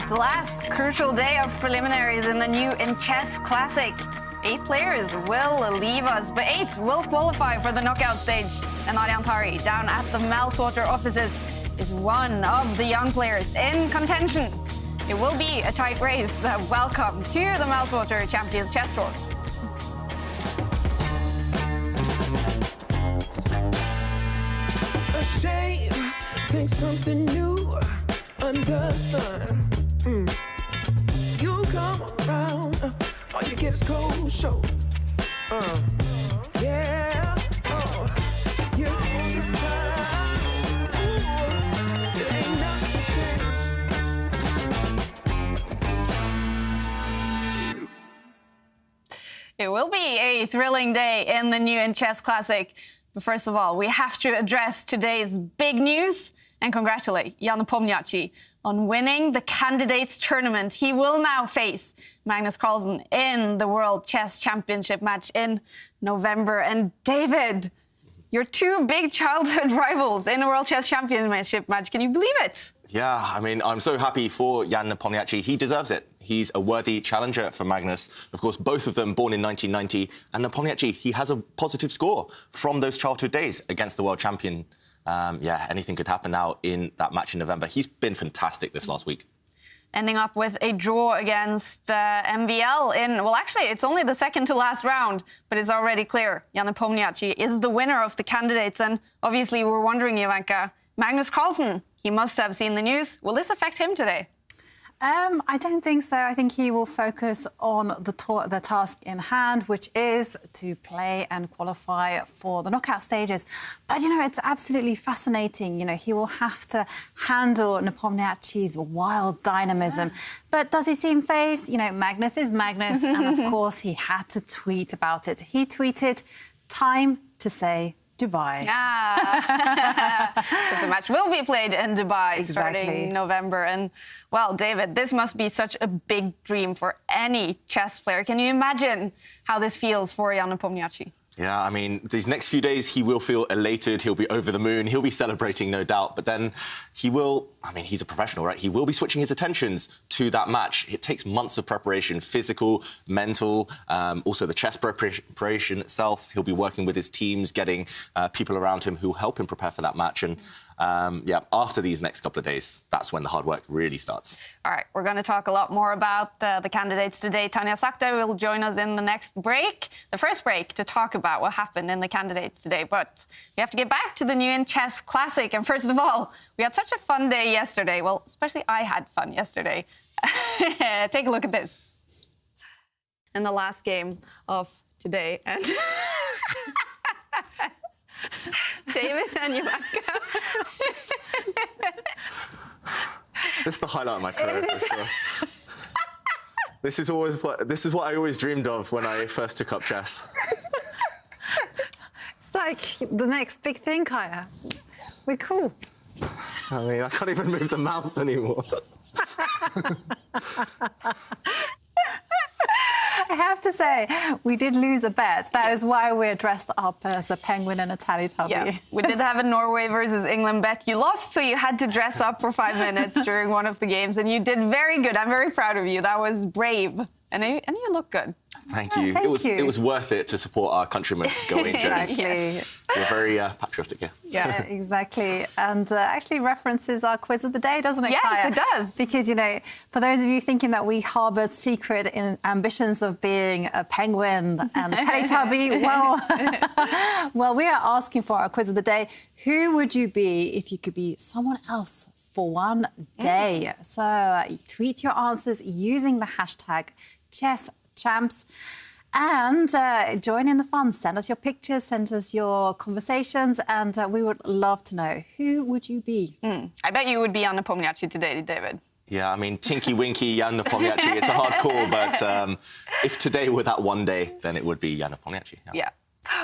It's the last crucial day of preliminaries in the new in Chess Classic. 8 players will leave us, but 8 will qualify for the knockout stage. And Arian Tari, down at the Meltwater offices, is one of the young players in contention. It will be a tight race. Welcome to the Meltwater Champions Chess Tour. A shame, think something new under the sun. You come around, all you get is cold show. Yeah, you hold this time. Ooh, it ain't nothing changed. It will be a thrilling day in the new in Chess Classic. But first of all, we have to address today's big news and congratulate Jan Nepomniachtchi on winning the candidates tournament. He will now face Magnus Carlsen in the World Chess Championship match in November. And David, your 2 big childhood rivals in a World Chess Championship match. Can you believe it? Yeah, I mean, I'm so happy for Jan Nepomniachtchi. He deserves it. He's a worthy challenger for Magnus. Of course, both of them born in 1990. And Nepomniachtchi, he has a positive score from those childhood days against the world champion. Yeah, anything could happen now in that match in November. He's been fantastic this last week. Ending up with a draw against MVL in, well, actually, it's only the second to last round, but it's already clear Jan Nepomniachtchi is the winner of the candidates. And obviously, we're wondering, Ivanka, Magnus Carlsen, he must have seen the news. Will this affect him today? I don't think so. I think he will focus on the task in hand, which is to play and qualify for the knockout stages. But, you know, it's absolutely fascinating. You know, he will have to handle Nepomniachtchi's wild dynamism. But does he seem phased? You know, Magnus is Magnus. And, of course, he had to tweet about it. He tweeted, "Time to say Dubai." The match will be played in Dubai starting November. And, well, David, this must be such a big dream for any chess player. Can you imagine how this feels for Jan Nepomniachtchi? Yeah, I mean, these next few days, he will feel elated. He'll be over the moon. He'll be celebrating, no doubt. But then he will, I mean, he's a professional, right? He will be switching his attentions to that match. It takes months of preparation, physical, mental, also the chess preparation itself. He'll be working with his teams, getting people around him who help him prepare for that match. And yeah, after these next couple of days, that's when the hard work really starts. All right, we're going to talk a lot more about the candidates today. Tanya Sakta will join us in the next break, the first break, to talk about what happened in the candidates today. But we have to get back to the new in Chess Classic. And first of all, we had such a fun day yesterday. Well, especially I had fun yesterday. Take a look at this. In the last game of today. And David and Ivanka. This is the highlight of my career, for sure. This is what I always dreamed of when I first took up chess. It's like the next big thing, Kaya. We're cool. I mean, I can't even move the mouse anymore. I have to say, we did lose a bet. That is why we're dressed up as a penguin and a Teletubby. Yeah, we did have a Norway versus England bet. You lost, so you had to dress up for 5 minutes during one of the games, and you did very good. I'm very proud of you. That was brave, and you look good. Thank you. It was worth it to support our countrymen going Jones. Yes. We're very patriotic here. Yeah, exactly. And actually references our quiz of the day, doesn't it, Yes, Kaya? it does. Because, you know, for those of you thinking that we harboured secret ambitions of being a penguin and a Teletubby, well, we are asking for our quiz of the day. Who would you be if you could be someone else for one day? So tweet your answers using the hashtag #ChessChamps. And join in the fun. Send us your pictures, send us your conversations, and we would love to know, who would you be? I bet you would be Jan Nepomniachtchi today, David. Yeah, I mean, Tinky Winky, Jan Nepomniachtchi, it's a hard call, but if today were that one day, then it would be Jan Nepomniachtchi. Yeah.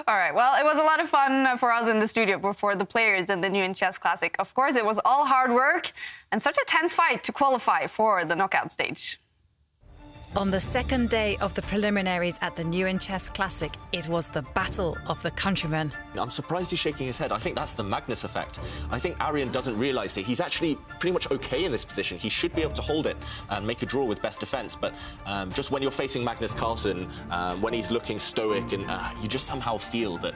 All right, well, it was a lot of fun for us in the studio before the players in the new in Chess Classic. Of course, it was all hard work and such a tense fight to qualify for the knockout stage. On the second day of the preliminaries at the New in Chess Classic, it was the battle of the countrymen. I'm surprised he's shaking his head. I think that's the Magnus effect. I think Arian doesn't realise that he's actually pretty much OK in this position. He should be able to hold it and make a draw with best defence. But just when you're facing Magnus Carlsen, when he's looking stoic, and you just somehow feel that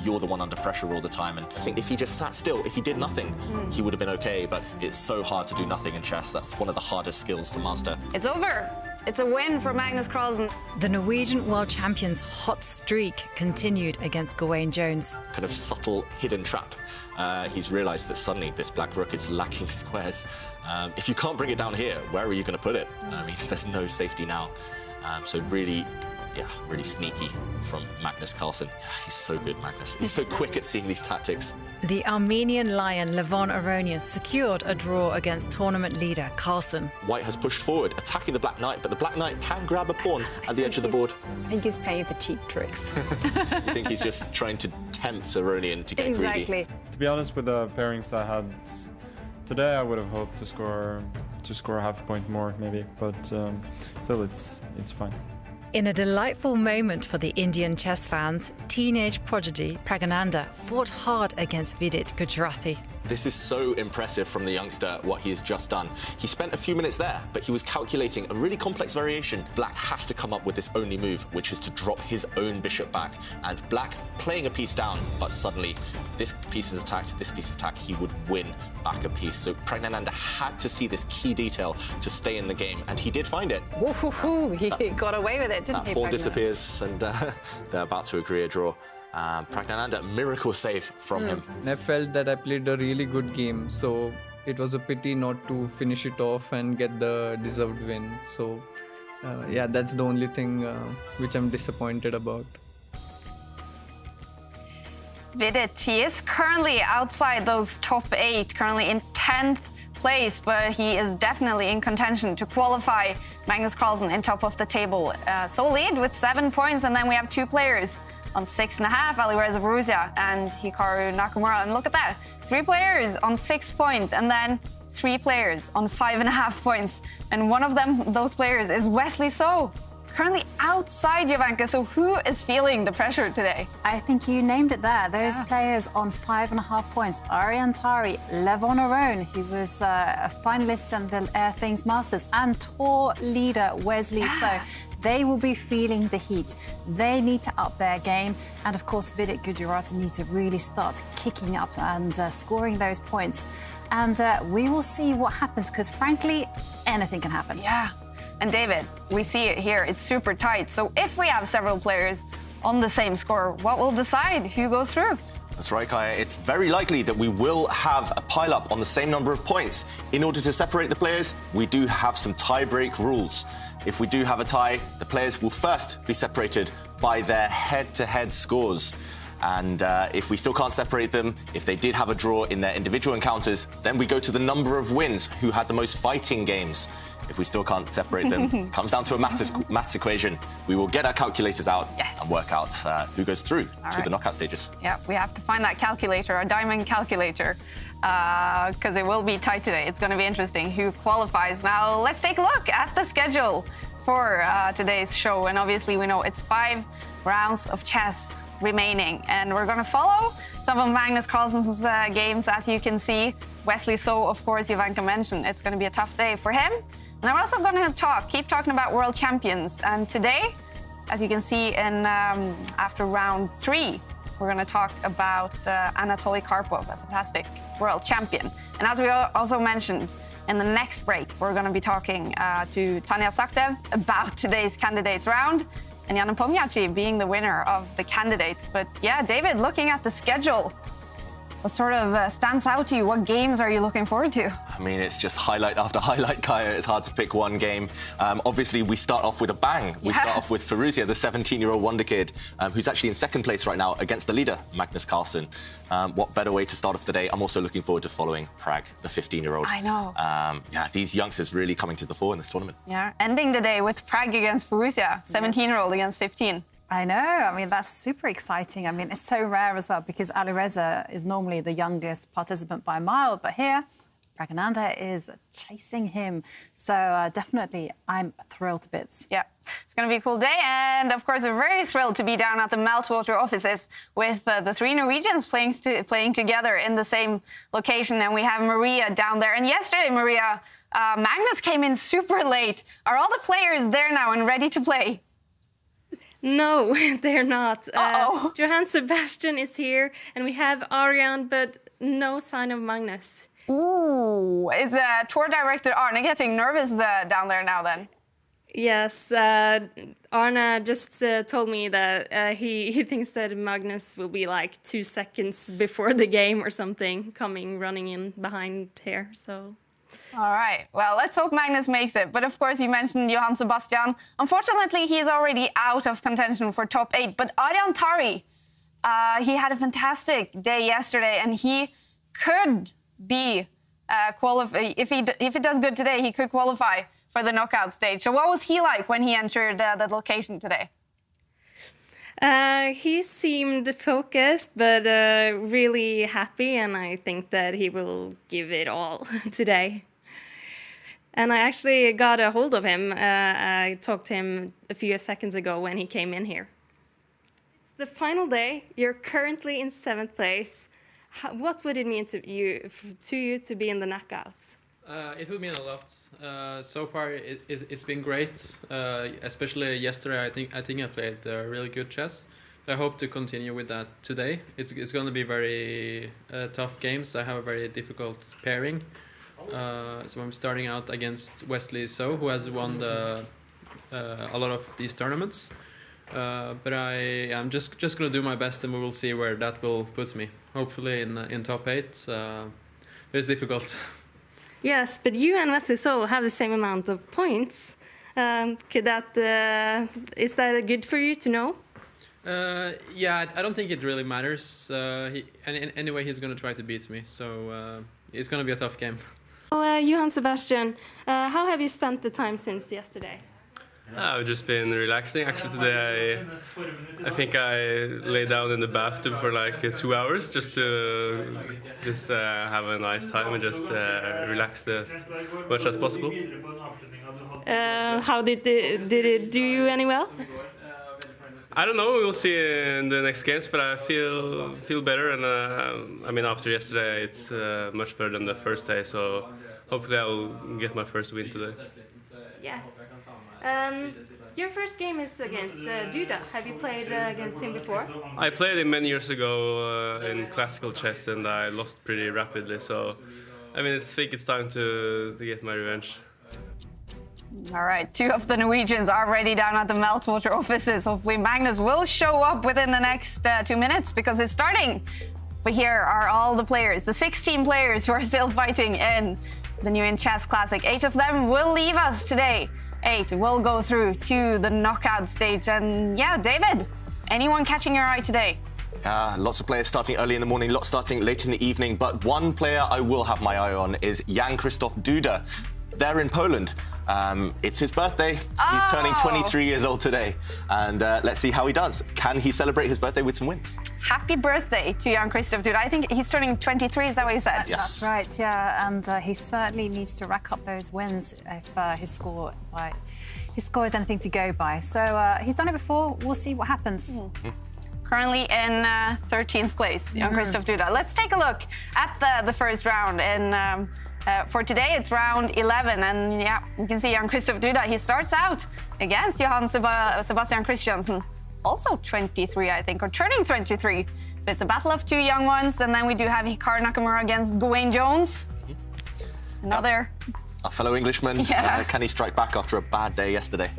you're the one under pressure all the time. And I think if he just sat still, if he did nothing, he would have been OK. But it's so hard to do nothing in chess. That's one of the hardest skills to master. It's over. It's a win for Magnus Carlsen. The Norwegian world champion's hot streak continued against Gawain Jones. Kind of subtle hidden trap. He's realised that suddenly this black rook is lacking squares. If you can't bring it down here, where are you going to put it? I mean, there's no safety now. So really sneaky from Magnus Carlsen. He's so good, Magnus. He's so quick at seeing these tactics. The Armenian lion Levon Aronian secured a draw against tournament leader Carlsen. White has pushed forward, attacking the black knight, but the black knight can grab a pawn at the edge of the board. I think he's playing for cheap tricks. I think he's just trying to tempt Aronian to get greedy. To be honest, with the pairings I had today, I would have hoped to score half a point more, maybe, but still, it's fine. In a delightful moment for the Indian chess fans, teenage prodigy Praggnanandhaa fought hard against Vidit Gujrathi. This is so impressive from the youngster, what he has just done. He spent a few minutes there, but he was calculating a really complex variation. Black has to come up with this only move, which is to drop his own bishop back. And Black playing a piece down, but suddenly this piece is attacked, this piece is attacked, he would win back a piece. So Praggnanandhaa had to see this key detail to stay in the game, and he did find it. Woohoo! He got away with it, didn't he? That pawn disappears, and they're about to agree a draw. Praggnanandhaa, miracle save from him. I felt that I played a really good game, so it was a pity not to finish it off and get the deserved win. So, yeah, that's the only thing which I'm disappointed about. Vidit, he is currently outside those top 8, currently in 10th place, but he is definitely in contention to qualify Magnus Carlsen in top of the table. So lead with 7 points, and then we have 2 players on 6.5, Alireza Firouzja and Hikaru Nakamura. And look at that, 3 players on 6 points, and then 3 players on 5.5 points. And one of them, those players, is Wesley So, currently outside Jovanka. So who is feeling the pressure today? I think you named it there. Those players on 5.5 points. Arian Tari, Levon Aronian, who was a finalist in the Air Things Masters, and tour leader Wesley So. They will be feeling the heat. They need to up their game. And of course, Vidit Gujrathi needs to really start kicking up and scoring those points. And we will see what happens, because frankly, anything can happen. Yeah. And David, we see it here. It's super tight. So if we have several players on the same score, what will decide who goes through? That's right, Kaya. It's very likely that we will have a pile-up on the same number of points. In order to separate the players, we do have some tie-break rules. If we do have a tie, the players will first be separated by their head-to-head scores. And if we still can't separate them, if they did have a draw in their individual encounters, then we go to the number of wins, who had the most fighting games. If we still can't separate them, comes down to a maths equation. We will get our calculators out and work out who goes through to the knockout stages. Yeah, we have to find that calculator, our diamond calculator, because it will be tight today. It's going to be interesting who qualifies. Now, let's take a look at the schedule for today's show. And obviously, we know it's 5 rounds of chess remaining. And we're going to follow some of Magnus Carlsen's games, as you can see. Wesley So, of course, Jovanka mentioned. It's going to be a tough day for him. And we're also going to keep talking about world champions. And today, as you can see in after round 3, we're going to talk about Anatoly Karpov, a fantastic world champion. And as we also mentioned, in the next break, we're going to be talking to Tanya Sakdev about today's candidates round, and Jan Nepomniachtchi being the winner of the candidates. But yeah, David, looking at the schedule, what sort of stands out to you? What games are you looking forward to? I mean, it's just highlight after highlight, Kaya. It's hard to pick one game. Obviously, we start off with a bang. We start off with Firouzja, the 17-year-old wonder kid, who's actually in second place right now against the leader, Magnus Carlsen. What better way to start off the day? I'm also looking forward to following Prag, the 15-year-old. I know. Yeah, these youngsters really coming to the fore in this tournament. Yeah, ending the day with Prag against Firouzja, 17-year-old against 15. I know. I mean, that's super exciting. I mean, it's so rare as well, because Alireza is normally the youngest participant by a mile, but here, Pragananda is chasing him. So definitely, I'm thrilled to bits. Yeah, it's going to be a cool day. And of course, we're very thrilled to be down at the Meltwater offices with the three Norwegians playing together in the same location. And we have Maria down there. And yesterday, Maria, Magnus came in super late. Are all the players there now and ready to play? No, they're not. Uh-oh. Sebastian is here, and we have Arian, but no sign of Magnus. Ooh, is tour director Arne getting nervous down there now then? Yes, Arne just told me that he thinks that Magnus will be like 2 seconds before the game or something, running in behind here, so... All right. Well, let's hope Magnus makes it. But of course, you mentioned Johan Sebastian. Unfortunately, he's already out of contention for top 8. But Arian Tari, he had a fantastic day yesterday, and he could be if he does good today, he could qualify for the knockout stage. So what was he like when he entered the location today? He seemed focused, but really happy, and I think that he will give it all today. And I actually got a hold of him. I talked to him a few seconds ago when he came in here. It's the final day. You're currently in 7th place. What would it mean to you to be in the knockouts? It would mean a lot. So far, it's been great. Especially yesterday, I think I played really good chess. I hope to continue with that today. It's going to be very tough games. I have a very difficult pairing. So I'm starting out against Wesley So, who has won a lot of these tournaments. But I'm just going to do my best, and we will see where that will put me. Hopefully in top 8. It's difficult. Yes, but you and Wesley So have the same amount of points. Is that good for you to know? Yeah, I don't think it really matters. Anyway, he's going to try to beat me, so it's going to be a tough game. Johan Sebastian, how have you spent the time since yesterday? I've just been relaxing. Actually, today I think I lay down in the bathtub for like 2 hours just to have a nice time and just relax as much as possible. How did it do you any well? I don't know. We'll see in the next games, but I feel better. And I mean, after yesterday, it's much better than the first day. So hopefully, I will get my first win today. Yes. Your first game is against Duda. Have you played against him before? I played him many years ago in classical chess, and I lost pretty rapidly. So, I mean, I think it's time to get my revenge. All right, 2 of the Norwegians are already down at the Meltwater offices. Hopefully Magnus will show up within the next 2 minutes because it's starting. But here are all the players, the 16 players who are still fighting in the New Chess Classic. 8 of them will leave us today. 8 will go through to the knockout stage. And yeah, David, anyone catching your eye today? Lots of players starting early in the morning, lots starting late in the evening. But one player I will have my eye on is Jan Krzysztof Duda. They're in Poland. It's his birthday. He's turning 23 years old today. And let's see how he does. Can he celebrate his birthday with some wins? Happy birthday to Jan Krzysztof Duda. I think he's turning 23, is that what you said? Yes. That's right, yeah. And he certainly needs to rack up those wins if his score is anything to go by. So he's done it before. We'll see what happens. Currently in 13th place, Jan Krzysztof Duda. Let's take a look at the first round. For today, it's round 11, and yeah, you can see Jan Krzysztof Duda. He starts out against Johan Sebastian Christiansen, also 23, I think, or turning 23. So it's a battle of 2 young ones, and then we do have Hikaru Nakamura against Gawain Jones. Another... Our fellow Englishman. Yes. Can he strike back after a bad day yesterday?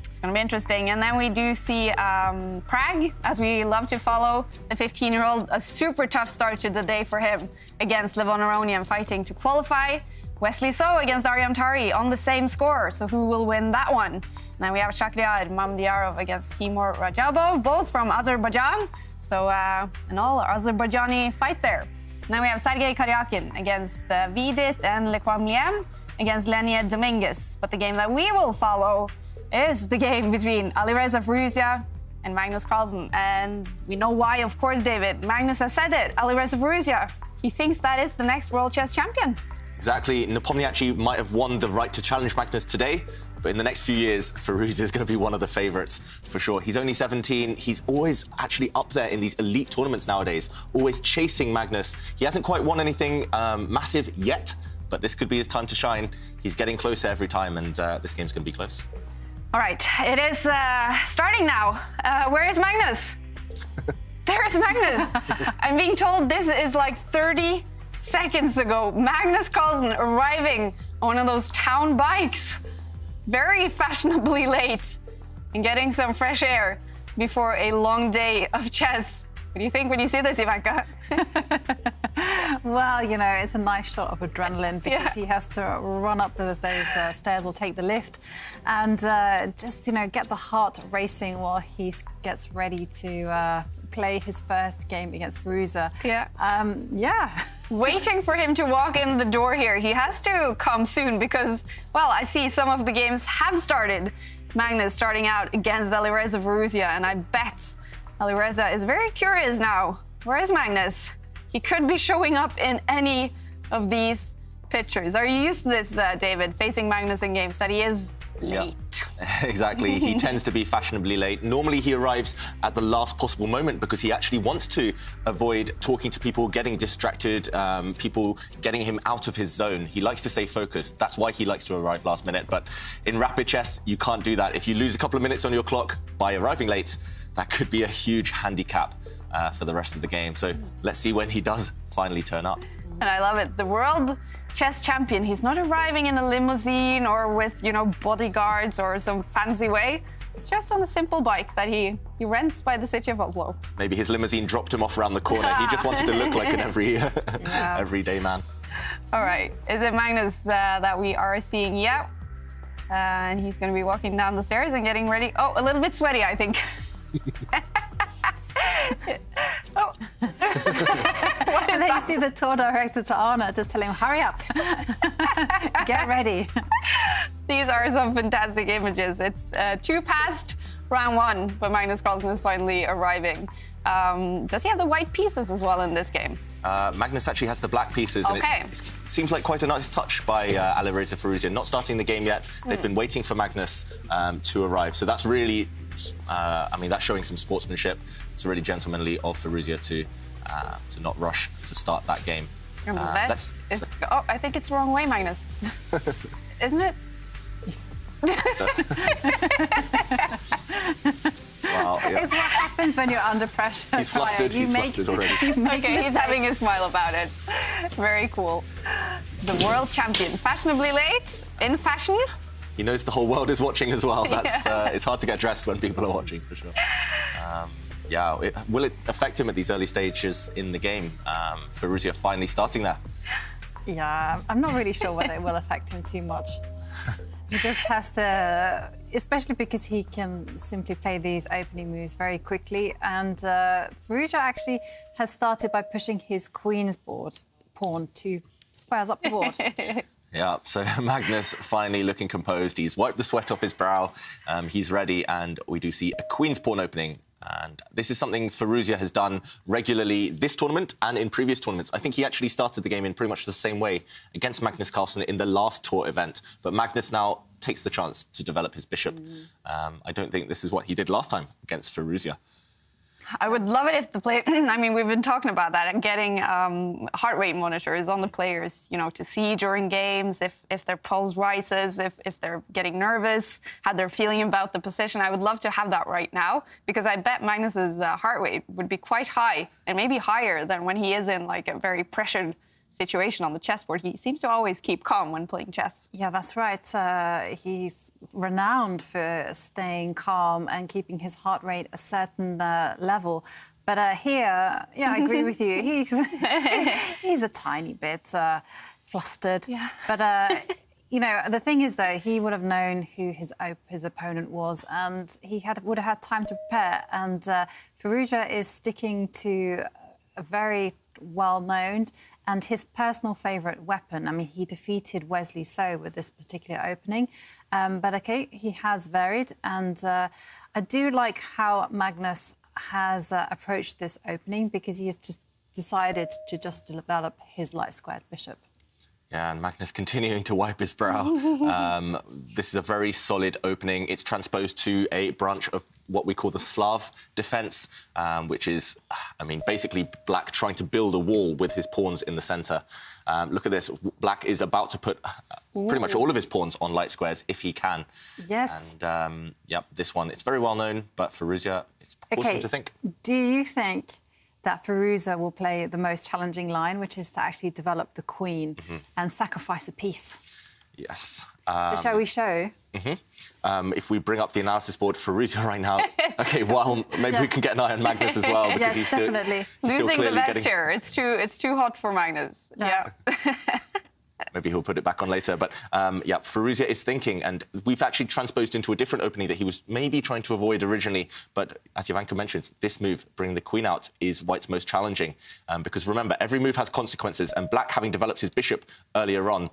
It's going to be interesting. And then we do see Prague, as we love to follow, the 15-year-old, a super tough start to the day for him against Levon Aronian, fighting to qualify. Wesley So against Arian Tari on the same score. So who will win that one? And then we have Shakhriyar Mamdyarov against Timur Rajabov, both from Azerbaijan. So an all-Azerbaijani fight there. And then we have Sergei Karyakin against Vidit and Lequamliem against Leonid Dominguez. But the game that we will follow is the game between Alireza Firouzja and Magnus Carlsen. And we know why, of course, David. Magnus has said it. Alireza Firouzja, he thinks that is the next World Chess Champion. Exactly. Nepomniachtchi might have won the right to challenge Magnus today, but in the next few years, Firouzja is going to be one of the favourites for sure. He's only 17. He's always actually up there in these elite tournaments nowadays, always chasing Magnus. He hasn't quite won anything massive yet, but this could be his time to shine. He's getting closer every time, and this game's going to be close. All right, it is starting now. Where is Magnus? There is Magnus. I'm being told this is like 30 seconds ago. Magnus Carlsen arriving on one of those town bikes, very fashionably late, and getting some fresh air before a long day of chess. What do you think when you see this, Ivanka? Well, you know, it's a nice shot of adrenaline because he has to run up those stairs or take the lift and just, you know, get the heart racing while he gets ready to play his first game against Firouzja. Yeah. Waiting for him to walk in the door here. He has to come soon because, well, I see some of the games have started. Magnus starting out against Alireza Firouzja, and I bet Alireza is very curious now. Where is Magnus? He could be showing up in any of these pictures. Are you used to this, David, facing Magnus in games, that he is late? Yeah. Exactly. He tends to be fashionably late. Normally he arrives at the last possible moment because he actually wants to avoid talking to people, getting distracted, people getting him out of his zone. He likes to stay focused. That's why he likes to arrive last minute. But in rapid chess, you can't do that. If you lose a couple of minutes on your clock by arriving late, that could be a huge handicap for the rest of the game. So let's see when he does finally turn up. And I love it. The world chess champion, he's not arriving in a limousine or with, you know, bodyguards or some fancy way. It's just on a simple bike that he rents by the city of Oslo. Maybe his limousine dropped him off around the corner. He just wanted to look like an everyday man. All right. Is it Magnus that we are seeing? Yeah. And he's going to be walking down the stairs and getting ready. Oh, a little bit sweaty, I think. Oh. What is that? that? You see the tour director to Arna just telling him, hurry up, get ready. These are some fantastic images. It's 2 past round 1, but Magnus Carlsen is finally arriving. Does he have the white pieces as well in this game? Magnus actually has the black pieces, and it seems like quite a nice touch by Alireza Firouzja. Not starting the game yet. They've been waiting for Magnus to arrive. So that's really, I mean, that's showing some sportsmanship. It's really gentlemanly of Firouzja to not rush to start that game. Oh, I think it's the wrong way, Magnus. Isn't it? Well, yeah. It's what happens when you're under pressure. He's flustered. He's flustered already. Okay, he's having a smile about it. Very cool. The world champion, fashionably late, in fashion. He knows the whole world is watching as well. That's it's hard to get dressed when people are watching, for sure. Yeah, will it affect him at these early stages in the game? Firouzja finally starting there. Yeah, I'm not really sure whether it will affect him too much. He just has to, especially because he can simply play these opening moves very quickly. And Firouzja actually has started by pushing his queen's pawn 2 squares up the board. Yeah, so Magnus finally looking composed. He's wiped the sweat off his brow. He's ready, and we do see a queen's pawn opening. And this is something Firouzja has done regularly this tournament and in previous tournaments. I think he actually started the game in pretty much the same way against Magnus Carlsen in the last tour event. But Magnus now takes the chance to develop his bishop. I don't think this is what he did last time against Firouzja. I would love it if the player, I mean, we've been talking about that and getting heart rate monitors on the players, you know, to see during games if their pulse rises, if they're getting nervous, how they're feeling about the position. I would love to have that right now because I bet Magnus's heart rate would be quite high and maybe higher than when he is in like a very pressured situation on the chessboard. He seems to always keep calm when playing chess. Yeah, that's right. He's renowned for staying calm and keeping his heart rate a certain level. But here, yeah, I agree with you. He's a tiny bit flustered. Yeah. But you know, the thing is, though, he would have known who his opponent was, and he would have had time to prepare. And Firouzja is sticking to a very well-known and his personal favourite weapon. I mean, he defeated Wesley So with this particular opening. But, OK, he has varied. And I do like how Magnus has approached this opening because he has just decided to just develop his light-squared bishop. Yeah, and Magnus continuing to wipe his brow. This is a very solid opening. It's transposed to a branch of what we call the Slav defense, which is, I mean, basically Black trying to build a wall with his pawns in the center. Look at this. Black is about to put pretty much all of his pawns on light squares if he can. Yes. And, yeah, this one, it's very well known, but Firouzja, it's awesome to think. Do you think that Firouzja will play the most challenging line, which is to actually develop the queen and sacrifice a piece? Yes. So shall we show? If we bring up the analysis board, Firouzja right now. OK, well, maybe we can get an eye on Magnus as well because yes, definitely. Losing the best here. It's too hot for Magnus. Yeah. Maybe he'll put it back on later. But, yeah, Firouzja is thinking, and we've actually transposed into a different opening that he was maybe trying to avoid originally. But as Jovanka mentions, this move, bringing the queen out, is White's most challenging. Because remember, every move has consequences, and Black, having developed his bishop earlier on,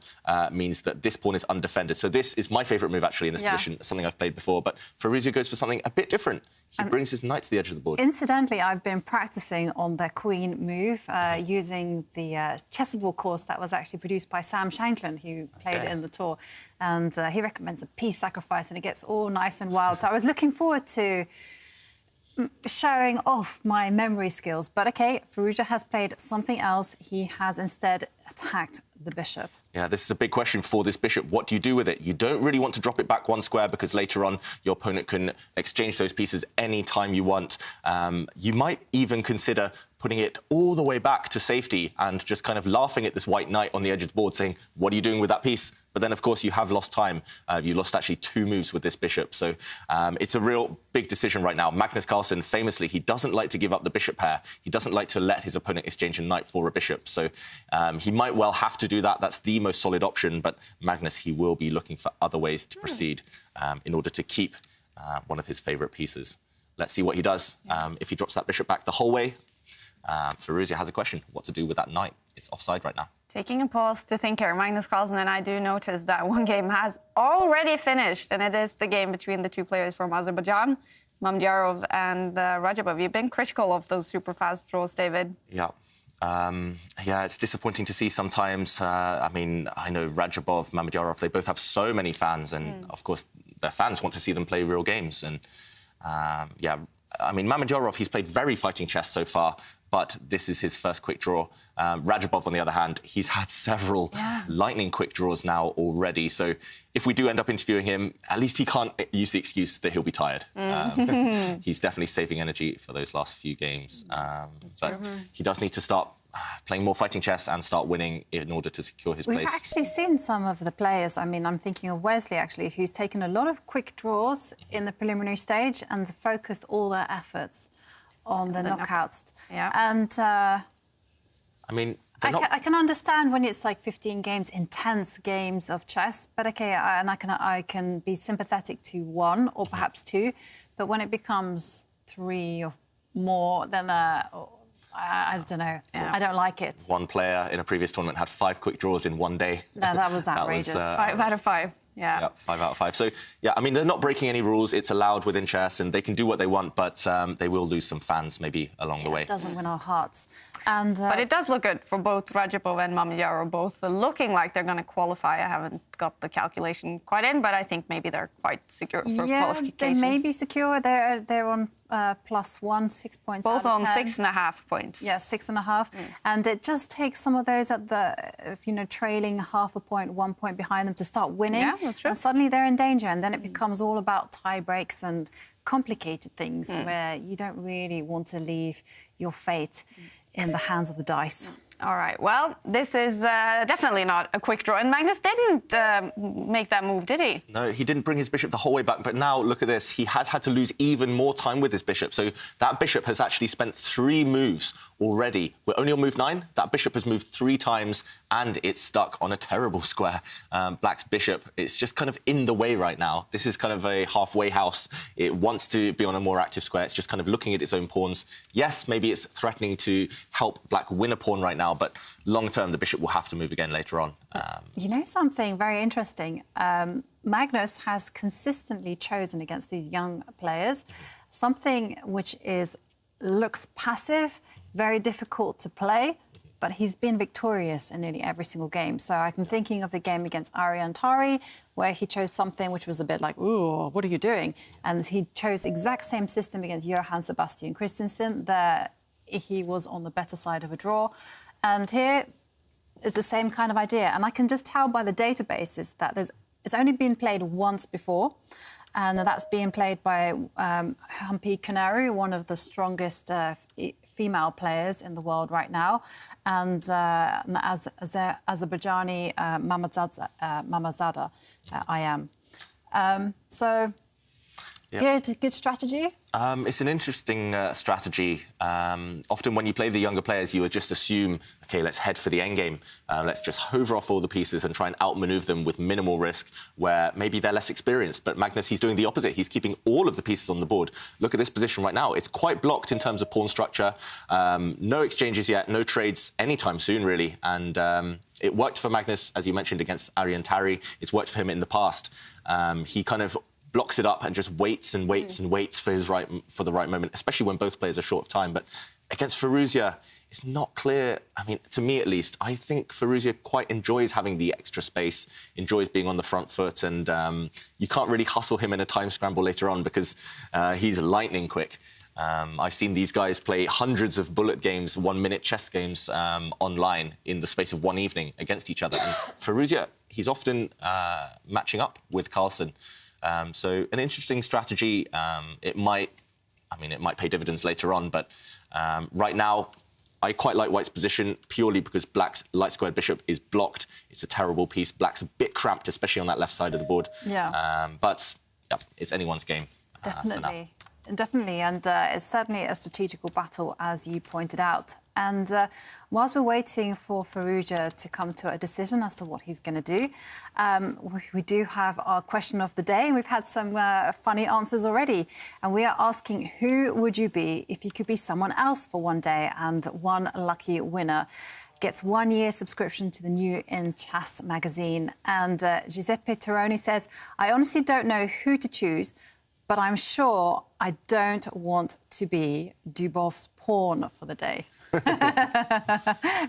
means that this pawn is undefended. So this is my favourite move, actually, in this position, something I've played before. But Firouzja goes for something a bit different. He brings his knight to the edge of the board. Incidentally, I've been practising on their queen move using the chessable course that was actually produced by Sam Shanklin, who played in the tour. And he recommends a piece sacrifice, and it gets all nice and wild. So I was looking forward to showing off my memory skills. But OK, Firouzja has played something else. He has instead attacked the bishop. Yeah, this is a big question for this bishop. What do you do with it? You don't really want to drop it back one square because later on your opponent can exchange those pieces any time you want. You might even consider putting it all the way back to safety and just kind of laughing at this white knight on the edge of the board saying, what are you doing with that piece? But then, of course, you have lost time. You lost actually 2 moves with this bishop. So it's a real big decision right now. Magnus Carlsen, famously, he doesn't like to give up the bishop pair. He doesn't like to let his opponent exchange a knight for a bishop. So he might well have to do that. That's the most solid option. But Magnus, he will be looking for other ways to proceed in order to keep one of his favourite pieces. Let's see what he does. If he drops that bishop back the whole way, Firouzja has a question. What to do with that knight? It's offside right now. Taking a pause to think here, Magnus Carlsen and I do notice that one game has already finished, and it is the game between the 2 players from Azerbaijan, Mamdyarov and Rajabov. You've been critical of those super fast draws, David. Yeah. Yeah, it's disappointing to see sometimes. I mean, I know Rajabov, Mamdyarov, they both have so many fans, and of course, their fans want to see them play real games. And yeah, I mean, Mamdyarov, he's played very fighting chess so far, but this is his first quick draw. Rajabov, on the other hand, he's had several lightning quick draws now already. So if we do end up interviewing him, at least he can't use the excuse that he'll be tired. He's definitely saving energy for those last few games. But he does need to start playing more fighting chess and start winning in order to secure his place. We've actually seen some of the players. I mean, I'm thinking of Wesley, actually, who's taken a lot of quick draws in the preliminary stage and focused all their efforts on the knockouts. Yeah. And I mean, I can understand when it's like 15 games, intense games of chess, but OK, I can be sympathetic to 1 or perhaps 2, but when it becomes 3 or more, then I don't know. Yeah. I don't like it. One player in a previous tournament had 5 quick draws in one day. No, that was outrageous. 5 out of 5. Yeah, 5 out of 5. So, yeah, I mean, they're not breaking any rules. It's allowed within chess, and they can do what they want, but they will lose some fans maybe along the way. It doesn't win our hearts. And but it does look good for both Rajabov and Mamdyarov, both looking like they're going to qualify. I haven't got the calculation quite in, but I think maybe they're quite secure for qualification. They may be secure. They're on +1, 6 points. Both out of on 10. 6.5 points. Yeah, 6.5. And it just takes some of those at the, trailing half a point, 1 point behind them to start winning. Yeah, that's true. And suddenly they're in danger. And then it becomes all about tie breaks and complicated things where you don't really want to leave your fate in the hands of the dice. All right. Well, this is definitely not a quick draw. And Magnus didn't make that move, did he? No, he didn't bring his bishop the whole way back. But now, look at this. He has had to lose even more time with his bishop. So that bishop has actually spent 3 moves already. We're only on move 9. That bishop has moved 3 times, and it's stuck on a terrible square. Black's bishop, it's just kind of in the way right now. This is kind of a halfway house. It wants to be on a more active square. It's just kind of looking at its own pawns. Yes, maybe it's threatening to help Black win a pawn right now, but long-term, the bishop will have to move again later on. You know something very interesting? Magnus has consistently chosen against these young players something which looks passive, very difficult to play, but he's been victorious in nearly every single game. So I'm thinking of the game against Arian Tari, where he chose something which was a bit like, ooh, what are you doing? And he chose the exact same system against Johann Sebastian Christensen. There he was on the better side of a draw. And here is the same kind of idea. And I can just tell by the databases that it's only been played once before. And that's being played by Hampi Kanaru, one of the strongest female players in the world right now, and Azerbaijani Mamadzada, I am. So, yeah. Good strategy? It's an interesting strategy. Often when you play the younger players, you would just assume, OK, let's head for the endgame. Let's just hover off all the pieces and try and outmaneuver them with minimal risk, where maybe they're less experienced. But Magnus, he's doing the opposite. He's keeping all of the pieces on the board. Look at this position right now. It's quite blocked in terms of pawn structure. No exchanges yet, no trades anytime soon, really. And it worked for Magnus, as you mentioned, against Arian Tari. It's worked for him in the past. He kind of blocks it up and just waits and waits and waits for the right moment, especially when both players are short of time. But against Firouzja, it's not clear. I mean, to me at least, I think Firouzja quite enjoys having the extra space, enjoys being on the front foot, and you can't really hustle him in a time scramble later on because he's lightning quick. I've seen these guys play hundreds of bullet games, 1-minute chess games online in the space of one evening against each other. And Firouzja, he's often matching up with Carlsen. So an interesting strategy. It might pay dividends later on, but right now, I quite like White's position purely because Black's light-squared bishop is blocked. It's a terrible piece. Black's a bit cramped, especially on that left side of the board. Yeah. But yeah, it's anyone's game. Definitely. Definitely, and it's certainly a strategical battle, as you pointed out. And whilst we're waiting for Firouzja to come to a decision as to what he's going to do, we do have our question of the day, and we've had some funny answers already. And we are asking, who would you be if you could be someone else for one day? And one lucky winner gets 1 year subscription to the New in Chess magazine. And Giuseppe Teroni says, I honestly don't know who to choose, but I'm sure I don't want to be Dubov's pawn for the day.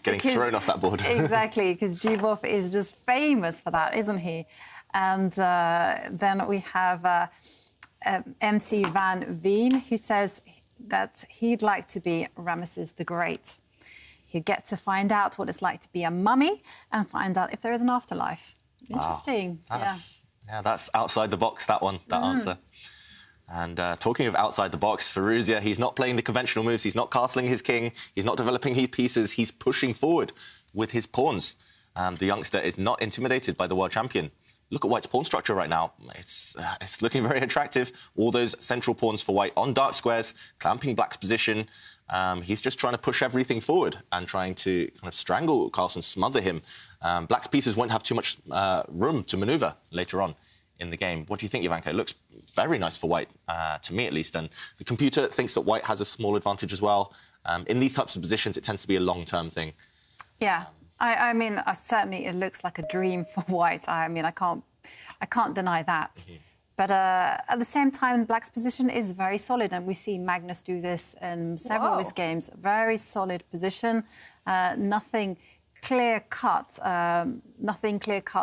Getting thrown off that board. Exactly, because Dubov is just famous for that, isn't he? And then we have MC Van Veen, who says that he'd like to be Ramesses the Great. He'd get to find out what it's like to be a mummy and find out if there is an afterlife. Interesting. Wow. That's outside the box, that answer. And talking of outside the box, Firouzja, he's not playing the conventional moves. He's not castling his king. He's not developing his pieces. He's pushing forward with his pawns. The youngster is not intimidated by the world champion. Look at White's pawn structure right now. It's looking very attractive. All those central pawns for White on dark squares, clamping Black's position. He's just trying to push everything forward and trying to kind of strangle Carlsen, smother him. Black's pieces won't have too much room to manoeuvre later on in the game. What do you think, Ivanka? It looks very nice for White, to me at least. And the computer thinks that White has a small advantage as well. In these types of positions, it tends to be a long-term thing. Yeah. I mean, certainly it looks like a dream for White. I mean, I can't deny that. Mm-hmm. But at the same time, Black's position is very solid, and we see Magnus do this in several of his games. Very solid position, nothing clear-cut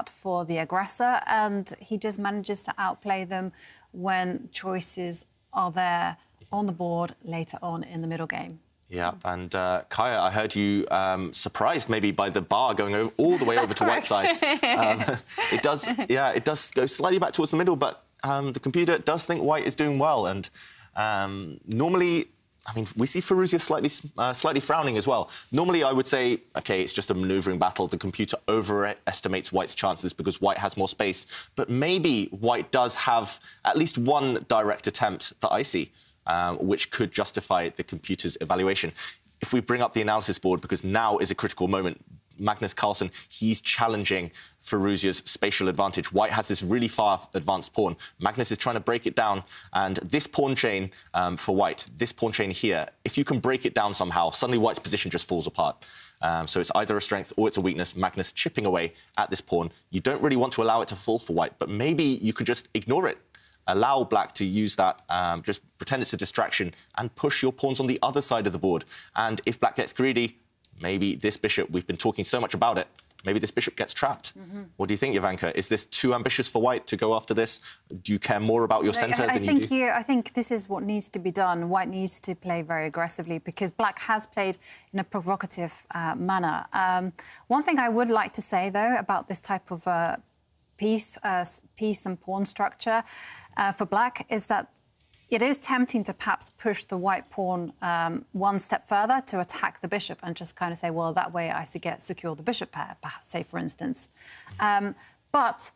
for the aggressor, and he just manages to outplay them when choices are there on the board later on in the middle game. Yeah, and Kaya, I heard you surprised maybe by the bar going all the way over to White's side. It does go slightly back towards the middle, but the computer does think White is doing well. And normally, I mean, we see Firouzja slightly frowning as well. Normally, I would say, OK, it's just a manoeuvring battle. The computer overestimates White's chances because White has more space. But maybe White does have at least one direct attempt that I see, which could justify the computer's evaluation. If we bring up the analysis board, because now is a critical moment, Magnus Carlsen, he's challenging Firouzja's spatial advantage. White has this really far advanced pawn. Magnus is trying to break it down, and this pawn chain for White, this pawn chain here, if you can break it down somehow, suddenly White's position just falls apart. So it's either a strength or it's a weakness. Magnus chipping away at this pawn. You don't really want to allow it to fall for White, but maybe you could just ignore it. Allow Black to use that, just pretend it's a distraction and push your pawns on the other side of the board. And if Black gets greedy, maybe this bishop, we've been talking so much about it, maybe this bishop gets trapped. What do you think, Ivanka? Is this too ambitious for white to go after this? Do you care more about your centre than you do? I think this is what needs to be done. White needs to play very aggressively because black has played in a provocative manner. One thing I would like to say, though, about this type of piece and pawn structure for black is that it is tempting to perhaps push the white pawn one step further to attack the bishop and just kind of say, well, that way I secure the bishop pair, say, for instance. But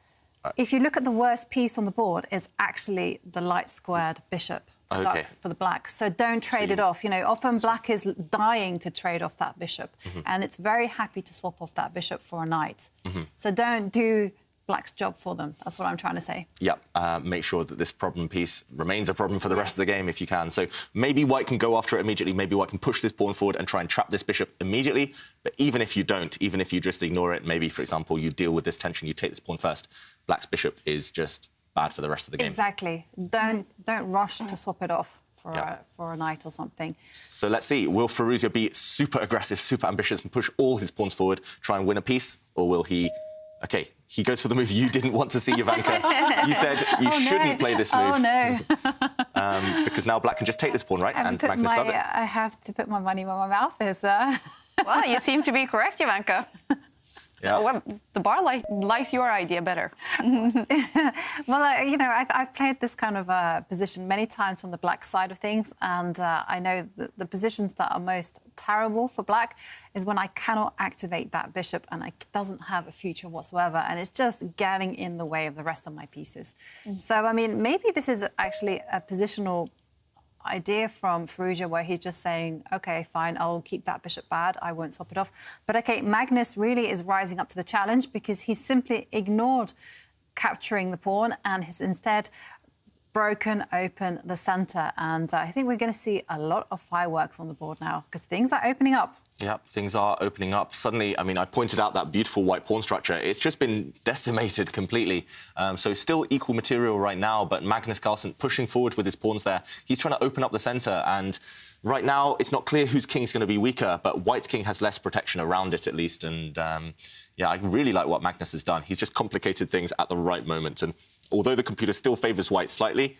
if you look at the worst piece on the board, is actually the light squared bishop for the black. So don't trade it off. You know, often black is dying to trade off that bishop, and it's very happy to swap off that bishop for a knight. So don't do black's job for them. That's what I'm trying to say. Yep. Make sure that this problem piece remains a problem for the rest of the game if you can. So maybe white can go after it immediately. Maybe white can push this pawn forward and try and trap this bishop immediately. But even if you don't, even if you just ignore it, maybe, for example, you deal with this tension, you take this pawn first, black's bishop is just bad for the rest of the game. Exactly. Don't rush to swap it off for a knight or something. So let's see. Will Firouzja be super aggressive, super ambitious and push all his pawns forward, try and win a piece? Or will he... OK, he goes for the move you didn't want to see, Ivanka. You said you shouldn't play this move. Oh, no. Because now black can just take this pawn, right? And Magnus does it. I have to put my money where my mouth is. Well, you seem to be correct, Ivanka. Yeah. Well, the bar likes your idea better. Well, you know, I've played this kind of position many times from the black side of things, and I know that the positions that are most terrible for black is when I cannot activate that bishop and it doesn't have a future whatsoever, and it's just getting in the way of the rest of my pieces. So, I mean, maybe this is actually a positional idea from Firouzja where he's just saying, OK, fine, I'll keep that bishop bad, I won't swap it off. But, OK, Magnus really is rising up to the challenge because he's simply ignored capturing the pawn and has instead broken open the centre. And I think we're going to see a lot of fireworks on the board now because things are opening up. Yeah, things are opening up. Suddenly, I mean, I pointed out that beautiful white pawn structure. It's just been decimated completely. So still equal material right now, but Magnus Carlsen pushing forward with his pawns there. He's trying to open up the centre, and right now it's not clear whose king's going to be weaker, but white's king has less protection around it, at least. And, yeah, I really like what Magnus has done. He's just complicated things at the right moment. And although the computer still favours white slightly,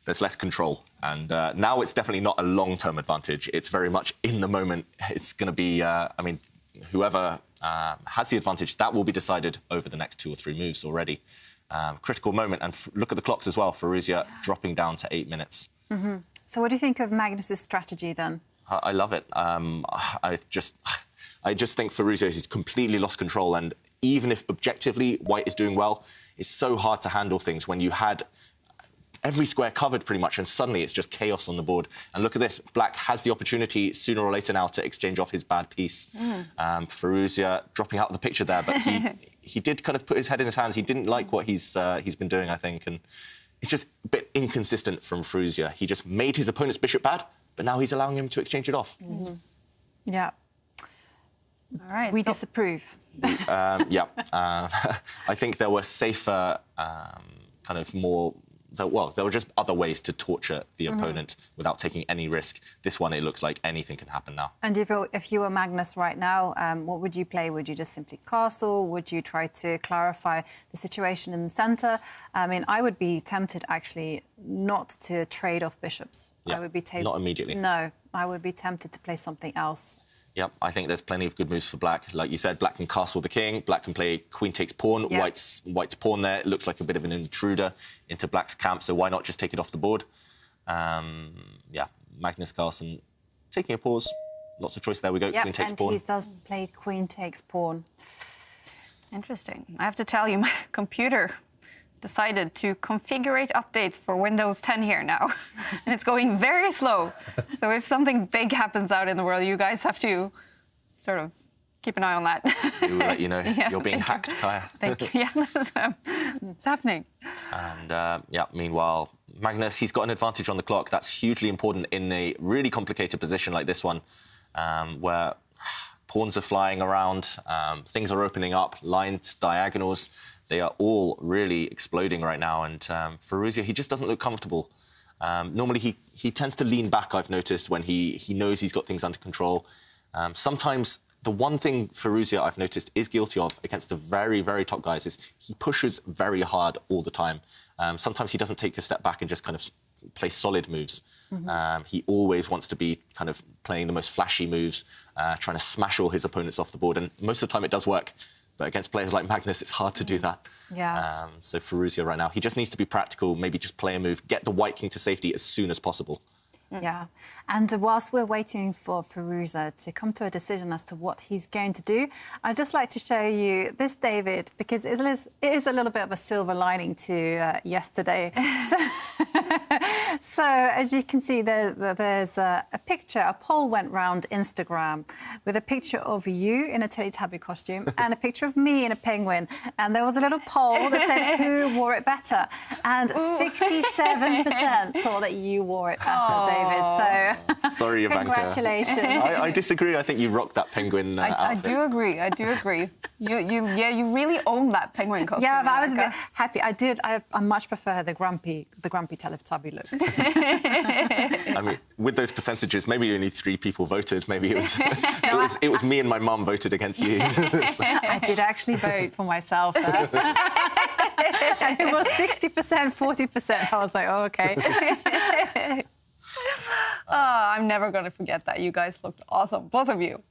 there's less control. And now it's definitely not a long-term advantage. It's very much in the moment. It's going to be, I mean, whoever has the advantage, that will be decided over the next 2 or 3 moves already. Critical moment. And look at the clocks as well. Firouzja dropping down to 8 minutes. So what do you think of Magnus's strategy, then? I love it. I just think Firouzja has completely lost control. And even if objectively white is doing well, it's so hard to handle things when you had every square covered pretty much, and suddenly it's just chaos on the board. And look at this. Black has the opportunity sooner or later now to exchange off his bad piece. Firouzja dropping out of the picture there, but he did kind of put his head in his hands. He didn't like what he's been doing, I think, and it's just a bit inconsistent from Firouzja. He just made his opponent's bishop bad, but now he's allowing him to exchange it off. Yeah. All right. We disapprove. Yeah. I think there were safer, kind of more... Well, there were just other ways to torture the opponent without taking any risk. This one, it looks like anything can happen now. And if you were Magnus right now, what would you play? Would you just simply castle? Would you try to clarify the situation in the centre? I mean, I would be tempted, actually, not to trade off bishops. Yeah, I would be not immediately. No, I would be tempted to play something else. Yep, I think there's plenty of good moves for black. Like you said, black can castle the king. Black can play queen takes pawn. Yep. White's pawn there. It looks like a bit of an intruder into black's camp, so why not just take it off the board? Yeah, Magnus Carlsen taking a pause. Lots of choice there we go. Yep, Queen takes and pawn. he does play queen takes pawn. Interesting. I have to tell you, my computer decided to configure updates for Windows 10 here now. And it's going very slow. So if something big happens out in the world, you guys have to sort of keep an eye on that. We will let you know. You're being hacked, Kaya. Thank you. Yeah, it's happening. And, yeah, meanwhile, Magnus, he's got an advantage on the clock. That's hugely important in a really complicated position like this one, where pawns are flying around, things are opening up, lines, diagonals. They are all really exploding right now. And Firouzja, he just doesn't look comfortable. Normally, he tends to lean back, I've noticed, when he knows he's got things under control. Sometimes the one thing Firouzja I've noticed is guilty of against the very, very top guys is he pushes very hard all the time. Sometimes he doesn't take a step back and just kind of play solid moves. He always wants to be kind of playing the most flashy moves, trying to smash all his opponents off the board. And most of the time it does work. But against players like Magnus, it's hard to do that. Yeah. So Firouzja right now, he just needs to be practical, maybe just play a move, get the White King to safety as soon as possible. Yeah, and whilst we're waiting for Firouzja to come to a decision as to what he's going to do, I'd just like to show you this, David, because it is a little bit of a silver lining to yesterday. So as you can see, there's a picture, a poll went round Instagram with a picture of you in a Teletubby costume and a picture of me in a penguin. And there was a little poll that said who wore it better. And 67% thought that you wore it better, David. So, sorry, Ivanka. Congratulations. I disagree. I think you rocked that penguin outfit. I do agree. I do agree. You really own that penguin costume. Yeah, but I was a bit happy. I much prefer the grumpy Teletubby look. I mean, with those percentages, maybe only 3 people voted. Maybe it was me and my mum voted against you. I did actually vote for myself. And it was 60%, 40%. I was like, oh, OK. I'm never going to forget that. You guys looked awesome, both of you.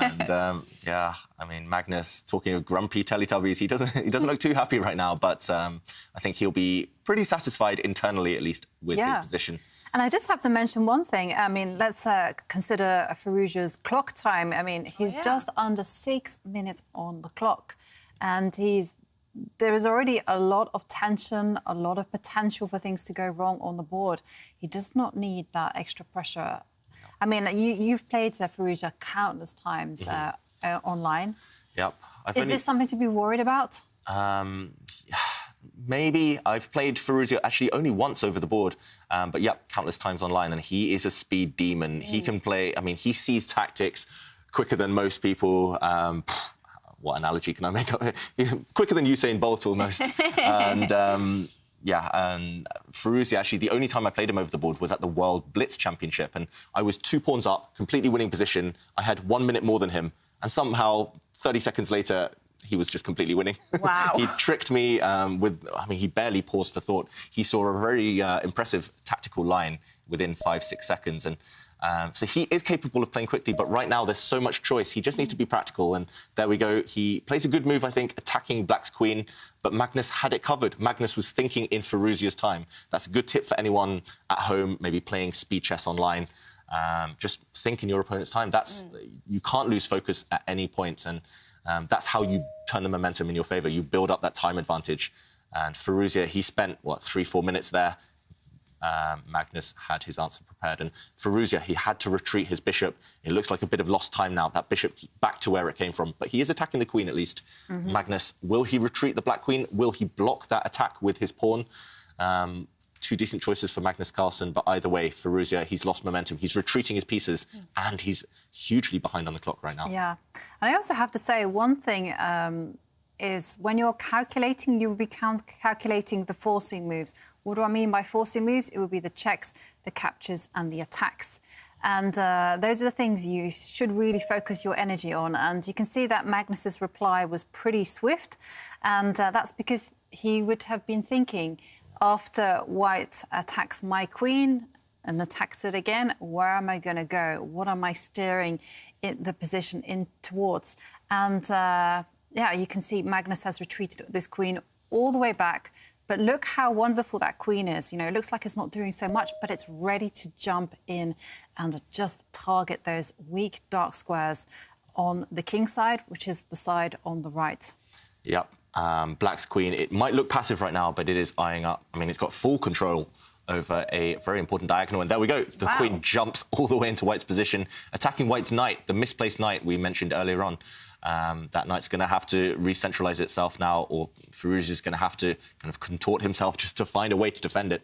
And yeah, I mean, Magnus, talking of grumpy Teletubbies, he doesn't look too happy right now, but I think he'll be pretty satisfied internally, at least, with his position. And I just have to mention one thing. I mean, let's consider Firouzja's clock time. I mean, he's just under 6 minutes on the clock, and there is already a lot of tension, a lot of potential for things to go wrong on the board. He does not need that extra pressure. I mean, you've played Firouzja countless times online. Yep. Is this something to be worried about? Maybe. I've played Firouzja actually only once over the board, but yep, countless times online, and he is a speed demon. He can play, I mean, he sees tactics quicker than most people. What analogy can I make? Quicker than Usain Bolt, almost. And yeah, and Firouzja, actually, the only time I played him over the board was at the World Blitz Championship, and I was 2 pawns up, completely winning position. I had 1 minute more than him, and somehow 30 seconds later, he was just completely winning. Wow. He tricked me with, I mean, he barely paused for thought. He saw a very impressive tactical line within 5-6 seconds, and so he is capable of playing quickly, but right now there's so much choice. He just needs to be practical, and there we go. He plays a good move, I think, attacking Black's queen, but Magnus had it covered. Magnus was thinking in Firouzja's time. That's a good tip for anyone at home, maybe playing speed chess online. Just think in your opponent's time. You can't lose focus at any point, and that's how you turn the momentum in your favour. You build up that time advantage. And Firouzja, he spent, 3-4 minutes there. Magnus had his answer prepared. And Firouzja, he had to retreat his bishop. It looks like a bit of lost time now, that bishop back to where it came from. But he is attacking the queen, at least. Magnus, will he retreat the black queen? Will he block that attack with his pawn? 2 decent choices for Magnus Carlsen, but either way, Firouzja, he's lost momentum. He's retreating his pieces, and he's hugely behind on the clock right now. Yeah. And I also have to say one thing is when you're calculating, you will be calculating the forcing moves. What do I mean by forcing moves? It would be the checks, the captures and the attacks. And those are the things you should really focus your energy on. And you can see that Magnus's reply was pretty swift. And that's because he would have been thinking, after White attacks my queen and attacks it again, where am I going to go? What am I steering the position in towards? And yeah, you can see Magnus has retreated this queen all the way back. But look how wonderful that queen is. You know, it looks like it's not doing so much, but it's ready to jump in and just target those weak dark squares on the king side, which is the side on the right. Yep. Black's queen, it might look passive right now, but it is eyeing up. I mean, it's got full control over a very important diagonal. And there we go. The queen jumps all the way into White's position, attacking White's knight, the misplaced knight we mentioned earlier on. That knight's going to have to re-centralise itself now, or Firouzja's going to have to kind of contort himself just to find a way to defend it.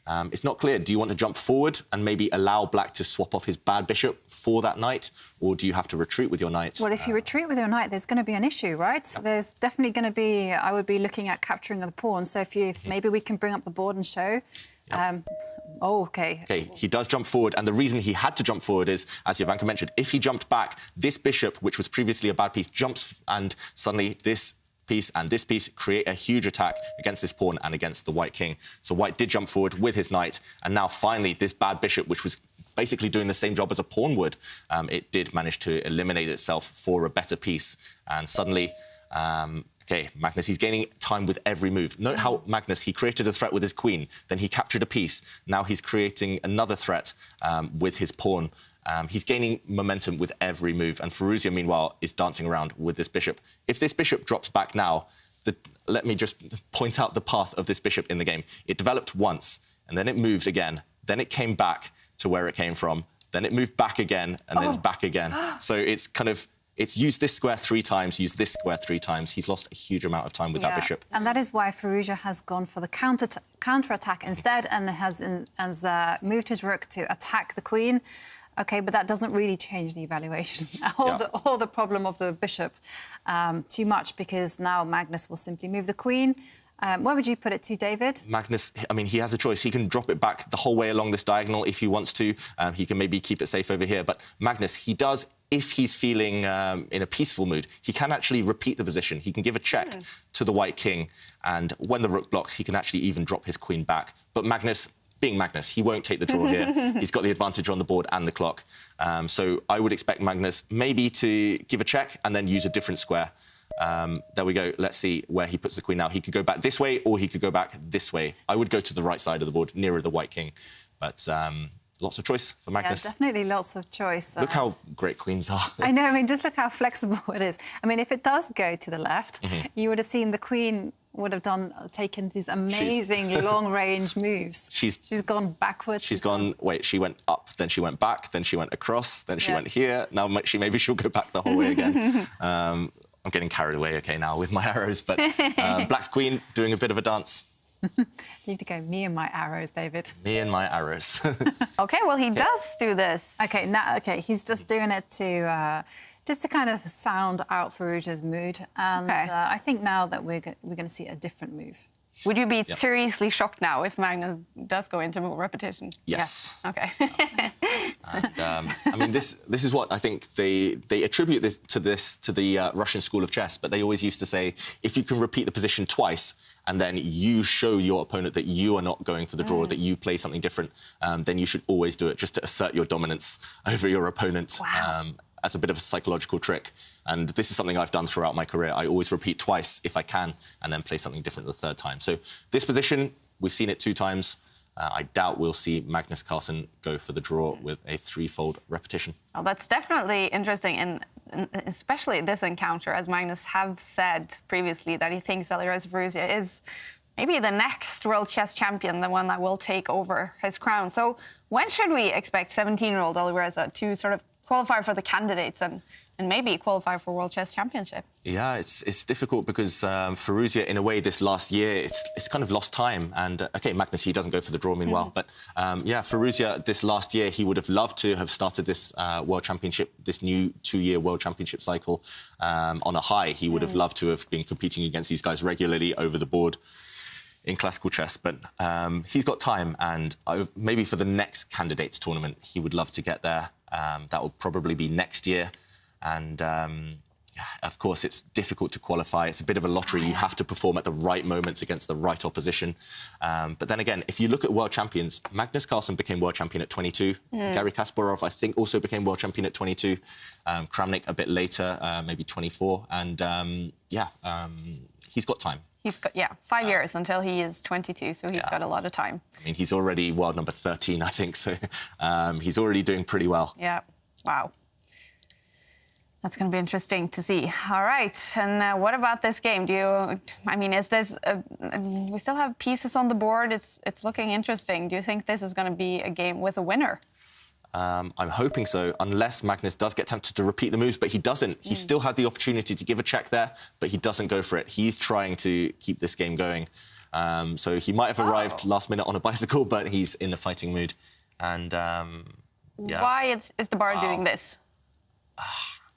It's not clear. Do you want to jump forward and maybe allow black to swap off his bad bishop for that knight, or do you have to retreat with your knight? Well, if you retreat with your knight, there's going to be an issue, right? Yep. There's definitely going to be... I would be looking at capturing of the pawn. So if maybe we can bring up the board and show... Yep. OK, he does jump forward, and the reason he had to jump forward is, as Jovanka mentioned, if he jumped back, this bishop, which was previously a bad piece, jumps, and suddenly this piece and this piece create a huge attack against this pawn and against the white king. So white did jump forward with his knight, and now finally this bad bishop, which was basically doing the same job as a pawn would, it did manage to eliminate itself for a better piece, and suddenly... OK, Magnus, he's gaining time with every move. Note how Magnus, he created a threat with his queen, then he captured a piece. Now he's creating another threat with his pawn. He's gaining momentum with every move, and Firouzja, meanwhile, is dancing around with this bishop. If this bishop drops back now, let me just point out the path of this bishop in the game. It developed once, and then it moved again. Then it came back to where it came from. Then it moved back again, and then it's back again. So it's kind of... It's used this square 3 times, used this square 3 times. He's lost a huge amount of time with that bishop. And that is why Firouzja has gone for the counter-attack instead and has moved his rook to attack the queen. OK, but that doesn't really change the evaluation or the problem of the bishop too much, because now Magnus will simply move the queen. Where would you put it to, David? Magnus, I mean, he has a choice. He can drop it back the whole way along this diagonal if he wants to. He can maybe keep it safe over here. But Magnus, he does, if he's feeling in a peaceful mood, he can actually repeat the position. He can give a check to the white king, and when the rook blocks, he can actually even drop his queen back. But Magnus, being Magnus, he won't take the draw here. He's got the advantage on the board and the clock. So I would expect Magnus maybe to give a check and then use a different square. There we go. Let's see where he puts the queen now. He could go back this way, or he could go back this way. I would go to the right side of the board, nearer the white king. But lots of choice for Magnus. Yeah, definitely lots of choice. Look how great queens are. I know. I mean, just look how flexible it is. I mean, if it does go to the left, you would have seen the queen would have taken these amazing long-range moves. She's gone backwards. She went up, then she went back, then she went across, then she went here. Now maybe she'll go back the whole way again. I'm getting carried away, OK, now with my arrows. But Black's queen doing a bit of a dance. You have to go, me and my arrows, David. Me and my arrows. OK, well, he does do this. OK, he's just doing it to kind of sound out Firouzja's mood. And I think now that we're going to see a different move. Would you be seriously shocked now if Magnus does go into more repetition? Yes. Yeah. OK. And, I mean, this is what I think they attribute this to the Russian school of chess, but they always used to say, if you can repeat the position twice and then you show your opponent that you are not going for the draw, that you play something different, then you should always do it just to assert your dominance over your opponent. Wow. As a bit of a psychological trick. And this is something I've done throughout my career. I always repeat twice if I can, and then play something different the third time. So this position, we've seen it 2 times. I doubt we'll see Magnus Carlsen go for the draw with a 3-fold repetition. Well, that's definitely interesting, and especially this encounter, as Magnus have said previously, that he thinks Alireza Firouzja is maybe the next world chess champion, the one that will take over his crown. So when should we expect 17-year-old Alireza to sort of qualify for the candidates and maybe qualify for World Chess Championship? Yeah, it's difficult because Firouzja, in a way, this last year, it's kind of lost time. And, OK, Magnus, he doesn't go for the draw, meanwhile. But, yeah, Firouzja, this last year, he would have loved to have started this World Championship, this new 2-year World Championship cycle on a high. He would have loved to have been competing against these guys regularly over the board in classical chess, but he's got time, and maybe for the next candidates tournament, he would love to get there. That will probably be next year. And, of course, it's difficult to qualify. It's a bit of a lottery. You have to perform at the right moments against the right opposition. But then again, if you look at world champions, Magnus Carlsen became world champion at 22. Garry Kasparov, I think, also became world champion at 22. Kramnik a bit later, maybe 24. And, he's got time. He's got, 5 years until he is 22, so he's got a lot of time. I mean, he's already world number 13, I think, so he's already doing pretty well. Yeah, wow. That's going to be interesting to see. All right, and what about this game? Is this... we still have pieces on the board. It's looking interesting. Do you think this is going to be a game with a winner? I'm hoping so, unless Magnus does get tempted to repeat the moves, but he doesn't. He still had the opportunity to give a check there, but he doesn't go for it. He's trying to keep this game going. So he might have arrived last minute on a bicycle, but he's in a fighting mood. And yeah. Why is the bar doing this?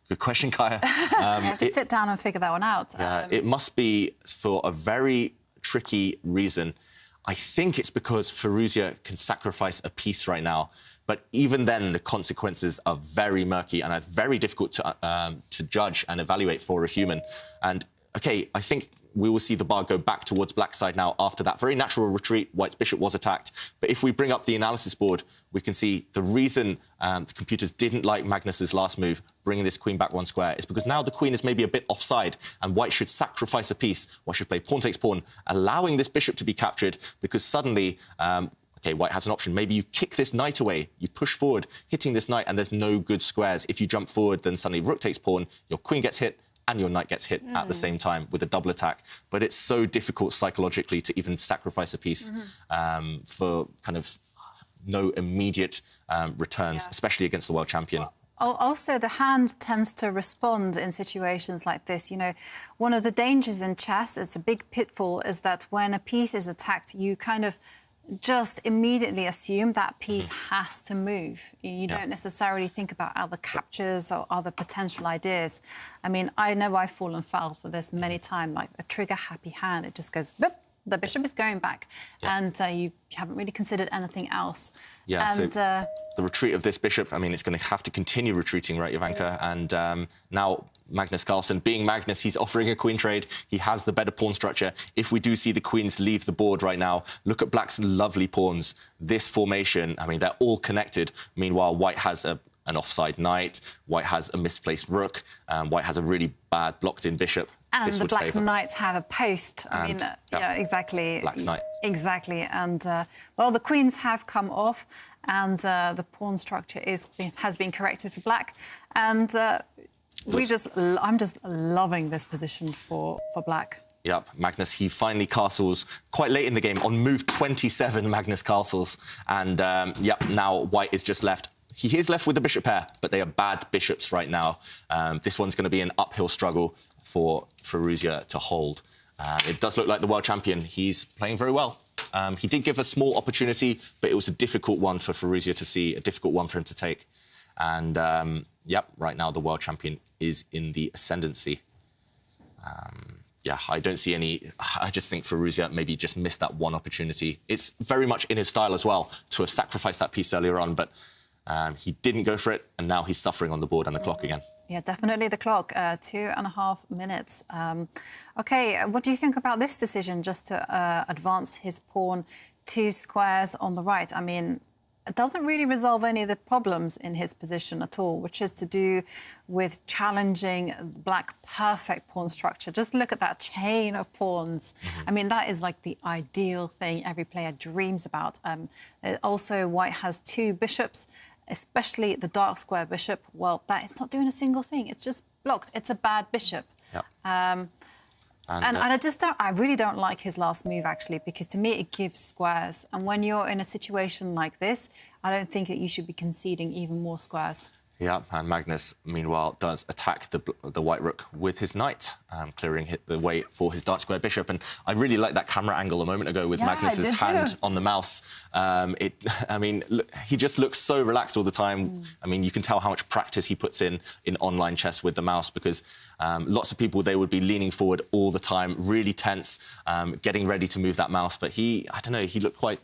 Good question, Kaya. You have to sit down and figure that one out. It must be for a very tricky reason. I think it's because Firouzja can sacrifice a piece right now. But even then, the consequences are very murky and are very difficult to judge and evaluate for a human. And, OK, I think we will see the bar go back towards Black's side now after that very natural retreat. White's bishop was attacked. But if we bring up the analysis board, we can see the reason the computers didn't like Magnus's last move, bringing this queen back 1 square, is because now the queen is maybe a bit offside and White should sacrifice a piece. White should play pawn takes pawn, allowing this bishop to be captured, because suddenly... OK, White has an option. Maybe you kick this knight away, you push forward, hitting this knight, and there's no good squares. If you jump forward, then suddenly rook takes pawn, your queen gets hit, and your knight gets hit at the same time with a double attack. But it's so difficult psychologically to even sacrifice a piece for kind of no immediate returns, especially against the world champion. Also, the hand tends to respond in situations like this. You know, one of the dangers in chess, it's a big pitfall, is that when a piece is attacked, you kind of just immediately assume that piece has to move. You don't necessarily think about other captures or other potential ideas. I mean, I know I've fallen foul for this many times, like a trigger-happy hand. It just goes, boop, the bishop is going back, and you haven't really considered anything else. Yeah, and, so the retreat of this bishop, I mean, it's going to have to continue retreating, right, Ivanka? And now Magnus Carlsen, being Magnus, he's offering a queen trade. He has the better pawn structure. If we do see the queens leave the board right now, look at Black's lovely pawns. This formation, I mean, they're all connected. Meanwhile, White has an offside knight. White has a misplaced rook. White has a really bad blocked-in bishop. And this the Black favour. Knights have a post. I mean, yeah, exactly. Black's knight. Exactly. And, well, the queens have come off and the pawn structure has been corrected for Black. And I'm just loving this position for Black. Yep, Magnus, he finally castles quite late in the game. On move 27, Magnus castles. And, yep, now White is just left. He is left with the bishop pair, but they are bad bishops right now. This one's going to be an uphill struggle for Firouzja to hold. It does look like the world champion. He's playing very well. He did give a small opportunity, but it was a difficult one for Firouzja to see, a difficult one for him to take. And, yep, right now the world champion is in the ascendancy. Yeah, I don't see any... I just think Firouzja maybe just missed that one opportunity. It's very much in his style as well to have sacrificed that piece earlier on, but he didn't go for it, and now he's suffering on the board and the clock again. Yeah, definitely the clock. 2.5 minutes. OK, what do you think about this decision, just to advance his pawn 2 squares on the right? I mean, it doesn't really resolve any of the problems in his position at all, which is to do with challenging Black perfect pawn structure. Just look at that chain of pawns. I mean, that is like the ideal thing every player dreams about. Also, White has 2 bishops, especially the dark square bishop. Well, that is not doing a single thing. It's just blocked. It's a bad bishop. Yep. And I really don't like his last move, actually, because to me it gives squares. And when you're in a situation like this, I don't think that you should be conceding even more squares. Yeah, and Magnus, meanwhile, does attack the white rook with his knight, clearing the way for his dark square bishop. And I really liked that camera angle a moment ago with Magnus's hand on the mouse. I mean, he just looks so relaxed all the time. I mean, you can tell how much practice he puts in online chess with the mouse, because lots of people, they would be leaning forward all the time, really tense, getting ready to move that mouse. But he, I don't know, he looked quite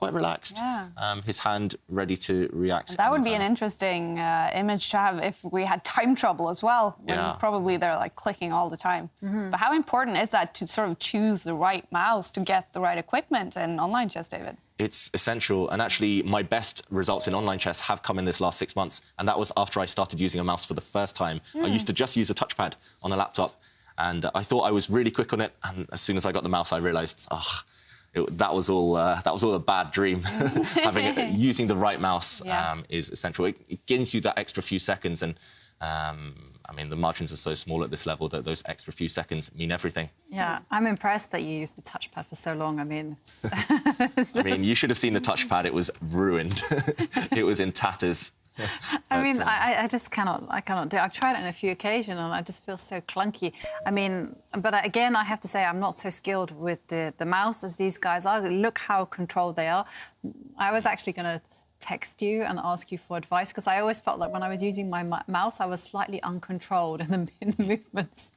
relaxed. Yeah. His hand ready to react. That would be an interesting image to have if we had time trouble as well. When probably they're like clicking all the time. But how important is that to sort of choose the right mouse to get the right equipment in online chess, David? It's essential. And actually, my best results in online chess have come in this last 6 months. And that was after I started using a mouse for the first time. I used to just use a touchpad on a laptop. And I thought I was really quick on it. And as soon as I got the mouse, I realised, that was all a bad dream. Using the right mouse is essential. It gives you that extra few seconds, and I mean, the margins are so small at this level that those extra few seconds mean everything. Yeah, I'm impressed that you used the touchpad for so long. I mean, you should have seen the touchpad. It was ruined. It was in tatters. I mean, I just cannot do it. I've tried it on a few occasions and I just feel so clunky. I mean, but again, I have to say I'm not so skilled with the mouse as these guys are. Look how controlled they are. I was actually going to text you and ask you for advice because I always felt like when I was using my mouse, I was slightly uncontrolled in the movements.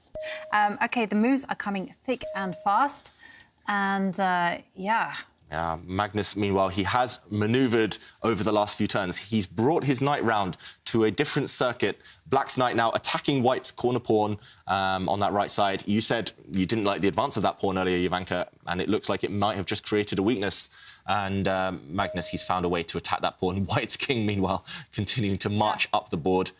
OK, the moves are coming thick and fast. And, yeah. Magnus, meanwhile, he has manoeuvred over the last few turns. He's brought his knight round to a different circuit. Black's knight now attacking white's corner pawn on that right side. You said you didn't like the advance of that pawn earlier, Jovanka, and it looks like it might have just created a weakness. And Magnus, he's found a way to attack that pawn. White's king, meanwhile, continuing to march up the board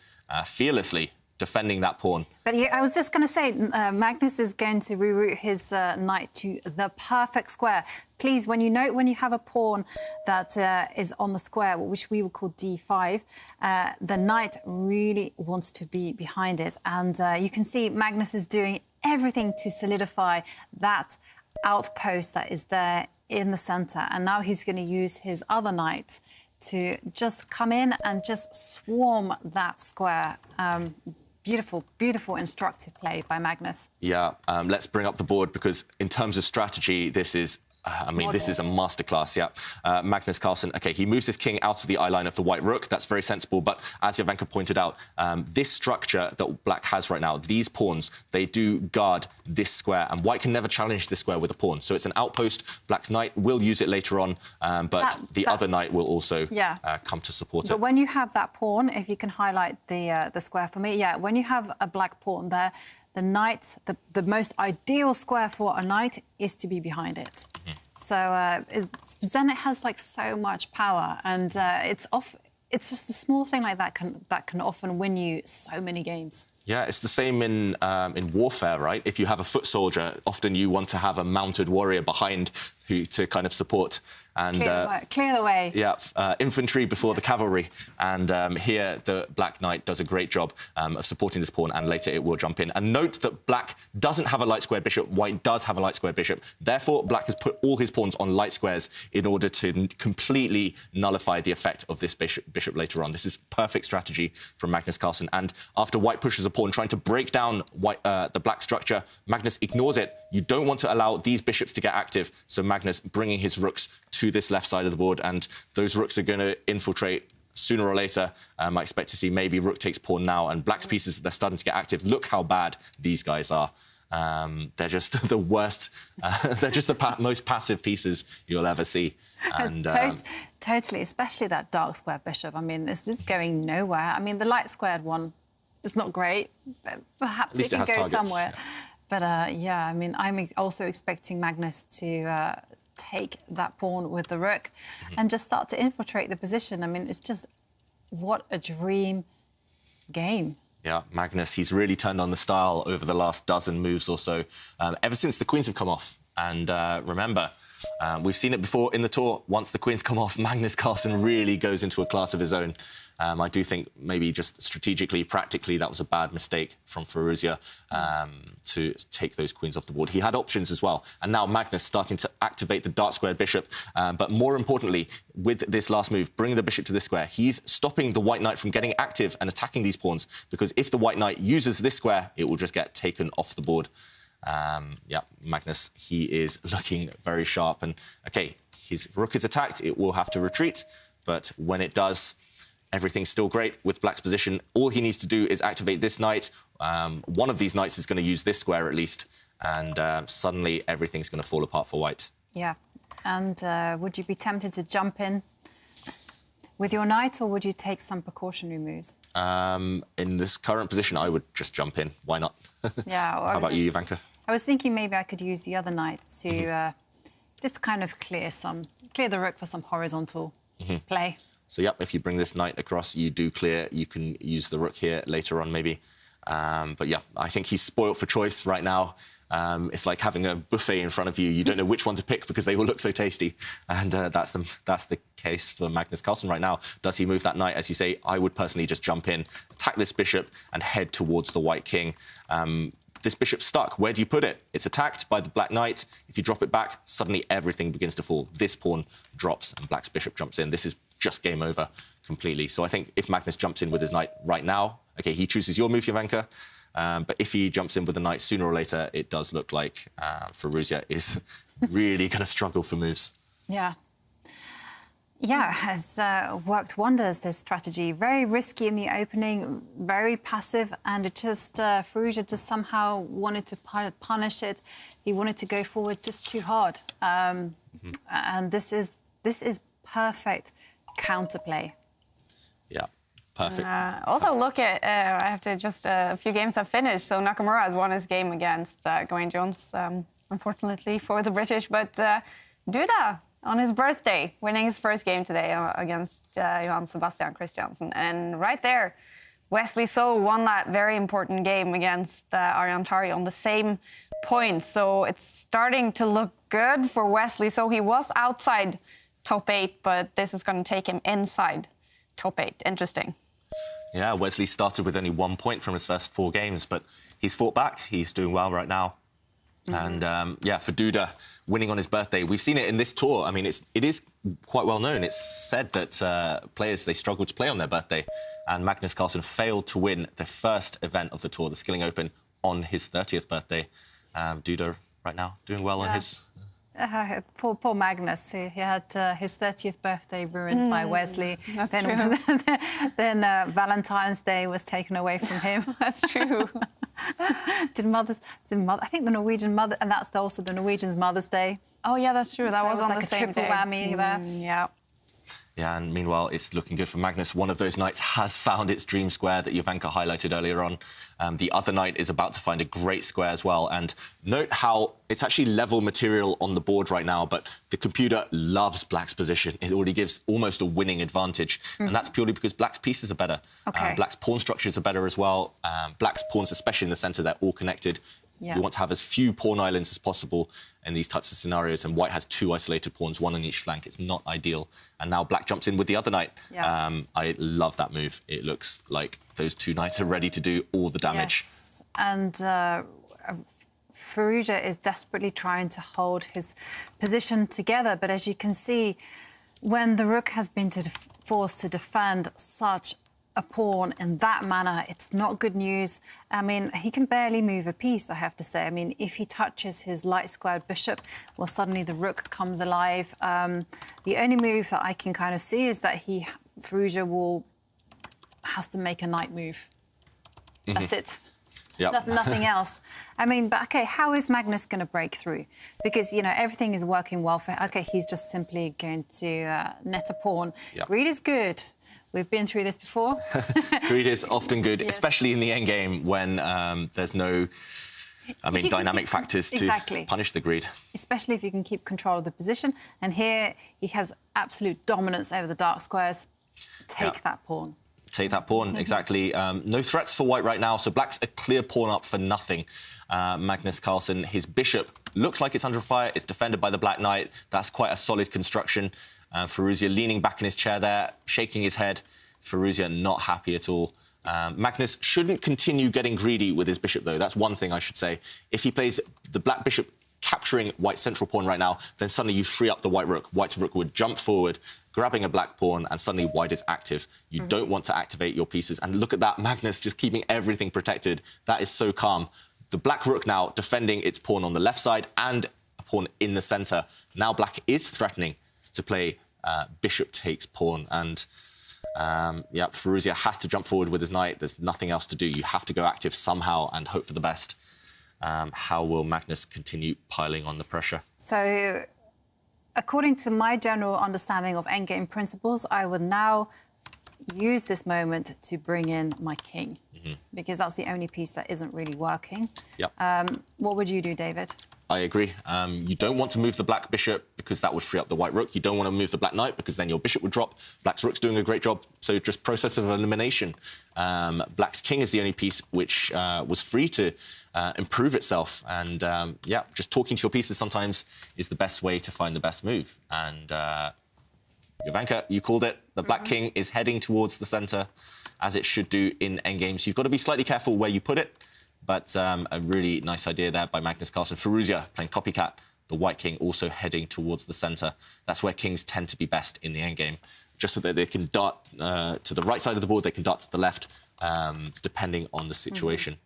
fearlessly, defending that pawn. But yeah, I was just going to say, Magnus is going to reroute his knight to the perfect square. Please, when you have a pawn that is on the square, which we would call D5, the knight really wants to be behind it. And you can see Magnus is doing everything to solidify that outpost that is there in the centre. And now he's going to use his other knight to just come in and just swarm that square. Beautiful, beautiful, instructive play by Magnus. Yeah, let's bring up the board because in terms of strategy, this is... this is a masterclass, yeah. Magnus Carlsen, OK, he moves his king out of the eye line of the white rook. That's very sensible. But as Jovanka pointed out, this structure that black has right now, these pawns, they do guard this square. And white can never challenge this square with a pawn. So it's an outpost. Black's knight will use it later on, but the other knight will also come to support it. But when you have that pawn, if you can highlight the square for me, yeah, when you have a black pawn there, the knight, the most ideal square for a knight is to be behind it. Mm-hmm. So then it has like so much power, and it's just a small thing like that can often win you so many games. Yeah, it's the same in warfare, right? If you have a foot soldier, often you want to have a mounted warrior behind who to kind of support. And, clear the way. Yeah, infantry before the cavalry. And here, the Black Knight does a great job of supporting this pawn, and later it will jump in. And note that Black doesn't have a light square bishop. White does have a light square bishop. Therefore, Black has put all his pawns on light squares in order to completely nullify the effect of this bishop later on. This is perfect strategy from Magnus Carlsen. And after White pushes a pawn, trying to break down the Black structure, Magnus ignores it. You don't want to allow these bishops to get active. So Magnus bringing his rooks to this left side of the board, and those rooks are going to infiltrate sooner or later. I expect to see maybe rook takes pawn now, and Black's pieces, they're starting to get active. Look how bad these guys are. They're just the worst. They're just the most passive pieces you'll ever see. And totally, especially that dark square bishop. I mean, it's just going nowhere. I mean, the light squared one is not great, but perhaps it can go somewhere. Yeah. But yeah, I mean, I'm also expecting Magnus to take that pawn with the rook and just start to infiltrate the position. I mean, it's just what a dream game. Yeah, Magnus, he's really turned on the style over the last dozen moves or so, ever since the queens have come off. And remember, we've seen it before in the tour. Once the queens come off, Magnus Carlsen really goes into a class of his own. I do think maybe just strategically, practically, that was a bad mistake from Firouzja to take those queens off the board. He had options as well. And now Magnus starting to activate the dark squared bishop. But more importantly, with this last move, bringing the bishop to this square, he's stopping the white knight from getting active and attacking these pawns. Because if the white knight uses this square, it will just get taken off the board. Yeah, Magnus, he is looking very sharp. And, OK, his rook is attacked. It will have to retreat. But when it does, everything's still great with Black's position. All he needs to do is activate this knight. One of these knights is going to use this square at least. And suddenly everything's going to fall apart for White. Yeah. And would you be tempted to jump in with your knight, or would you take some precautionary moves? In this current position, I would just jump in. Why not? Yeah. Well, how about you, Jovanka? I was thinking maybe I could use the other knight to just kind of clear the rook for some horizontal play. So, yep, if you bring this knight across, you do clear. You can use the rook here later on, maybe. But, yeah, I think he's spoilt for choice right now. It's like having a buffet in front of you. You don't know which one to pick because they all look so tasty. And that's the case for Magnus Carlsen right now. Does he move that knight? As you say, I would personally just jump in, attack this bishop and head towards the white king. This bishop's stuck. Where do you put it? It's attacked by the black knight. If you drop it back, suddenly everything begins to fall. This pawn drops and Black's bishop jumps in. This is just game over completely. So I think if Magnus jumps in with his knight right now, OK, he chooses your move, Jovanka. But if he jumps in with the knight sooner or later, it does look like Firouzja is really going to struggle for moves. Yeah. Yeah, has worked wonders, this strategy. Very risky in the opening, very passive, and it just, Firouzja just somehow wanted to punish it. He wanted to go forward just too hard. And this is perfect counterplay. Yeah, perfect. Also, look at, I have to just, a few games have finished, so Nakamura has won his game against Gawain Jones, unfortunately for the British, but Duda, on his birthday, winning his first game today against Johann Sebastian Christiansen. And right there, Wesley So won that very important game against Arjan Tari on the same point. So it's starting to look good for Wesley. So he was outside top 8, but this is going to take him inside top 8. Interesting. Yeah, Wesley started with only 1 point from his first 4 games, but he's fought back. He's doing well right now. And, yeah, for Duda, winning on his birthday, we've seen it in this tour. I mean, it is quite well known. It's said that players, they struggle to play on their birthday. And Magnus Carlsen failed to win the first event of the tour, the Skilling Open, on his 30th birthday. Duda, right now, doing well on his... Poor Magnus. He had his 30th birthday ruined by Wesley. That's then, true. then Valentine's Day was taken away from him. That's true. I think the Norwegian mother, and that's also the Norwegians' Mother's Day. Oh, yeah, that's true. That So was it on like the a same triple day. whammy there. Yeah. Yeah, and meanwhile, it's looking good for Magnus. One of those knights has found its dream square that Jovanka highlighted earlier on. The other knight is about to find a great square as well. And note how it's actually level material on the board right now, but the computer loves Black's position. It already gives almost a winning advantage. And that's purely because Black's pieces are better. Okay. Black's pawn structures are better as well. Black's pawns, especially in the centre, they're all connected. Yeah. You want to have as few pawn islands as possible in these types of scenarios, and White has 2 isolated pawns, 1 on each flank. It's not ideal. And now Black jumps in with the other knight. Yeah. I love that move. It looks like those 2 knights are ready to do all the damage. Yes, and Firouzja is desperately trying to hold his position together. But as you can see, when the rook has been forced to defend such a pawn in that manner, it's not good news. I mean, he can barely move a piece, I have to say. I mean, if he touches his light-squared bishop, well, suddenly the rook comes alive. The only move that I can kind of see is that Firouzja has to make a knight move. That's it. Yep. Nothing else. I mean, but OK, how is Magnus going to break through? Because, you know, everything is working well for him. OK, he's just simply going to net a pawn. Yep. Greed is good. We've been through this before. Greed is often good, Yes. especially in the endgame when there's no, dynamic factors to punish the greed. Especially if you can keep control of the position. And here he has absolute dominance over the dark squares. Take that pawn. Take that pawn, exactly. No threats for White right now, so Black's a clear pawn up for nothing. Magnus Carlsen, his bishop looks like it's under fire. It's defended by the Black Knight. That's quite a solid construction. Firouzja leaning back in his chair there, shaking his head. Firouzja not happy at all. Magnus shouldn't continue getting greedy with his bishop, though. That's one thing I should say. If he plays the Black bishop capturing White's central pawn right now, then suddenly you free up the White rook. White's rook would jump forward, grabbing a Black pawn, and suddenly White is active. You don't want to activate your pieces. And look at that, Magnus just keeping everything protected. That is so calm. The Black rook now defending its pawn on the left side and a pawn in the centre. Now Black is threatening to play bishop takes pawn. And, Firouzja has to jump forward with his knight. There's nothing else to do. You have to go active somehow and hope for the best. How will Magnus continue piling on the pressure? So, according to my general understanding of endgame principles, I would now use this moment to bring in my king, because that's the only piece that isn't really working. Yep. What would you do, David? I agree. You don't want to move the Black bishop because that would free up the White rook. You don't want to move the Black knight because then your bishop would drop. Black's rook's doing a great job. So just process of elimination. Black's king is the only piece which was free to improve itself. And, just talking to your pieces sometimes is the best way to find the best move. And Jovanka, you called it. The Black king is heading towards the centre, as it should do in endgames. You've got to be slightly careful where you put it. But a really nice idea there by Magnus Carlsen. Firouzja playing copycat. The White king also heading towards the centre. That's where kings tend to be best in the endgame. just so that they can dart to the right side of the board, they can dart to the left, depending on the situation.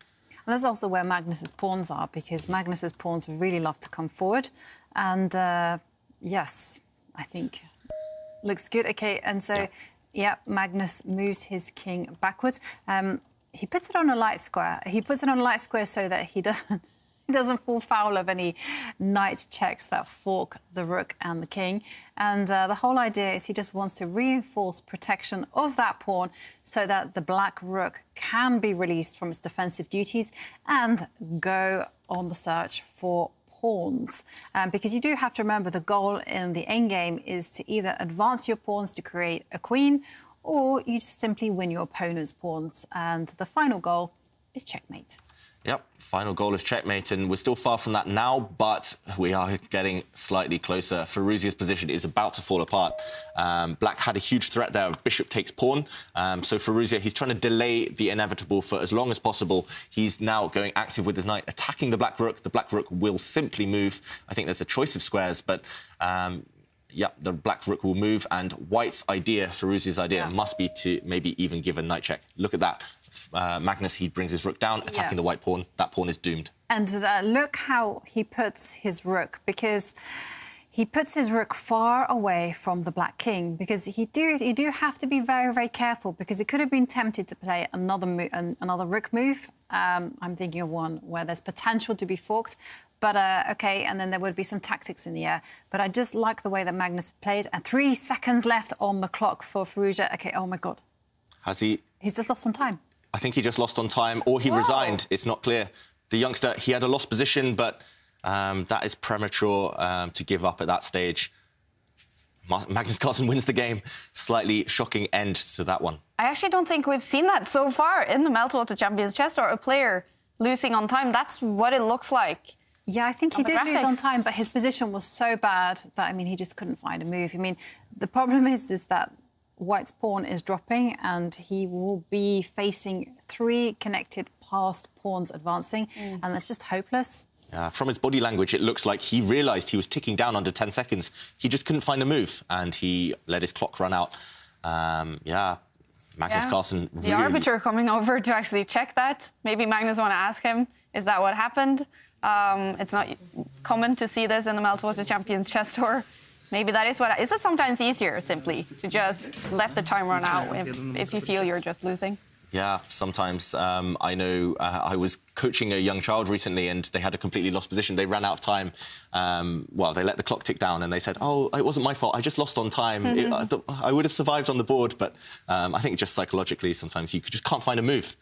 And that's also where Magnus's pawns are, because Magnus's pawns would really love to come forward. And yes, I think looks good. Okay, and so, yeah, Magnus moves his king backwards. He puts it on a light square. He puts it on a light square so that he doesn't fall foul of any knight checks that fork the rook and the king. And the whole idea is he just wants to reinforce protection of that pawn so that the black rook can be released from its defensive duties and go on the search for pawns. Because you do have to remember the goal in the endgame is to either advance your pawns to create a queen, or you just simply win your opponent's pawns. And the final goal is checkmate. Yep, final goal is checkmate, and we're still far from that now, but we are getting slightly closer. Firouzia's position is about to fall apart. Black had a huge threat there of bishop takes pawn, so Firouzia, he's trying to delay the inevitable for as long as possible. He's now going active with his knight, attacking the black rook. The black rook will simply move. I think there's a choice of squares, but... yeah, the black rook will move, and white's idea, Firouzia's idea, must be to maybe even give a knight check. Look at that. Magnus, he brings his rook down, attacking the white pawn. That pawn is doomed. And look how he puts his rook, because he puts his rook far away from the black king, because you do have to be very, very careful, because he could have been tempted to play another rook move. I'm thinking of one where there's potential to be forked. But, OK, and then there would be some tactics in the air. But I just like the way that Magnus played. And 3 seconds left on the clock for Firouzia. OK, oh, my God. Has he? He's just lost on time. I think he just lost on time, or he resigned. It's not clear. The youngster, he had a lost position, but that is premature to give up at that stage. Magnus Carlsen wins the game. Slightly shocking end to that one. I actually don't think we've seen that so far in the Meltwater Champions Chess Tour, a player losing on time. That's what it looks like. Yeah, I think he did lose on time, but his position was so bad that, I mean, he just couldn't find a move. I mean, the problem is that white's pawn is dropping and he will be facing 3 connected passed pawns advancing, and that's just hopeless. From his body language, it looks like he realised he was ticking down under 10 seconds. He just couldn't find a move, and he let his clock run out. Magnus Carlsen really... The arbiter coming over to actually check that. Maybe Magnus want to ask him, is that what happened? It's not common to see this in the Meltwater Champions Chess Tour. Maybe that is what... Is it sometimes easier, simply, to just let the time run out if you feel you're just losing? Yeah, sometimes. I know I was coaching a young child recently and they had a completely lost position. They ran out of time. Well, they let the clock tick down and they said, oh, it wasn't my fault. I just lost on time. I would have survived on the board. But I think just psychologically, sometimes you just can't find a move.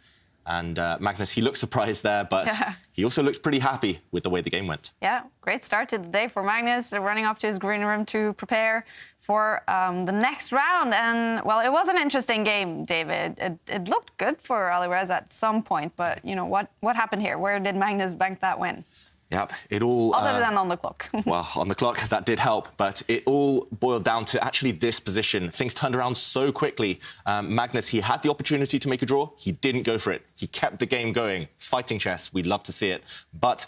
And Magnus, he looked surprised there, but he also looked pretty happy with the way the game went. Yeah, great start to the day for Magnus, running up to his green room to prepare for the next round. And, well, it was an interesting game, David. It looked good for Alireza at some point, but, you know, what happened here? Where did Magnus bank that win? Yep, it all... Other than on the clock. Well, on the clock, that did help, but it all boiled down to actually this position. Things turned around so quickly. Magnus, he had the opportunity to make a draw. He didn't go for it. He kept the game going. Fighting chess, we'd love to see it. But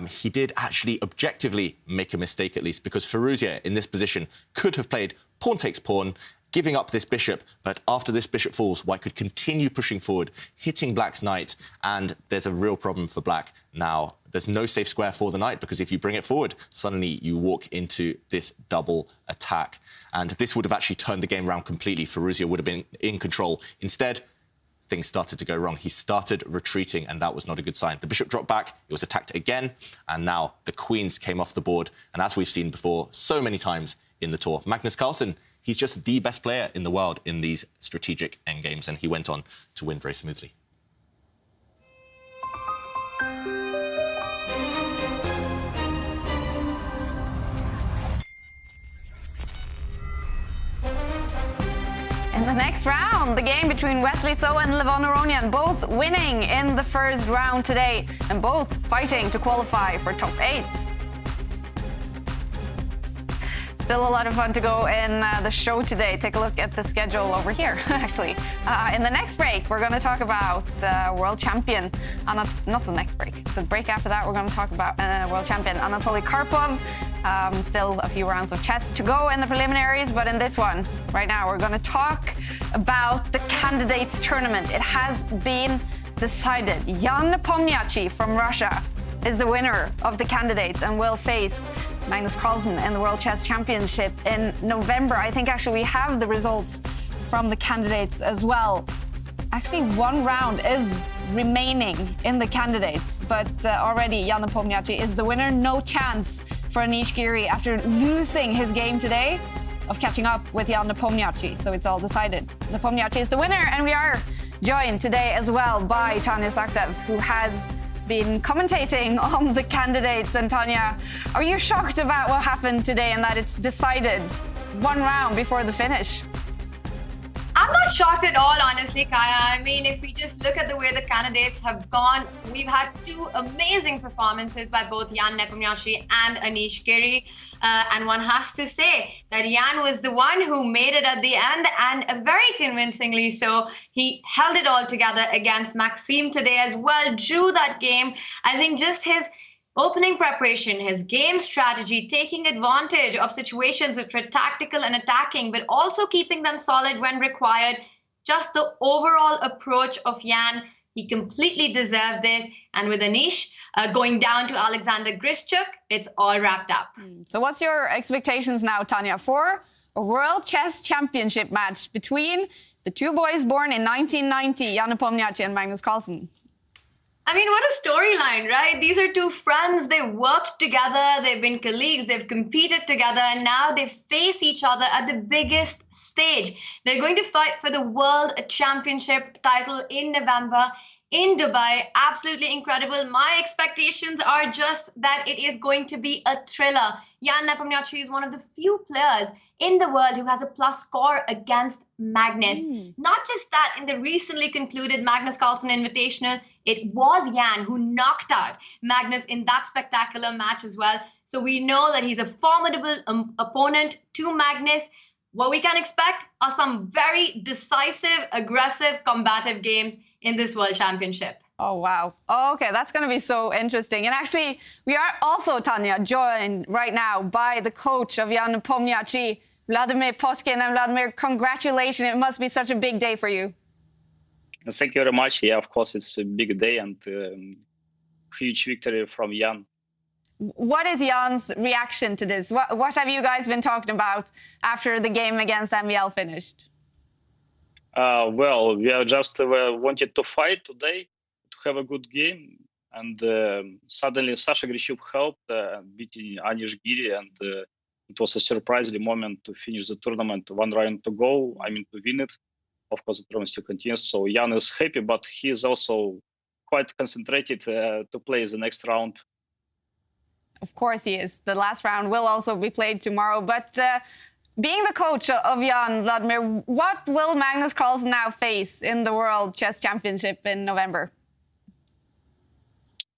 he did actually objectively make a mistake, at least, because Firouzia, in this position, could have played pawn takes pawn, giving up this bishop, but after this bishop falls, white could continue pushing forward, hitting black's knight, and there's a real problem for black now. There's no safe square for the knight, because if you bring it forward, suddenly you walk into this double attack. And this would have actually turned the game around completely. Firouzia would have been in control. Instead, things started to go wrong. He started retreating, and that was not a good sign. The bishop dropped back, it was attacked again, and now the queens came off the board. And as we've seen before so many times in the tour, Magnus Carlsen, he's just the best player in the world in these strategic endgames, and he went on to win very smoothly. In the next round, the game between Wesley So and Levon Aronian, both winning in the first round today and both fighting to qualify for top 8. Still a lot of fun to go in the show today. Take a look at the schedule over here, actually. In the next break, we're going to talk about world champion, not the next break. The break after that, we're going to talk about world champion Anatoly Karpov. Still a few rounds of chess to go in the preliminaries, but in this one, right now, we're going to talk about the candidates tournament. It has been decided. Jan Nepomniachtchi from Russia is the winner of the candidates and will face Magnus Carlsen in the World Chess Championship in November. I think actually we have the results from the candidates as well. Actually, one round is remaining in the candidates, but already Jan Nepomniachtchi is the winner. No chance for Anish Giri after losing his game today of catching up with Jan Nepomniachtchi. So it's all decided. Nepomniachtchi is the winner, and we are joined today as well by Tanya Sakdev, who has been commentating on the candidates. And Tanya, are you shocked about what happened today and that it's decided one round before the finish? I'm not shocked at all, honestly, Kaya. I mean, if we just look at the way the candidates have gone, we've had two amazing performances by both Jan Nepomniachtchi and Anish Giri. And one has to say that Jan was the one who made it at the end, and very convincingly so. He held it all together against Maxime today as well, drew that game. I think just his opening preparation, his game strategy, taking advantage of situations which were tactical and attacking, but also keeping them solid when required. Just the overall approach of Jan, he completely deserved this. And with Anish going down to Alexander Grischuk, it's all wrapped up. So what's your expectations now, Tanya, for a World Chess Championship match between the two boys born in 1990, Jan Nepomniachtchi and Magnus Carlsen? I mean, what a storyline, right? These are two friends. They worked together. They've been colleagues. They've competed together. And now they face each other at the biggest stage. They're going to fight for the World Championship title in November in Dubai. Absolutely incredible. My expectations are just that it is going to be a thriller. Jan Nepomniachtchi is one of the few players in the world who has a plus score against Magnus. Not just that, in the recently concluded Magnus Carlsen Invitational, it was Jan who knocked out Magnus in that spectacular match as well. So we know that he's a formidable opponent to Magnus. What we can expect are some very decisive, aggressive, combative games in this World Championship. Oh, wow. Oh, okay, that's going to be so interesting. And actually, we are also, Tanya, joined right now by the coach of Jan Nepomniachtchi, Vladimir Potkin. And Vladimir, congratulations. It must be such a big day for you. Thank you very much. Yeah, of course, it's a big day and huge victory from Jan. What is Jan's reaction to this? What have you guys been talking about after the game against MVL finished? Well, we are just wanted to fight today, to have a good game. And suddenly Sasha Grischuk helped beating Anish Giri. And it was a surprising moment to finish the tournament. One round to go, I mean, to win it. Of course, the tournament still continues. So Jan is happy, but he is also quite concentrated to play the next round. Of course he is. The last round will also be played tomorrow. But being the coach of Jan, Vladimir, what will Magnus Carlsen now face in the World Chess Championship in November?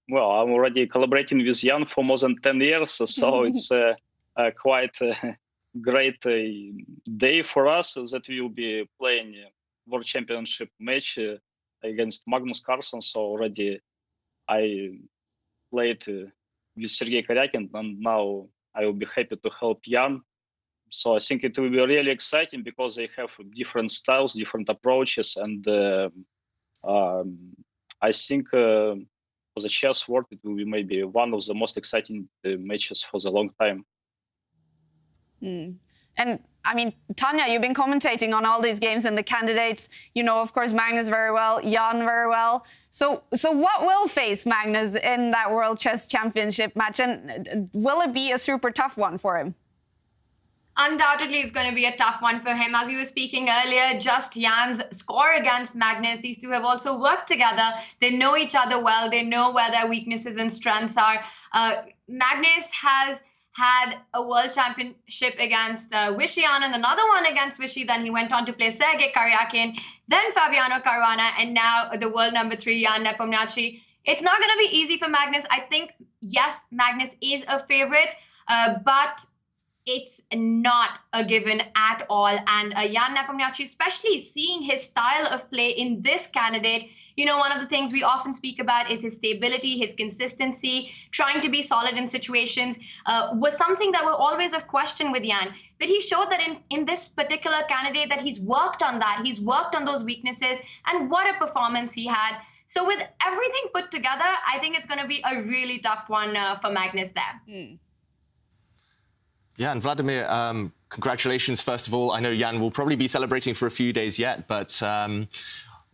Well, I'm already collaborating with Jan for more than 10 years, so it's quite a great day for us that we will be playing World Championship match against Magnus Carlsen. So already I played with Sergei Karyakin, and now I will be happy to help Jan. So I think it will be really exciting because they have different styles, different approaches, and I think for the chess world it will be maybe one of the most exciting matches for the long time. And I mean, Tanya, you've been commentating on all these games and the candidates. You know, of course, Magnus very well, Jan very well. So what will face Magnus in that World Chess Championship match? And will it be a super tough one for him? Undoubtedly, it's going to be a tough one for him. As you were speaking earlier, just Jan's score against Magnus. These two have also worked together. They know each other well. They know where their weaknesses and strengths are. Magnus has had a world championship against Vishy Anand, another one against Vishy. Then he went on to play Sergei Karyakin, then Fabiano Caruana, and now the world number 3, Jan Nepomniachtchi. It's not going to be easy for Magnus. I think, yes, Magnus is a favorite, but it's not a given at all. And Jan Nepomniachtchi, especially seeing his style of play in this candidate, you know, one of the things we often speak about is his stability, his consistency, trying to be solid in situations, was something that will always have question with Jan. But he showed that in this particular candidate that he's worked on that. He's worked on those weaknesses, and what a performance he had. So with everything put together, I think it's going to be a really tough one for Magnus there. Yeah, and Vladimir, congratulations, first of all. I know Jan will probably be celebrating for a few days yet, but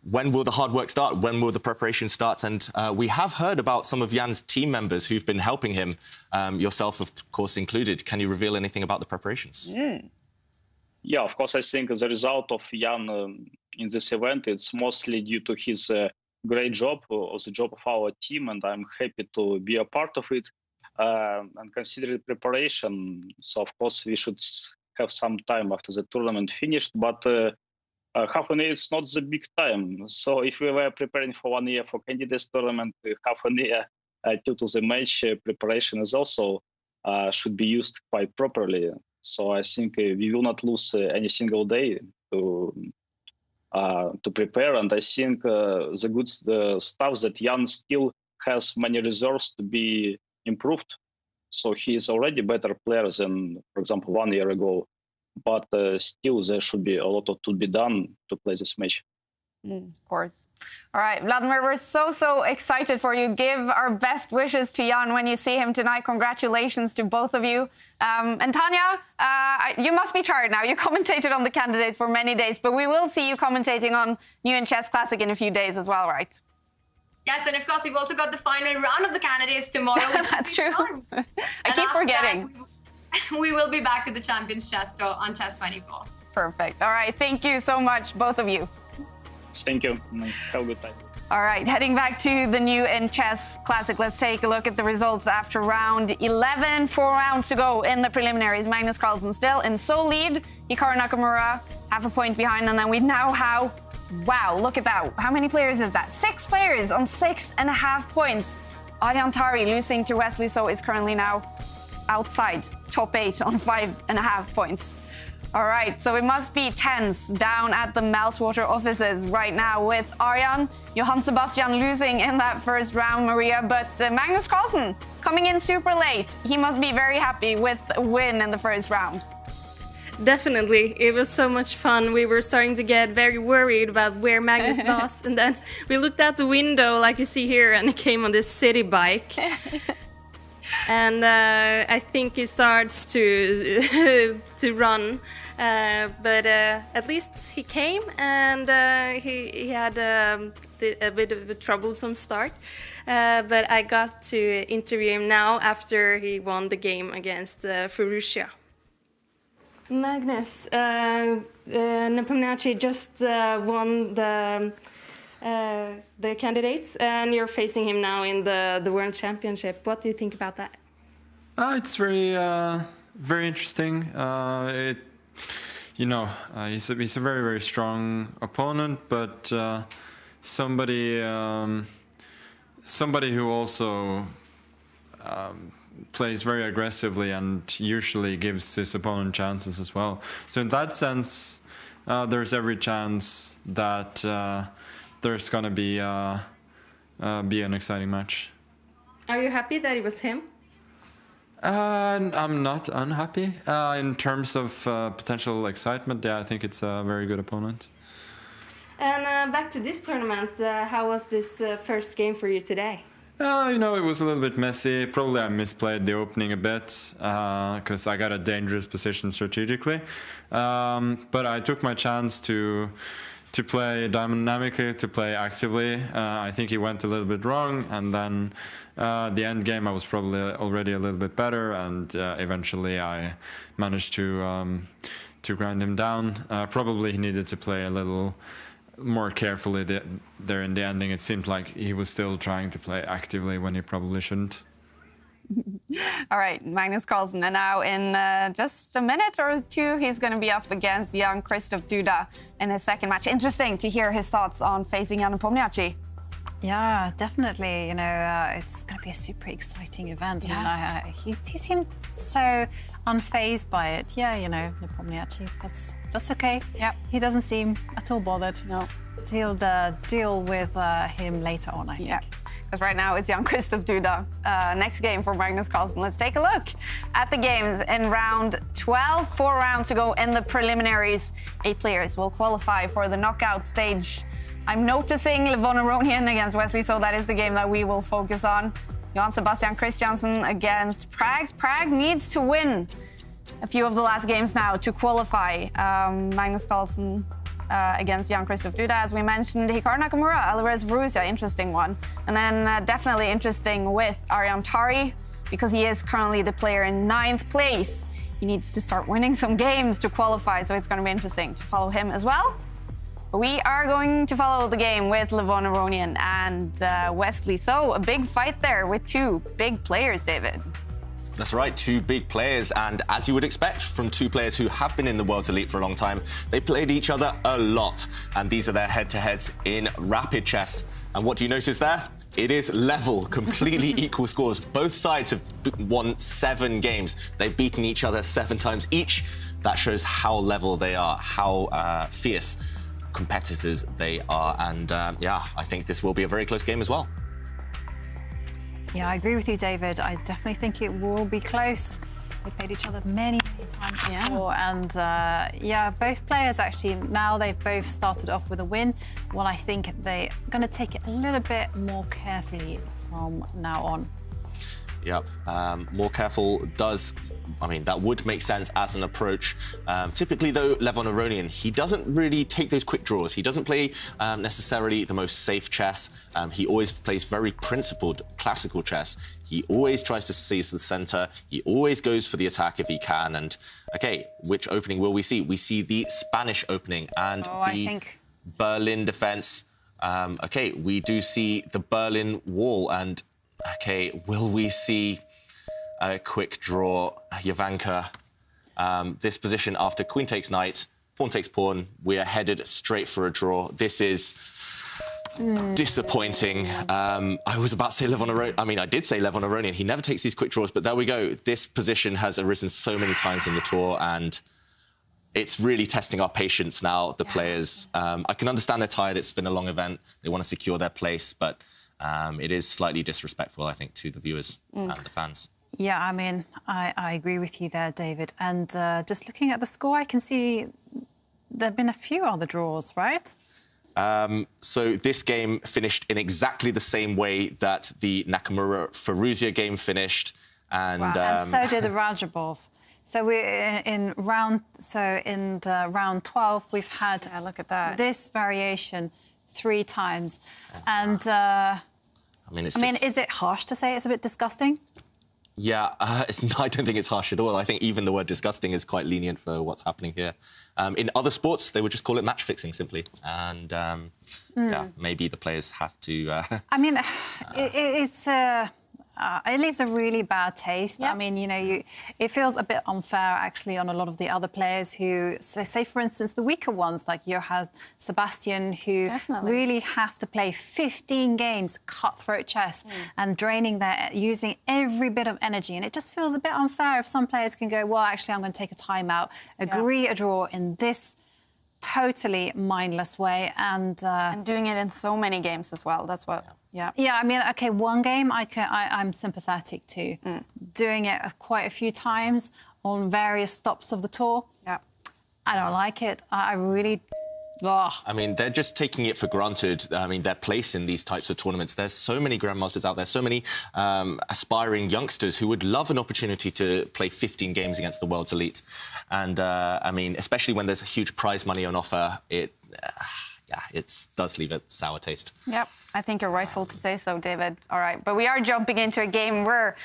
when will the hard work start? When will the preparation start? And we have heard about some of Jan's team members who've been helping him, yourself, of course, included. Can you reveal anything about the preparations? Yeah, of course, I think the result of Jan in this event, it's mostly due to his great job, or the job of our team, and I'm happy to be a part of it. And considering preparation, so of course we should have some time after the tournament finished, but half an year is not the big time. So if we were preparing for 1 year for candidates tournament, half an year due to the match preparation is also should be used quite properly. So I think we will not lose any single day to prepare, and I think the good stuff that Jan still has many reserves to be improved. So he is already a better player than, for example, 1 year ago. But still, there should be a lot to be done to play this match. Of course. All right, Vladimir, we're so excited for you. Give our best wishes to Jan when you see him tonight. Congratulations to both of you. And Tanya, you must be tired now. You commentated on the candidates for many days, but we will see you commentating on New in Chess Classic in a few days as well, right? Yes, and of course, we've also got the final round of the candidates tomorrow. That's true. I keep forgetting. We will be back to the Champions Chess Tour on Chess 24. Perfect. All right, thank you so much, both of you. Thank you. Have a good time. All right, heading back to the New in Chess Classic, let's take a look at the results after round 11. 4 rounds to go in the preliminaries. Magnus Carlsen still in sole lead. Hikaru Nakamura half a point behind, and then we now have, wow, look at that. How many players is that? 6 players on 6.5 points. Arjan Tari losing to Wesley So is currently now outside top 8 on 5.5 points. All right, so it must be tense down at the Meltwater offices right now with Arjan, Johann Sebastian losing in that first round, Maria, but Magnus Carlsen coming in super late. He must be very happy with a win in the first round. Definitely. It was so much fun. We were starting to get very worried about where Magnus was, and then we looked out the window, like you see here, and he came on this city bike. And I think he starts to run, but at least he came, and he had a bit of a troublesome start. But I got to interview him now after he won the game against Furusha. Magnus, Nepomniachtchi just won the candidates, and you're facing him now in the World Championship. What do you think about that? It's very interesting. He's a very, very strong opponent, but somebody who also plays very aggressively and usually gives his opponent chances as well. So in that sense, there's every chance that there's going to be an exciting match. Are you happy that it was him? I'm not unhappy. In terms of potential excitement, yeah, I think it's a very good opponent. And back to this tournament, how was this first game for you today? It was a little bit messy. Probably I misplayed the opening a bit because I got a dangerous position strategically. But I took my chance to play dynamically, to play actively. I think he went a little bit wrong, and then the end game I was probably already a little bit better, and eventually I managed to grind him down. Probably he needed to play a little more carefully there in the ending. It seemed like he was still trying to play actively when he probably shouldn't. All right, Magnus Carlsen, and now in just a minute or two, he's going to be up against young Christoph Duda in his second match. Interesting to hear his thoughts on facing Jan Nepomniachtchi. Yeah, definitely. You know, it's going to be a super exciting event. Yeah. And, he seemed so unfazed by it. Yeah, you know, Nepomniachtchi, that's okay. Yep. He doesn't seem at all bothered. No. He'll deal with him later on, I think. Yeah. Because right now it's Jan-Christoph Duda. Next game for Magnus Carlsen. Let's take a look at the games in round 12. 4 rounds to go in the preliminaries. 8 players will qualify for the knockout stage. I'm noticing Levon Aronian against Wesley, so that is the game that we will focus on. Johan Sebastian Christiansen against Prague. Prague needs to win a few of the last games now to qualify. Magnus Carlsen against Jan-Christoph Duda, as we mentioned. Hikaru Nakamura, Alvarez Verusia, interesting one. And then definitely interesting with Arjan Tari, because he is currently the player in 9th place. He needs to start winning some games to qualify, so it's going to be interesting to follow him as well. But we are going to follow the game with Levon Aronian and Wesley. So a big fight there with 2 big players, David. That's right, 2 big players, and as you would expect from 2 players who have been in the World's Elite for a long time, they played each other a lot, and these are their head-to-heads in rapid chess. And what do you notice there? It is level, completely equal scores. Both sides have won 7 games. They've beaten each other 7 times each. That shows how level they are, how fierce competitors they are, and yeah, I think this will be a very close game as well. Yeah, I agree with you, David. I definitely think it will be close. They played each other many times before, and yeah, both players actually, now they've both started off with a win. Well, I think they're going to take it a little bit more carefully from now on. Yep, more careful does, I mean, that would make sense as an approach. Typically, though, Levon Aronian, he doesn't really take those quick draws. He doesn't play necessarily the most safe chess. He always plays very principled, classical chess. He always tries to seize the center. He always goes for the attack if he can. And, OK, which opening will we see? We see the Spanish opening and the Berlin defense. OK, we do see the Berlin wall and... OK, will we see a quick draw? Jovanka, this position after queen takes knight, pawn takes pawn, we are headed straight for a draw. This is disappointing. I was about to say Levon Aronian. I mean, I did say Levon Aronian. He never takes these quick draws, but there we go. This position has arisen so many times in the tour, and it's really testing our patience now, the players. I can understand they're tired. It's been a long event. They want to secure their place, but... it is slightly disrespectful, I think, to the viewers and the fans. Yeah, I mean, I agree with you there, David. And just looking at the score, I can see there have been a few other draws, right? So this game finished in exactly the same way that the Nakamura-Verusia game finished. And, and so did the Rajabov. So we're in round 12, we've had look at that. This variation 3 times. And I mean, is it harsh to say it's a bit disgusting? Yeah, I don't think it's harsh at all. I think even the word disgusting is quite lenient for what's happening here. In other sports, they would just call it match fixing simply. And yeah, maybe the players have to... I mean, it leaves a really bad taste. Yeah. I mean, you know, it feels a bit unfair, actually, on a lot of the other players who, say for instance, the weaker ones, like Johan Sebastian, who really have to play 15 games, cutthroat chess, and draining using every bit of energy. And it just feels a bit unfair if some players can go, well, actually, I'm going to take a timeout, agree a draw in this totally mindless way, and doing it in so many games as well. That's what... Yeah, I mean, OK, 1 game I'm sympathetic to. Doing it quite a few times on various stops of the tour, I don't like it. I really... I mean, they're just taking it for granted. I mean, their place in these types of tournaments. There's so many grandmasters out there, so many aspiring youngsters who would love an opportunity to play 15 games against the world's elite. And, I mean, especially when there's a huge prize money on offer, it does leave a sour taste. Yep, I think you're rightful to say so, David. All right, but we are jumping into a game where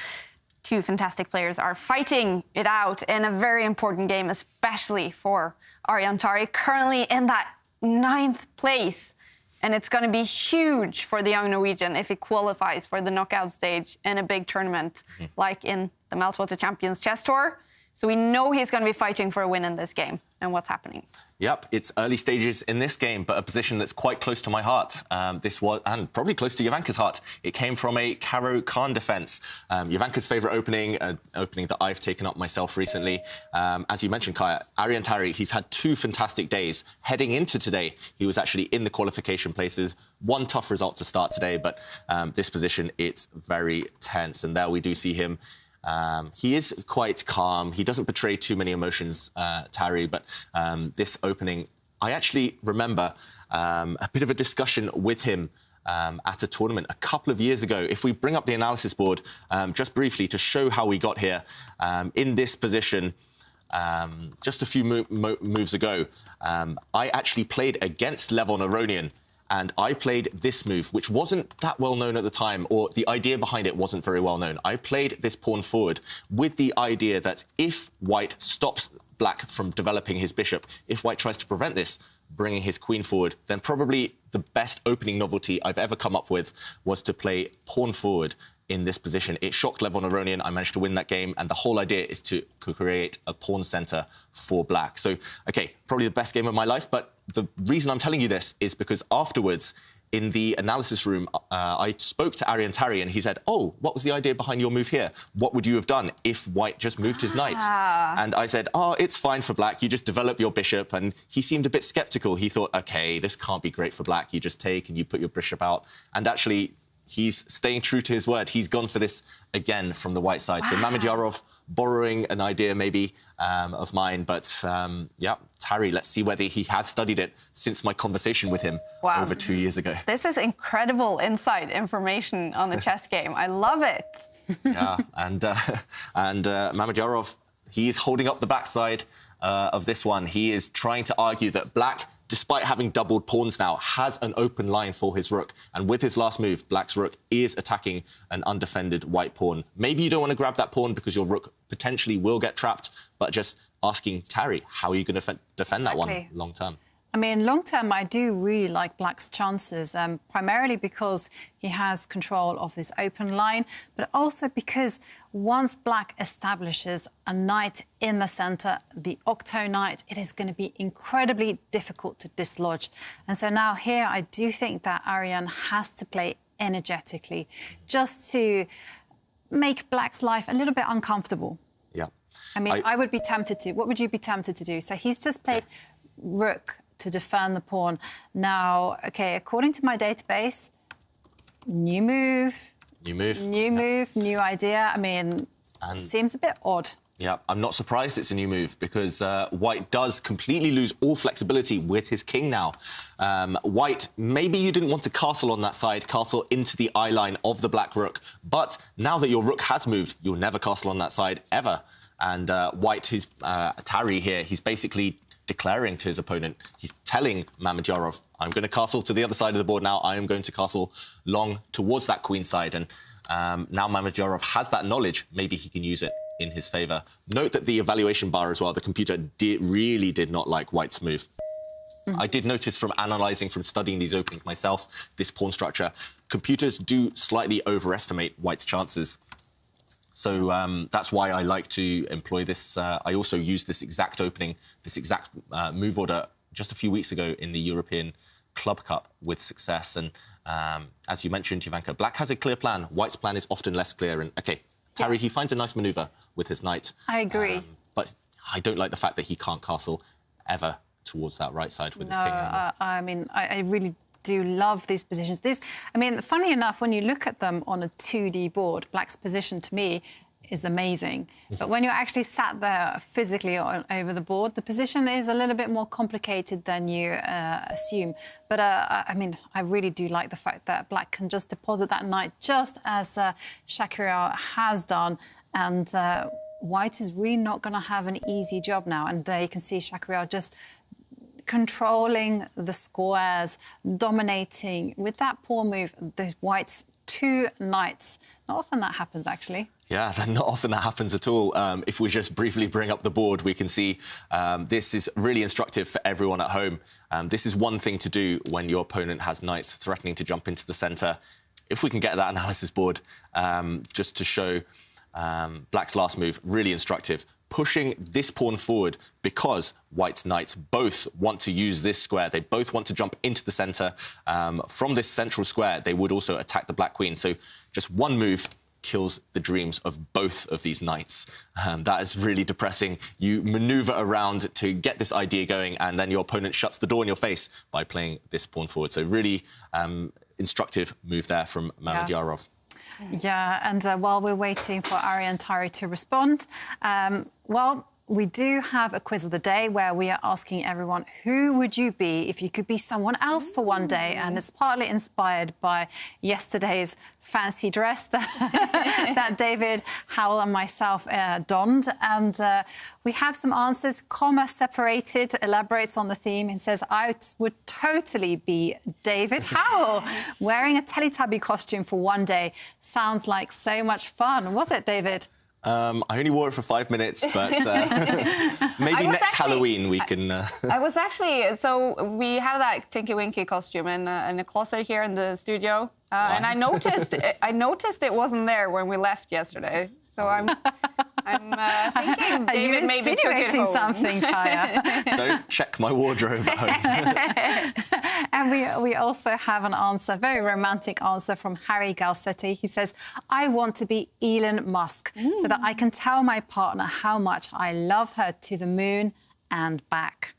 2 fantastic players are fighting it out in a very important game, especially for Arjan Tari, currently in that 9th place. And it's going to be huge for the young Norwegian if he qualifies for the knockout stage in a big tournament, like in the Meltwater Champions Chess Tour. So we know he's going to be fighting for a win in this game. And what's happening? Yep, it's early stages in this game, but a position that's quite close to my heart. This was, and probably close to Jovanka's heart. It came from a Caro Khan defence. Jovanka's favourite opening, an opening that I've taken up myself recently. As you mentioned, Kaya, Arian Tari, he's had 2 fantastic days. Heading into today, he was actually in the qualification places. One tough result to start today, but this position, it's very tense. And there we do see him. He is quite calm. He doesn't portray too many emotions, Tari, but this opening, I actually remember a bit of a discussion with him at a tournament a couple of years ago. If we bring up the analysis board just briefly to show how we got here, in this position, just a few moves ago, I actually played against Levon Aronian. And I played this move, which wasn't that well known at the time, or the idea behind it wasn't very well known. I played this pawn forward with the idea that if white stops black from developing his bishop, if white tries to prevent this, bringing his queen forward, then probably the best opening novelty I've ever come up with was to play pawn forward in this position. It shocked Levon Aronian. I managed to win that game, and the whole idea is to create a pawn centre for black. So, OK, probably the best game of my life, but the reason I'm telling you this is because afterwards, in the analysis room, I spoke to Arian Tari and he said, oh, what was the idea behind your move here? What would you have done if white just moved his knight? And I said, oh, it's fine for black. You just develop your bishop. And he seemed a bit sceptical. He thought, OK, this can't be great for black. You just take and you put your bishop out. And actually, he's staying true to his word. He's gone for this again from the white side. So Mamedyarov borrowing an idea maybe of mine. But, yeah, Tari, let's see whether he has studied it since my conversation with him over 2 years ago. This is incredible inside information on the chess game. I love it. Yeah, and Mamedyarov, he is holding up the backside of this one. He is trying to argue that black, despite having doubled pawns now, has an open line for his rook. And with his last move, black's rook is attacking an undefended white pawn. Maybe you don't want to grab that pawn because your rook potentially will get trapped, but just asking Tari, how are you going to defend that one long term? I mean, long term, I do really like black's chances, primarily because he has control of his open line, but also because once black establishes a knight in the centre, the octo knight, it is going to be incredibly difficult to dislodge. And so now here, I do think that Arian has to play energetically just to make black's life a little bit uncomfortable. Yeah. I mean, I would be tempted to. What would you be tempted to do? So he's just played rook to defend the pawn. Now, OK, according to my database, new move. New move. New move, new idea. I mean, seems a bit odd. Yeah, I'm not surprised it's a new move because white does completely lose all flexibility with his king now. White, maybe you didn't want to castle on that side, castle into the eye line of the black rook. But now that your rook has moved, you'll never castle on that side, ever. And white, his Tari here, he's basically declaring to his opponent, he's telling Mamedyarov, I'm going to castle to the other side of the board now. I am going to castle long towards that queen side. And now Mamedyarov has that knowledge. Maybe he can use it in his favour. Note that the evaluation bar as well, the computer really did not like white's move. I did notice from analysing, from studying these openings myself, this pawn structure, computers do slightly overestimate white's chances. So that's why I like to employ this. I also used this exact opening, this exact move order just a few weeks ago in the European Club Cup with success. And as you mentioned, Jovanka, black has a clear plan. White's plan is often less clear. And, OK, Tari, he finds a nice manoeuvre with his knight. I agree. But I don't like the fact that he can't castle ever towards that right side with his king. I mean, I really do love these positions. I mean, funny enough, when you look at them on a 2D board, black's position to me is amazing. But when you're actually sat there physically over the board, the position is a little bit more complicated than you assume. But I mean, I really do like the fact that black can just deposit that knight just as Shakirao has done. And white is really not going to have an easy job now. And there you can see Shakirao just controlling the squares, dominating. With that pawn move, the white's 2 knights. Not often that happens, actually. Yeah, not often that happens at all. If we just briefly bring up the board, we can see this is really instructive for everyone at home. This is one thing to do when your opponent has knights threatening to jump into the centre. If we can get that analysis board just to show black's last move, really instructive. pushing this pawn forward because White's knights both want to use this square. They both want to jump into the centre. From this central square, they would also attack the black queen. So just one move kills the dreams of both of these knights. That is really depressing. You manoeuvre around to get this idea going, and then your opponent shuts the door in your face by playing this pawn forward. So really instructive move there from Mamedyarov. Yeah, and while we're waiting for Arian Tari to respond, well, we do have a quiz of the day where we are asking everyone, who would you be if you could be someone else for one day? And it's partly inspired by yesterday's fancy dress that David, Howell and myself donned. And we have some answers. Comma separated elaborates on the theme and says, I would totally be David Howell. Wearing a Teletubby costume for one day sounds like so much fun. Was it, David? I only wore it for 5 minutes, but maybe next Halloween we can... I was actually... So we have that Tinky Winky costume in a closet here in the studio. And I noticed it wasn't there when we left yesterday. So I'm thinking David maybe took it home. Something, Kaya. Don't check my wardrobe at home. And we also have an answer, a very romantic answer from Harry Galsetti. He says, I want to be Elon Musk so that I can tell my partner how much I love her to the moon and back.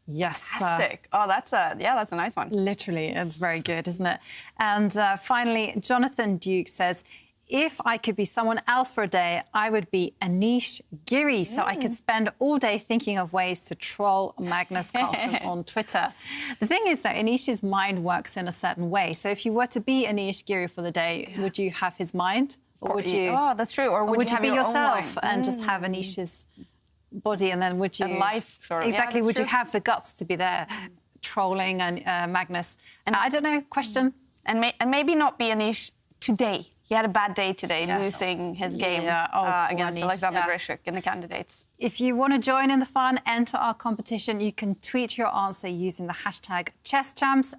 Yes. Fantastic. Oh, that's a nice one. Literally, it's very good, isn't it? And finally, Jonathan Duke says, if I could be someone else for a day, I would be Anish Giri, so I could spend all day thinking of ways to troll Magnus Carlsen on Twitter. The thing is, though, Anish's mind works in a certain way. So if you were to be Anish Giri for the day, would you have his mind? Or would you... Oh, that's true. Or would you be have yourself and just have Anish's body, and then would you... And life, sort of. Exactly. Yeah, would true. you have the guts to be there trolling and Magnus? And I don't know, question? And maybe not be Anish today. He had a bad day today, losing his game against Alexander Grishuk in the candidates. If you want to join in the fun, enter our competition, you can tweet your answer using the hashtag ChessChamps.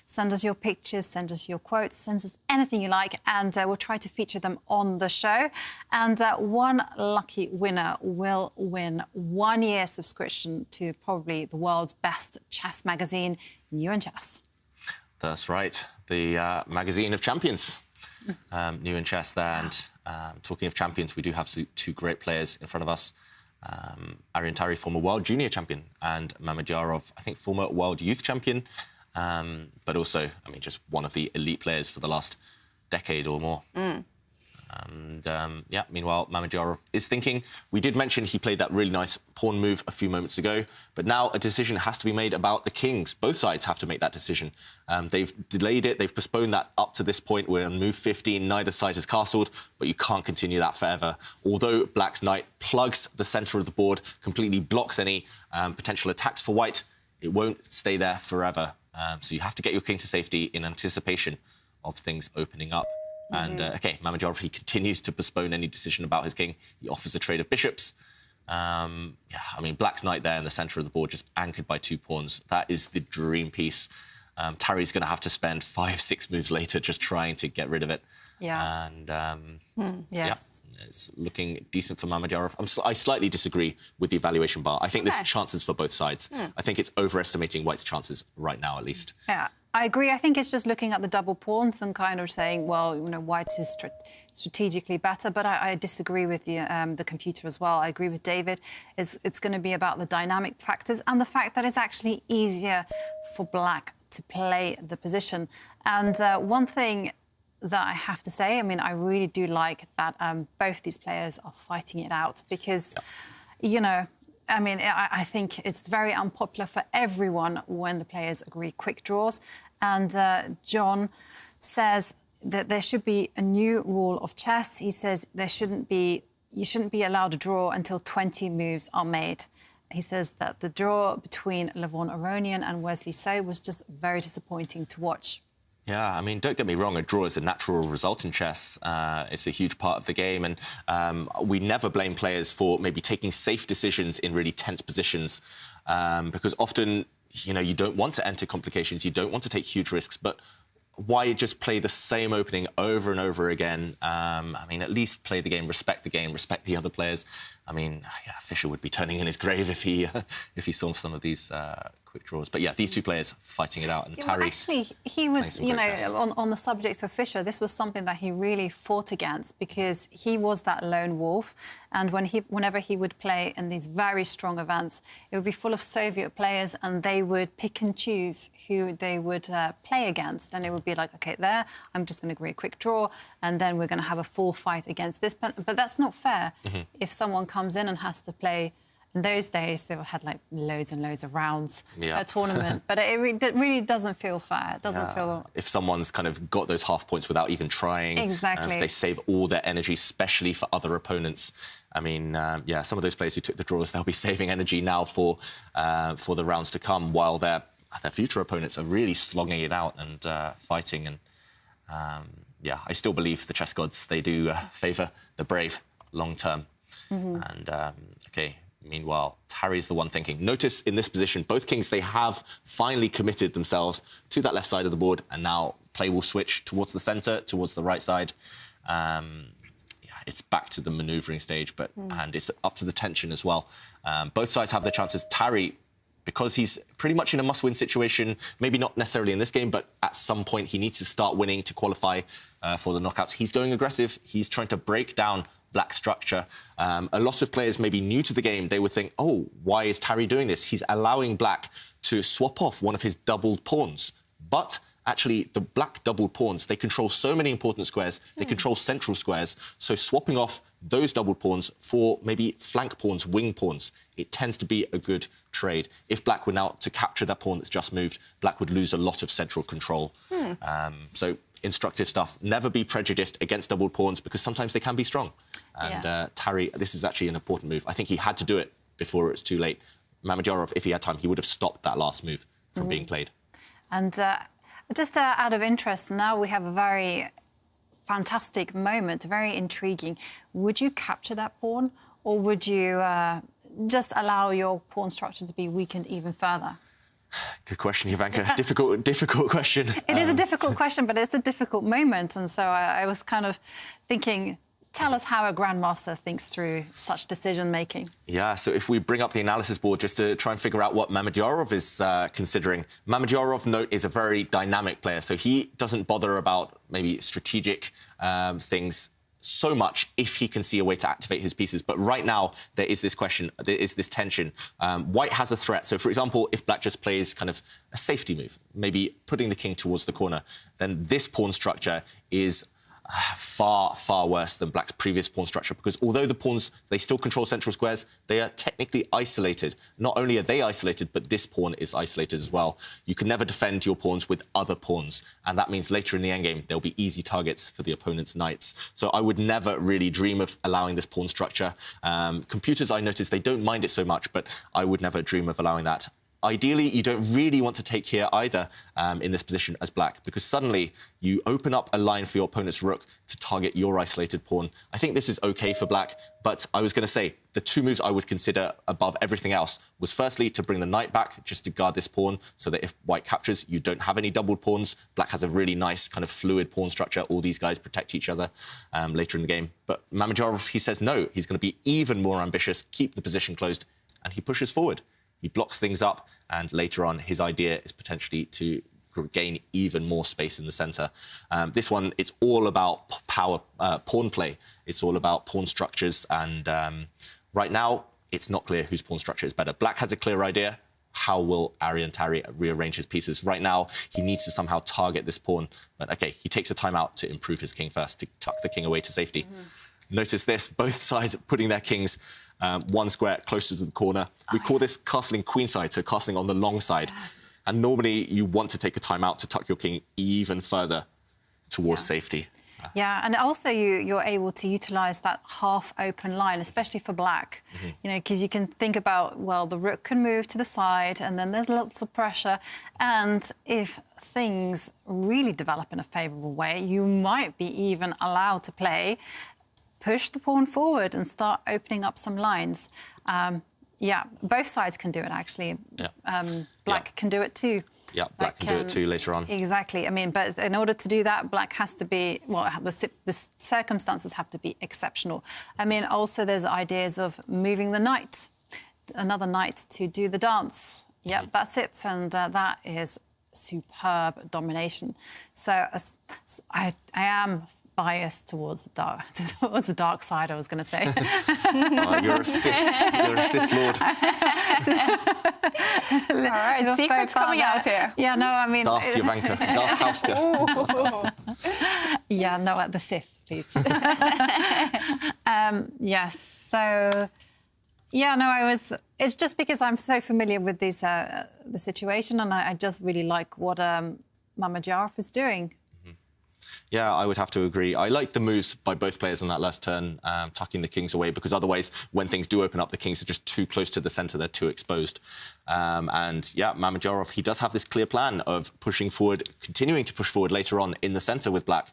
Send us your pictures, send us your quotes, send us anything you like, and we'll try to feature them on the show. And one lucky winner will win 1 year subscription to probably the world's best chess magazine, New in Chess. That's right. The magazine of champions. New in chess there. And talking of champions, we do have two great players in front of us. Arian Tari, former world junior champion, and Mamedyarov, I think, former world youth champion. But also, I mean, just one of the elite players for the last decade or more. And, meanwhile, Mamedyarov is thinking. We did mention he played that really nice pawn move a few moments ago, but now a decision has to be made about the kings. Both sides have to make that decision. They've delayed it. They've postponed that up to this point. We're on move 15. Neither side has castled, but you can't continue that forever. Although Black's knight plugs the centre of the board, completely blocks any potential attacks for White, it won't stay there forever. So you have to get your king to safety in anticipation of things opening up. And, OK, Mamedyarov, he continues to postpone any decision about his king. He offers a trade of bishops. I mean, Black's knight there in the centre of the board, just anchored by 2 pawns. That is the dream piece. Tari's going to have to spend 5-6 moves later just trying to get rid of it. Yeah. And, yes. It's looking decent for Mamedyarov. I slightly disagree with the evaluation bar. I think there's chances for both sides. I think it's overestimating White's chances right now, at least. Yeah. I agree. I think it's just looking at the double pawns and kind of saying, well, you know, White is strategically better. But I disagree with the computer as well. I agree with David. It's going to be about the dynamic factors and the fact that it's actually easier for Black to play the position. And one thing that I have to say, I mean, I really do like that both these players are fighting it out because, you know, I mean, I think it's very unpopular for everyone when the players agree quick draws. And John says that there should be a new rule of chess. He says you shouldn't be allowed to draw until 20 moves are made. He says that the draw between Levon Aronian and Wesley So was just very disappointing to watch. Yeah, I mean, don't get me wrong, a draw is a natural result in chess. It's a huge part of the game, and we never blame players for maybe taking safe decisions in really tense positions, because often, you know, you don't want to enter complications, you don't want to take huge risks, but why just play the same opening over and over again? I mean, at least play the game, respect the other players. I mean, yeah, Fischer would be turning in his grave if he saw some of these quick draws. But yeah, these two players fighting it out, and Tarry. Actually, he was, on the subject of Fischer, this was something that he really fought against because he was that lone wolf, and whenever he would play in these very strong events, it would be full of Soviet players, and they would pick and choose who they would play against, and it would be like, okay, there, I'm just going to agree a quick draw, and then we're going to have a full fight against this. But that's not fair. If someone comes in and has to play. In those days, they had like loads and loads of rounds per tournament, but it really doesn't feel fair. It doesn't feel. If someone's kind of got those half points without even trying, exactly, if they save all their energy, especially for other opponents. I mean, yeah, some of those players who took the draws, they'll be saving energy now for the rounds to come, while their future opponents are really slogging it out and fighting. And yeah, I still believe the chess gods, they do favour the brave long term. And okay. Meanwhile, Tarry's the one thinking. Notice in this position, both kings, they have finally committed themselves to that left side of the board, and now play will switch towards the centre, towards the right side. Yeah, it's back to the manoeuvring stage, but and it's up to the tension as well. Both sides have their chances. Tarry, because he's pretty much in a must-win situation, maybe not necessarily in this game, but at some point he needs to start winning to qualify for the knockouts. He's going aggressive. He's trying to break down Black's structure. A lot of players maybe new to the game, they would think, oh, why is Tarry doing this? He's allowing Black to swap off one of his doubled pawns. But actually, the Black doubled pawns, they control so many important squares. They control central squares. So swapping off those doubled pawns for maybe flank pawns, wing pawns, it tends to be a good trade. If Black were now to capture that pawn that's just moved, Black would lose a lot of central control. So instructive stuff. Never be prejudiced against doubled pawns because sometimes they can be strong. And Tarry, this is actually an important move. I think he had to do it before it was too late. Mamedyarov, if he had time, he would have stopped that last move from being played. And just out of interest, now we have a very fantastic moment, very intriguing. Would you capture that pawn, or would you just allow your pawn structure to be weakened even further? Good question, Ivanka. difficult question. It is a difficult question, but it's a difficult moment. And so I was kind of thinking, tell us how a grandmaster thinks through such decision-making. Yeah, so if we bring up the analysis board just to try and figure out what Mamedyarov is considering. Mamedyarov, note, is a very dynamic player, so he doesn't bother about maybe strategic things so much if he can see a way to activate his pieces. But right now, there is this question, there is this tension. White has a threat. So, for example, if Black just plays kind of a safety move, maybe putting the king towards the corner, then this pawn structure is far, far worse than Black's previous pawn structure, because although the pawns, they still control central squares, they are technically isolated. Not only are they isolated, but this pawn is isolated as well. You can never defend your pawns with other pawns, and that means later in the endgame, there'll be easy targets for the opponent's knights. So I would never really dream of allowing this pawn structure. Computers, I noticed, they don't mind it so much, but I would never dream of allowing that. Ideally, you don't really want to take here either in this position as Black, because suddenly you open up a line for your opponent's rook to target your isolated pawn. I think this is OK for Black, but I was going to say the two moves I would consider above everything else was firstly to bring the knight back just to guard this pawn so that if White captures, you don't have any doubled pawns. Black has a really nice kind of fluid pawn structure. All these guys protect each other later in the game. But Mamedyarov, he says no. He's going to be even more ambitious, keep the position closed, and he pushes forward. He blocks things up, and later on, his idea is potentially to gain even more space in the centre. This one, it's all about power pawn play. It's all about pawn structures, and right now, it's not clear whose pawn structure is better. Black has a clear idea. How will Aryan Tarry rearrange his pieces? Right now, he needs to somehow target this pawn. But OK, he takes a time out to improve his king first, to tuck the king away to safety. Notice this, both sides putting their kings one square closer to the corner. We call this castling queenside, so castling on the long side. And normally you want to take a time out to tuck your king even further towards safety. Yeah, and also you're able to utilise that half-open line, especially for Black, you know, because you can think about, well, the rook can move to the side and then there's lots of pressure. And if things really develop in a favourable way, you might be even allowed to push the pawn forward and start opening up some lines. Yeah, both sides can do it, actually. Black can do it too. Yeah, Black can do it too later on. Exactly. I mean, but in order to do that, Black has to be, well, the circumstances have to be exceptional. I mean, also there's ideas of moving the knight, another knight to do the dance. Yep, that's it. And that is superb domination. So I am biased towards the dark side, I was going to say. Oh, you're a Sith Lord. All right, secrets coming out here. Yeah, no, I mean... Darth Ivanka, Darth Houska. Yeah, no, at the Sith, please. Yes, so... Yeah, no, it's just because I'm so familiar with these, the situation, and I just really like what Mamedyarov is doing. Yeah, I would have to agree. I like the moves by both players on that last turn, tucking the kings away, because otherwise, when things do open up, the kings are just too close to the centre. They're too exposed. And yeah, Mamedyarov, he does have this clear plan of pushing forward, continuing to push forward later on in the centre with Black.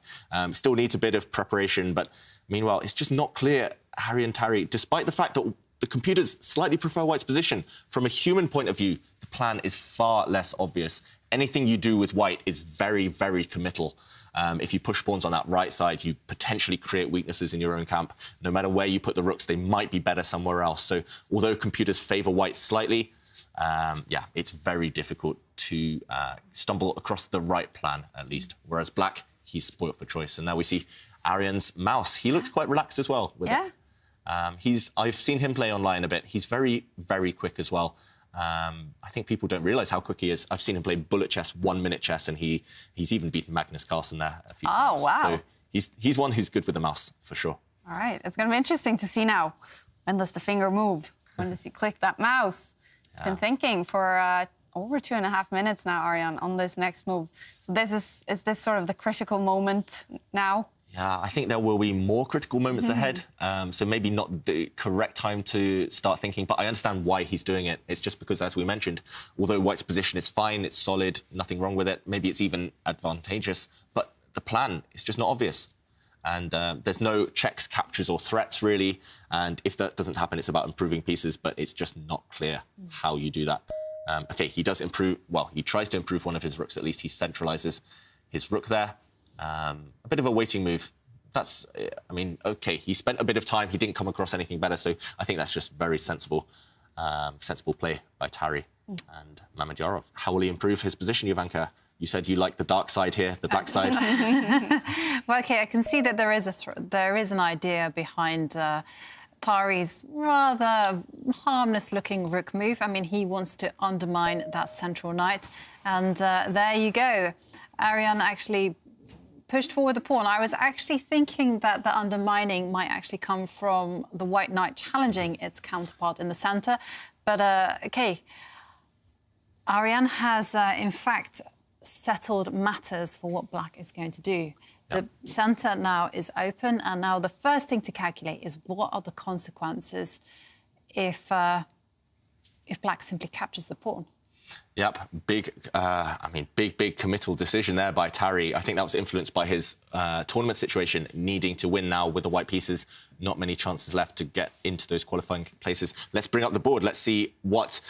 Still needs a bit of preparation, but meanwhile, it's just not clear, Harry and Tari, despite the fact that the computers slightly prefer White's position, from a human point of view, the plan is far less obvious. Anything you do with White is very, very committal. If you push pawns on that right side, you potentially create weaknesses in your own camp. No matter where you put the rooks, they might be better somewhere else. So although computers favour White slightly, yeah, it's very difficult to stumble across the right plan, at least. Whereas Black, he's spoilt for choice. And now we see Arian's mouse. He looks quite relaxed as well with it. I've seen him play online a bit. He's very, very quick as well. I think people don't realise how quick he is. I've seen him play bullet chess, 1-minute chess, and he's even beaten Magnus Carlsen there a few times. Oh, wow. So he's one who's good with the mouse, for sure. All right, it's going to be interesting to see now. When does the finger move? When does he click that mouse? He's been thinking for over 2.5 minutes now, Arian, on this next move. So is this sort of the critical moment now? Yeah, I think there will be more critical moments ahead. So maybe not the correct time to start thinking, but I understand why he's doing it. It's just because, as we mentioned, although White's position is fine, it's solid, nothing wrong with it, maybe it's even advantageous, but the plan is just not obvious. And there's no checks, captures or threats, really. And if that doesn't happen, it's about improving pieces, but it's just not clear how you do that. OK, he does improve... Well, he tries to improve one of his rooks, at least. He centralises his rook there. A bit of a waiting move. That's, I mean, OK, he spent a bit of time. He didn't come across anything better. So I think that's just very sensible play by Tari and Mamedyarov. How will he improve his position, Ivanka? You said you like the dark side here, the black side. Well, OK, I can see that there is an idea behind Tari's rather harmless-looking rook move. I mean, he wants to undermine that central knight. And there you go. Arian actually pushed forward the pawn. I was actually thinking that the undermining might actually come from the white knight challenging its counterpart in the centre. But, OK, Arian has, in fact, settled matters for what Black is going to do. Yep. The centre now is open, and now the first thing to calculate is what are the consequences if Black simply captures the pawn. Yep, big committal decision there by Tari. I think that was influenced by his tournament situation, needing to win now with the white pieces. Not many chances left to get into those qualifying places. Let's bring up the board. Let's see what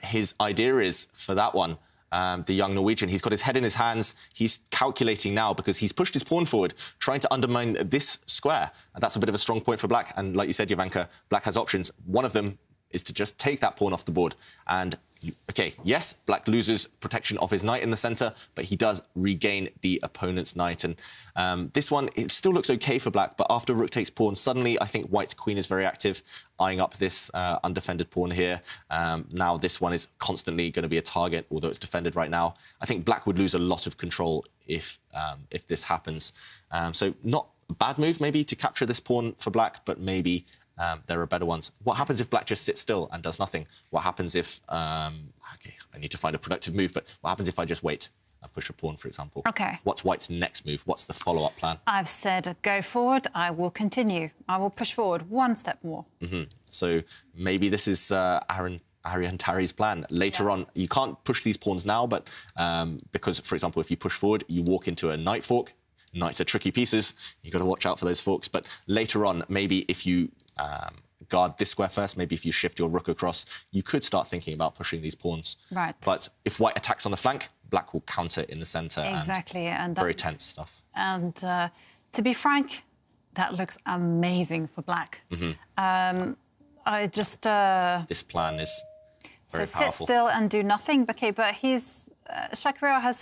his idea is for that one. The young Norwegian, he's got his head in his hands. He's calculating now because he's pushed his pawn forward, trying to undermine this square. And that's a bit of a strong point for Black. And like you said, Ivanka, Black has options. One of them is to just take that pawn off the board. And, OK, yes, Black loses protection of his knight in the centre, but he does regain the opponent's knight. And this one, it still looks OK for Black, but after rook takes pawn, suddenly I think White's queen is very active, eyeing up this undefended pawn here. Now this one is constantly going to be a target, although it's defended right now. I think Black would lose a lot of control if this happens. So not a bad move, maybe, to capture this pawn for Black, but maybe... there are better ones. What happens if Black just sits still and does nothing? What happens if... OK, I need to find a productive move, but what happens if I just wait and push a pawn, for example? OK. What's White's next move? What's the follow-up plan? I've said go forward, I will continue. I will push forward one step more. So maybe this is Arian Tari's plan. Later on, you can't push these pawns now, but because, for example, if you push forward, you walk into a knight fork. Knights are tricky pieces. You've got to watch out for those forks. But later on, maybe if you guard this square first, maybe if you shift your rook across, you could start thinking about pushing these pawns. Right. But if White attacks on the flank, black will counter in the centre. Exactly. And very tense stuff. And to be frank, that looks amazing for black. I just... this plan is very so powerful. sit still and do nothing. Okay, but he's... Shakira has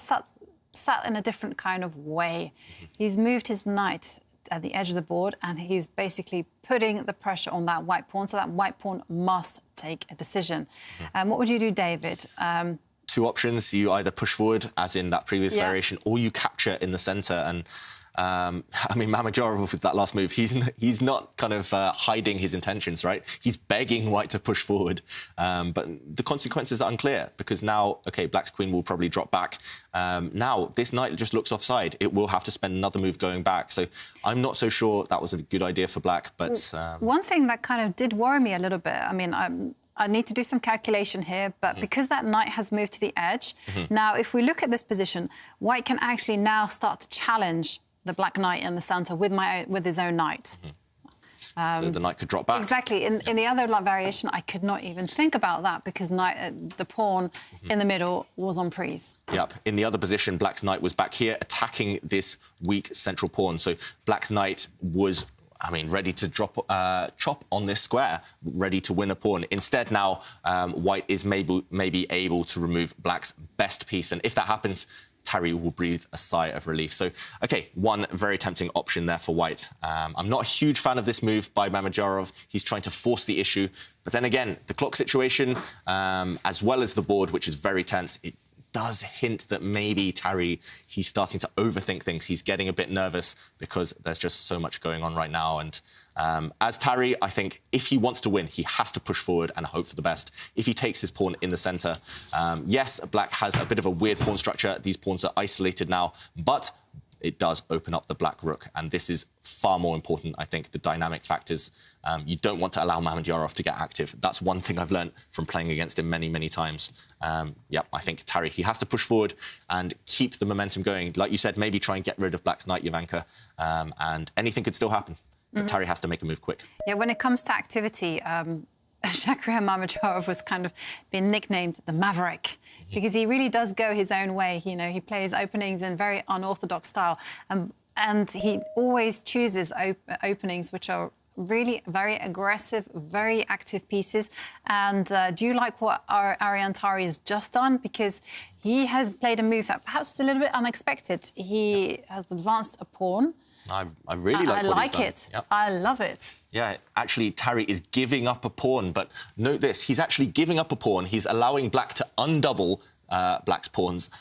sat in a different kind of way. He's moved his knight at the edge of the board, and he's basically putting the pressure on that white pawn, so that white pawn must take a decision. What would you do, David? Two options. You either push forward, as in that previous variation, or you capture in the centre. And I mean, Mamedyarov with that last move, he's not kind of hiding his intentions, right? He's begging white to push forward. But the consequences are unclear, because now, OK, black's queen will probably drop back. Now, this knight just looks offside. It will have to spend another move going back. So I'm not so sure that was a good idea for black. But one thing that kind of did worry me a little bit, I mean, I need to do some calculation here, but because that knight has moved to the edge, now, if we look at this position, white can actually now start to challenge the black knight in the centre with his own knight. So the knight could drop back. Exactly. In the other variation, I could not even think about that, because the pawn in the middle was on prise. Yep. In the other position, black's knight was back here, attacking this weak central pawn. So black's knight was, I mean, ready to chop on this square, ready to win a pawn. Instead, now, white is maybe able to remove black's best piece. And if that happens, Tari will breathe a sigh of relief. So, OK, one very tempting option there for white. I'm not a huge fan of this move by Mamedyarov. He's trying to force the issue. But then again, the clock situation, as well as the board, which is very tense, it does hint that maybe Tari, he's starting to overthink things. He's getting a bit nervous because there's just so much going on right now. And as Tari, I think if he wants to win, he has to push forward and hope for the best. If he takes his pawn in the centre, yes, black has a bit of a weird pawn structure. These pawns are isolated now, but it does open up the black rook. And this is far more important, I think, the dynamic factors. You don't want to allow Mamedyarov to get active. That's one thing I've learned from playing against him many, many times. Yep, I think Tari, he has to push forward and keep the momentum going. Like you said, maybe try and get rid of black's knight, Jovanka, and anything could still happen. But Tari has to make a move quick. Yeah, when it comes to activity, Shakira Mamedyarov was kind of been nicknamed the Maverick, because he really does go his own way. You know, he plays openings in very unorthodox style, and he always chooses openings which are really very aggressive, very active pieces. And do you like what Ariane Tari has just done? Because he has played a move that perhaps was a little bit unexpected. He has advanced a pawn. I really like what he's done. It. Yep. I love it. Yeah, actually, Tari is giving up a pawn. But note this, he's actually giving up a pawn. He's allowing black to undouble black's pawns.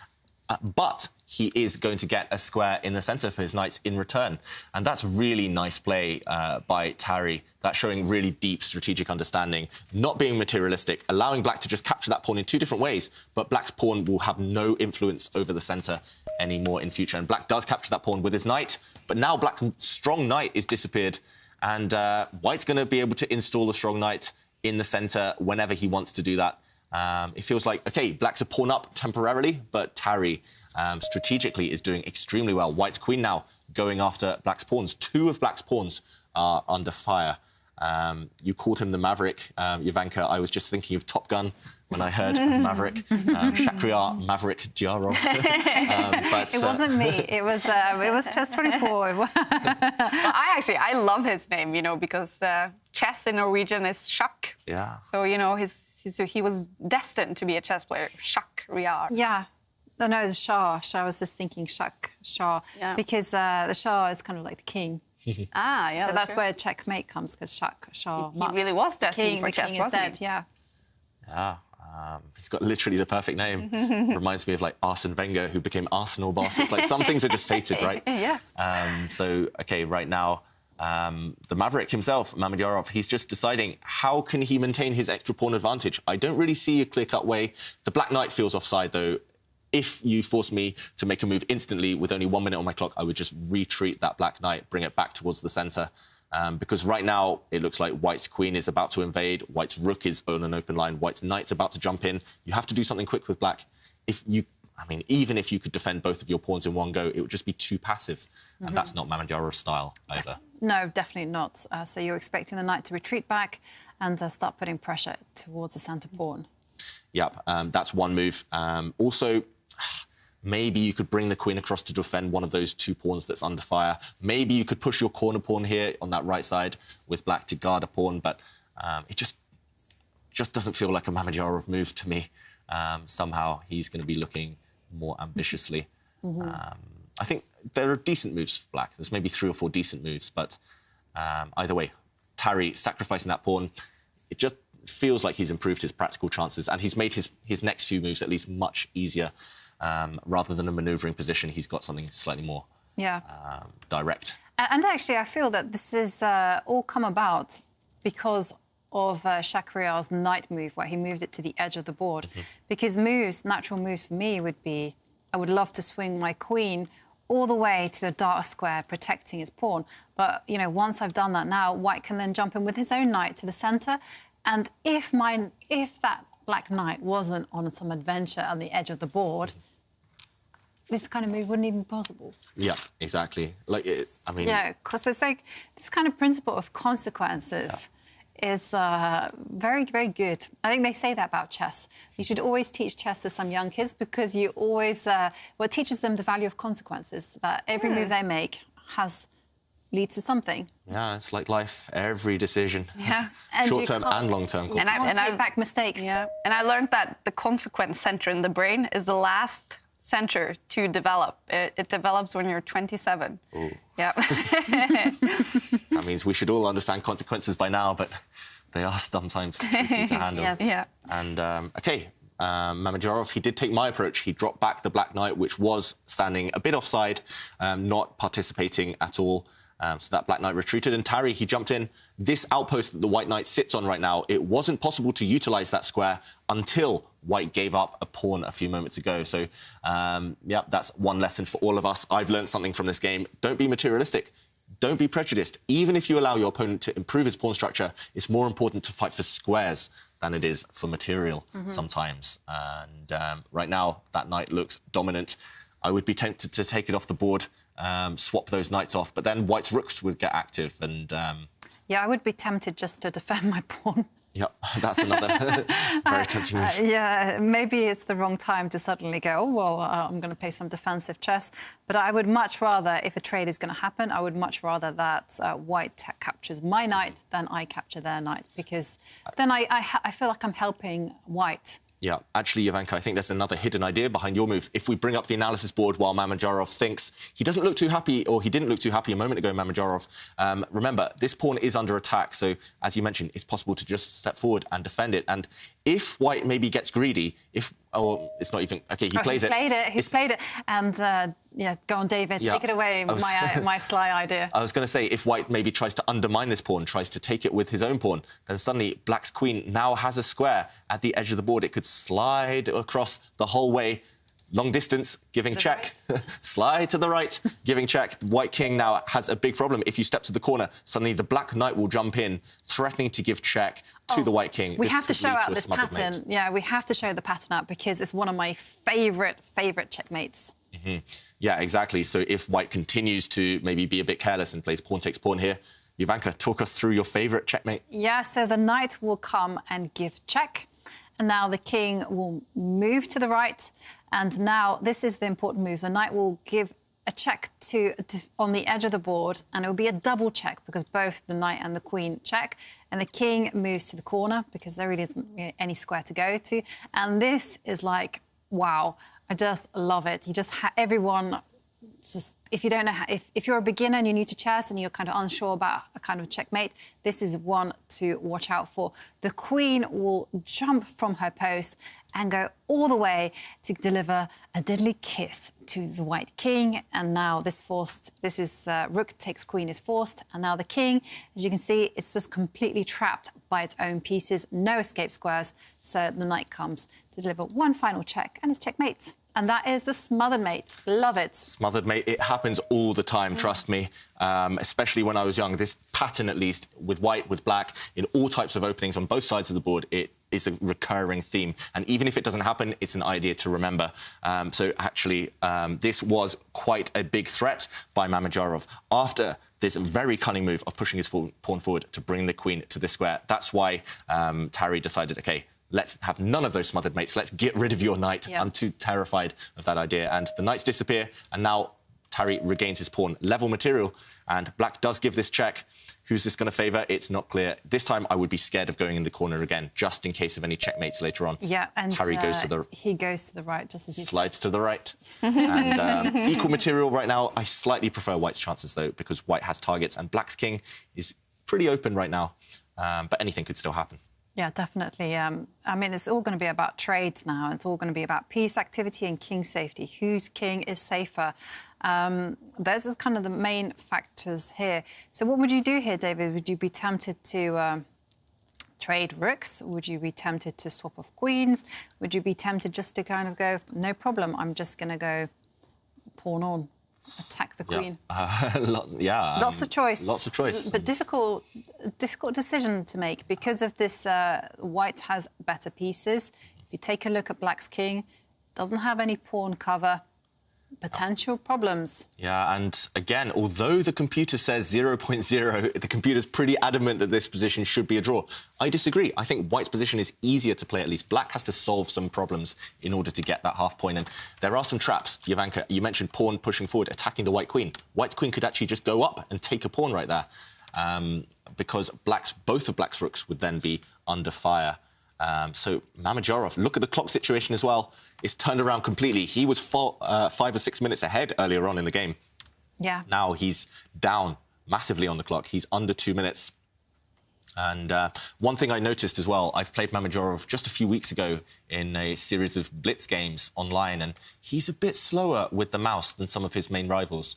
But he is going to get a square in the centre for his knights in return. And that's really nice play by Tari. That's showing really deep strategic understanding, not being materialistic, allowing black to just capture that pawn in two different ways. But black's pawn will have no influence over the centre anymore in future. And black does capture that pawn with his knight. But now black's strong knight is disappeared. And white's going to be able to install the strong knight in the centre whenever he wants to do that. It feels like, OK, black's a pawn up temporarily, but Tari strategically is doing extremely well. White's queen now going after black's pawns. Two of black's pawns are under fire. You called him the Maverick, Jovanka. I was just thinking of Top Gun when I heard Maverick. Shakriar Maverick Diarov. It wasn't me. It was Chess 24. Well, I love his name, you know, because chess in Norwegian is sjakk. Yeah. So, you know, he was destined to be a chess player. Shakriar. Yeah. No, it's Shah. I was just thinking Shah. Yeah. Because the Shah is kind of like the king. Yeah. So that's where checkmate comes, because Shah. He really was destined for chess, wasn't he? Yeah. Yeah. He's got literally the perfect name. Reminds me of like Arsene Wenger, who became Arsenal boss. It's like some things are just fated, right? Yeah. So, OK, right now, the Maverick himself, Mamedyarov, he's just deciding how can he maintain his extra pawn advantage. I don't really see a clear-cut way. The black knight feels offside, though. If you force me to make a move instantly with only 1 minute on my clock, I would just retreat that black knight, bring it back towards the centre. Because right now, it looks like white's queen is about to invade, white's rook is on an open line, white's knight's about to jump in. You have to do something quick with black. Even if you could defend both of your pawns in one go, it would just be too passive. And that's not Mamedyarov's style either. No, definitely not. So you're expecting the knight to retreat back and start putting pressure towards the centre pawn. Yep, that's one move. Also, Maybe you could bring the queen across to defend one of those 2 pawns that's under fire. Maybe you could push your corner pawn here on that right side with black to guard a pawn, but it just doesn't feel like a Mamedyarov move to me. Somehow he's going to be looking more ambitiously. I think there are decent moves for black. There's maybe 3 or 4 decent moves, but either way, Tarry sacrificing that pawn, it just feels like he's improved his practical chances, and he's made his next few moves at least much easier. Rather than a manoeuvring position, he's got something slightly more direct. And actually, I feel that this is all come about because of Shakhriyar's knight move, where he moved it to the edge of the board. Because natural moves for me would be, I would love to swing my queen all the way to the dark square, protecting his pawn. But, you know, once I've done that now, white can then jump in with his own knight to the centre. And if that black knight wasn't on some adventure on the edge of the board, this kind of move wouldn't even be possible. Yeah, exactly. Like, I mean... Yeah, because it's like this kind of principle of consequences is very, very good. I think they say that about chess. You should always teach chess to some young kids because you always... it teaches them the value of consequences, that every move they make leads to something. Yeah, it's like life. Every decision. Yeah. Short-term and long-term. And I take back mistakes. Yeah. And I learned that the consequence center in the brain is the last center to develop. It develops when you're 27. Ooh. Yeah. That means we should all understand consequences by now, but they are sometimes tricky to handle. Yes. Yeah. And, OK, Mamedyarov, he did take my approach. He dropped back the black knight, which was standing a bit offside, not participating at all. So that black knight retreated, and Tarry, he jumped in. This outpost that the white knight sits on right now, it wasn't possible to utilise that square until white gave up a pawn a few moments ago. So, yeah, that's one lesson for all of us. I've learned something from this game. Don't be materialistic. Don't be prejudiced. Even if you allow your opponent to improve his pawn structure, it's more important to fight for squares than it is for material sometimes. And right now, that knight looks dominant. I would be tempted to take it off the board, swap those knights off, but then white's rooks would get active and... Yeah, I would be tempted just to defend my pawn. Yeah, that's another very tempting move. Yeah, maybe it's the wrong time to suddenly go, oh, well, I'm going to play some defensive chess. But I would much rather, if a trade is going to happen, I would much rather that white captures my knight than I capture their knight, because then I feel like I'm helping white. Yeah, actually, Ivanka, I think there's another hidden idea behind your move. If we bring up the analysis board while Mamedyarov thinks, he doesn't look too happy, or he didn't look too happy a moment ago, Mamedyarov. Remember, this pawn is under attack, so, as you mentioned, it's possible to just step forward and defend it. And if white maybe gets greedy, it's not even... OK, he plays it. He's played it. And, yeah, go on, David, take it away, my sly idea. I was going to say, if white maybe tries to undermine this pawn, tries to take it with his own pawn, then suddenly black's queen now has a square at the edge of the board. It could slide across the whole way, long distance, giving check. Right. Slide to the right, giving check. The white king now has a big problem. If you step to the corner, suddenly the black knight will jump in, threatening to give check to the white king. We have to show out this pattern. Yeah, we have to show the pattern out because it's one of my favourite checkmates. Yeah, exactly. So if white continues to maybe be a bit careless and plays pawn takes pawn here, Ivanka, talk us through your favourite checkmate. Yeah, so the knight will come and give check. And now the king will move to the right. And now this is the important move. The knight will give a check on the edge of the board, and it will be a double check because both the knight and the queen check. And the king moves to the corner because there really isn't any square to go to. And this is like, wow, I just love it. You just everyone just... If you don't know if you're a beginner and you're new to chess and you're kind of unsure about a kind of checkmate, this is one to watch out for. The queen will jump from her post and go all the way to deliver a deadly kiss to the white king. And now rook takes queen is forced. And now the king, as you can see, it's just completely trapped by its own pieces. No escape squares. So the knight comes to deliver one final check and it's checkmate. And that is the smothered mate. Love it. Smothered mate. It happens all the time, trust me. Especially when I was young. This pattern, at least, with white, with black, in all types of openings on both sides of the board, it is a recurring theme. And even if it doesn't happen, it's an idea to remember. So, actually, this was quite a big threat by Mamedyarov. After this very cunning move of pushing his pawn forward to bring the queen to this square, that's why Tarry decided, OK, let's have none of those smothered mates. Let's get rid of your knight. I'm too terrified of that idea. And the knights disappear, and now Tarry regains his pawn. Level material, and black does give this check. Who's this going to favour? It's not clear. This time, I would be scared of going in the corner again, just in case of any checkmates later on. Yeah, and Tarry goes to the... He goes to the right, just as you slides to the right. And equal material right now. I slightly prefer white's chances, though, because white has targets, and black's king is pretty open right now. But anything could still happen. Yeah, definitely. I mean, it's all going to be about trades now. It's all going to be about piece activity and king safety. Whose king is safer? Those are kind of the main factors here. So what would you do here, David? Would you be tempted to trade rooks? Would you be tempted to swap off queens? Would you be tempted just to kind of go, no problem, I'm just going to go pawn on, attack the queen? Lots of choice. Lots of choice. But difficult decision to make because of this. White has better pieces. If you take a look at black's king, doesn't have any pawn cover. Potential problems. Yeah, and again, although the computer says 0.0, the computer's pretty adamant that this position should be a draw. I disagree. I think white's position is easier to play at least. Black has to solve some problems in order to get that half point. And there are some traps. Jovanka, you mentioned pawn pushing forward, attacking the white queen. White's queen could actually just go up and take a pawn right there because both of black's rooks would then be under fire. So Mamedyarov, look at the clock situation as well. It's turned around completely. He was 5 or 6 minutes ahead earlier on in the game. Yeah. Now he's down massively on the clock. He's under 2 minutes. And one thing I noticed as well, I've played Mamedyarov just a few weeks ago in a series of blitz games online, and he's a bit slower with the mouse than some of his main rivals.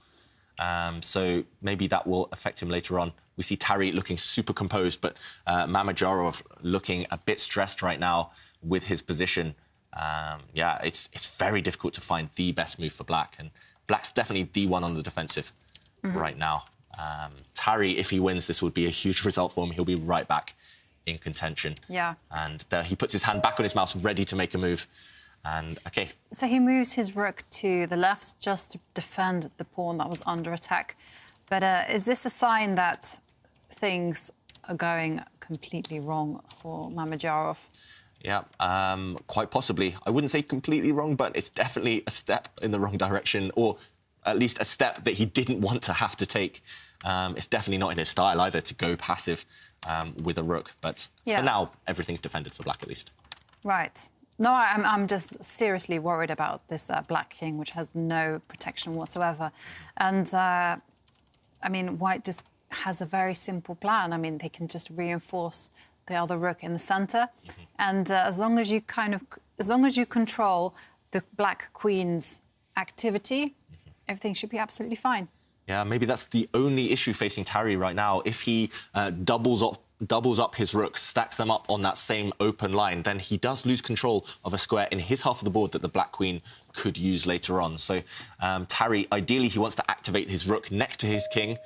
So maybe that will affect him later on. We see Tarry looking super composed, but Mamedyarov looking a bit stressed right now with his position. Yeah, it's very difficult to find the best move for black, and black's definitely the one on the defensive right now. Tarry, if he wins, this would be a huge result for him. He'll be right back in contention. Yeah. And there he puts his hand back on his mouse, ready to make a move. And, OK. So he moves his rook to the left just to defend the pawn that was under attack. But is this a sign that things are going completely wrong for Mamedyarov? Yeah, quite possibly. I wouldn't say completely wrong, but it's definitely a step in the wrong direction, or at least a step that he didn't want to have to take. It's definitely not in his style either to go passive with a rook. But for now, everything's defended for black at least. Right. No, I'm just seriously worried about this black king, which has no protection whatsoever. And, I mean, white just has a very simple plan. I mean, they can just reinforce the other rook in the centre. And as long as you control the black queen's activity, everything should be absolutely fine. Yeah, maybe that's the only issue facing Tarry right now. If he doubles up his rooks, stacks them up on that same open line, then he does lose control of a square in his half of the board that the black queen could use later on. So Tarry, ideally, he wants to activate his rook next to his king,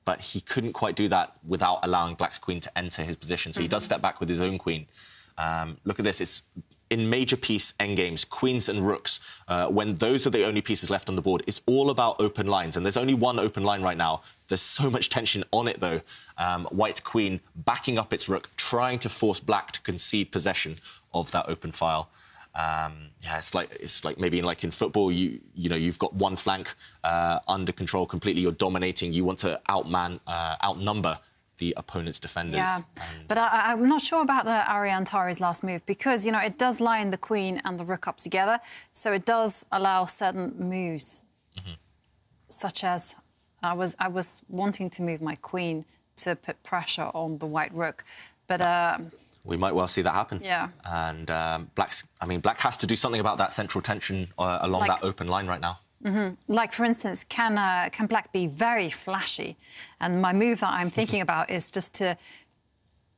but he couldn't quite do that without allowing black's queen to enter his position. So he does step back with his own queen. Look at this. It's in major piece endgames, queens and rooks, when those are the only pieces left on the board, it's all about open lines. And there's only one open line right now. There's so much tension on it, though. White's queen backing up its rook, trying to force black to concede possession of that open file. Yeah, it's like maybe in football, you've got one flank under control completely. You're dominating. You want to outnumber the opponent's defenders. Yeah, but I'm not sure about the Ariane Tari's last move because, it does line the queen and the rook up together. So it does allow certain moves, such as I was wanting to move my queen to put pressure on the white rook. But... we might well see that happen. Yeah. And black has to do something about that central tension along that open line right now. Like, for instance, can black be very flashy? And my move that I'm thinking about is just to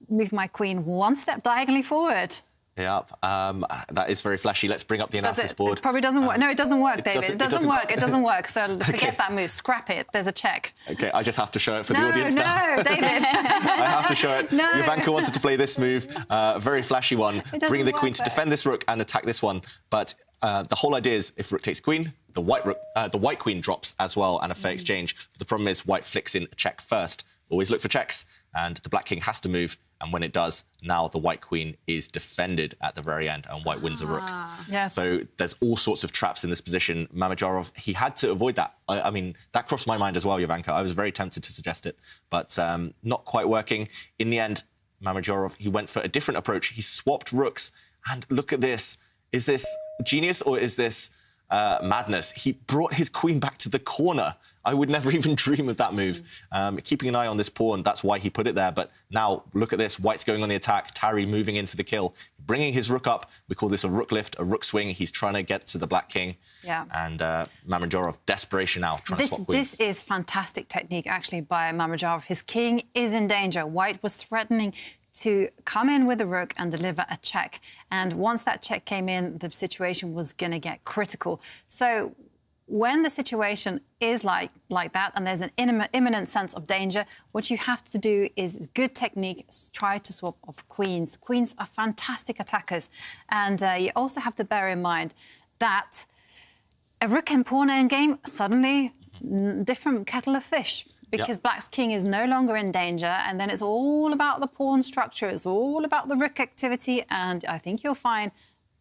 move my queen one step diagonally forward. Yeah, that is very flashy. Let's bring up the analysis board. It probably doesn't work. No, it doesn't work, David. It doesn't work. It doesn't work. So forget that move. Scrap it. There's a check. OK, I just have to show it for the audience now. No, David. I have to show it. No. Jovanka wanted to play this move, a very flashy one, bring the queen to defend this rook and attack this one. But the whole idea is if rook takes queen, the white queen drops as well and a fair exchange. But the problem is white flicks in a check first. Always look for checks, and the black king has to move And when it does, now the white queen is defended at the very end, and white wins a rook. Yes. So there's all sorts of traps in this position. Mamedyarov, he had to avoid that. I mean, that crossed my mind as well, Jovanka. I was very tempted to suggest it, but not quite working. In the end, Mamedyarov, he went for a different approach. He swapped rooks, and look at this. Is this genius or is this madness? He brought his queen back to the corner. I would never even dream of that move. Keeping an eye on this pawn, that's why he put it there. But now, look at this. White's going on the attack. Tarry moving in for the kill. Bringing his rook up. We call this a rook lift, a rook swing. He's trying to get to the black king. Yeah. And Mamedyarov, desperation now, trying to swap queens. This is fantastic technique, actually, by Mamedyarov. His king is in danger. White was threatening to come in with a rook and deliver a check. And once that check came in, the situation was going to get critical. So when the situation is like that and there's an imminent sense of danger, what you have to do is good technique, try to swap off queens. Queens are fantastic attackers. And you also have to bear in mind that a rook and pawn endgame, suddenly different kettle of fish. Because Black's king is no longer in danger, and then it's all about the pawn structure, it's all about the rook activity, and I think you'll find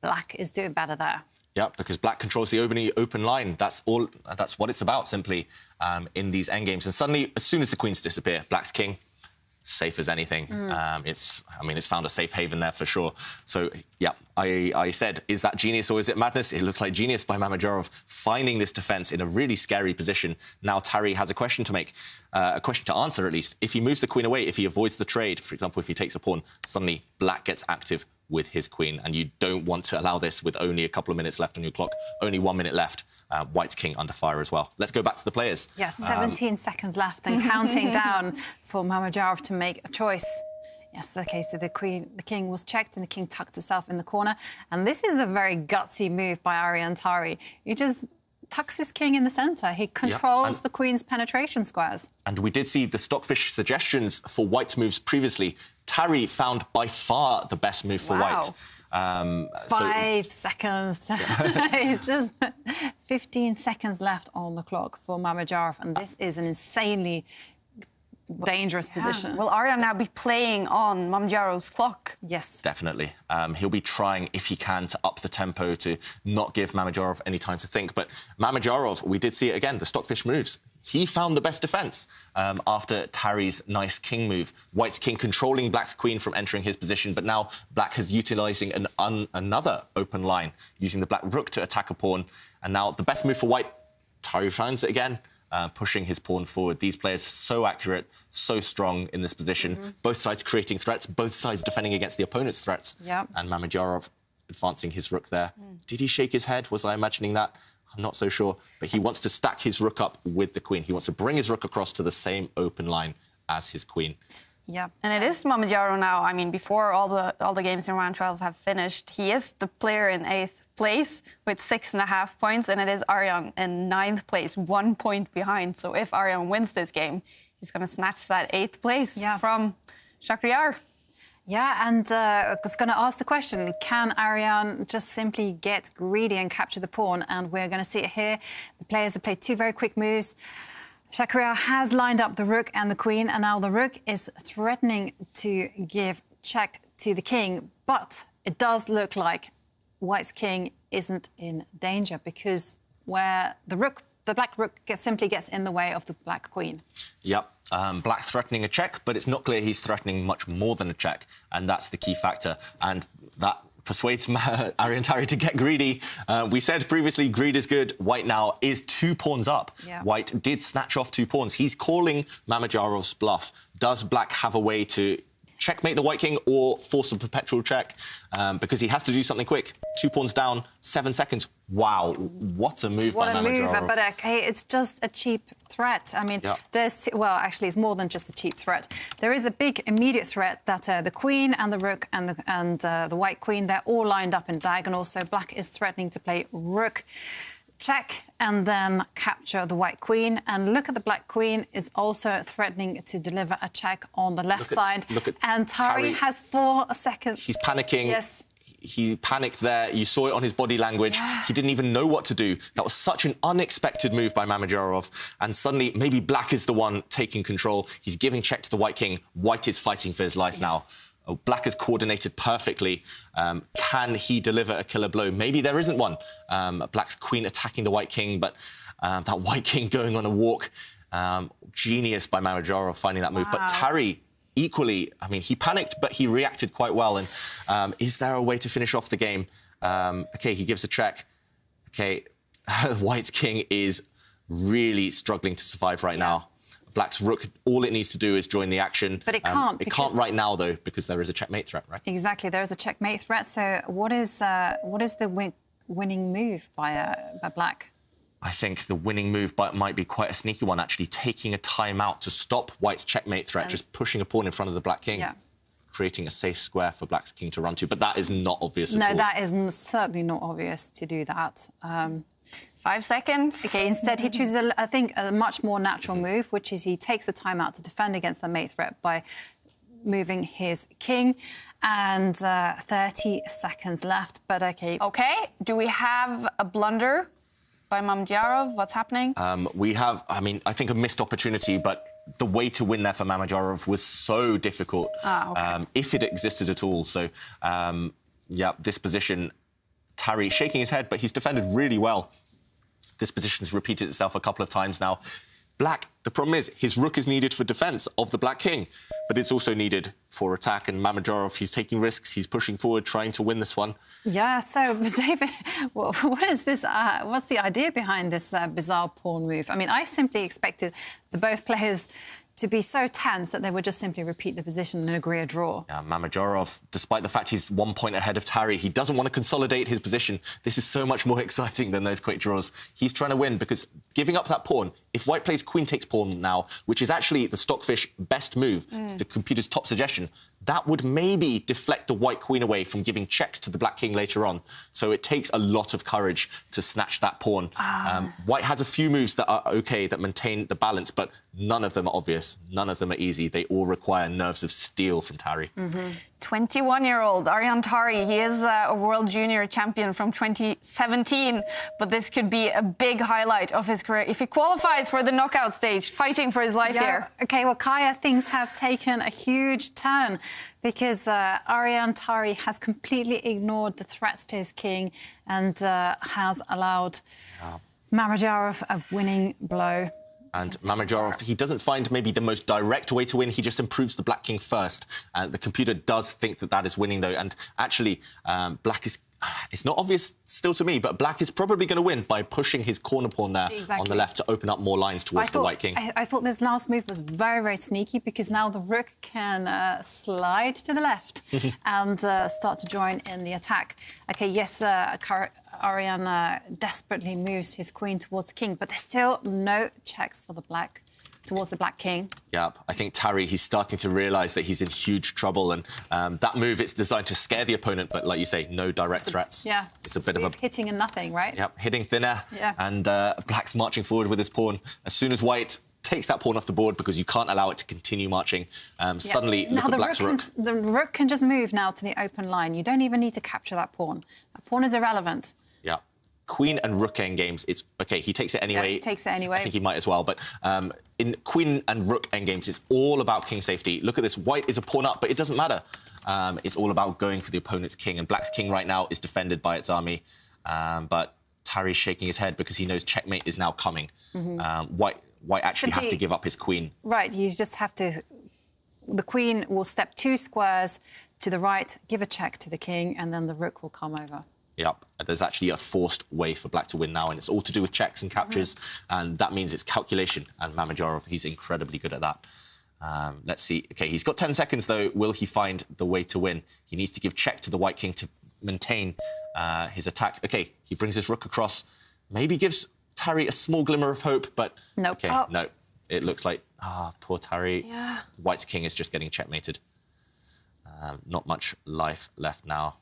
Black is doing better there. Yeah, because Black controls the open line. That's what it's about, simply, in these endgames. And suddenly, as soon as the queens disappear, Black's king, safe as anything. It's found a safe haven there for sure. So, yeah, I said, is that genius or is it madness? It looks like genius by Mamedyarov, finding this defence in a really scary position. Now Tarry has a question to make, a question to answer at least. If he moves the queen away, if he avoids the trade, for example, if he takes a pawn, suddenly Black gets active with his queen, and you don't want to allow this with only a couple of minutes left on your clock, only 1 minute left. White's king under fire as well. Let's go back to the players. Yes, 17 seconds left and counting down for Mamedyarov to make a choice. Yes, OK, so the king was checked and the king tucked herself in the corner. And this is a very gutsy move by Arian Tari. He just tucks his king in the centre. He controls the queen's penetration squares. And we did see the Stockfish suggestions for White's moves previously. Tarry found by far the best move for White. 5 seconds. It's just 15 seconds left on the clock for Mamedyarov, and this is an insanely dangerous position. Will Arian now be playing on Mamedyarov's clock? Yes. Definitely. He'll be trying, if he can, to up the tempo, to not give Mamedyarov any time to think. But Mamedyarov, we did see it again, the Stockfish moves. He found the best defence after Tarry's nice king move. White's king controlling Black's queen from entering his position, but now Black is utilising another open line, using the Black rook to attack a pawn. And now the best move for White, Tarry finds it again, pushing his pawn forward. These players so accurate, so strong in this position. Both sides creating threats, both sides defending against the opponent's threats. And Mamedyarov advancing his rook there. Did he shake his head? Was I imagining that? I'm not so sure, but he wants to stack his rook up with the queen. He wants to bring his rook across to the same open line as his queen. Yeah, and it is Mamedyarov now. I mean, before all the games in round 12 have finished, he is the player in 8th place with 6.5 points, and it is Arian in 9th place, 1 point behind. So if Arian wins this game, he's going to snatch that 8th place from Shakhriyar. Yeah, and I was going to ask the question, can Arian just simply get greedy and capture the pawn? And we're going to see it here. The players have played 2 very quick moves. Shakhriyar has lined up the rook and the queen, and now the rook is threatening to give check to the king. But it does look like White's king isn't in danger, because where the black rook simply gets in the way of the black queen. Yep. Black threatening a check, but it's not clear he's threatening much more than a check, and that's the key factor. And that persuades Arian Tari to get greedy. We said previously, greed is good. White now is 2 pawns up. White did snatch off 2 pawns. He's calling Mamedyarov's bluff. Does Black have a way to checkmate the White king or force a perpetual check? Because he has to do something quick. 2 pawns down, 7 seconds. Wow, what a move by Mamedyarov. What a move, but okay, it's just a cheap threat. I mean, there's... Well, actually, it's more than just a cheap threat. There is a big immediate threat that the queen and the rook and the white queen, they're all lined up in diagonal, so Black is threatening to play rook check and then capture the white queen. And look at the black queen is also threatening to deliver a check on the left side. Look at and Tari has 4 seconds. He's panicking. Yes. he panicked there. You saw it on his body language. He didn't even know what to do. That was such an unexpected move by Mamedyarov. And suddenly, maybe black is the one taking control. He's giving check to the white king. White is fighting for his life now. Black has coordinated perfectly. Can he deliver a killer blow? Maybe there isn't one. Black's queen attacking the white king, but that white king going on a walk. Genius by Mamedyarov finding that move. But Tari, equally, I mean, he panicked, but he reacted quite well. And is there a way to finish off the game? OK, he gives a check. OK, White's king is really struggling to survive right now. Black's rook, all it needs to do is join the action. But it can't. It can't right now, though, because there is a checkmate threat, right? Exactly, there is a checkmate threat. So what is the winning move by Black? I think the winning move might be quite a sneaky one, actually, taking a timeout to stop White's checkmate threat, just pushing a pawn in front of the black king, creating a safe square for Black's king to run to. But that is not obvious at all. No, that is certainly not obvious to do that. 5 seconds. OK, instead he chooses, I think, a much more natural move, which is he takes the timeout to defend against the mate threat by moving his king. And 30 seconds left, but OK. OK, do we have a blunder by Mamedyarov? What's happening? We have, I mean, I think a missed opportunity, but the way to win there for Mamedyarov was so difficult, if it existed at all. So, yeah, this position, Tari shaking his head, but he's defended really well. This position's repeated itself a couple of times now. Black, the problem is his rook is needed for defence of the black king, but it's also needed for attack. And Mamedyarov, he's taking risks, he's pushing forward, trying to win this one. Yeah, so, David, what is this? What's the idea behind this bizarre pawn move? I mean, I simply expected both players to be so tense that they would just simply repeat the position and agree a draw. Yeah, Mamedyarov, despite the fact he's 1 point ahead of Tari, he doesn't want to consolidate his position. This is so much more exciting than those quick draws. He's trying to win because giving up that pawn, if White plays queen takes pawn now, which is actually the Stockfish best move, the computer's top suggestion, that would maybe deflect the white queen away from giving checks to the black king later on. So it takes a lot of courage to snatch that pawn. White has a few moves that are OK, that maintain the balance, but none of them are obvious. None of them are easy. They all require nerves of steel from Tari. 21-year-old Arian Tari. He is a world junior champion from 2017, but this could be a big highlight of his career if he qualifies for the knockout stage, fighting for his life here. OK, well, Kaya, things have taken a huge turn because Arian Tari has completely ignored the threats to his king and has allowed Mamedyarov a winning blow. And Mamedyarov, he doesn't find maybe the most direct way to win. He just improves the black king first. The computer does think that that is winning, though. And actually, black is... It's not obvious still to me, but black is probably going to win by pushing his corner pawn there on the left to open up more lines towards the white king. I thought this last move was very, very sneaky because now the rook can slide to the left and start to join in the attack. OK, yes, Arian desperately moves his queen towards the king, but there's still no checks for the black towards the black king. Yeah, I think Tari, he's starting to realise that he's in huge trouble, and that move, it's designed to scare the opponent, but like you say, no direct threats. Yeah, it's a bit of a hitting and nothing, right? Yep, hitting thin air, and black's marching forward with his pawn. As soon as white takes that pawn off the board because you can't allow it to continue marching, suddenly look at black's rook. The rook can just move now to the open line. You don't even need to capture that pawn. That pawn is irrelevant. Yeah. Queen and rook endgames, it's OK, he takes it anyway. Yeah, he takes it anyway. I think he might as well. But in queen and rook endgames, it's all about king safety. Look at this. White is a pawn up, but it doesn't matter. It's all about going for the opponent's king. And black's king right now is defended by its army. But Tari's shaking his head because he knows checkmate is now coming. White actually has to give up his queen. Right, you just have to... The queen will step 2 squares to the right, give a check to the king, and then the rook will come over. Yep, there's actually a forced way for black to win now, and it's all to do with checks and captures, and that means it's calculation, and Mamedyarov, he's incredibly good at that. Let's see. OK, he's got 10 seconds, though. Will he find the way to win? He needs to give check to the white king to maintain his attack. OK, he brings his rook across, maybe gives Tari a small glimmer of hope, but... Nope. OK, no, it looks like, poor Tari. Yeah. White's king is just getting checkmated. Not much life left now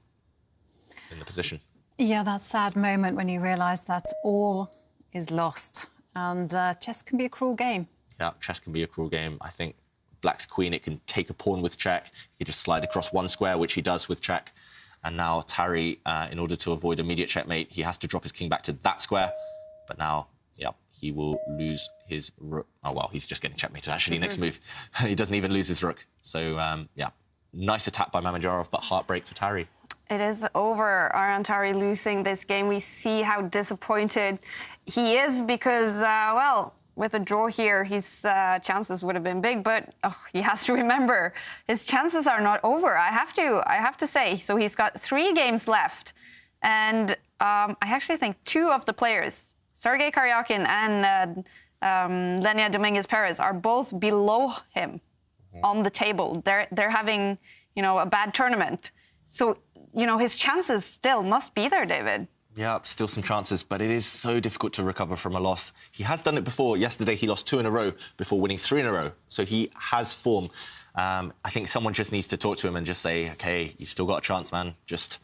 in the position. Yeah, that sad moment when you realise that all is lost. And chess can be a cruel game. Yeah, chess can be a cruel game. I think black's queen, it can take a pawn with check. He can just slide across 1 square, which he does with check. And now Tarry, in order to avoid immediate checkmate, he has to drop his king back to that square. But now, yeah, he will lose his rook. Oh, well, he's just getting checkmated, actually, next move. He doesn't even lose his rook. So, yeah, nice attack by Mamedyarov, but heartbreak for Tarry. It is over. Arjan Tarry losing this game. We see how disappointed he is because, well, with a draw here, his chances would have been big. But he has to remember his chances are not over. I have to say. So he's got 3 games left, and I actually think 2 of the players, Sergei Karyakin and Lenia Dominguez-Perez, are both below him on the table. They're having, a bad tournament. So, his chances still must be there, David. Yeah, still some chances, but it is so difficult to recover from a loss. He has done it before. Yesterday, he lost 2 in a row before winning 3 in a row. So he has form. I think someone just needs to talk to him and just say, OK, you've still got a chance, man. Just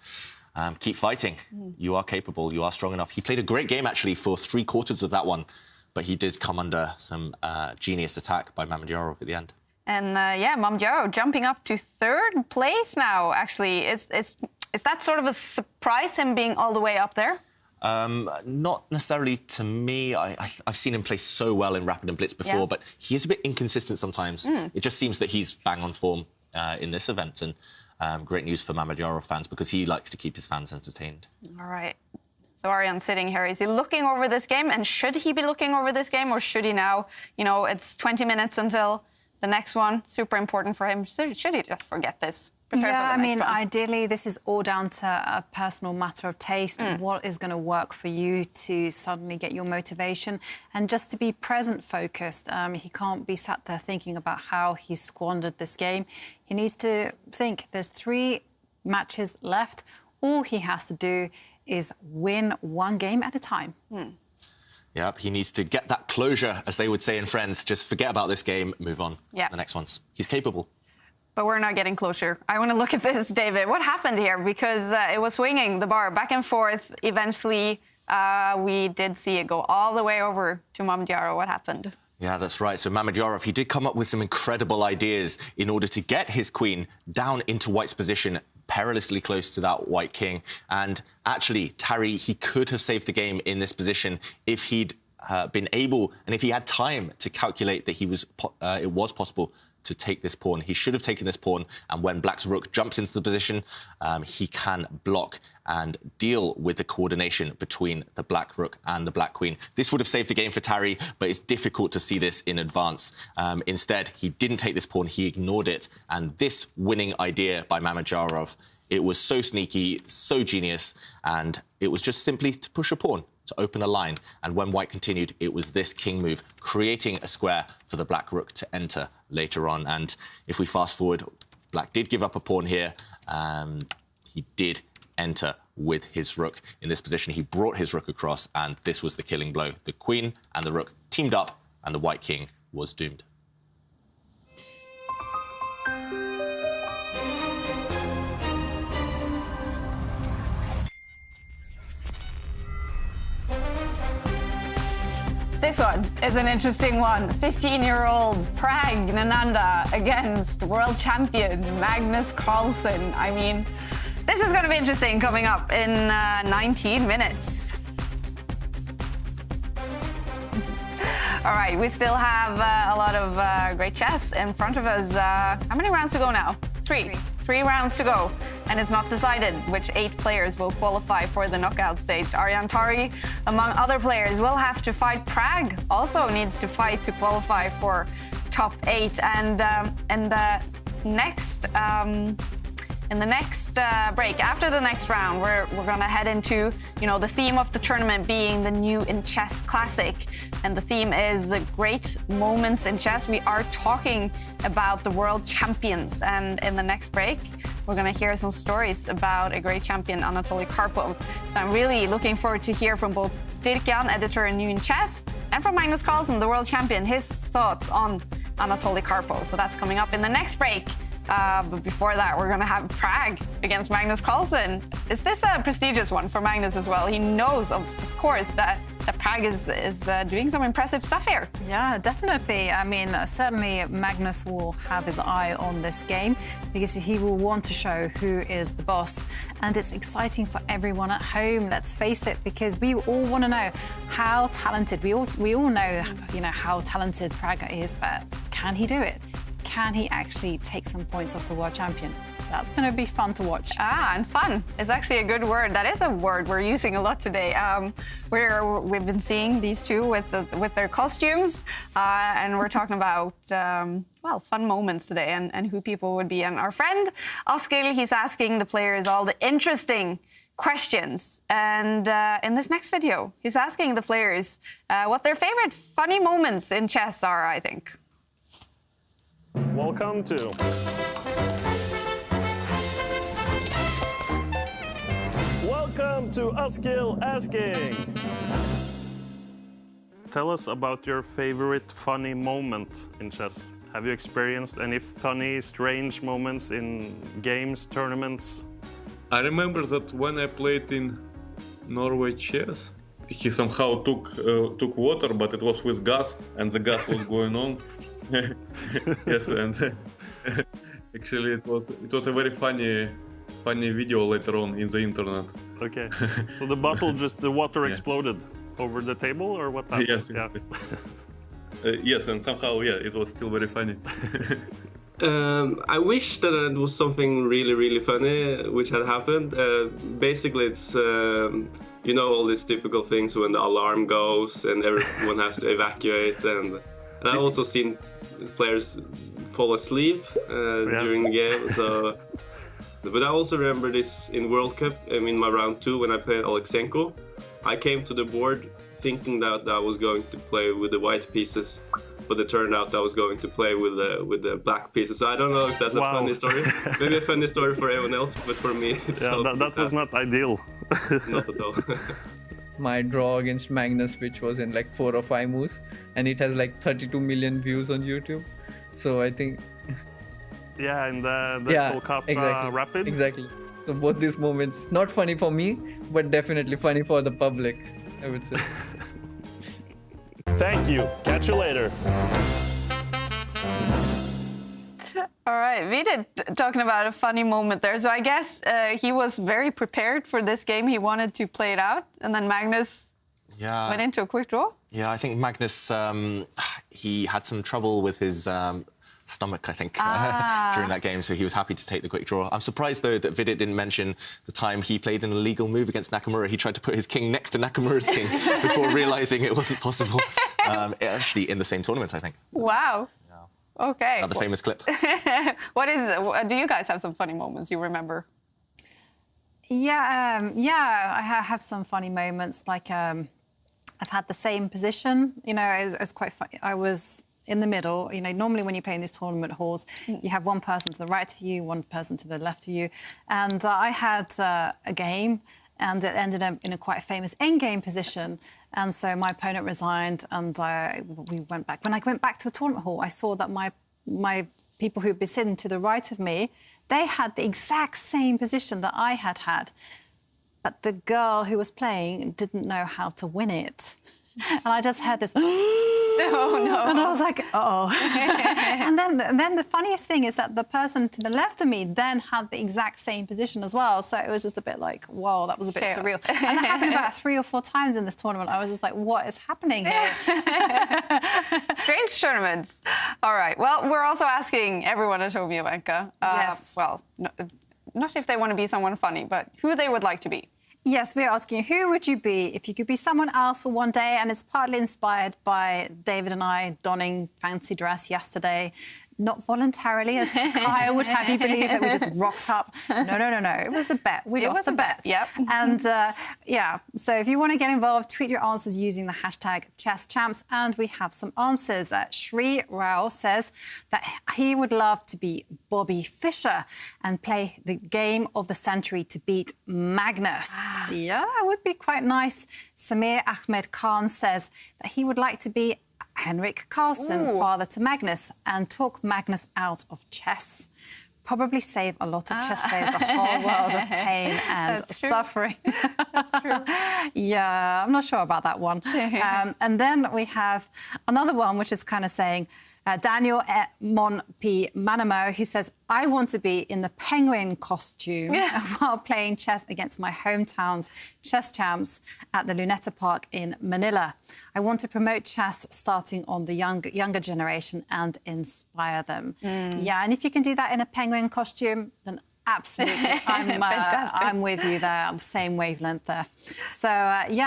keep fighting. You are capable. You are strong enough. He played a great game, actually, for 3/4 of that one. But he did come under some genius attack by Mamedyarov at the end. And, yeah, Mamedyarov jumping up to 3rd place now, actually. Is that sort of a surprise, him being all the way up there? Not necessarily to me. I've seen him play so well in Rapid and Blitz before, but he is a bit inconsistent sometimes. It just seems that he's bang on form in this event. And great news for Mamedyarov fans because he likes to keep his fans entertained. All right. So Arjan sitting here, is he looking over this game? And should he be looking over this game, or should he now, it's 20 minutes until the next one, super important for him. Should he just forget this? Yeah, I mean, ideally, this is all down to a personal matter of taste. What is going to work for you to suddenly get your motivation and just to be present focused. He can't be sat there thinking about how he squandered this game. He needs to think there's 3 matches left. All he has to do is win 1 game at a time. Yep, he needs to get that closure, as they would say in Friends. Just forget about this game, move on to the next ones. He's capable. But we're not getting closer. I want to look at this, David. What happened here? Because it was swinging the bar back and forth. Eventually, we did see it go all the way over to Mamedyarov. What happened? Yeah, that's right. So Mamedyarov, he did come up with some incredible ideas in order to get his queen down into white's position, perilously close to that white king. And actually, Tarry, he could have saved the game in this position if he'd been able, and if he had time to calculate that it was possible to take this pawn. He should have taken this pawn, and when black's rook jumps into the position, he can block and deal with the coordination between the black rook and the black queen. This would have saved the game for Tarry, but it's difficult to see this in advance. Instead, he didn't take this pawn, he ignored it, and this winning idea by Mamedyarov, it was so sneaky, so genius, and it was just simply to push a pawn, to open a line. And when white continued, it was this king move, creating a square for the black rook to enter later on. And if we fast forward, black did give up a pawn here. He did enter with his rook in this position. He brought his rook across, and this was the killing blow. The queen and the rook teamed up, and the white king was doomed. This one is an interesting one. 15-year-old Prag Nananda against world champion Magnus Carlsen. I mean, this is going to be interesting coming up in 19 minutes. All right, we still have a lot of great chess in front of us. How many rounds to go now? 3. 3 rounds to go, and it's not decided which 8 players will qualify for the knockout stage. Arjan Tarry, among other players, will have to fight. Prag also needs to fight to qualify for top 8. And in the next break, after the next round, we're going to head into, the theme of the tournament being the New in Chess Classic. And the theme is great moments in chess. We are talking about the world champions. And in the next break, we're going to hear some stories about a great champion, Anatoly Karpov. So I'm really looking forward to hear from both Dirk-Jan, editor in New in Chess, and from Magnus Carlsen, the world champion, his thoughts on Anatoly Karpov. So that's coming up in the next break. But before that, we're going to have Prague against Magnus Carlsen. Is this a prestigious one for Magnus as well? He knows, of course, that Prague is doing some impressive stuff here. Yeah, definitely. I mean, certainly Magnus will have his eye on this game because he will want to show who is the boss. And it's exciting for everyone at home, let's face it, because we all want to know how talented, we all know, how talented Prague is, but can he do it? Can he actually take some points off the world champion? That's going to be fun to watch. And fun is actually a good word. That is a word we're using a lot today. We've been seeing these two with their costumes, and we're talking about fun moments today and who people would be. And our friend Askild, he's asking the players all the interesting questions. And in this next video, he's asking the players what their favorite funny moments in chess are, I think. Welcome to Askild Asking. Tell us about your favorite funny moment in chess. Have you experienced any funny, strange moments in games, tournaments? I remember that when I played in Norway chess, he somehow took water, but it was with gas, and the gas was going on. Yes, and actually it was a very funny video later on in the internet. Okay, so the bottle the water exploded over the table, or what happened? Yes, yes. Yes, and somehow, it was still very funny. I wish that it was something really, really funny which had happened. Basically, it's all these typical things when the alarm goes and everyone has to evacuate, and I've also seen players fall asleep during the game. So, but I also remember this in World Cup. In my round 2 when I played Alexenko, I came to the board thinking that I was going to play with the white pieces, but it turned out I was going to play with the black pieces. So I don't know if that's a funny story. Maybe a funny story for everyone else, but for me, that was not ideal. Not at all. My draw against Magnus, which was in like 4 or 5 moves, and it has like 32 million views on YouTube. So I think. Yeah, and the Kolkata Rapid. Exactly. So both these moments, not funny for me, but definitely funny for the public, I would say. Thank you. Catch you later. All right, Vidit talking about a funny moment there. So I guess he was very prepared for this game. He wanted to play it out, and then Magnus went into a quick draw. Yeah, I think Magnus, he had some trouble with his stomach, I think, during that game, so he was happy to take the quick draw. I'm surprised, though, that Vidit didn't mention the time he played an illegal move against Nakamura. He tried to put his king next to Nakamura's king before realising it wasn't possible. Actually, in the same tournament, I think. Wow. Yeah. Okay. Another famous clip. Do you guys have some funny moments you remember? Yeah, I have some funny moments. Like, I've had the same position. It was quite funny. I was in the middle. Normally when you play in these tournament halls, you have one person to the right of you, one person to the left of you. And I had a game, and it ended up in a quite famous endgame position. And so my opponent resigned, and we went back. When I went back to the tournament hall, I saw that my people who'd been sitting to the right of me, they had the exact same position that I had had. But the girl who was playing didn't know how to win it. And I just heard this, oh no. And I was like, uh-oh. and then the funniest thing is that the person to the left of me then had the exact same position as well. So it was just a bit like, whoa, that was a bit surreal. And that happened about 3 or 4 times in this tournament. I was just like, what is happening here? Strange tournaments. All right. Well, we're also asking everyone at home, Jovanka. Yes. Well, not if they want to be someone funny, but who they would like to be. Yes, we're asking, who would you be if you could be someone else for one day? And it's partly inspired by David and I donning fancy dress yesterday. Not voluntarily, as Kyle would have you believe that we just rocked up. No. It was a bet. We lost the bet. Yep. And, so if you want to get involved, tweet your answers using the hashtag #ChessChamps. And we have some answers. Shri Rao says that he would love to be Bobby Fischer and play the game of the century to beat Magnus. Yeah, that would be quite nice. Samir Ahmed Khan says that he would like to be Henrik Carlsen, father to Magnus, and talk Magnus out of chess. probably save a lot of chess players a whole world of pain and suffering. That's true. Yeah, I'm not sure about that one. And then we have another one, which is kind of saying, Daniel Mon P. Manamo, he says, I want to be in the penguin costume while playing chess against my hometown's chess champs at the Luneta Park in Manila. I want to promote chess starting on the younger generation and inspire them. Yeah, and if you can do that in a penguin costume, then absolutely. I'm with you there. Same wavelength there. So,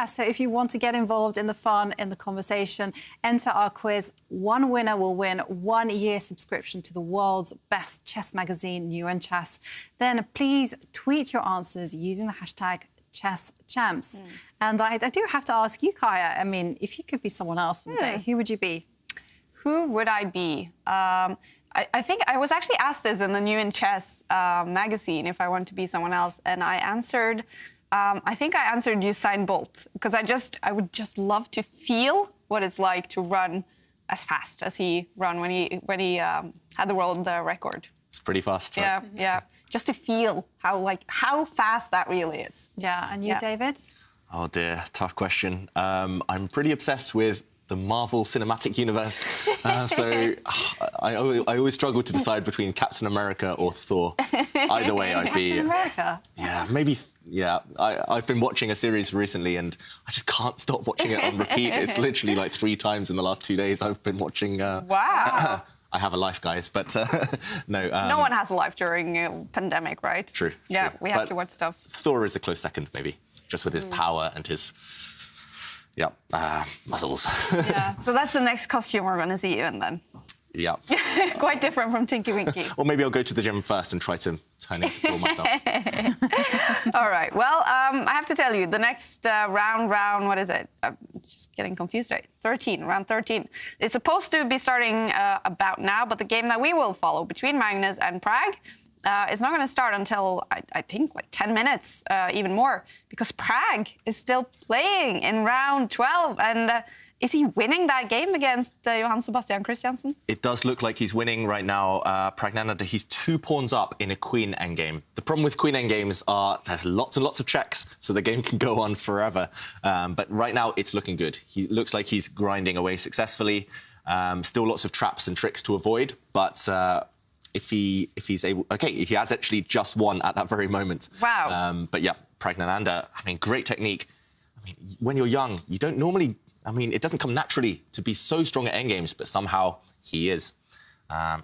so if you want to get involved in the fun, in the conversation, enter our quiz. One winner will win 1 year subscription to the world's best chess magazine, New and Chess. Then please tweet your answers using the hashtag #ChessChamps. And I do have to ask you, Kaya, I mean, if you could be someone else for the day, who would you be? Who would I be? I think I was actually asked this in the New in Chess magazine if I want to be someone else, and I answered. I think I answered Usain Bolt because I would just love to feel what it's like to run as fast as he ran when he had the world record. It's pretty fast, right? Yeah. Just to feel how fast that really is. Yeah, and you, David? Oh dear, tough question. I'm pretty obsessed with the Marvel Cinematic Universe. So I always struggle to decide between Captain America or Thor. Either way, I'd be... Captain America? Yeah, maybe... Yeah, I've been watching a series recently and I just can't stop watching it on repeat. It's literally like 3 times in the last 2 days I've been watching... Wow. I have a life, guys, but no. No one has a life during a pandemic, right? True. Yeah, true. we have to watch stuff. Thor is a close second, maybe, just with his power and his... muscles. Yeah, so that's the next costume we're going to see you in then. Yeah. Quite different from Tinky Winky. Or maybe I'll go to the gym first and try to turn into Thor myself. All right. Well, I have to tell you, the next round, what is it? I'm just getting confused. Round 13. It's supposed to be starting about now, but the game that we will follow between Magnus and Prag is not going to start until, I think, like 10 minutes, even more, because Prag is still playing in round 12. And is he winning that game against Johann Sebastian Christiansen? It does look like he's winning right now. Pragnananda, he's 2 pawns up in a queen endgame. The problem with queen endgames are there's lots and lots of checks, so the game can go on forever. But right now, it's looking good. He looks like he's grinding away successfully. Still lots of traps and tricks to avoid, but... If he's able... OK, he has actually just won at that very moment. Wow. But yeah, Pragnananda, I mean, great technique. I mean, when you're young, you don't normally... I mean, it doesn't come naturally to be so strong at endgames, but somehow he is.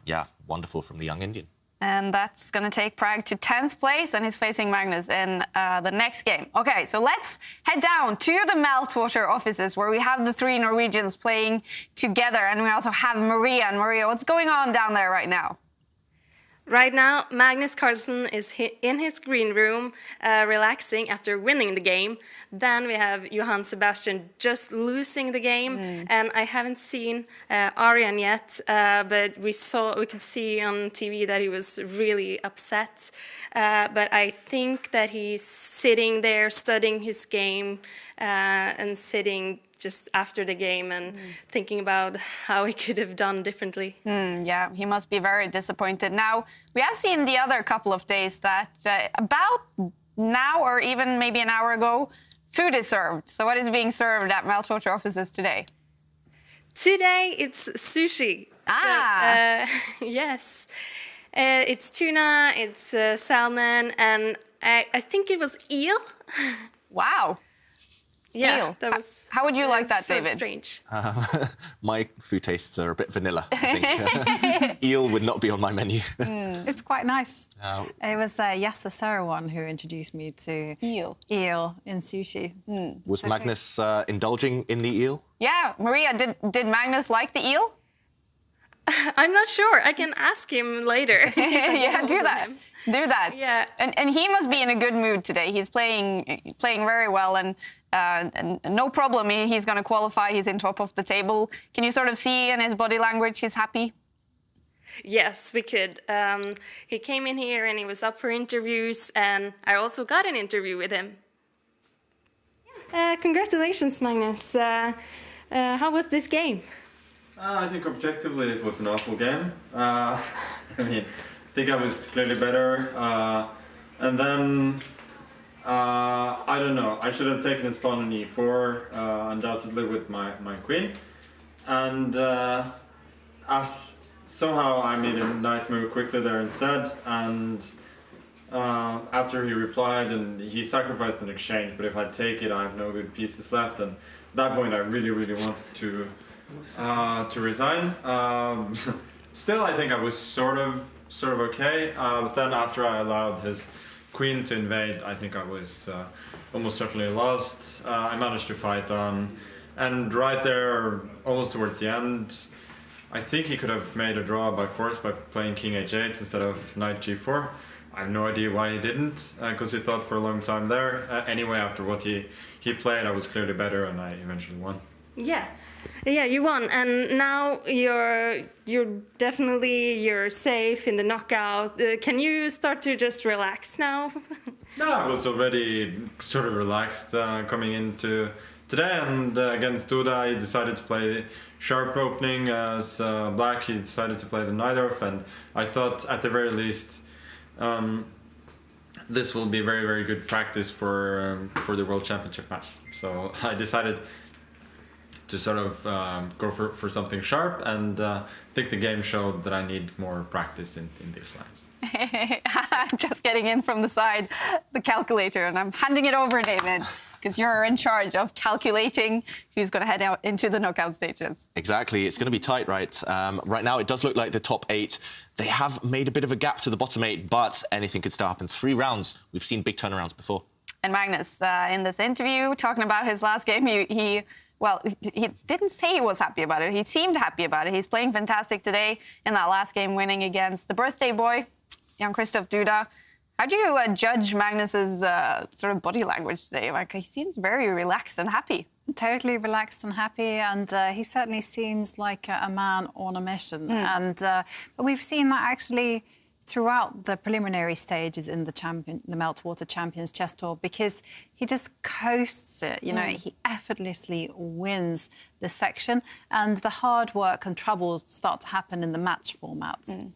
Yeah, wonderful from the young Indian. And that's going to take Prag to 10th place, and he's facing Magnus in the next game. OK, so let's head down to the Meltwater offices, where we have the 3 Norwegians playing together, and we also have Maria. And Maria, what's going on down there right now? Right now, Magnus Carlsen is in his green room, relaxing after winning the game. Then we have Johann Sebastian just losing the game, and I haven't seen Aryan yet, but we could see on TV that he was really upset. But I think that he's sitting there studying his game and sitting just after the game and thinking about how he could have done differently. Yeah, he must be very disappointed. Now, we have seen the other couple of days that about now or even maybe an hour ago, food is served. So what is being served at Meltwater offices today? Today, it's sushi. Ah! So, yes. It's tuna, it's salmon, and I think it was eel. Wow. Yeah, eel. That was. How would you like that, so David? Strange. My food tastes are a bit vanilla, I think. Eel would not be on my menu. It's quite nice. It was Yasa Sarawan who introduced me to eel in sushi. Was Magnus indulging in the eel? Yeah, Maria, did Magnus like the eel? I'm not sure. I can ask him later. Yeah, do that. Do that. Yeah. And he must be in a good mood today. He's playing very well, and no problem. He's going to qualify. He's in top of the table. Can you sort of see in his body language he's happy? Yes, we could. He came in here and he was up for interviews, and I also got an interview with him. Congratulations, Magnus. How was this game? I think objectively it was an awful game. I mean, think I was clearly better. And then, I don't know, I should have taken his pawn on e4, undoubtedly with my queen. And somehow I made a knight move quickly there instead. And after he replied, and he sacrificed an exchange, but if I take it, I have no good pieces left. And at that point, I really, really wanted to resign. Still, I think I was sort of okay. But then after I allowed his queen to invade, I think I was almost certainly lost. I managed to fight on, and right there, almost towards the end, I think he could have made a draw by force by playing king h8 instead of knight g4. I have no idea why he didn't, because he thought for a long time there. Anyway, after what he played, I was clearly better, and I eventually won. Yeah, you won, and now you're safe in the knockout. Can you start to just relax now? No, I was already sort of relaxed coming into today, and against Duda, he decided to play sharp opening as black. He decided to play the knight off, and I thought at the very least this will be very, very good practice for the World Championship match. So I decided to sort of go for something sharp, and I think the game showed that I need more practice in these lines. I'm just getting in from the side, the calculator, and I'm handing it over, David, because you're in charge of calculating who's going to head out into the knockout stages. Exactly. It's going to be tight, right? Right now, it does look like the top 8, they have made a bit of a gap to the bottom 8, but anything could still happen. 3 rounds. We've seen big turnarounds before. And Magnus, in this interview, talking about his last game, he didn't say he was happy about it. He seemed happy about it. He's playing fantastic today in that last game, winning against the birthday boy, Jan-Christoph Duda. How do you judge Magnus's sort of body language today? Like, he seems very relaxed and happy. Totally relaxed and happy, and he certainly seems like a man on a mission. And but we've seen that actually throughout the preliminary stages in the Meltwater Champions Chess Tour, because he just coasts it. You know, he effortlessly wins the section, and the hard work and troubles start to happen in the match formats.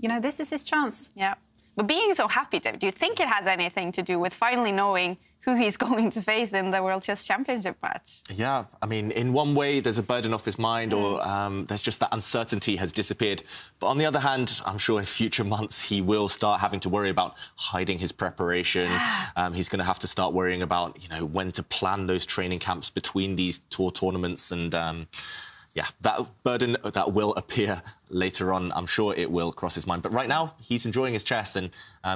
You know, this is his chance. Yeah. But being so happy, David, do you think it has anything to do with finally knowing who he's going to face in the World Chess Championship match? Yeah, I mean, in one way, there's a burden off his mind, or there's just that uncertainty has disappeared. But on the other hand, I'm sure in future months, he will start having to worry about hiding his preparation. He's going to have to start worrying about, you know, when to plan those training camps between these tour tournaments, and yeah, that burden that will appear later on, I'm sure it will cross his mind. But right now, he's enjoying his chess, and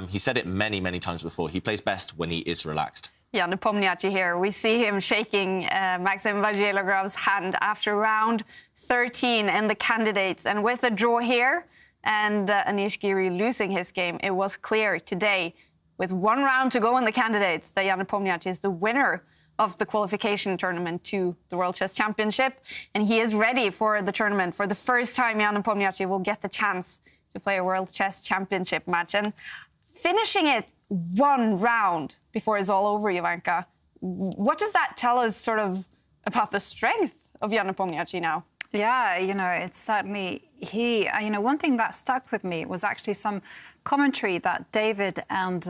he said it many, many times before. He plays best when he is relaxed. Jan Nepomniachtchi here. We see him shaking Maxim Vachier-Lagrav's hand after round 13 in the candidates. And with a draw here and Anish Giri losing his game, it was clear today, with 1 round to go in the candidates, that Jan Nepomniachtchi is the winner of the qualification tournament to the World Chess Championship. And he is ready for the tournament. For the first time, Jan Nepomniachtchi will get the chance to play a World Chess Championship match. And finishing it 1 round before it's all over, Ivanka, what does that tell us sort of about the strength of Jan Nepomniachtchi now? Yeah, you know, it's certainly you know, one thing that stuck with me was actually some commentary that David and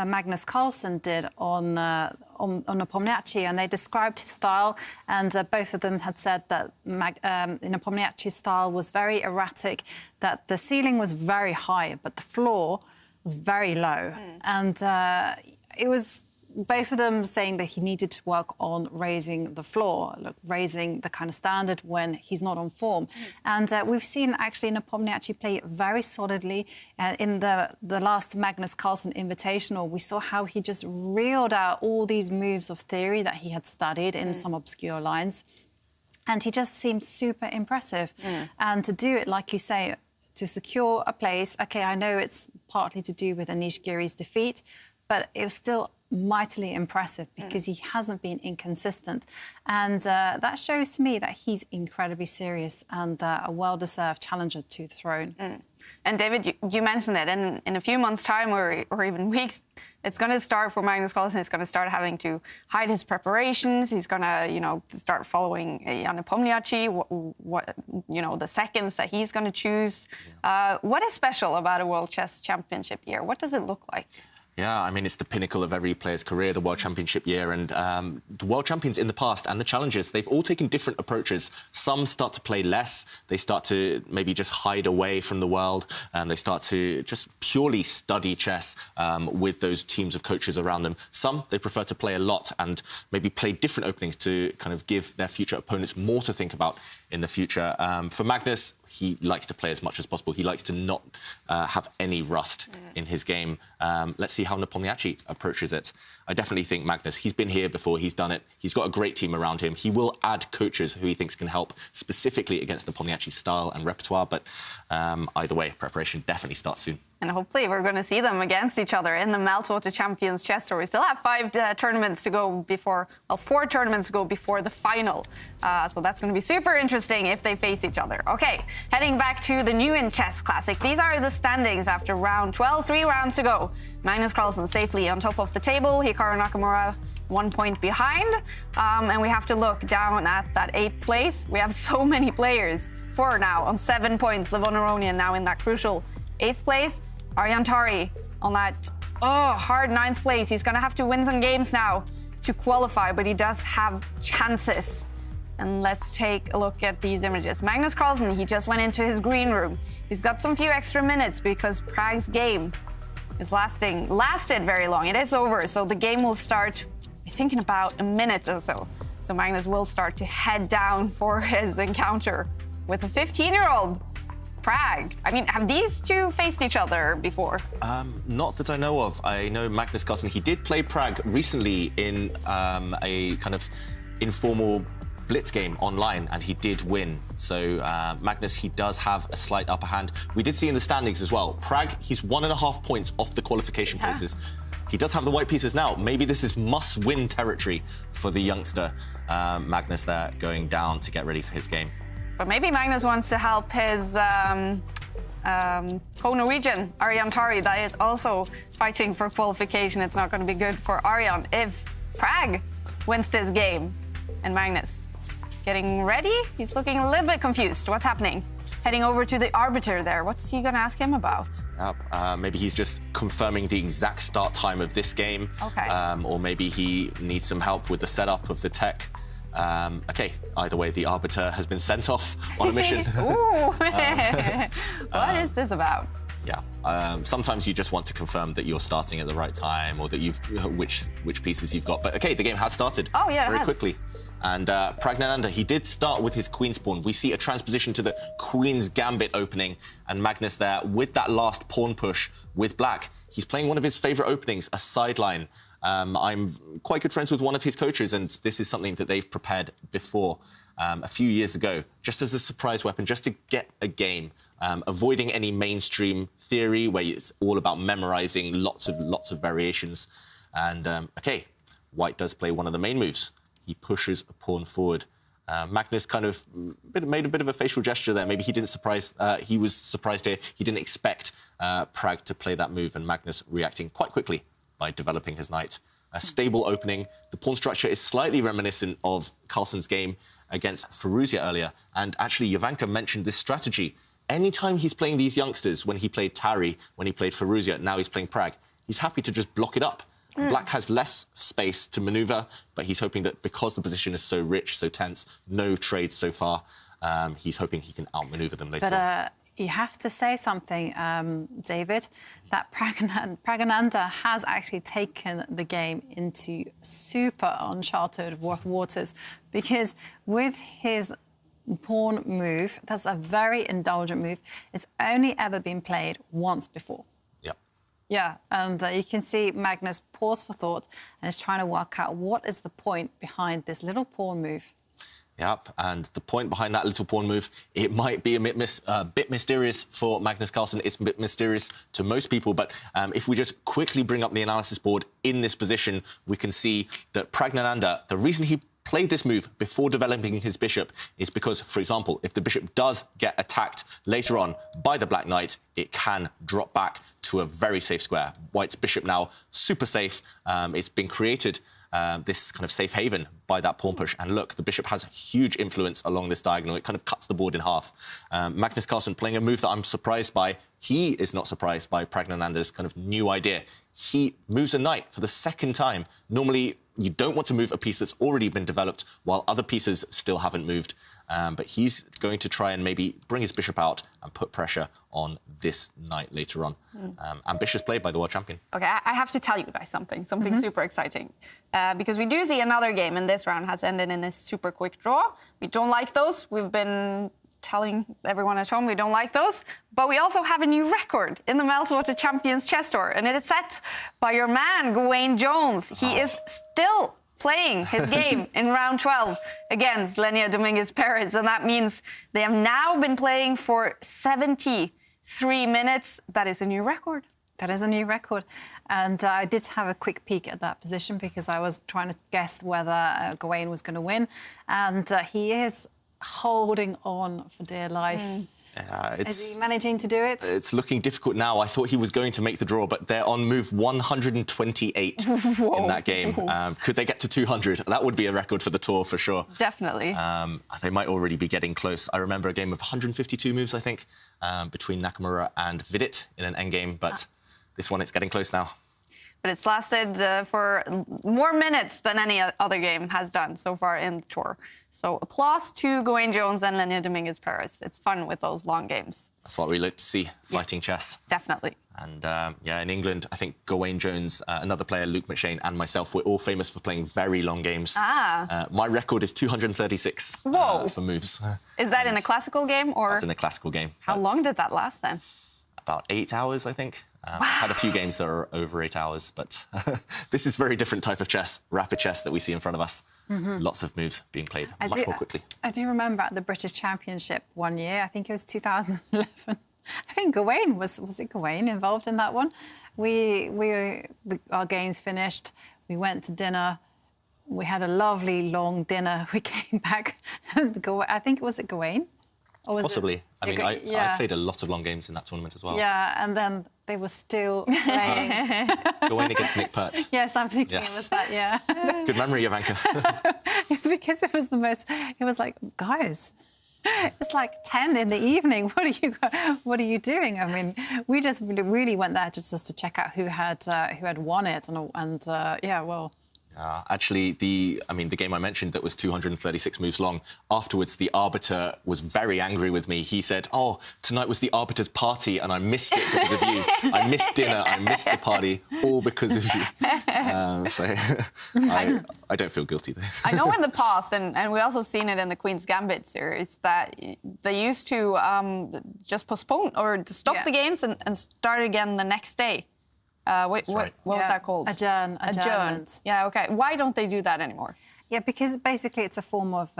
Magnus Carlsen did on Nepomniachtchi, and they described his style, and both of them had said that Nepomniachtchi's style was very erratic, that the ceiling was very high, but the floor was very low. And it was both of them saying that he needed to work on raising the floor, raising the kind of standard when he's not on form. And we've seen actually Nepomniachtchi play very solidly. In the last Magnus Carlsen Invitational, we saw how he just reeled out all these moves of theory that he had studied in some obscure lines. And he just seemed super impressive. And to do it, like you say, to secure a place, OK, I know it's partly to do with Anish Giri's defeat, but it was still mightily impressive because he hasn't been inconsistent. And that shows to me that he's incredibly serious and a well-deserved challenger to the throne. And David, you mentioned it, in a few months' time or even weeks, it's going to start for Magnus Carlsen. He's going to start having to hide his preparations. He's going to, start following Jan Nepomniachtchi, what the seconds that he's going to choose. What is special about a World Chess Championship year? What does it look like? Yeah, I mean, it's the pinnacle of every player's career, the World Championship year. And the World Champions in the past and the challengers, they've all taken different approaches. Some start to play less. They start to maybe just hide away from the world. And they start to just purely study chess with those teams of coaches around them. Some, they prefer to play a lot and maybe play different openings to kind of give their future opponents more to think about in the future. For Magnus, he likes to play as much as possible. He likes to not have any rust in his game. Let's see how Nepomniachtchi approaches it. I definitely think Magnus, he's been here before, he's done it. He's got a great team around him. He will add coaches who he thinks can help specifically against Nepomniachtchi's style and repertoire. But either way, preparation definitely starts soon. And hopefully we're going to see them against each other in the Meltwater Champions Chess Tour. We still have 5 tournaments to go before, well, 4 tournaments to go before the final. So that's going to be super interesting if they face each other. Okay, heading back to the New in Chess Classic. These are the standings after round 12, 3 rounds to go. Magnus Carlsen safely on top of the table. Hikaru Nakamura 1 point behind. And we have to look down at that 8th place. We have so many players. 4 now on 7 points. Levon Aronian now in that crucial 8th place. Arjan Tari on that hard 9th place. He's going to have to win some games now to qualify, but he does have chances. And let's take a look at these images. Magnus Carlsen, he just went into his green room. He's got some few extra minutes because Prague's game is lasted very long. It is over, so the game will start, I think, in about a minute or so. So Magnus will start to head down for his encounter with a 15-year-old Prague. I mean, have these two faced each other before? Not that I know of. I know Magnus Carlsen, he did play Prague recently in a kind of informal blitz game online, and he did win. So Magnus, he does have a slight upper hand. We did see in the standings as well. Prague, he's 1.5 points off the qualification places. He does have the white pieces now. Maybe this is must-win territory for the youngster Magnus there, going down to get ready for his game. But maybe Magnus wants to help his co-Norwegian, Arjan Tari, that is also fighting for qualification. It's not going to be good for Arjan if Prague wins this game. And Magnus getting ready. He's looking a little bit confused. What's happening? Heading over to the arbiter there. What's he going to ask him about? Maybe he's just confirming the exact start time of this game. Okay. Or maybe he needs some help with the setup of the tech. Okay, either way, the arbiter has been sent off on a mission. Ooh, what is this about? Yeah, sometimes you just want to confirm that you're starting at the right time or that you've which pieces you've got. But okay, the game has started very quickly. And Pragnananda, he did start with his queen's pawn. We see a transposition to the queen's gambit opening, and Magnus there with that last pawn push with black. He's playing one of his favorite openings, a sideline. I'm quite good friends with one of his coaches, and this is something that they've prepared before a few years ago, just as a surprise weapon, just to get a game, avoiding any mainstream theory where it's all about memorizing lots of variations. And okay, white does play one of the main moves. He pushes a pawn forward. Magnus kind of made a bit of a facial gesture there. Maybe he was surprised here. He didn't expect Prague to play that move, and Magnus reacting quite quickly by developing his knight. A stable opening. The pawn structure is slightly reminiscent of Carlsen's game against Firouzja earlier. And actually, Jovanka mentioned this strategy. Anytime he's playing these youngsters, when he played Tari, when he played Firouzja, now he's playing Prague, he's happy to just block it up. Black has less space to maneuver, but he's hoping that because the position is so rich, so tense, no trades so far, he's hoping he can outmaneuver them later on. You have to say something, David, that Pragnananda has actually taken the game into super uncharted waters, because with his pawn move, that's a very indulgent move. It's only ever been played once before. Yeah, and you can see Magnus pause for thought and is trying to work out what is the point behind this little pawn move. Yep, and the point behind that little pawn move, it might be a bit mysterious for Magnus Carlsen. It's a bit mysterious to most people, but if we just quickly bring up the analysis board in this position, we can see that Pragnananda, the reason he played this move before developing his bishop is because, for example, if the bishop does get attacked later on by the Black Knight, it can drop back to a very safe square. White's bishop now super safe. It's been created, this kind of safe haven by that pawn push. And look, the bishop has huge influence along this diagonal. It kind of cuts the board in half. Magnus Carlsen playing a move that I'm surprised by. He is not surprised by Pragnananda's kind of new idea. He moves a knight for the second time. Normally, you don't want to move a piece that's already been developed while other pieces still haven't moved. But he's going to try and maybe bring his bishop out and put pressure on this knight later on. Ambitious play by the world champion. OK, I have to tell you guys something super exciting. Because we do see another game in this round has ended in a super quick draw. We don't like those. We've been telling everyone at home we don't like those. But we also have a new record in the Meltwater Champions Chess Tour. And it is set by your man, Gawain Jones. He is still playing his game in round 12 against Lenia Dominguez-Perez. And that means they have now been playing for 73 minutes. That is a new record. That is a new record. And I did have a quick peek at that position because I was trying to guess whether Gawain was going to win. And he is holding on for dear life. Is he managing to do it? It's looking difficult now. I thought he was going to make the draw, but they're on move 128 in that game. Could they get to 200? That would be a record for the tour for sure. Definitely. They might already be getting close. I remember a game of 152 moves, I think, between Nakamura and Vidit in an endgame, but this one, it's getting close now. But it's lasted for more minutes than any other game has done so far in the tour. So applause to Gawain Jones and Lenia Dominguez-Perez. It's fun with those long games. That's what we like to see, fighting chess. Definitely. And yeah, in England, I think Gawain Jones, another player, Luke McShane, and myself, we're all famous for playing very long games. My record is 236 for moves. Is that in a classical game? Or that's in a classical game. How long did that last then? About 8 hours, I think. I've had a few games that are over 8 hours, but this is a very different type of chess, rapid chess that we see in front of us. Lots of moves being played much more quickly. I do remember at the British Championship one year, I think it was 2011. I think Gawain, was it Gawain involved in that one? Our games finished, we went to dinner, we had a lovely long dinner, we came back, and I think, was it Gawain? Or was Possibly. It? I mean, I played a lot of long games in that tournament as well. Yeah, and then they were still playing. Gawain against Nick Pert. Yes, I'm thinking it was that, yeah. Good memory, Ivanka. Because it was it was like, guys, it's like 10 in the evening. What are you doing? I mean, we just really went there just to check out who had won it. And yeah, well... Actually, the game I mentioned that was 236 moves long, afterwards the arbiter was very angry with me. He said, oh, tonight was the arbiter's party and I missed it because of you. I missed dinner, I missed the party, all because of you. So I don't feel guilty there. I know in the past, and we also seen it in the Queen's Gambit series, that they used to just postpone or to stop the games and start again the next day. What was that called? Adjournment. Yeah, OK. Why don't they do that anymore? Yeah, because basically it's a form of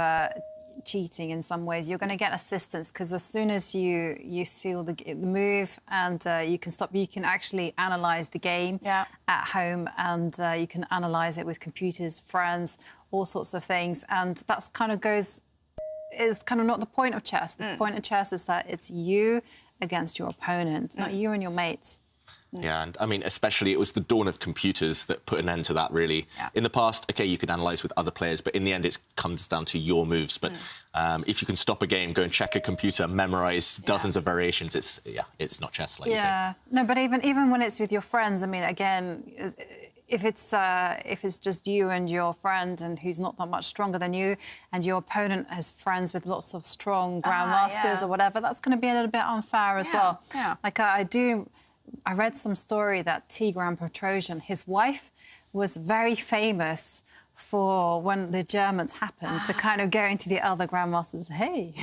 cheating in some ways. You're going to get assistance because as soon as you seal the move and you can stop, you can actually analyse the game at home and you can analyse it with computers, friends, all sorts of things. And that's is kind of not the point of chess. The point of chess is that it's you against your opponent, not you and your mates. Yeah, and I mean, especially it was the dawn of computers that put an end to that, really. Yeah. In the past, OK, you could analyse with other players, but in the end, it comes down to your moves. But if you can stop a game, go and check a computer, memorise dozens of variations, it's not chess, like you say. No, but even when it's with your friends, I mean, again, if it's just you and your friend and who's not that much stronger than you and your opponent has friends with lots of strong grandmasters or whatever, that's going to be a little bit unfair as well. Yeah. Like I read some story that Tigran Petrosian, his wife, was very famous for when the Germans happened to kind of go into the other grandmasters, hey,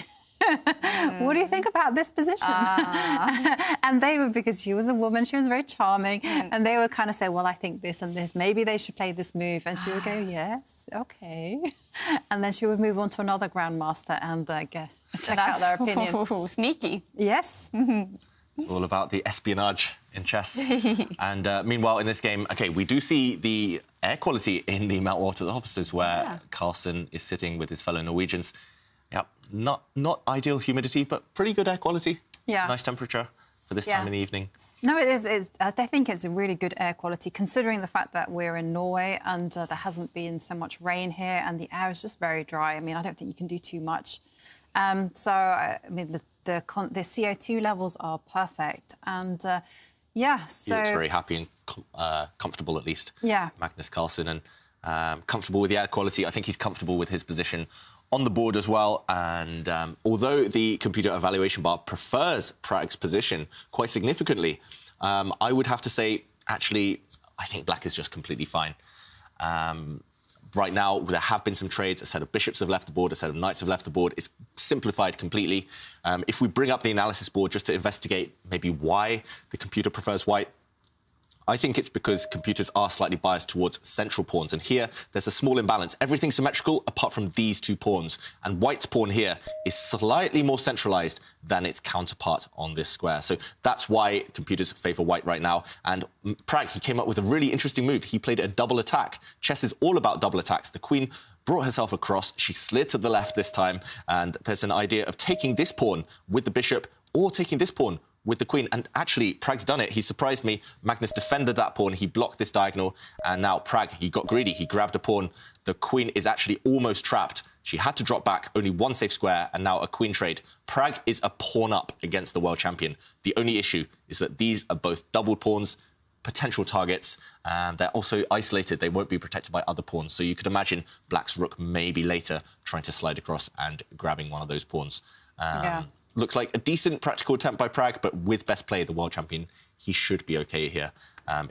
What do you think about this position? And they were, because she was a woman, she was very charming, and they would kind of say, well, I think this and this, maybe they should play this move. And she would go, yes, OK. And then she would move on to another grandmaster and check out their opinion. Sneaky. Yes. It's all about the espionage in chess. And meanwhile, in this game, OK, we do see the air quality in the Meltwater offices where Carlsen is sitting with his fellow Norwegians. Yeah, not ideal humidity, but pretty good air quality. Yeah. Nice temperature for this time in the evening. No, it is. I think it's a really good air quality, considering the fact that we're in Norway and there hasn't been so much rain here and the air is just very dry. I mean, I don't think you can do too much. So, I mean, the CO2 levels are perfect. And, so... He looks very happy and comfortable, at least. Yeah. Magnus Carlsen, and comfortable with the air quality. I think he's comfortable with his position on the board as well. And although the computer evaluation bar prefers Prag's position quite significantly, I would have to say, actually, I think black is just completely fine. Right now, there have been some trades. A set of bishops have left the board, a set of knights have left the board. It's simplified completely. If we bring up the analysis board just to investigate maybe why the computer prefers white, I think it's because computers are slightly biased towards central pawns. And here, there's a small imbalance. Everything's symmetrical apart from these two pawns. And white's pawn here is slightly more centralized than its counterpart on this square. So that's why computers favour white right now. And Prag, he came up with a really interesting move. He played a double attack. Chess is all about double attacks. The queen brought herself across. She slid to the left this time. And there's an idea of taking this pawn with the bishop or taking this pawn with the queen. And actually, Prag's done it. He surprised me. Magnus defended that pawn. He blocked this diagonal. And now Prag, he got greedy. He grabbed a pawn. The queen is actually almost trapped. She had to drop back, only one safe square, and now a queen trade. Prag is a pawn up against the world champion. The only issue is that these are both doubled pawns, potential targets. They're also isolated. They won't be protected by other pawns. So you could imagine black's rook maybe later trying to slide across and grabbing one of those pawns. Looks like a decent practical attempt by Prag, but with best play, the world champion, he should be OK here.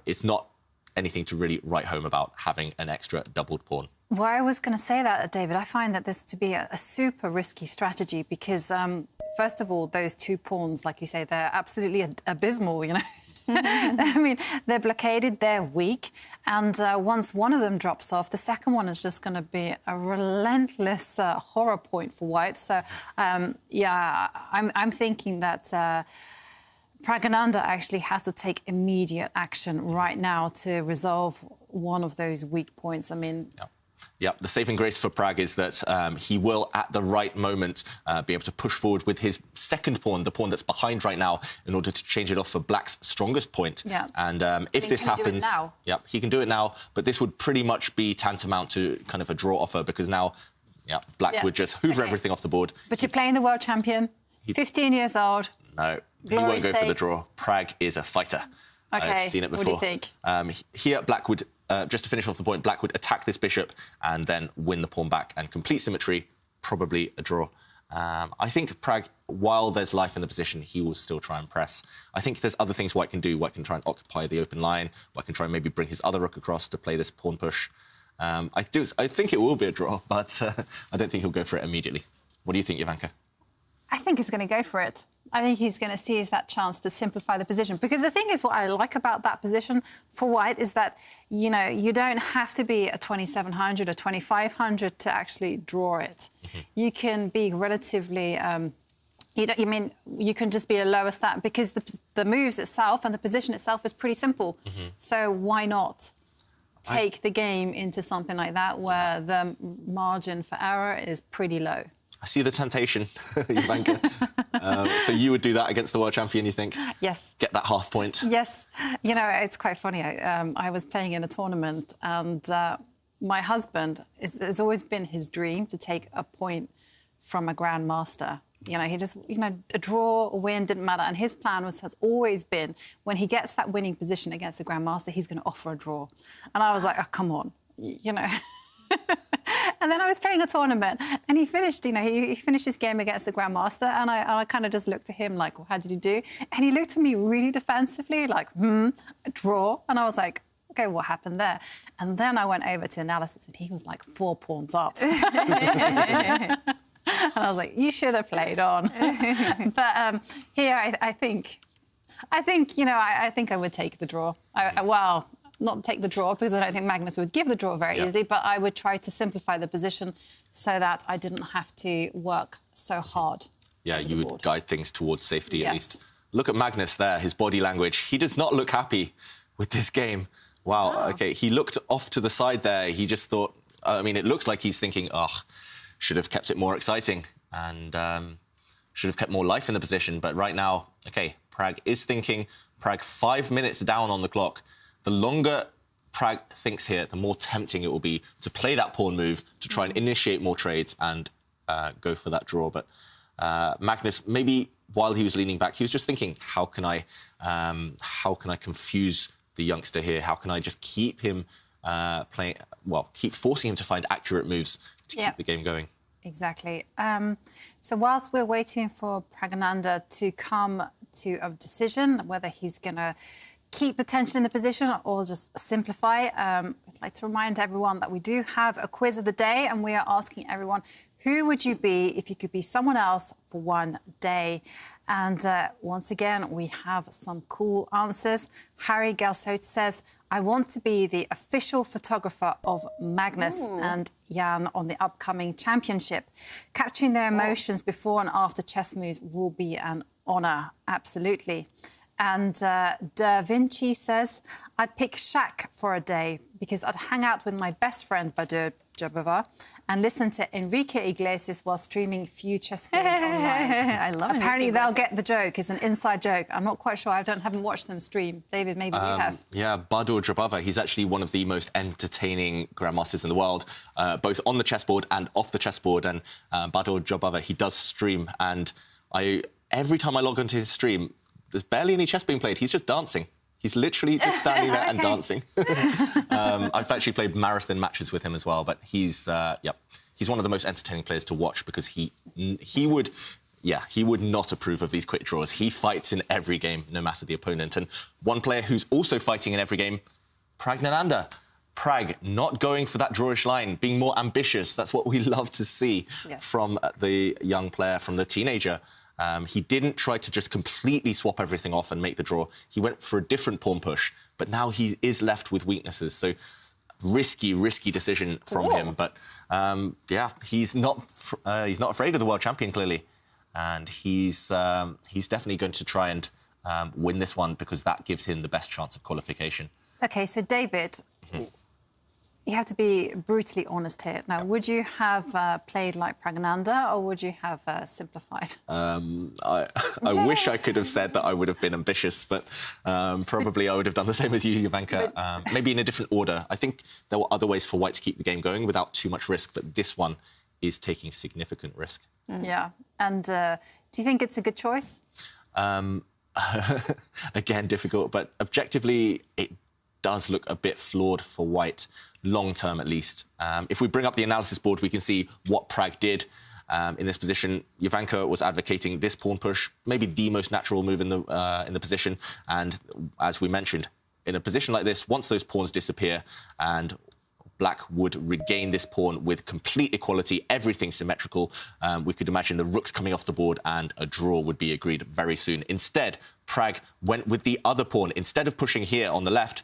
It's not anything to really write home about, having an extra doubled pawn. Well, I was going to say that, David. I find that this to be a super risky strategy because, first of all, those two pawns, like you say, they're absolutely abysmal, you know. I mean, they're blockaded, they're weak, and once one of them drops off, the second one is just going to be a relentless horror point for white. So, yeah, I'm thinking that Pragananda actually has to take immediate action right now to resolve one of those weak points. I mean... Yeah, the saving grace for Prag is that he will, at the right moment, be able to push forward with his second pawn, the pawn that's behind right now, in order to change it off for black's strongest point. Yeah. And if this happens... Yeah, he can do it now, but this would pretty much be tantamount to kind of a draw offer, because now, black would just hoover everything off the board. But you're playing the world champion, 15 years old. No, he won't go for the draw. Prag is a fighter. OK, I've seen it before. What do you think? Here, black would... just to finish off the point, black would attack this bishop and then win the pawn back, and complete symmetry, probably a draw. I think Prag, while there's life in the position, he will still try and press. I think there's other things white can do. White can try and occupy the open line. White can try and maybe bring his other rook across to play this pawn push. I think it will be a draw, but I don't think he'll go for it immediately. What do you think, Ivanka? I think he's going to go for it. I think he's going to seize that chance to simplify the position. Because the thing is, what I like about that position for white is that, you know, you don't have to be a 2700 or 2500 to actually draw it. You can be relatively... you can just be a lower stat, because the moves itself and the position itself is pretty simple. So why not take the game into something like that where the margin for error is pretty low? I see the temptation, Ivanka. So you would do that against the world champion, you think? Yes. Get that half point? Yes. You know, it's quite funny. I was playing in a tournament, and my husband, it's always been his dream to take a point from a grandmaster. You know, he just, you know, a draw, a win, didn't matter. And his plan has always been, when he gets that winning position against the grandmaster, he's going to offer a draw. And I was like, oh, come on, you know. And then I was playing a tournament, and he finished, you know, he finished his game against the grandmaster, and I kind of just looked at him like, well, how did you do? And he looked at me really defensively, like, a draw. And I was like, OK, what happened there? And then I went over to analysis, and he was like 4 pawns up. And I was like, you should have played on. But here, I think, you know, I think I would take the draw. Well, not take the draw, because I don't think Magnus would give the draw very easily, but I would try to simplify the position so that I didn't have to work so hard. Yeah, you would guide things towards safety at least. Look at Magnus there, his body language. He does not look happy with this game. Wow, OK, he looked off to the side there. He just thought, I mean, it looks like he's thinking, should have kept it more exciting and should have kept more life in the position. But right now, OK, Prag is thinking. Prag 5 minutes down on the clock. The longer Prag thinks here, the more tempting it will be to play that pawn move, to try and initiate more trades and go for that draw. But Magnus, maybe while he was leaning back, he was just thinking, how can I confuse the youngster here? How can I just keep him playing, well, keep forcing him to find accurate moves to keep the game going? Exactly. So whilst we're waiting for Pragananda to come to a decision, whether he's going to keep the tension in the position or just simplify, I'd like to remind everyone that we do have a quiz of the day, and we are asking everyone, who would you be if you could be someone else for one day? And once again, we have some cool answers. Harry Gelshout says, I want to be the official photographer of Magnus and Jan on the upcoming championship. Capturing their emotions before and after chess moves will be an honour, absolutely. And Da Vinci says, I'd pick Shaq for a day because I'd hang out with my best friend, Badur Jabova, and listen to Enrique Iglesias while streaming few chess games online. I love it. Apparently they'll get the joke. It's an inside joke. I'm not quite sure. I haven't watched them stream. David, maybe you have. Yeah, Badur Jabova, he's actually one of the most entertaining grandmasters in the world, both on the chessboard and off the chessboard. And Badur Jabova, he does stream. And every time I log onto his stream, there's barely any chess being played. He's just dancing. He's literally just standing there and dancing. I've actually played marathon matches with him as well, but he's one of the most entertaining players to watch because he would not approve of these quick draws. He fights in every game, no matter the opponent. And one player who's also fighting in every game, Pragnananda. Prag not going for that drawish line, being more ambitious. That's what we love to see from the young player, from the teenager. He didn't try to just completely swap everything off and make the draw. He went for a different pawn push, but now he is left with weaknesses. So risky decision from him. But he's not afraid of the world champion, clearly, and he's definitely going to try and win this one because that gives him the best chance of qualification. OK, so David, you have to be brutally honest here. Now, would you have played like Pragananda or would you have simplified? I wish I could have said that I would have been ambitious, but probably I would have done the same as you, Jovanka. Maybe in a different order. I think there were other ways for White to keep the game going without too much risk, but this one is taking significant risk. Yeah. And do you think it's a good choice? Again, difficult, but objectively, it does look a bit flawed for White, long-term at least. If we bring up the analysis board, we can see what Prag did in this position. Jovanka was advocating this pawn push, maybe the most natural move in the position. And as we mentioned, in a position like this, once those pawns disappear and Black would regain this pawn with complete equality, everything symmetrical. We could imagine the rooks coming off the board and a draw would be agreed very soon. Instead, Prag went with the other pawn. Instead of pushing here on the left,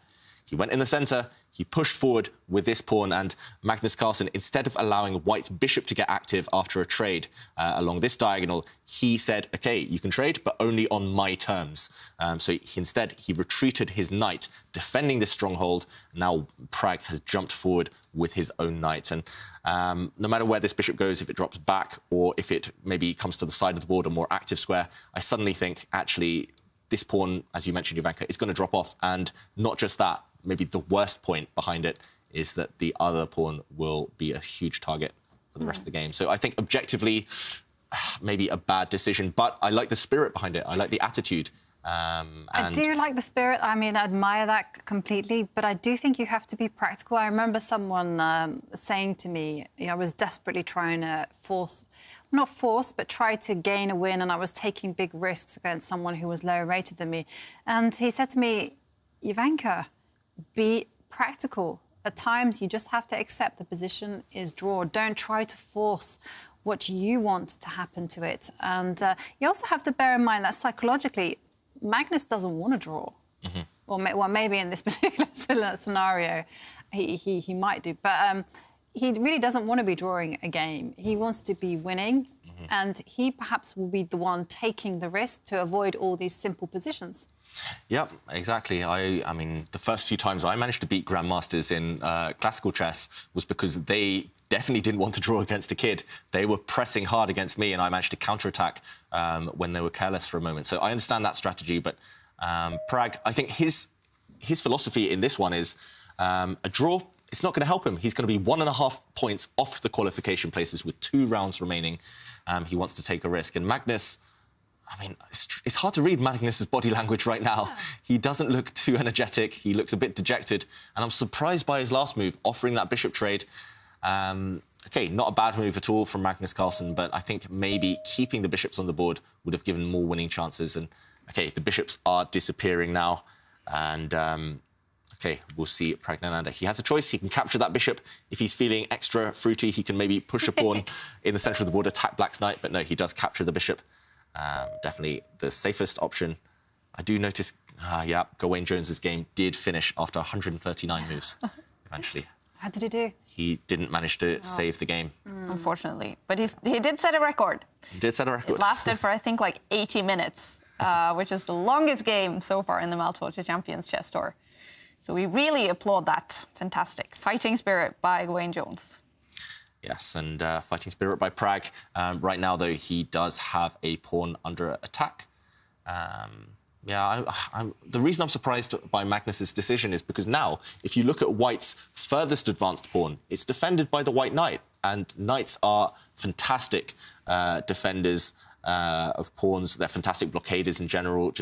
he went in the centre, he pushed forward with this pawn, and Magnus Carlsen, instead of allowing White's bishop to get active after a trade along this diagonal, he said, OK, you can trade, but only on my terms. Instead, he retreated his knight, defending this stronghold. Now Prag has jumped forward with his own knight. And no matter where this bishop goes, if it drops back or if it maybe comes to the side of the board, a more active square, I suddenly think, actually, this pawn, as you mentioned, Jovanka, is going to drop off. And not just that, maybe the worst point behind it is that the other pawn will be a huge target for the rest of the game. So I think objectively, maybe a bad decision, but I like the spirit behind it. I like the attitude. I do like the spirit. I mean, I admire that completely, but I do think you have to be practical. I remember someone saying to me, I was desperately trying to try to gain a win, and I was taking big risks against someone who was lower rated than me. And he said to me, Jovanka, be practical. At times, you just have to accept the position is draw. Don't try to force what you want to happen to it. And you also have to bear in mind that psychologically, Magnus doesn't want to draw. Well, maybe in this particular scenario, he might do. But he really doesn't want to be drawing a game. He wants to be winning. And he perhaps will be the one taking the risk to avoid all these simple positions. Yep, exactly. I mean, the first few times I managed to beat grandmasters in classical chess was because they definitely didn't want to draw against a kid. They were pressing hard against me, and I managed to counterattack when they were careless for a moment. So I understand that strategy, but Pragg, I think his philosophy in this one is a draw. It's not going to help him. He's going to be 1.5 points off the qualification places with 2 rounds remaining. He wants to take a risk. And Magnus, I mean, it's hard to read Magnus's body language right now. Yeah. He doesn't look too energetic. He looks a bit dejected. And I'm surprised by his last move, offering that bishop trade. OK, not a bad move at all from Magnus Carlsen, but I think maybe keeping the bishops on the board would have given more winning chances. And, OK, the bishops are disappearing now. And, OK, we'll see Praggnanandhaa. He has a choice. He can capture that bishop. If he's feeling extra fruity, he can maybe push a pawn in the centre of the board, attack Black's knight. But no, he does capture the bishop. Definitely the safest option. I do notice, yeah, Gawain Jones's game did finish after 139 moves, eventually. How did he do? He didn't manage to save the game. Unfortunately. But he did set a record. He did set a record. It lasted for, I think, like 80 minutes, which is the longest game so far in the Meltwater Champions Chess Tour. So we really applaud that. Fantastic. Fighting spirit by Gawain Jones. Yes, and fighting spirit by Pragg. Right now, though, he does have a pawn under attack. Yeah, the reason I'm surprised by Magnus's decision is because now, if you look at White's furthest advanced pawn, it's defended by the White Knight. And knights are fantastic defenders of pawns. They're fantastic blockaders in general.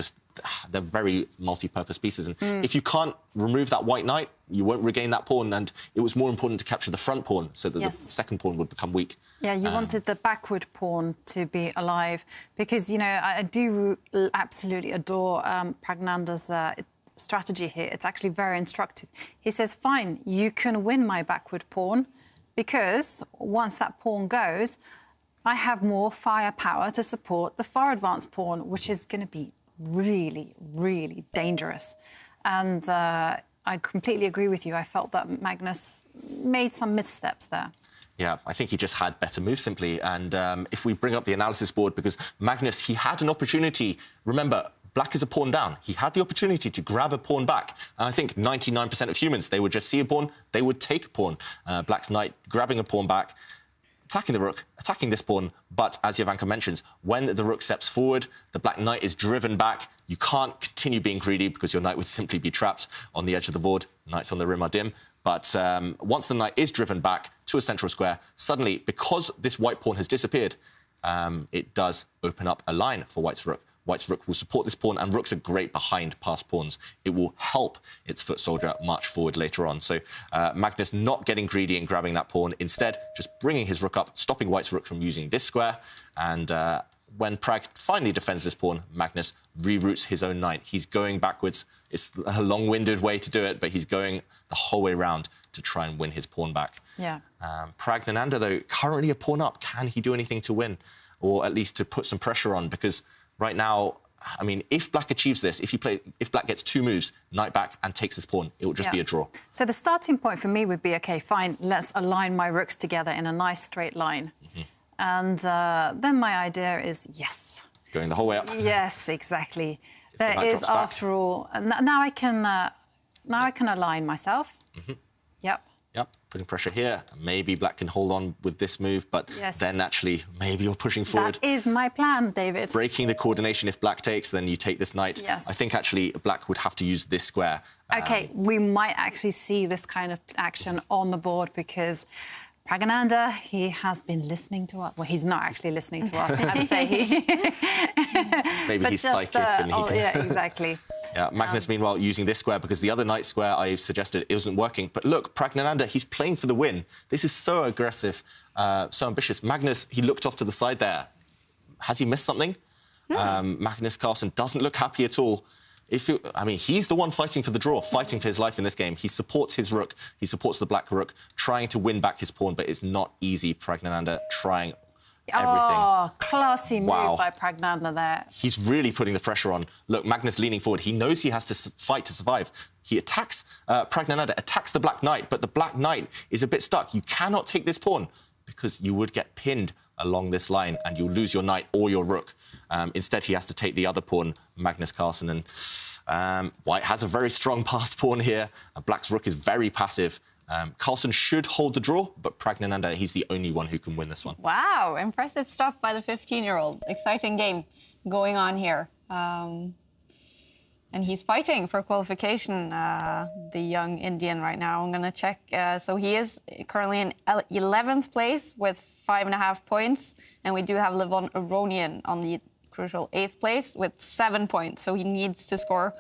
They're very multi-purpose pieces. And if you can't remove that White Knight, you won't regain that pawn. And it was more important to capture the front pawn so that the second pawn would become weak. Yeah, you wanted the backward pawn to be alive because, you know, I do absolutely adore Praggnanandhaa's strategy here. It's actually very instructive. He says, fine, you can win my backward pawn because once that pawn goes, I have more firepower to support the far advanced pawn, which is going to be really, really dangerous. And I completely agree with you. I felt that Magnus made some missteps there. Yeah, I think he just had better moves, simply. And if we bring up the analysis board, because Magnus, he had an opportunity. Remember, Black is a pawn down. He had the opportunity to grab a pawn back. And I think 99% of humans, they would just see a pawn, they would take a pawn. Black's knight grabbing a pawn back, attacking the rook, attacking this pawn. But as Jovanka mentions, when the rook steps forward, the Black knight is driven back. You can't continue being greedy because your knight would simply be trapped on the edge of the board. Knights on the rim are dim. But once the knight is driven back to a central square, suddenly, because this white pawn has disappeared, it does open up a line for White's rook. White's rook will support this pawn, and rooks are great behind passed pawns. It will help its foot soldier march forward later on. So Magnus not getting greedy and grabbing that pawn, instead just bringing his rook up, stopping White's rook from using this square. And when Pragg finally defends this pawn, Magnus reroutes his own knight. He's going backwards. It's a long-winded way to do it, but he's going the whole way around to try and win his pawn back. Yeah. Praggnanandhaa, though, currently a pawn up. Can he do anything to win, or at least to put some pressure on? Because right now, I mean, if Black achieves this, if Black gets 2 moves, knight back and takes this pawn, it will just be a draw. So the starting point for me would be, OK, fine, let's align my rooks together in a nice straight line. And then my idea is, yes. Going the whole way up. Yes, exactly. There is, after all, now I can align myself. Yep. Yep, putting pressure here. Maybe Black can hold on with this move, but then actually maybe you're pushing forward. That is my plan, David. Breaking the coordination. If Black takes, then you take this knight. Yes. I think actually Black would have to use this square. OK, we might actually see this kind of action on the board because Praggnanandhaa, he has been listening to us. Well, he's not actually listening to us, I'd say. Maybe he's psychic. And he can... yeah, exactly. Yeah, Magnus, meanwhile, using this square because the other knight square I suggested isn't working. But look, Praggnanandhaa, he's playing for the win. This is so aggressive, so ambitious. Magnus, he looked off to the side there. Has he missed something? Magnus Carlsen doesn't look happy at all. I mean, he's the one fighting for the draw, fighting for his life in this game. He supports his rook. He supports the Black rook, trying to win back his pawn, but it's not easy. Praggnanandhaa trying everything. Oh, classy move Wow. by Pragnanda there. He's really putting the pressure on. Look, Magnus leaning forward. He knows he has to fight to survive. He attacks, Pragnanda attacks the Black Knight, but the Black Knight is a bit stuck. You cannot take this pawn because you would get pinned along this line and you'll lose your knight or your rook. Instead, he has to take the other pawn, Magnus Carlsen. And White has a very strong passed pawn here. Black's rook is very passive. Carlsen should hold the draw, but Pragnanda, he's the only one who can win this one. Wow, impressive stuff by the 15-year-old. Exciting game going on here. And he's fighting for qualification, the young Indian right now. I'm going to check. So he is currently in 11th place with 5.5 points. And we do have Levon Aronian on the crucial 8th place with 7 points. So he needs to score,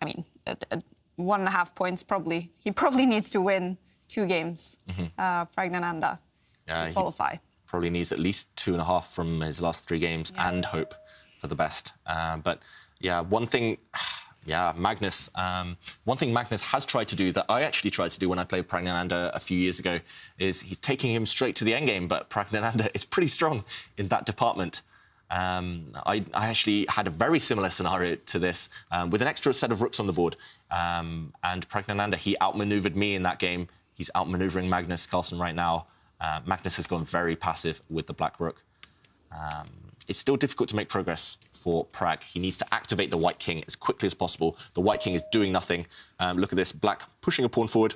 1.5 points probably. He probably needs to win 2 games, Pragnanda, to qualify. Probably needs at least 2.5 from his last 3 games and hope for the best. But yeah, one thing Magnus has tried to do that I actually tried to do when I played Pragnanda a few years ago is he's taking him straight to the endgame, but Pragnanda is pretty strong in that department. I actually had a very similar scenario to this with an extra set of rooks on the board. And Pragnanda, he outmaneuvered me in that game. He's outmaneuvering Magnus Carlsen right now. Magnus has gone very passive with the black rook. It's still difficult to make progress for Prag. He needs to activate the white king as quickly as possible. The white king is doing nothing. Look at this, black pushing a pawn forward,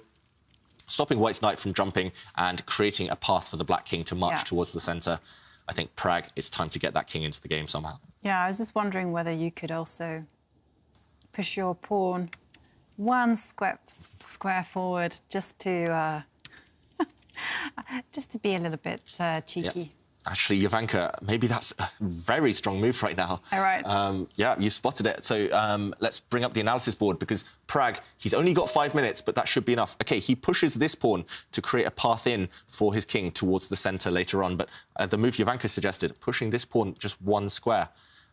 stopping white's knight from jumping and creating a path for the black king to march towards the centre. I think Prag, it's time to get that king into the game somehow. Yeah, I was just wondering whether you could also push your pawn one square forward just to be a little bit cheeky. Yeah. Actually, Jovanka, maybe that's a very strong move right now. All right. Yeah, you spotted it. So let's bring up the analysis board because Prag, he's only got 5 minutes, but that should be enough. OK, he pushes this pawn to create a path in for his king towards the centre later on. But the move Jovanka suggested, pushing this pawn just one square,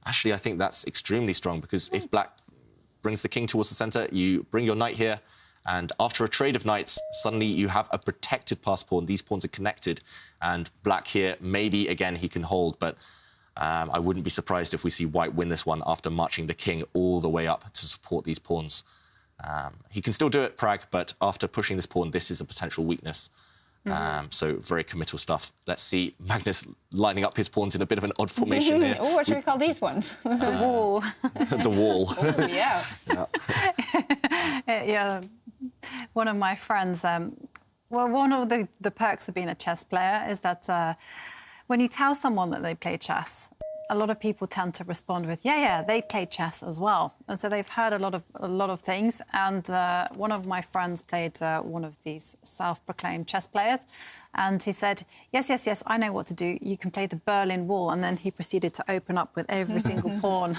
actually, I think that's extremely strong because if black brings the king towards the centre, you bring your knight here. And after a trade of knights, suddenly you have a protected pass pawn. These pawns are connected. And black here, maybe, again, he can hold. But I wouldn't be surprised if we see white win this one after marching the king all the way up to support these pawns. He can still do it, Prag, but after pushing this pawn, this is a potential weakness. So very committal stuff. Let's see Magnus lining up his pawns in a bit of an odd formation here. Oh, what should we call these ones? The wall. The wall. Oh, yeah. Yeah. One of my friends, one of the perks of being a chess player is that when you tell someone that they play chess, a lot of people tend to respond with, yeah, they play chess as well. And so they've heard a lot of things. And one of my friends played one of these self-proclaimed chess players. And he said, yes, I know what to do. You can play the Berlin Wall. And then he proceeded to open up with every single pawn.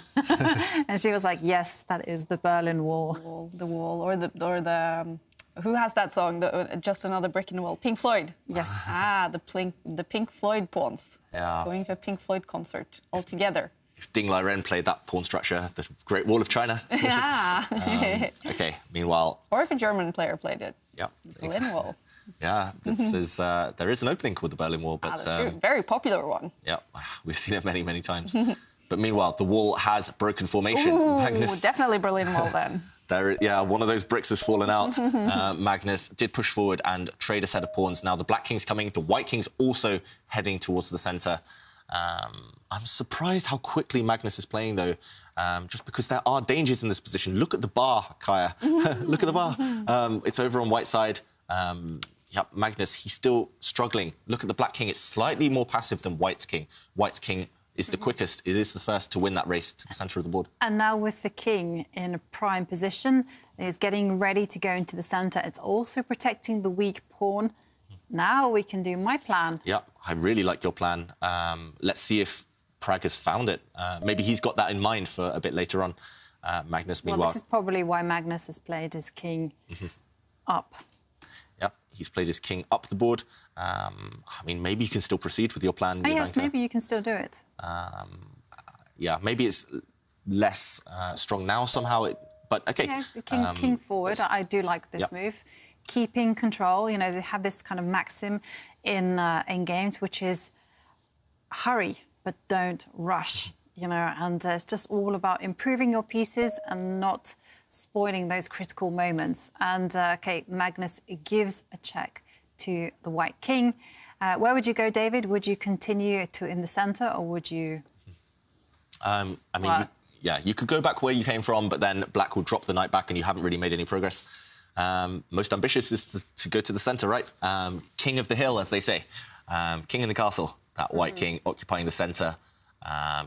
And she was like, yes, that is the Berlin Wall. The wall, or the who has that song? Just Another Brick in the Wall. Pink Floyd. Yes. The Pink Floyd pawns. Yeah. Going to a Pink Floyd concert all together. If Ding Liren played that pawn structure, the Great Wall of China. Yeah. OK, meanwhile... Or if a German player played it. Yeah. The Berlin Wall. Yeah, there is an opening called the Berlin Wall, but... That's a very popular one. Yeah, we've seen it many, many times. But meanwhile, the wall has broken formation. Ooh, Magnus, definitely Berlin Wall then. One of those bricks has fallen out. Magnus did push forward and trade a set of pawns. Now the black king's coming. The white king's also heading towards the centre. I'm surprised how quickly Magnus is playing, though, just because there are dangers in this position. Look at the bar, Kaya. Look at the bar. It's over on white side. Magnus, he's still struggling. Look at the black king. It's slightly more passive than white's king. White's king is the quickest. It is the first to win that race to the centre of the board. And now with the king in a prime position, he's getting ready to go into the centre. It's also protecting the weak pawn. Now we can do my plan. Yeah, I really like your plan. Let's see if Prag has found it. Maybe he's got that in mind for a bit later on. Magnus, meanwhile... Well, this is probably why Magnus has played his king up. Yeah, he's played his king up the board. I mean, maybe you can still proceed with your plan. Oh, yes, maybe you can still do it. Yeah, maybe it's less strong now somehow. But OK. Yeah, king forward. I do like this move. Keeping control. You know, they have this kind of maxim in games, which is hurry, but don't rush, you know, and it's just all about improving your pieces and not spoiling those critical moments. And, OK, Magnus gives a check to the White King. Where would you go, David? Would you continue in the centre, or would you... I mean, you could go back where you came from, but then Black will drop the knight back and you haven't really made any progress. Most ambitious is to go to the centre, right? King of the hill, as they say. King in the castle, that White King occupying the centre.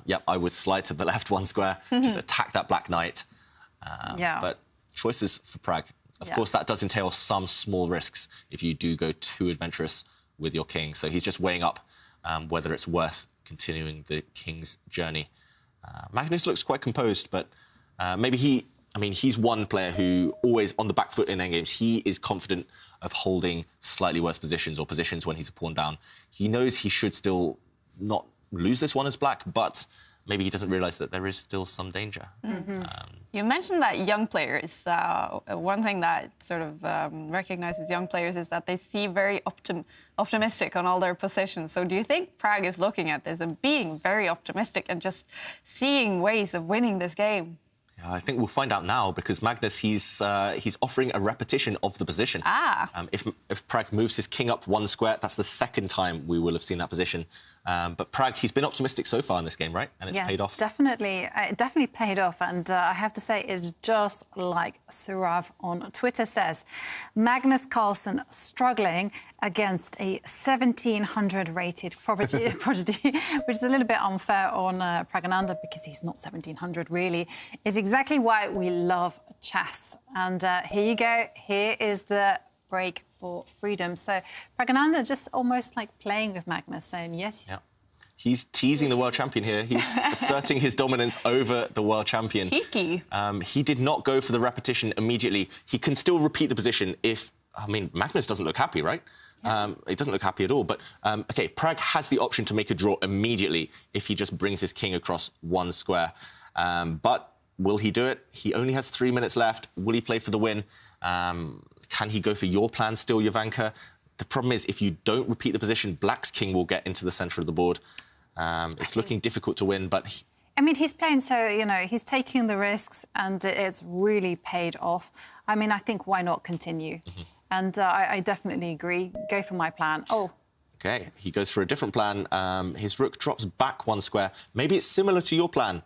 Yep, I would slide to the left 1 square, just attack that Black Knight. But choices for Pragg. Of course, that does entail some small risks if you do go too adventurous with your king. So he's just weighing up whether it's worth continuing the king's journey. Magnus looks quite composed, but maybe he's one player who always on the back foot in endgames. He is confident of holding slightly worse positions or positions when he's a pawn down. He knows he should still not lose this one as Black, but maybe he doesn't realise that there is still some danger. You mentioned that young players, one thing that sort of recognises young players is that they see very optimistic on all their positions. So do you think Pragg is looking at this and being very optimistic and just seeing ways of winning this game? Yeah, I think we'll find out now, because Magnus, he's offering a repetition of the position. If Pragg moves his king up 1 square, that's the second time we will have seen that position. But Pragg, he's been optimistic so far in this game, right? And it's paid off. Definitely. It definitely paid off. And I have to say, it's just like Surav on Twitter says. Magnus Carlsen struggling against a 1700 rated prodigy, which is a little bit unfair on Praggananda, because he's not 1700 really, is exactly why we love chess. And here you go. Here is the break for freedom. So Praggananda just almost like playing with Magnus, saying yes. Yeah. He's teasing the world champion here. He's asserting his dominance over the world champion. Cheeky. He did not go for the repetition immediately. He can still repeat the position if... I mean, Magnus doesn't look happy, right? It doesn't look happy at all. But, OK, Pragg has the option to make a draw immediately if he just brings his king across 1 square. But will he do it? He only has 3 minutes left. Will he play for the win? Can he go for your plan still, Jovanka? The problem is, if you don't repeat the position, Black's king will get into the centre of the board. It's looking difficult to win, but... I mean, he's playing so, you know, he's taking the risks and it's really paid off. I mean, I think why not continue? And I definitely agree. Go for my plan. Oh. OK, he goes for a different plan. His rook drops back 1 square. Maybe it's similar to your plan.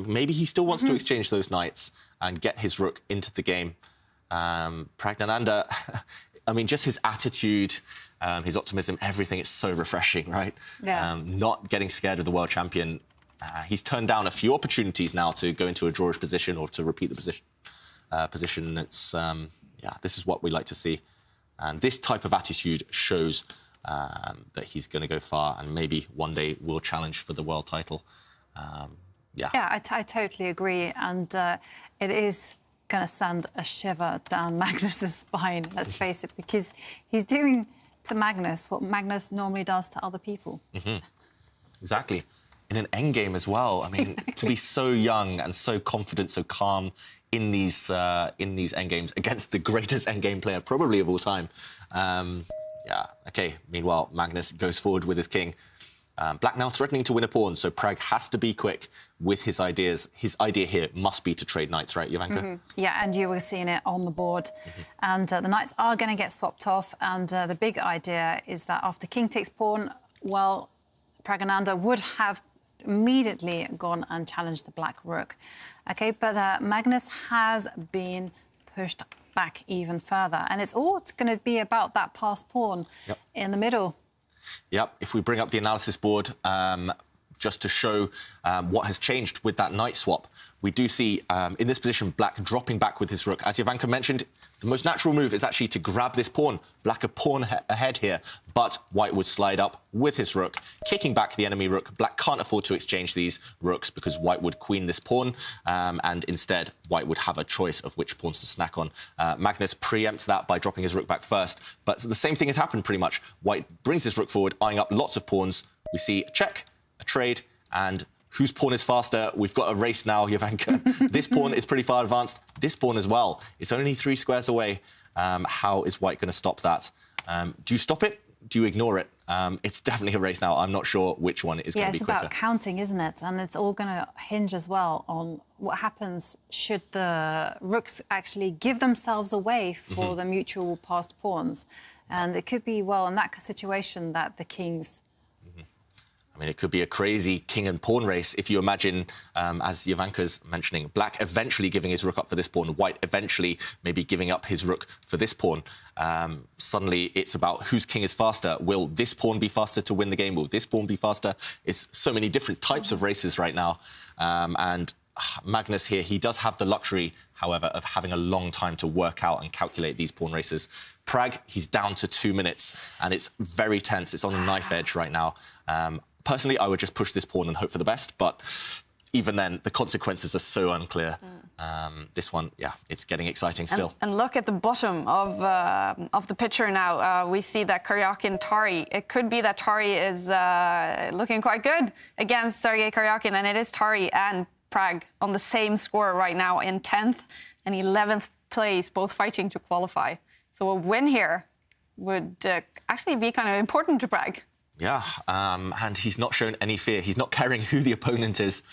Maybe he still wants to exchange those knights and get his rook into the game. Praggananda, I mean, just his attitude, his optimism, everything, it's so refreshing, right? Not getting scared of the world champion. He's turned down a few opportunities now to go into a drawish position or to repeat the position. It's, this is what we like to see. And this type of attitude shows that he's going to go far and maybe one day will challenge for the world title. I totally agree. And it is going to send a shiver down Magnus's spine, let's face it, because he's doing to Magnus what Magnus normally does to other people. Exactly. In an endgame as well. I mean, to be so young and so confident, so calm in these endgames against the greatest endgame player probably of all time. OK. Meanwhile, Magnus goes forward with his king. Black now threatening to win a pawn, so Pragg has to be quick with his ideas. His idea here must be to trade knights, right, Jovanka? Yeah, and you were seeing it on the board. And the knights are going to get swapped off. And the big idea is that after king takes pawn, well, Praggananda would have immediately gone and challenged the black rook. OK, but Magnus has been pushed back even further. And it's all going to be about that passed pawn in the middle. Yep, if we bring up the analysis board, just to show what has changed with that knight swap, we do see, in this position, Black dropping back with his rook. As Jovanka mentioned, the most natural move is actually to grab this pawn. Black a pawn ahead here, but White would slide up with his rook, kicking back the enemy rook. Black can't afford to exchange these rooks because White would queen this pawn, and instead White would have a choice of which pawns to snack on. Magnus preempts that by dropping his rook back first, but the same thing has happened pretty much. White brings his rook forward, eyeing up lots of pawns. We see a check, a trade, and whose pawn is faster? We've got a race now, Jovanka. This pawn is pretty far advanced. This pawn as well. It's only 3 squares away. How is White going to stop that? Do you stop it? do you ignore it? It's definitely a race now. I'm not sure which one is going to be quicker. Yeah, it's about counting, isn't it? And it's all going to hinge as well on what happens should the rooks actually give themselves away for the mutual passed pawns. And it could be, well, in that situation that the kings... I mean, it could be a crazy king and pawn race if you imagine, as Jovanka's mentioning, black eventually giving his rook up for this pawn, white eventually maybe giving up his rook for this pawn. Suddenly, it's about whose king is faster. Will this pawn be faster to win the game? Will this pawn be faster? It's so many different types of races right now. And Magnus here, he does have the luxury, however, of having a long time to work out and calculate these pawn races. Pragg, he's down to 2 minutes, and it's very tense. It's on a knife edge right now. Personally, I would just push this pawn and hope for the best, but even then, the consequences are so unclear. This one, yeah, it's getting exciting still. And look at the bottom of the picture now. We see that Karyakin Tari. It could be that Tari is looking quite good against Sergei Karyakin, and it is Tari and Pragg on the same score right now in 10th and 11th place, both fighting to qualify. So a win here would actually be kind of important to Pragg. Yeah, and he's not shown any fear. He's not caring who the opponent is.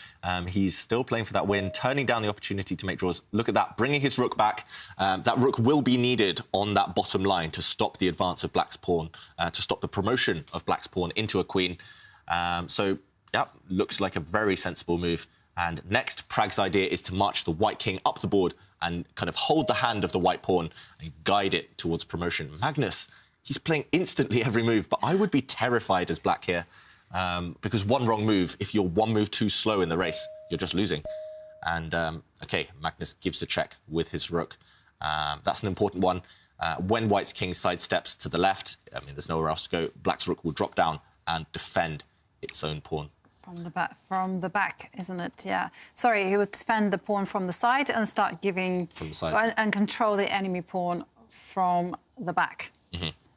He's still playing for that win, turning down the opportunity to make draws. Look at that, bringing his rook back. That rook will be needed on that bottom line to stop the advance of black's pawn, to stop the promotion of black's pawn into a queen. So, yeah, looks like a very sensible move. And next, Pragg's idea is to march the white king up the board and kind of hold the hand of the white pawn and guide it towards promotion. Magnus, he's playing instantly every move, but I would be terrified as black here because one wrong move, if you're one move too slow in the race, you're just losing. And, OK, Magnus gives a check with his rook. That's an important one. When white's king sidesteps to the left, I mean, there's nowhere else to go, black's rook will drop down and defend its own pawn. From the back, isn't it? Yeah. Sorry, he would defend the pawn from the side and start giving... From the side. And control the enemy pawn from the back.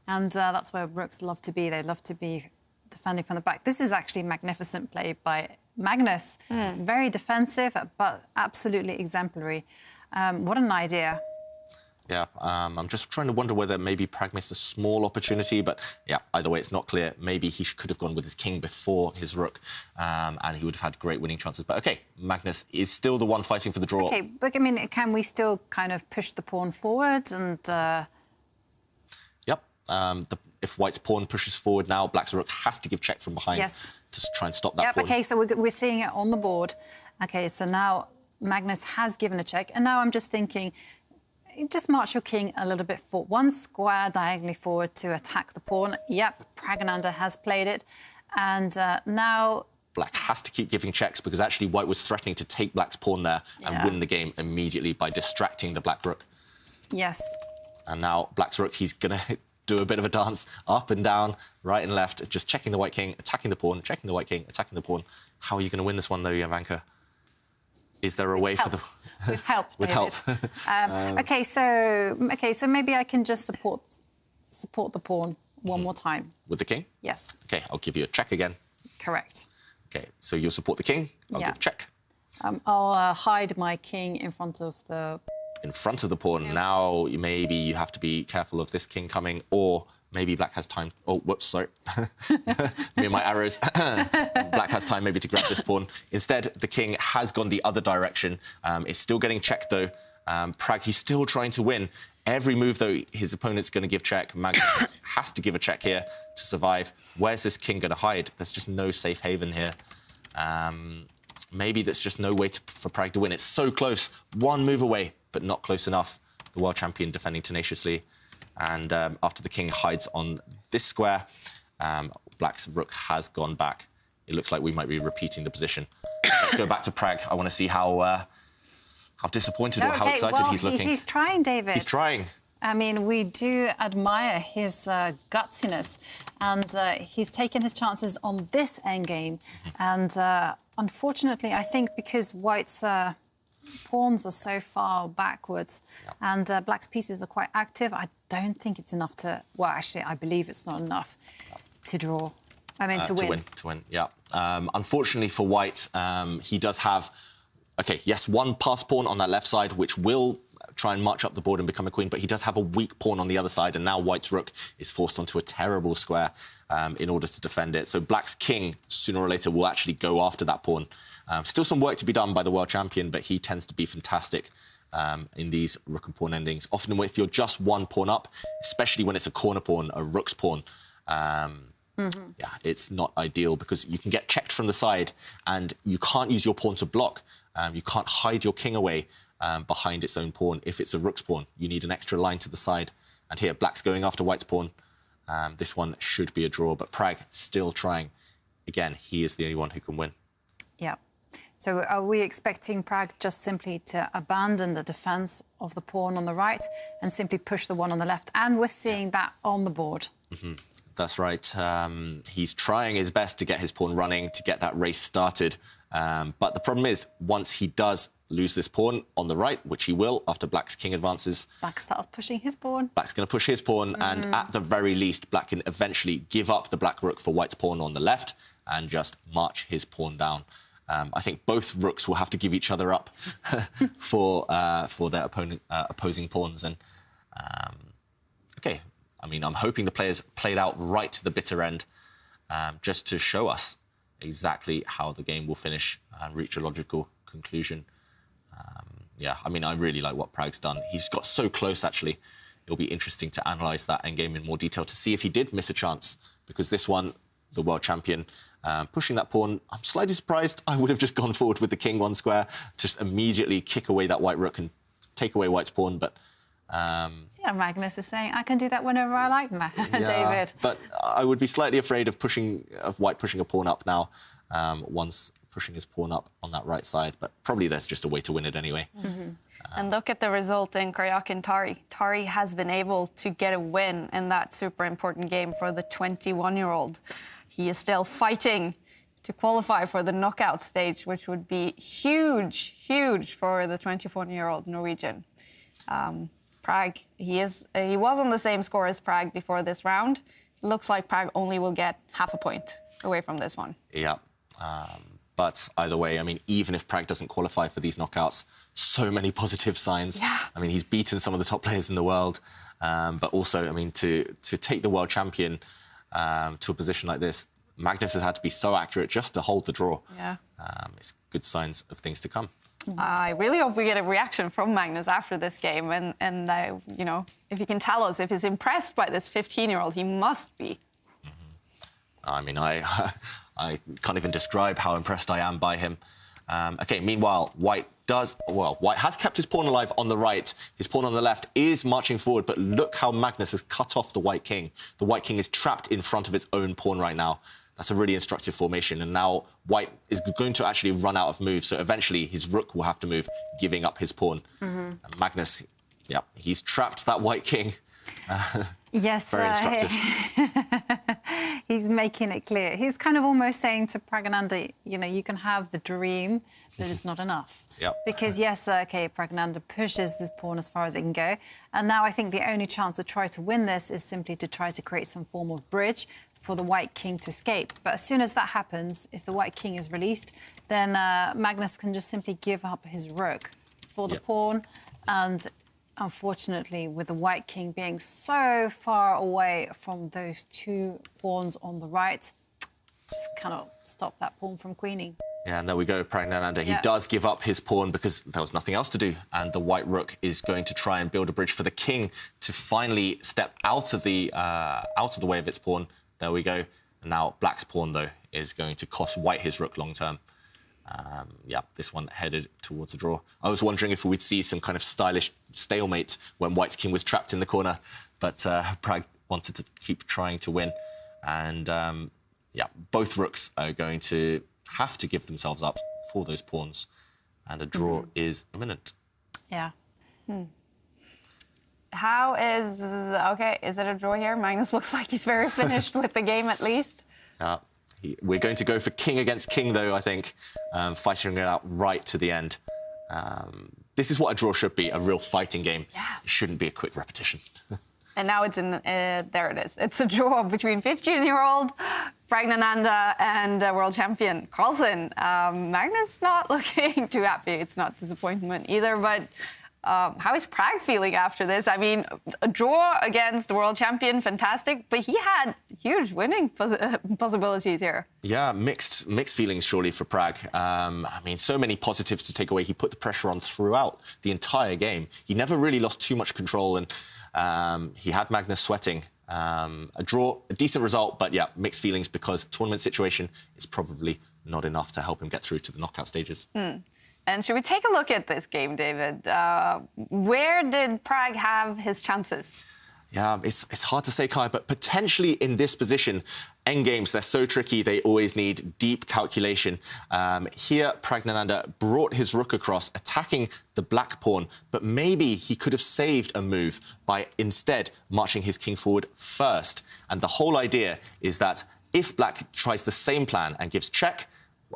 And that's where rooks love to be. They love to be defending from the back. This is actually magnificent play by Magnus. Very defensive, but absolutely exemplary. What an idea. Yeah, I'm just trying to wonder whether maybe Pragg missed a small opportunity, but yeah, either way, it's not clear. Maybe he could have gone with his king before his rook, and he would have had great winning chances. But OK, Magnus is still the one fighting for the draw. OK, but I mean, can we still kind of push the pawn forward and... Yep. If white's pawn pushes forward now, black's rook has to give check from behind to try and stop that pawn. OK, so we're seeing it on the board. OK, so now Magnus has given a check, and now I'm just thinking... Just march your king a little bit forward. One square diagonally forward to attack the pawn. Yep, Praggananda has played it. And now... Black has to keep giving checks because actually white was threatening to take black's pawn there and win the game immediately by distracting the black rook. Yes. And now black's rook, he's going to do a bit of a dance up and down, right and left, just checking the white king, attacking the pawn, checking the white king, attacking the pawn. How are you going to win this one, though, Jovanka? Is there a way for the... With help, With help. OK, so maybe I can just support the pawn one more time. With the king? Yes. OK, I'll give you a check again. Correct. OK, so you'll support the king. I'll give a check. I'll hide my king in front of the... In front of the pawn. Now, maybe you have to be careful of this king coming, or maybe black has time... Oh, whoops, sorry. Me and my arrows. Black has time maybe to grab this pawn. Instead, the king has gone the other direction. It's still getting checked, though. Pragg, he's still trying to win. Every move, though, his opponent's going to give check. Magnus has to give a check here to survive. Where's this king going to hide? There's just no safe haven here. Maybe there's just no way for Pragg to win. It's so close. One move away, but not close enough. The world champion defending tenaciously. And after the king hides on this square, black's rook has gone back. It looks like we might be repeating the position. Let's go back to Pragg. I want to see how disappointed or how excited he's looking. He's trying, David. He's trying. I mean, we do admire his gutsiness, and he's taken his chances on this endgame. And unfortunately, I think because white's pawns are so far backwards and black's pieces are quite active, I don't think it's enough to... Well, actually, I believe it's not enough to draw. I mean, to win. To win, yeah. Unfortunately for white, he does have... OK, yes, one pass pawn on that left side, which will try and march up the board and become a queen, but he does have a weak pawn on the other side, and now white's rook is forced onto a terrible square in order to defend it. So black's king, sooner or later, will actually go after that pawn. Still some work to be done by the world champion, but he tends to be fantastic in these rook and pawn endings. Often if you're just one pawn up, especially when it's a corner pawn, a rook's pawn, yeah, it's not ideal because you can get checked from the side and you can't use your pawn to block. You can't hide your king away behind its own pawn if it's a rook's pawn. You need an extra line to the side. And here, black's going after white's pawn. This one should be a draw, but Pragg still trying. Again, he is the only one who can win. Yeah. So are we expecting Pragg just simply to abandon the defence of the pawn on the right and simply push the one on the left? And we're seeing that on the board. That's right. He's trying his best to get his pawn running, to get that race started. But the problem is, once he does lose this pawn on the right, which he will after black's king advances... Black starts pushing his pawn. Black's going to push his pawn, and at the very least, black can eventually give up the black rook for white's pawn on the left and just march his pawn down. I think both rooks will have to give each other up for their opposing pawns. And OK, I mean, I'm hoping the players played out right to the bitter end just to show us exactly how the game will finish and reach a logical conclusion. Yeah, I mean, I really like what Pragg's done. He's got so close, actually. It'll be interesting to analyse that endgame in more detail to see if he did miss a chance, because this one, the world champion, pushing that pawn, I'm slightly surprised. I would have just gone forward with the king one square, just immediately kick away that white rook and take away white's pawn, but... Yeah, Magnus is saying, I can do that whenever I like, David. But I would be slightly afraid of white pushing a pawn up now, once pushing his pawn up on that right side. But probably there's just a way to win it anyway. And look at the result in Karyakin Tari. Tari has been able to get a win in that super important game for the 21-year-old. He is still fighting to qualify for the knockout stage, which would be huge, huge for the 24-year-old Norwegian. Pragg, he was on the same score as Pragg before this round. Looks like Pragg only will get half a point away from this one. Yeah. But either way, I mean, even if Pragg doesn't qualify for these knockouts, so many positive signs. Yeah. I mean, he's beaten some of the top players in the world. But also, I mean, to take the world champion to a position like this, Magnus has had to be so accurate just to hold the draw. Yeah. It's good signs of things to come. I really hope we get a reaction from Magnus after this game. And you know, if he can tell us if he's impressed by this 15-year-old, he must be. I mean, I can't even describe how impressed I am by him. OK, meanwhile, white has kept his pawn alive on the right. His pawn on the left is marching forward, but look how Magnus has cut off the white king. The white king is trapped in front of its own pawn right now. That's a really instructive formation, and now white is going to actually run out of moves, so eventually his rook will have to move, giving up his pawn. And Magnus, yeah, he's trapped that white king. Yes, very instructive. He's making it clear. He's kind of almost saying to Praggnanandhaa, you know, you can have the dream, but it's not enough. Yep. Because, yes, OK, Praggnanandhaa pushes this pawn as far as it can go. And now I think the only chance to try to win this is simply to try to create some form of bridge for the white king to escape. But as soon as that happens, if the white king is released, then Magnus can just simply give up his rook for the pawn. And unfortunately, with the white king being so far away from those two pawns on the right, just cannot stop that pawn from queening. Yeah, and there we go, Praggnanandhaa. He does give up his pawn because there was nothing else to do. And the white rook is going to try and build a bridge for the king to finally step out of the way of its pawn. There we go. And now black's pawn, though, is going to cost white his rook long term. Yeah, this one headed towards a draw. I was wondering if we'd see some kind of stylish stalemate when white's king was trapped in the corner. But Pragg wanted to keep trying to win. And, yeah, both rooks are going to have to give themselves up for those pawns. And a draw is imminent. Yeah. How is... OK, is it a draw here? Magnus looks like he's very finished with the game, at least. We're going to go for king against king, though, I think, fighting it out right to the end. This is what a draw should be, a real fighting game. Yeah. It shouldn't be a quick repetition. And now it's in... there it is. It's a draw between 15-year-old Praggnanandhaa and world champion Carlsen. Magnus not looking too happy. It's not disappointment either, but How is Prag feeling after this? I mean, a draw against the world champion, fantastic, but he had huge winning possibilities here. Yeah, mixed feelings surely for Prag. I mean, so many positives to take away. He put the pressure on throughout the entire game. He never really lost too much control, and he had Magnus sweating. A draw, a decent result, but yeah, mixed feelings because tournament situation is probably not enough to help him get through to the knockout stages. And should we take a look at this game, David? Where did Prag have his chances? Yeah, it's hard to say, Kai, but potentially in this position, endgames, they're so tricky, they always need deep calculation. Here, Pragnananda brought his rook across, attacking the black pawn, but maybe he could have saved a move by instead marching his king forward first. And the whole idea is that if black tries the same plan and gives check,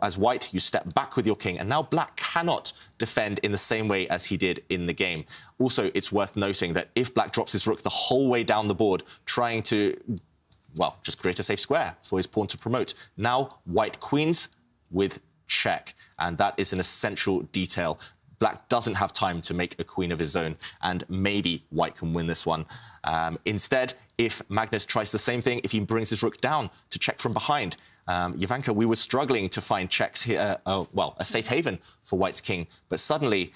as white, you step back with your king, and now black cannot defend in the same way as he did in the game. Also, it's worth noting that if black drops his rook the whole way down the board, trying to, well, just create a safe square for his pawn to promote, now white queens with check, and that is an essential detail. Black doesn't have time to make a queen of his own, and maybe white can win this one. Instead, if Magnus tries the same thing, if he brings his rook down to check from behind, Jovanka, we were struggling to find checks here, well, a safe haven for white's king. But suddenly,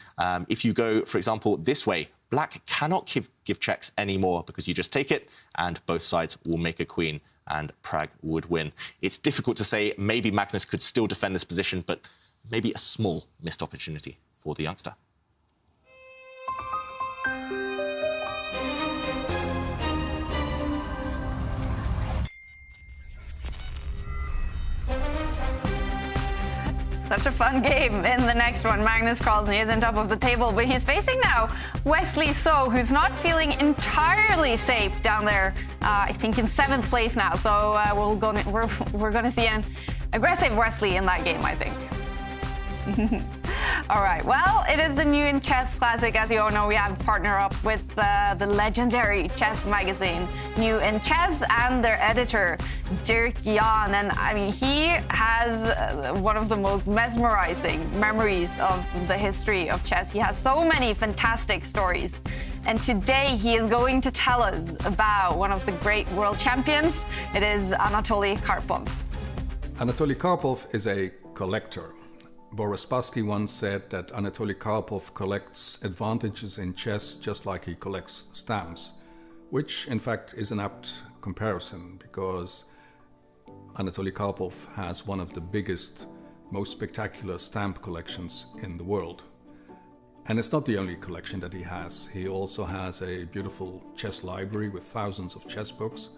if you go, for example, this way, black cannot give checks anymore because you just take it and both sides will make a queen and Prag would win. It's difficult to say. Maybe Magnus could still defend this position, but maybe a small missed opportunity for the youngster. Such a fun game in the next one. Magnus Carlsen is on top of the table, but he's facing now Wesley So, who's not feeling entirely safe down there, I think in 7th place now. So we're going to see an aggressive Wesley in that game, I think. All right, well, it is the New in Chess Classic. As you all know, we have partnered up with the legendary chess magazine New in Chess and their editor, Dirk Jan. And I mean, he has one of the most mesmerizing memories of the history of chess. He has so many fantastic stories. And today he is going to tell us about one of the great world champions. It is Anatoly Karpov. Anatoly Karpov is a collector. Boris Spassky once said that Anatoly Karpov collects advantages in chess just like he collects stamps, which in fact is an apt comparison because Anatoly Karpov has one of the biggest, most spectacular stamp collections in the world. And it's not the only collection that he has. He also has a beautiful chess library with thousands of chess books.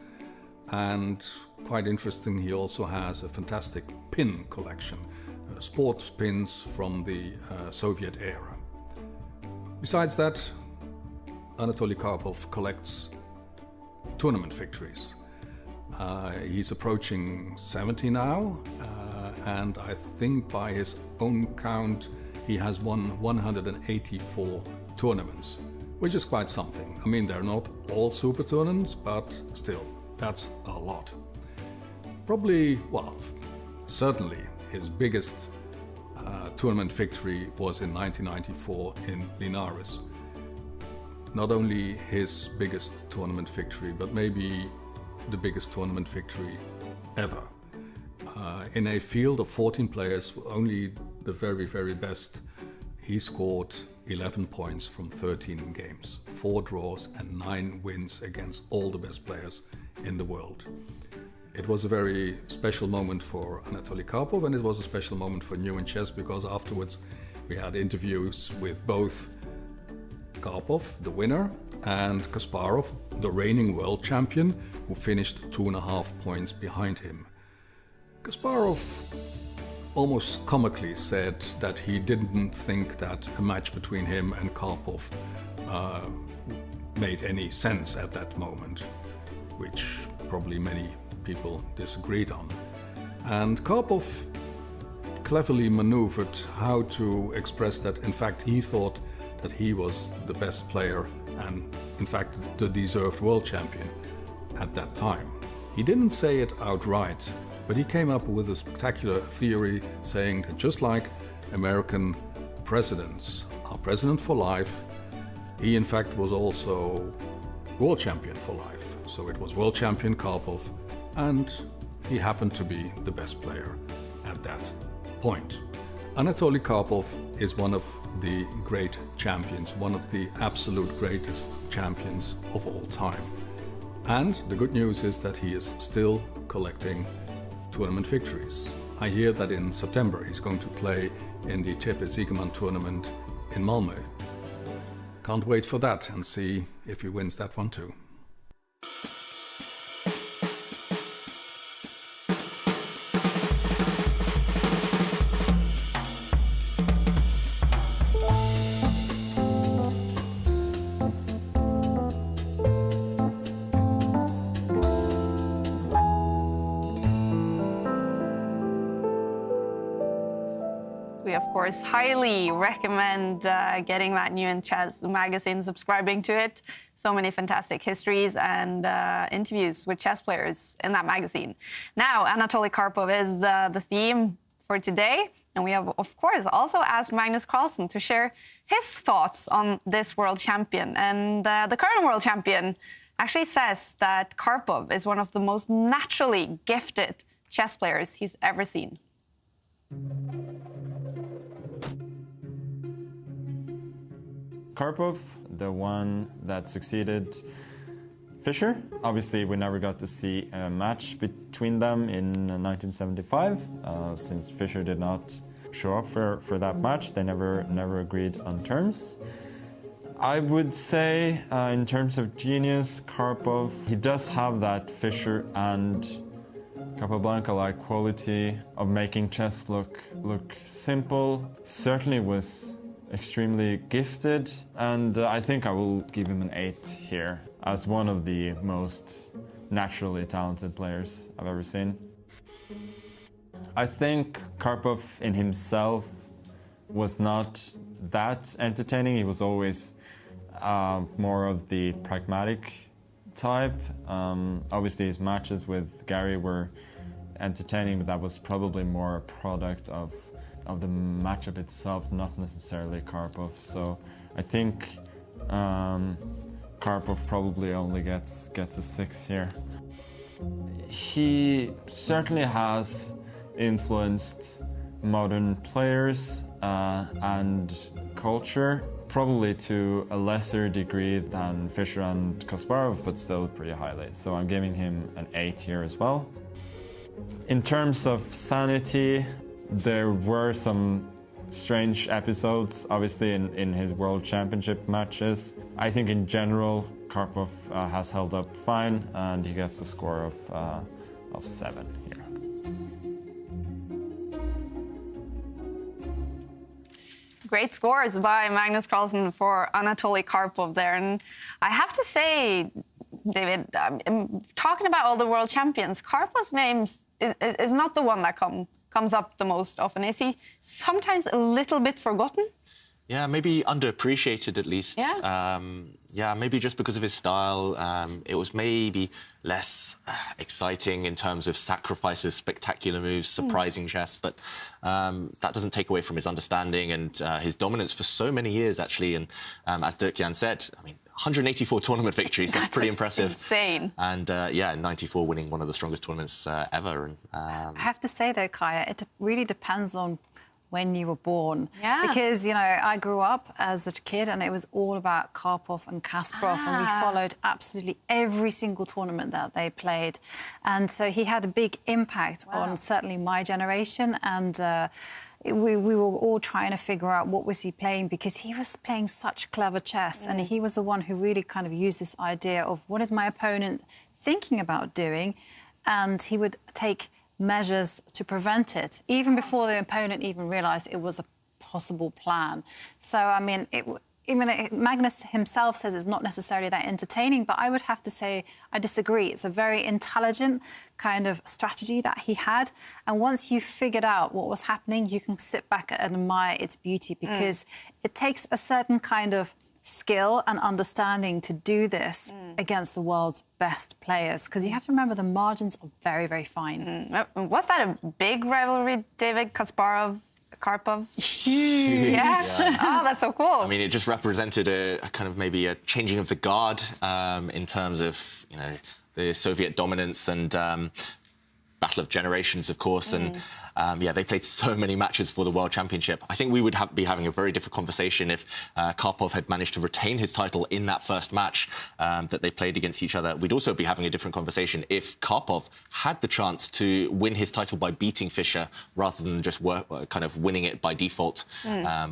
And quite interesting, he also has a fantastic pin collection. Sports pins from the Soviet era. Besides that, Anatoly Karpov collects tournament victories. He's approaching 70 now, and I think by his own count, he has won 184 tournaments, which is quite something. I mean, they're not all super tournaments, but still, that's a lot. Probably, well, certainly, his biggest tournament victory was in 1994 in Linares. Not only his biggest tournament victory, but maybe the biggest tournament victory ever. In a field of 14 players, only the very, very best, he scored 11 points from 13 games, 4 draws and 9 wins against all the best players in the world. It was a very special moment for Anatoly Karpov, and it was a special moment for New in Chess because afterwards we had interviews with both Karpov, the winner, and Kasparov, the reigning world champion, who finished 2.5 points behind him. Kasparov almost comically said that he didn't think that a match between him and Karpov made any sense at that moment, which probably many people disagreed on. And Karpov cleverly maneuvered how to express that in fact he thought that he was the best player and in fact the deserved world champion at that time. He didn't say it outright, but he came up with a spectacular theory saying that just like American presidents are president for life, He, in fact, was also world champion for life. So it was world champion Karpov, and he happened to be the best player at that point. Anatoly Karpov is one of the great champions, one of the absolute greatest champions of all time. And the good news is that he is still collecting tournament victories. I hear that in September he's going to play in the TP Siegermann tournament in Malmö. Can't wait for that and see if he wins that one too. We, of course, highly recommend getting that New in Chess magazine, subscribing to it. So many fantastic histories and interviews with chess players in that magazine. Now, Anatoly Karpov is the theme for today. And we have, of course, also asked Magnus Carlsen to share his thoughts on this world champion. And the current world champion actually says that Karpov is one of the most naturally gifted chess players he's ever seen. Karpov, the one that succeeded Fischer. Obviously, we never got to see a match between them in 1975, since Fischer did not show up for that match. They never agreed on terms. I would say, in terms of genius, Karpov, he does have that Fischer and Capablanca-like quality of making chess look simple. Certainly was extremely gifted, and I think I will give him an 8 here as one of the most naturally talented players I've ever seen. I think Karpov in himself was not that entertaining. He was always more of the pragmatic type. Obviously his matches with Gary were entertaining, but that was probably more a product of the matchup itself, not necessarily Karpov. So I think Karpov probably only gets a 6 here. He certainly has influenced modern players and culture, probably to a lesser degree than Fischer and Kasparov, but still pretty highly. So I'm giving him an 8 here as well. In terms of sanity, there were some strange episodes, obviously, in his World Championship matches. I think in general, Karpov has held up fine, and he gets a score of 7 here. Great scores by Magnus Carlsen for Anatoly Karpov there. And I have to say, David, talking about all the world champions, Karpov's name is not the one that comes up the most often. Is he sometimes a little bit forgotten? Yeah, maybe underappreciated at least. Yeah, yeah, maybe just because of his style. It was maybe less exciting in terms of sacrifices, spectacular moves, surprising chess, but that doesn't take away from his understanding and his dominance for so many years, actually. And as Dirk-Jan said, I mean, 184 tournament victories, that's pretty impressive. Insane. And yeah, in 94, winning one of the strongest tournaments ever. And, I have to say, though, Kaya, it really depends on when you were born. Yeah. Because, you know, I grew up as a kid and it was all about Karpov and Kasparov, and we followed absolutely every single tournament that they played. And so he had a big impact on certainly my generation, and we were all trying to figure out what was he playing, because he was playing such clever chess, and he was the one who really kind of used this idea of what is my opponent thinking about doing, and he would take measures to prevent it, even before the opponent even realised it was a possible plan. So, I mean, Magnus himself says it's not necessarily that entertaining, but I would have to say I disagree. It's a very intelligent kind of strategy that he had. And once you figured out what was happening, you can sit back and admire its beauty, because it takes a certain kind of skill and understanding to do this against the world's best players, because you have to remember the margins are very, very fine. Was that a big rivalry, David? Kasparov, Karpov. Yes. Oh, that's so cool. I mean, it just represented a kind of maybe a changing of the guard in terms of, you know, the Soviet dominance and battle of generations, of course. And yeah, they played so many matches for the World Championship. I think we would be having a very different conversation if Karpov had managed to retain his title in that first match that they played against each other. We'd also be having a different conversation if Karpov had the chance to win his title by beating Fischer rather than just kind of winning it by default. Yeah,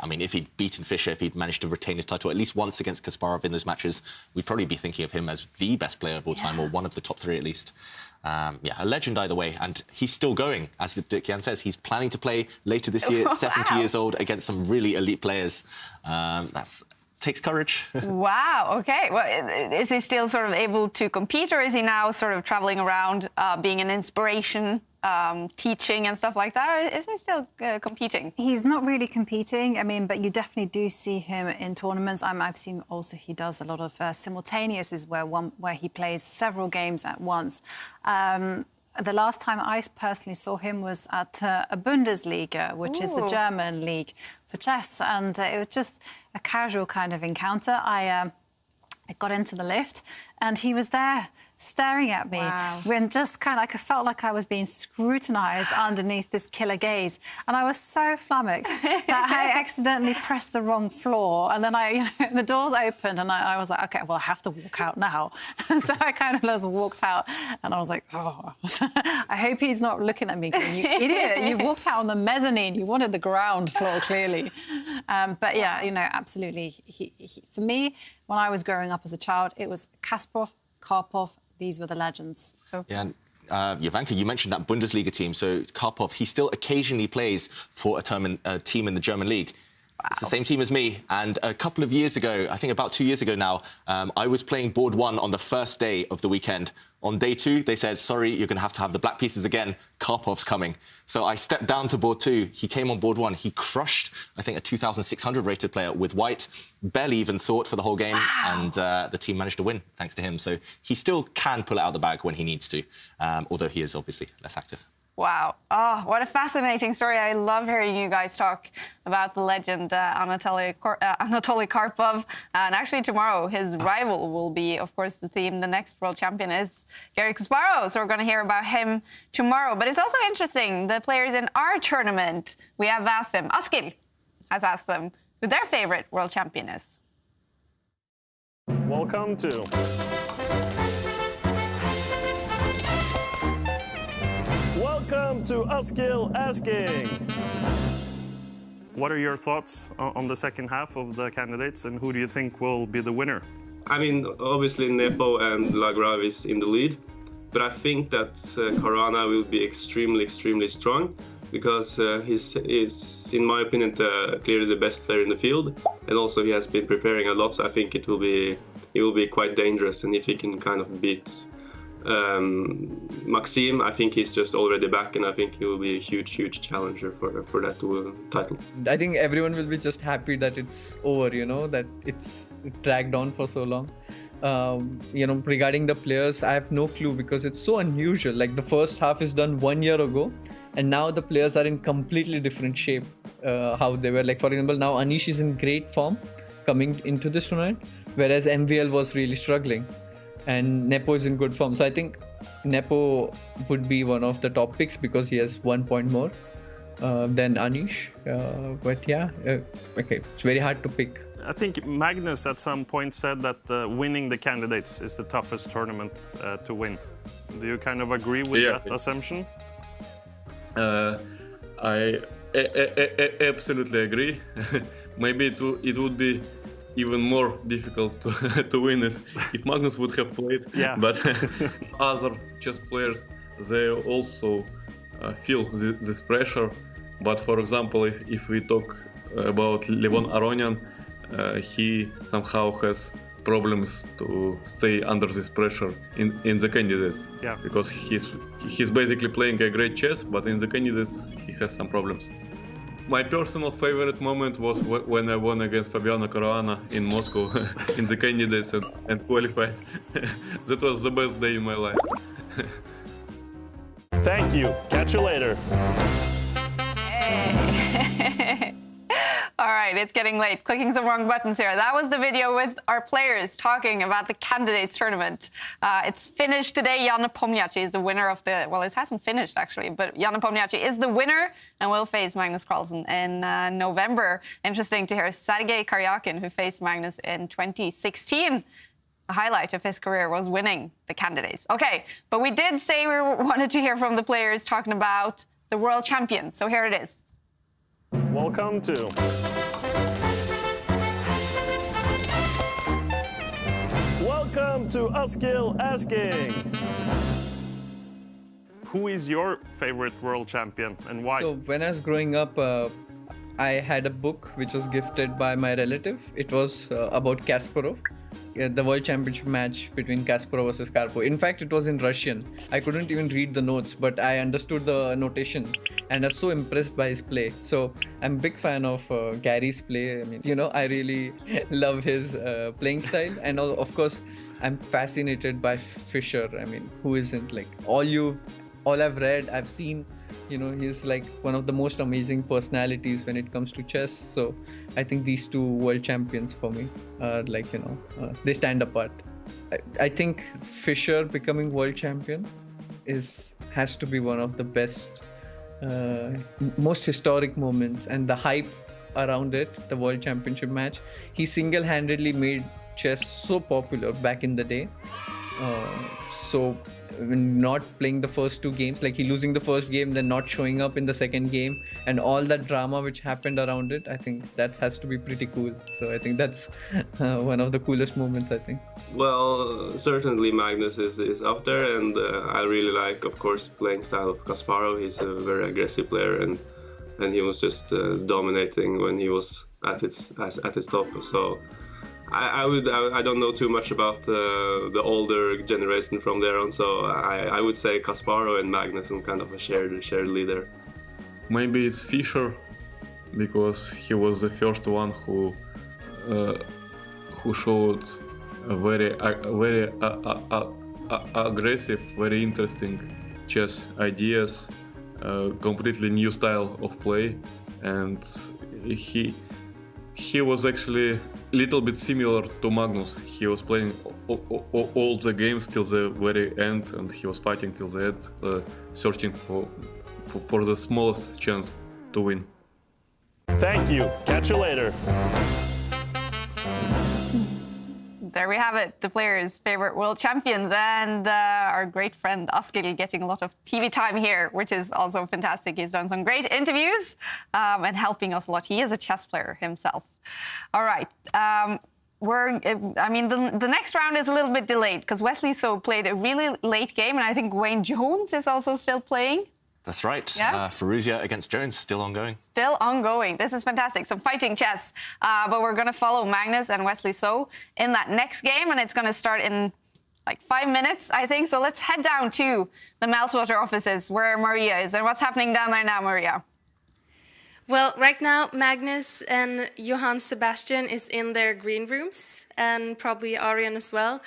I mean, if he'd beaten Fischer, if he'd managed to retain his title at least once against Kasparov in those matches, we'd probably be thinking of him as the best player of all time, or one of the top three at least. Yeah, a legend either way, and he's still going, as Dick Jan says. He's planning to play later this year, 70 years old, against some really elite players. That takes courage. Wow, OK. Well, is he still sort of able to compete, or is he now sort of travelling around, being an inspiration, teaching and stuff like that? Or is he still competing? He's not really competing, I mean, but you definitely do see him in tournaments. I've seen also he does a lot of simultaneous, is where he plays several games at once. The last time I personally saw him was at a Bundesliga, which is the German league for chess, and it was just a casual kind of encounter. I got into the lift, and he was there staring at me, when just kind of like I felt like I was being scrutinised underneath this killer gaze, and I was so flummoxed that I accidentally pressed the wrong floor, and then the doors opened, and I was like, okay, well, I have to walk out now. So I kind of just walked out, and I was like, oh, I hope he's not looking at me going, you idiot, you walked out on the mezzanine, you wanted the ground floor, clearly. But yeah, you know, absolutely. For me, when I was growing up as a child, it was Kasparov, Karpov. These were the legends. So. Yeah, and Jovanka, you mentioned that Bundesliga team. So Karpov, he still occasionally plays for a team in the German league. Wow. It's the same team as me. And a couple of years ago, I think about 2 years ago now, I was playing board one on the first day of the weekend. On day two, they said, sorry, you're going to have the black pieces again. Karpov's coming. So I stepped down to board two. He came on board one. He crushed, I think, a 2,600 rated player with white. Barely even thought for the whole game. Wow. And the team managed to win, thanks to him. So he still can pull it out of the bag when he needs to, although he is obviously less active. Wow. Oh, what a fascinating story. I love hearing you guys talk about the legend Anatoly Karpov. And actually tomorrow, his rival will be, of course, the next world champion is Garry Kasparov. So we're going to hear about him tomorrow. But it's also interesting, the players in our tournament, we have asked them, Askil has asked them who their favorite world champion is. Welcome to... Welcome to Askil Asking. What are your thoughts on the second half of the candidates, and who do you think will be the winner? I mean, obviously Nepo and Lagrave is in the lead, but I think that Caruana will be extremely strong, because he's, in my opinion, clearly the best player in the field, and also he has been preparing a lot. So I think he will be quite dangerous, and if he can kind of beat Maxime, I think he's just already back, and I think he will be a huge challenger for that title. I think everyone will be just happy that it's over, you know, that it's dragged on for so long. You know, regarding the players, I have no clue, because it's so unusual. Like, the first half is done 1 year ago, and now the players are in completely different shape, how they were. Like, for example, now Anish is in great form coming into this tournament, whereas MVL was really struggling. And Nepo is in good form. So I think Nepo would be one of the top picks, because he has 1 point more than Anish. But yeah, okay, it's very hard to pick. I think Magnus at some point said that winning the candidates is the toughest tournament to win. Do you kind of agree with that assumption? I absolutely agree. Maybe it would be even more difficult to win it if Magnus would have played. Yeah. But other chess players, they also feel this pressure. But for example, if we talk about Levon Aronian, he somehow has problems to stay under this pressure in the candidates. Yeah. Because he's basically playing a great chess, but in the candidates he has some problems. My personal favorite moment was when I won against Fabiano Caruana in Moscow in the candidates and qualified. That was the best day in my life. Thank you. Catch you later. Yay! All right, it's getting late. Clicking some wrong buttons here. That was the video with our players talking about the candidates tournament. It's finished today. Jan Nepomniachtchi is the winner of the... Well, it hasn't finished, actually, but Jan Nepomniachtchi is the winner and will face Magnus Carlsen in November. Interesting to hear Sergei Karyakin, who faced Magnus in 2016. A highlight of his career was winning the candidates. Okay, but we did say we wanted to hear from the players talking about the world champions. So here it is. Welcome to Askill Asking. Who is your favorite world champion and why? So when I was growing up, I had a book which was gifted by my relative. It was about Kasparov. The world championship match between Kasparov versus Karpov. In fact, it was in Russian. I couldn't even read the notes, but I understood the notation and I was so impressed by his play. So I'm a big fan of Gary's play. I mean, you know, I really love his playing style. And of course, I'm fascinated by Fischer. I mean, who isn't? Like, all I've read, I've seen, you know, he's like one of the most amazing personalities when it comes to chess. So I think these two world champions for me are like, you know, they stand apart. I think Fischer becoming world champion has to be one of the best, most historic moments, and the hype around it, the world championship match. He single-handedly made chess so popular back in the day. So not playing the first two games, like he losing the first game, then not showing up in the second game, and all that drama which happened around it, I think that has to be pretty cool. So I think that's one of the coolest moments, I think. Well, certainly Magnus is up there, and I really like, of course, playing style of Kasparov. He's a very aggressive player, and he was just dominating when he was at its top. So I don't know too much about the older generation from there on, so I would say Kasparov and Magnus and kind of a shared leader. Maybe it's Fischer, because he was the first one who showed a very aggressive, very interesting chess ideas, completely new style of play, and he was actually a little bit similar to Magnus. He was playing all the games till the very end, and he was fighting till the end, searching for the smallest chance to win. Thank you. Catch you later. There we have it, the players' favorite world champions, and our great friend Askill getting a lot of TV time here, which is also fantastic. He's done some great interviews and helping us a lot. He is a chess player himself. All right. The next round is a little bit delayed because Wesley So played a really late game, and I think Wayne Jones is also still playing. That's right. Yeah? Firouzja against Jones, still ongoing. Still ongoing. This is fantastic. Some fighting chess. But we're going to follow Magnus and Wesley So in that next game, and it's going to start in like 5 minutes, I think. So let's head down to the Meltwater offices where Maria is. And what's happening down there now, Maria? Well, right now, Magnus and Johann Sebastian is in their green rooms, and probably Arjan as well.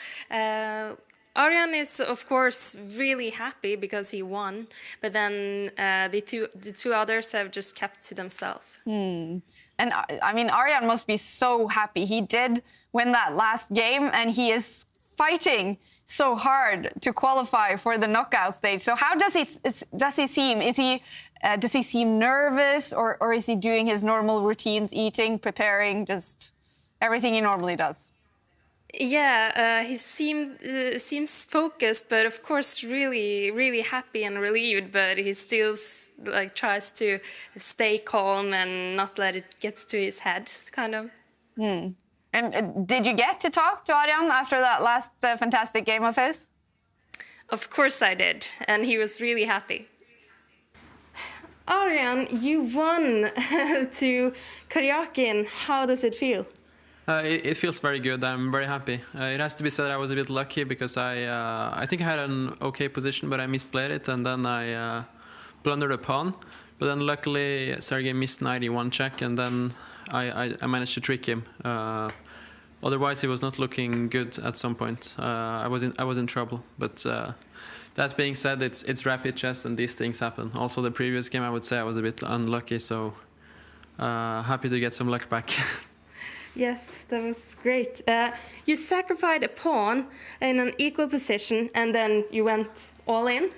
Arjan is, of course, really happy because he won, but then the two others have just kept to themselves. And I mean, Arjan must be so happy. He did win that last game, and he is fighting so hard to qualify for the knockout stage. So how does he seem? Does he seem nervous, or is he doing his normal routines, eating, preparing, just everything he normally does? Yeah, he seems focused, but of course really, really happy and relieved. But he still tries to stay calm and not let it get to his head, kind of. And did you get to talk to Arjan after that last fantastic game of his? Of course I did, and he was really happy. Arjan, you won to Karyakin. How does it feel? It feels very good. I'm very happy. It has to be said that I was a bit lucky because I think I had an okay position, but I misplayed it, and then I blundered a pawn. But then luckily Sergei missed knight e1 check, and then I managed to trick him. Otherwise, it was not looking good at some point. I was in trouble. But That being said, it's rapid chess and these things happen. Also, the previous game, I would say I was a bit unlucky, so happy to get some luck back. Yes, that was great. You sacrificed a pawn in an equal position, and then you went all in?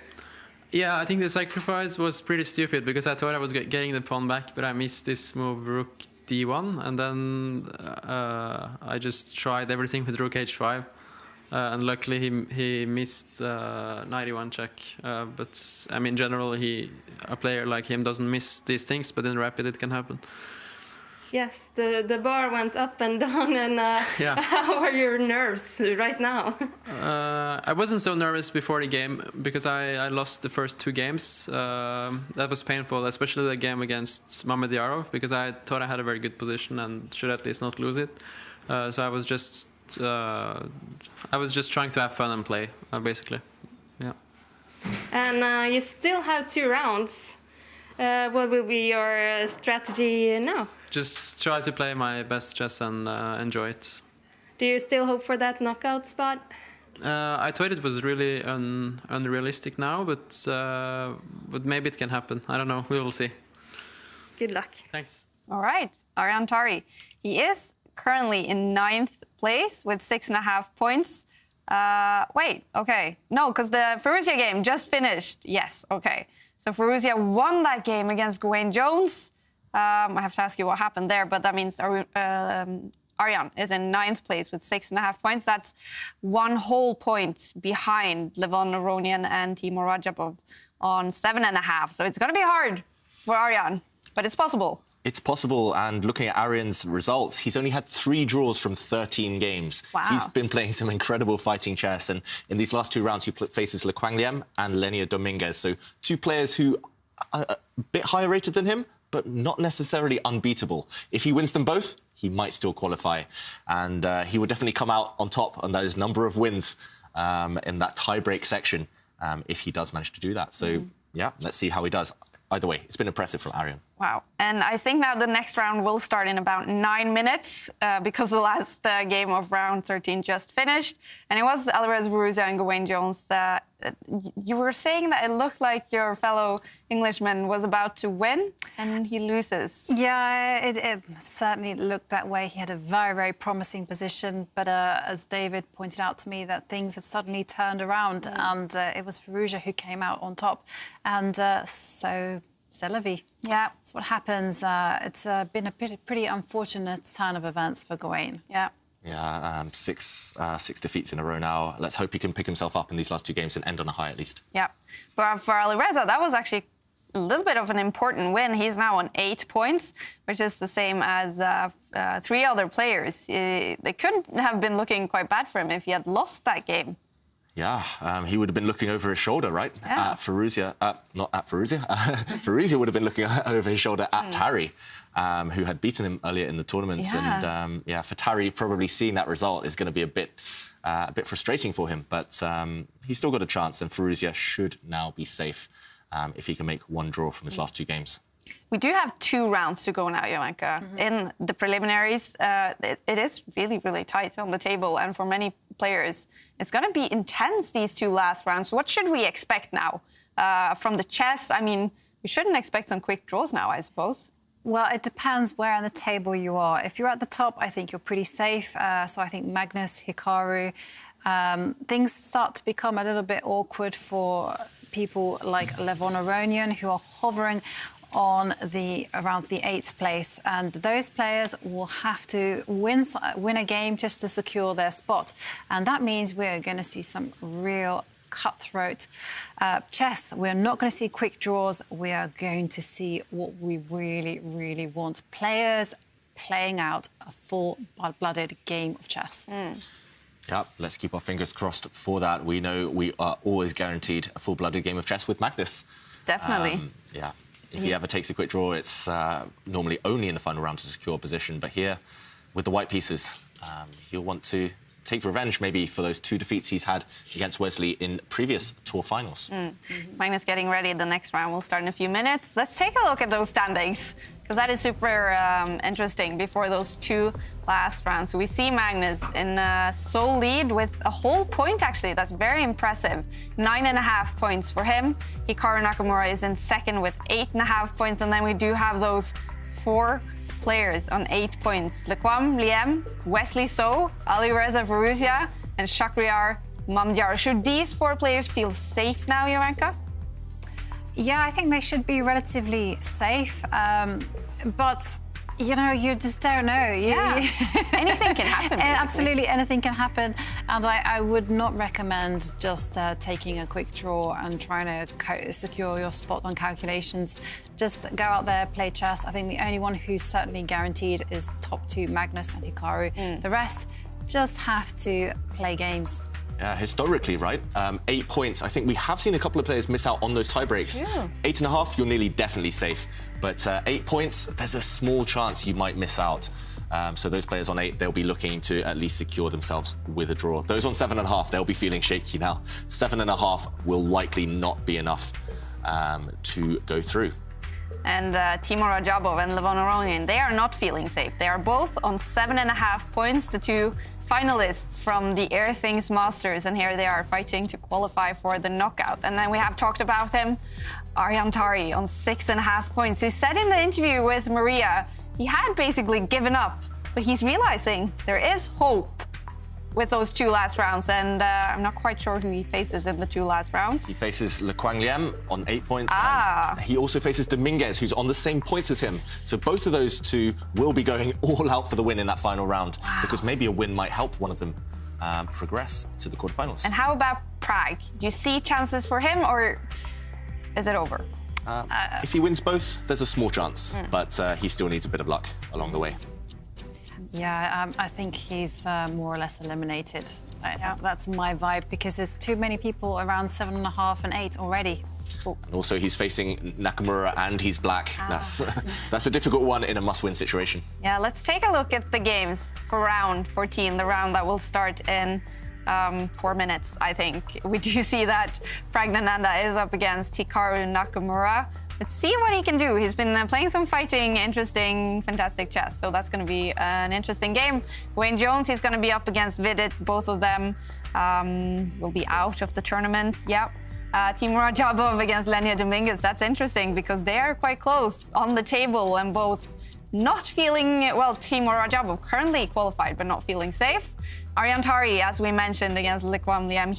Yeah, I think the sacrifice was pretty stupid because I thought I was getting the pawn back, but I missed this move rook d1, and then I just tried everything with rook h5. And luckily he missed knight e1 check. But I mean, generally, a player like him doesn't miss these things, but in rapid it can happen. Yes, the bar went up and down, and yeah. How are your nerves right now? I wasn't so nervous before the game because I lost the first 2 games. That was painful, especially the game against Mamedyarov, because I thought I had a very good position and should at least not lose it. So I was just trying to have fun and play, basically. Yeah. And you still have 2 rounds. What will be your strategy now? Just try to play my best chess and enjoy it. Do you still hope for that knockout spot? I thought it was really unrealistic now, but maybe it can happen. I don't know. We will see. Good luck. Thanks. All right, Arian Tari. He is currently in 9th place with 6.5 points. Wait, okay. No, because the Firouzja game just finished. Yes, okay. So Firouzja won that game against Gawain Jones. I have to ask you what happened there, but that means Arian is in 9th place with 6.5 points. That's 1 whole point behind Levon Aronian and Timur Rajabov on 7.5. So it's going to be hard for Arian, but it's possible. It's possible, and looking at Arian's results, he's only had 3 draws from 13 games. Wow. He's been playing some incredible fighting chess, and in these last 2 rounds, he faces Le Quang Liem and Lenia Dominguez, so 2 players who are a bit higher rated than him, but not necessarily unbeatable. If he wins them both, he might still qualify, and he will definitely come out on top on those number of wins in that tie-break section if he does manage to do that. So, yeah, let's see how he does. Either way, it's been impressive from Arian. Wow. And I think now the next round will start in about 9 minutes because the last game of round 13 just finished. And it was Alireza Firouzja and Gawain Jones. You were saying that it looked like your fellow Englishman was about to win and he loses. Yeah, it certainly looked that way. He had a very, very promising position. But as David pointed out to me, that things have suddenly turned around and it was Firouzja who came out on top. And so... c'est la vie. Yeah. That's what happens. It's been a pretty unfortunate turn of events for Gawain. Yeah. Yeah, 6 defeats in a row now. Let's hope he can pick himself up in these last 2 games and end on a high at least. Yeah. But for Alireza, that was actually a little bit of an important win. He's now on 8 points, which is the same as 3 other players. They couldn't have been looking quite bad for him if he had lost that game. Yeah, he would have been looking over his shoulder, right? Yeah. At Firouzja, not at Firouzja. Firouzja would have been looking over his shoulder at Tari, who had beaten him earlier in the tournament. Yeah. And for Tari, probably seeing that result is going to be a bit frustrating for him. But he's still got a chance, and Firouzja should now be safe if he can make 1 draw from his last 2 games. We do have 2 rounds to go now, Jovanka. In the preliminaries, it is really, really tight on the table. And for many players, it's going to be intense, these 2 last rounds. What should we expect now from the chess? I mean, we shouldn't expect some quick draws now, I suppose. Well, it depends where on the table you are. If you're at the top, I think you're pretty safe. So I think Magnus, Hikaru, things start to become a little bit awkward for people like Levon Aronian, who are hovering on around the 8th place, and those players will have to win a game just to secure their spot, and that means we're going to see some real cutthroat chess. We're not going to see quick draws. We are going to see what we really, really want: players playing out a full-blooded game of chess. Yeah, let's keep our fingers crossed for that. We know we are always guaranteed a full-blooded game of chess with Magnus. Definitely. Yeah. If he ever takes a quick draw, it's normally only in the final round to secure position. But here, with the white pieces, he'll want to take revenge maybe for those 2 defeats he's had against Wesley in previous tour finals. Magnus getting ready. The next round will start in a few minutes. Let's take a look at those standings, because that is super interesting before those 2 last rounds. So we see Magnus in sole lead with a whole point, actually. That's very impressive. 9.5 points for him. Hikaru Nakamura is in second with 8.5 points. And then we do have those 4 players on 8 points. Lequam Liem, Wesley So, Alireza Firouzja, and Shakhriyar Mamdiyar. Should these 4 players feel safe now, Jovanka? Yeah, I think they should be relatively safe. But, you know, you just don't know. Anything can happen. Absolutely, anything can happen. And I would not recommend just taking a quick draw and trying to secure your spot on calculations. Just go out there, play chess. I think the only one who's certainly guaranteed is the top 2, Magnus and Hikaru. The rest just have to play games. Historically, right? 8 points. I think we have seen a couple of players miss out on those tie breaks. 8.5, you're nearly definitely safe. But 8 points, there's a small chance you might miss out. So those players on 8, they'll be looking to at least secure themselves with a draw. Those on 7.5, they'll be feeling shaky now. 7.5 will likely not be enough to go through. And Timur Rajabov and Levon Aronian, they are not feeling safe. They are both on 7.5 points, the 2 finalists from the Air Things Masters, and here they are fighting to qualify for the knockout. And then we have talked about him, Arjan Tari, on 6.5 points. He said in the interview with Maria he had basically given up, but he's realizing there is hope with those 2 last rounds, and I'm not quite sure who he faces in the 2 last rounds. He faces Le Quang Liem on 8 points, and he also faces Dominguez, who's on the same points as him. So both of those 2 will be going all out for the win in that final round, because maybe a win might help one of them progress to the quarterfinals. And how about Prague? Do you see chances for him, or is it over? If he wins both, there's a small chance, but he still needs a bit of luck along the way. Yeah, I think he's more or less eliminated. That's my vibe, because there's too many people around 7.5 and 8 already. And also, he's facing Nakamura and he's black. That's a difficult one in a must-win situation. Yeah, let's take a look at the games for round 14, the round that will start in 4 minutes, I think. We do see that Praggnanandhaa is up against Hikaru Nakamura. Let's see what he can do. He's been playing some fighting, interesting, fantastic chess. So that's going to be an interesting game. Wayne Jones, he's going to be up against Vidit. Both of them will be out of the tournament. Timur Rajabov against Lenya Dominguez. That's interesting because they are quite close on the table and both not feeling, well, Timur Rajabov currently qualified but not feeling safe. Arjan Tari, as we mentioned, against Lequam Liem,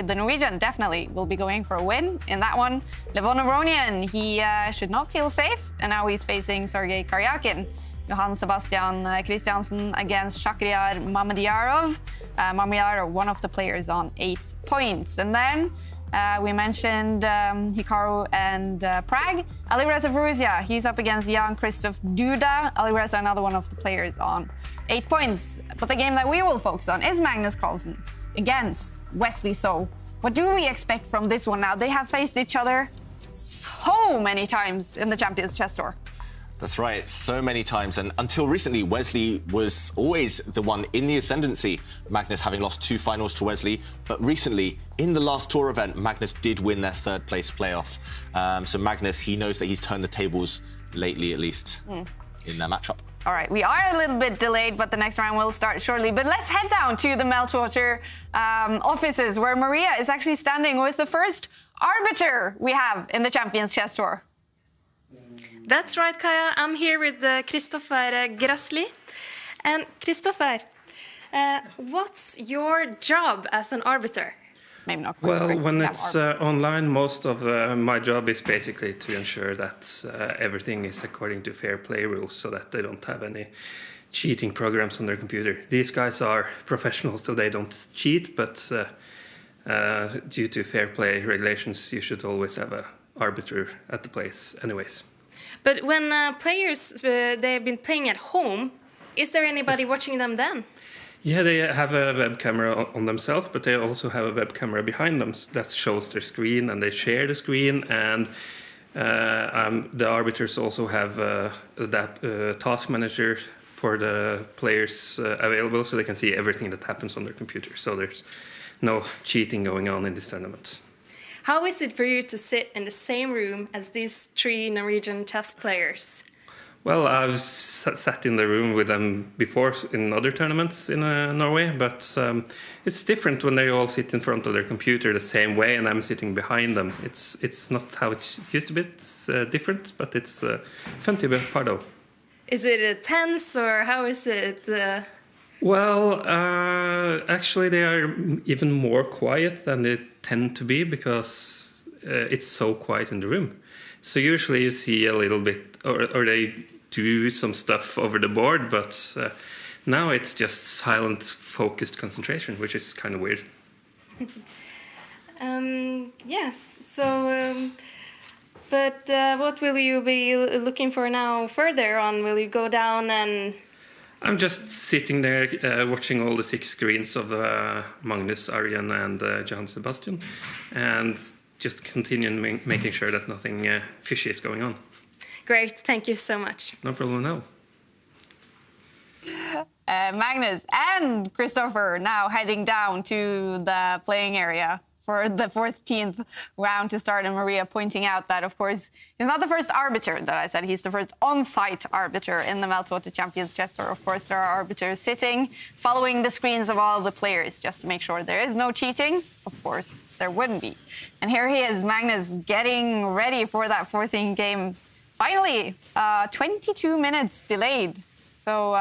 the Norwegian, definitely will be going for a win in that one. Levon Aronian, he should not feel safe, and now he's facing Sergei Karyakin. Johan Sebastian Christiansen against Shakhriyar Mamdiyarov. Mamdiyarov, one of the players on 8 points. And then we mentioned Hikaru and Prague. Alireza Firouzja, he's up against Jan-Christoph Duda. Alireza, another one of the players on 8 points. But the game that we will focus on is Magnus Carlsen against Wesley So. What do we expect from this one now? They have faced each other so many times in the Champions Chess Tour. That's right, so many times. And until recently, Wesley was always the one in the ascendancy, Magnus having lost 2 finals to Wesley. But recently, in the last tour event, Magnus did win their 3rd place playoff. So Magnus, he knows that he's turned the tables lately, at least, in their matchup. All right, we are a little bit delayed, but the next round will start shortly. But let's head down to the Meltwater offices, where Maria is actually standing with the first arbiter we have in the Champions Chess Tour. That's right, Kaja. I'm here with Christopher Grasli. And Christopher, what's your job as an arbiter? It's maybe not well, when it's online, most of my job is basically to ensure that everything is according to fair play rules, so that they don't have any cheating programs on their computer. These guys are professionals, so they don't cheat, but due to fair play regulations, you should always have an arbiter at the place anyways. But when players, they've been playing at home, is there anybody watching them then? Yeah, they have a web camera on themselves, but they also have a web camera behind them that shows their screen, and they share the screen. And the arbiters also have that task manager for the players available, so they can see everything that happens on their computer. So there's no cheating going on in this tournament. How is it for you to sit in the same room as these 3 Norwegian chess players? Well, I've sat in the room with them before in other tournaments in Norway, but it's different when they all sit in front of their computer the same way and I'm sitting behind them. It's not how it used to be. It's different, but it's fun to be a part of. Is it tense, or how is it? Well, actually, they are even more quiet than they tend to be because it's so quiet in the room. So usually you see a little bit, or they do some stuff over the board, but now it's just silent, focused concentration, which is kind of weird. Yes, so... But what will you be looking for now further on? Will you go down and... I'm just sitting there watching all the 6 screens of Magnus, Arjen and Johann Sebastian and just continuing making sure that nothing fishy is going on. Great, thank you so much. No problem now. Magnus and Christopher now heading down to the playing area for the 14th round to start, and Maria pointing out that, of course, he's not the first arbiter that I said. He's the first on-site arbiter in the Meltwater Champions Chess Tour. Of course, there are arbiters sitting, following the screens of all the players, just to make sure there is no cheating. Of course, there wouldn't be. And here he is, Magnus, getting ready for that 14th game. Finally, 22 minutes delayed. So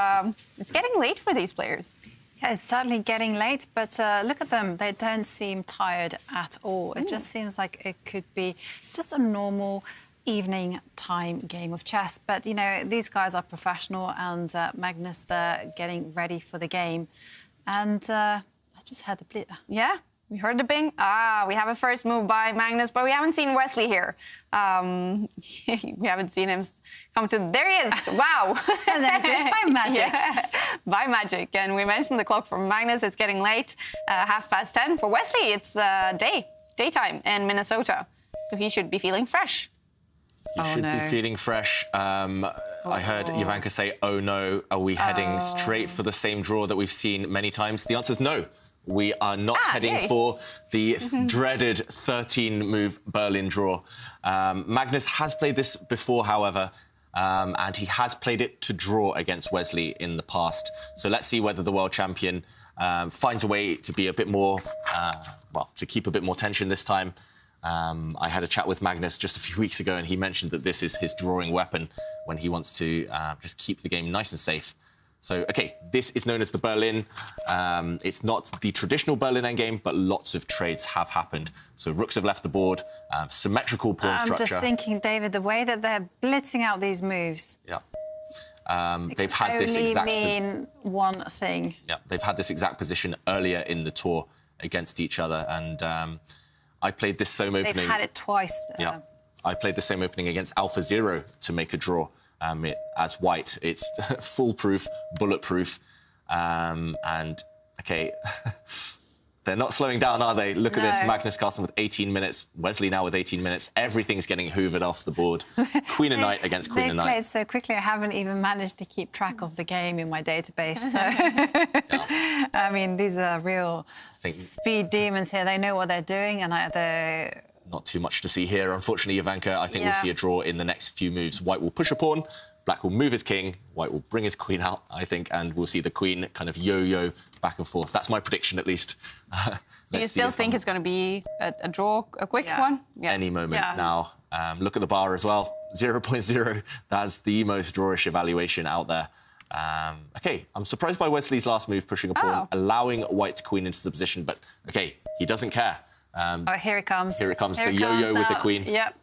it's getting late for these players. Yeah, it's certainly getting late, but look at them. They don't seem tired at all. It just seems like it could be just a normal evening time game of chess. But, you know, these guys are professional, and Magnus, they're getting ready for the game. And I just heard the bleep. Yeah. We heard the bing. We have a first move by Magnus, but we haven't seen Wesley here. We haven't seen him come to... There he is! Wow! There's it, by magic. Yeah, by magic. And we mentioned the clock for Magnus. It's getting late, 10:30. For Wesley, it's daytime in Minnesota. So he should be feeling fresh. You should be feeling fresh. I heard Jovanka say, oh no, are we heading straight for the same draw that we've seen many times? The answer is no. We are not heading for the dreaded 13-move Berlin draw. Magnus has played this before, however, and he has played it to draw against Wesley in the past. So let's see whether the world champion finds a way to be a bit more, to keep a bit more tension this time. I had a chat with Magnus just a few weeks ago, and he mentioned that this is his drawing weapon when he wants to just keep the game nice and safe. So, OK, this is known as the Berlin. It's not the traditional Berlin endgame, but lots of trades have happened. So rooks have left the board, symmetrical pawn structure. I'm just thinking, David, the way that they're blitzing out these moves. Yeah. They've had this exact... mean one thing. Yeah, they've had this exact position earlier in the tour against each other. And I played this same opening... They've had it twice. Yeah. I played the same opening against Alpha Zero to make a draw. As white, it's foolproof, bulletproof, and OK, they're not slowing down, are they? Look at this, Magnus Carlsen with 18 minutes, Wesley now with 18 minutes. Everything's getting hoovered off the board. Queen and Knight against Queen and Knight. They played so quickly, I haven't even managed to keep track of the game in my database. So, I mean, these are real speed demons here. They know what they're doing, and they're... Not too much to see here, unfortunately, Jovanka. I think we'll see a draw in the next few moves. White will push a pawn, Black will move his king, White will bring his queen out, I think, and we'll see the queen kind of yo-yo back and forth. That's my prediction, at least. So you still think it's going to be a draw, a quick one? Yeah. Any moment now. Look at the bar as well, 0.0. That's the most drawish evaluation out there. OK, I'm surprised by Wesley's last move, pushing a pawn, allowing White's queen into the position, but OK, he doesn't care. Here it comes. Here it comes, the yo-yo with the queen. Yep.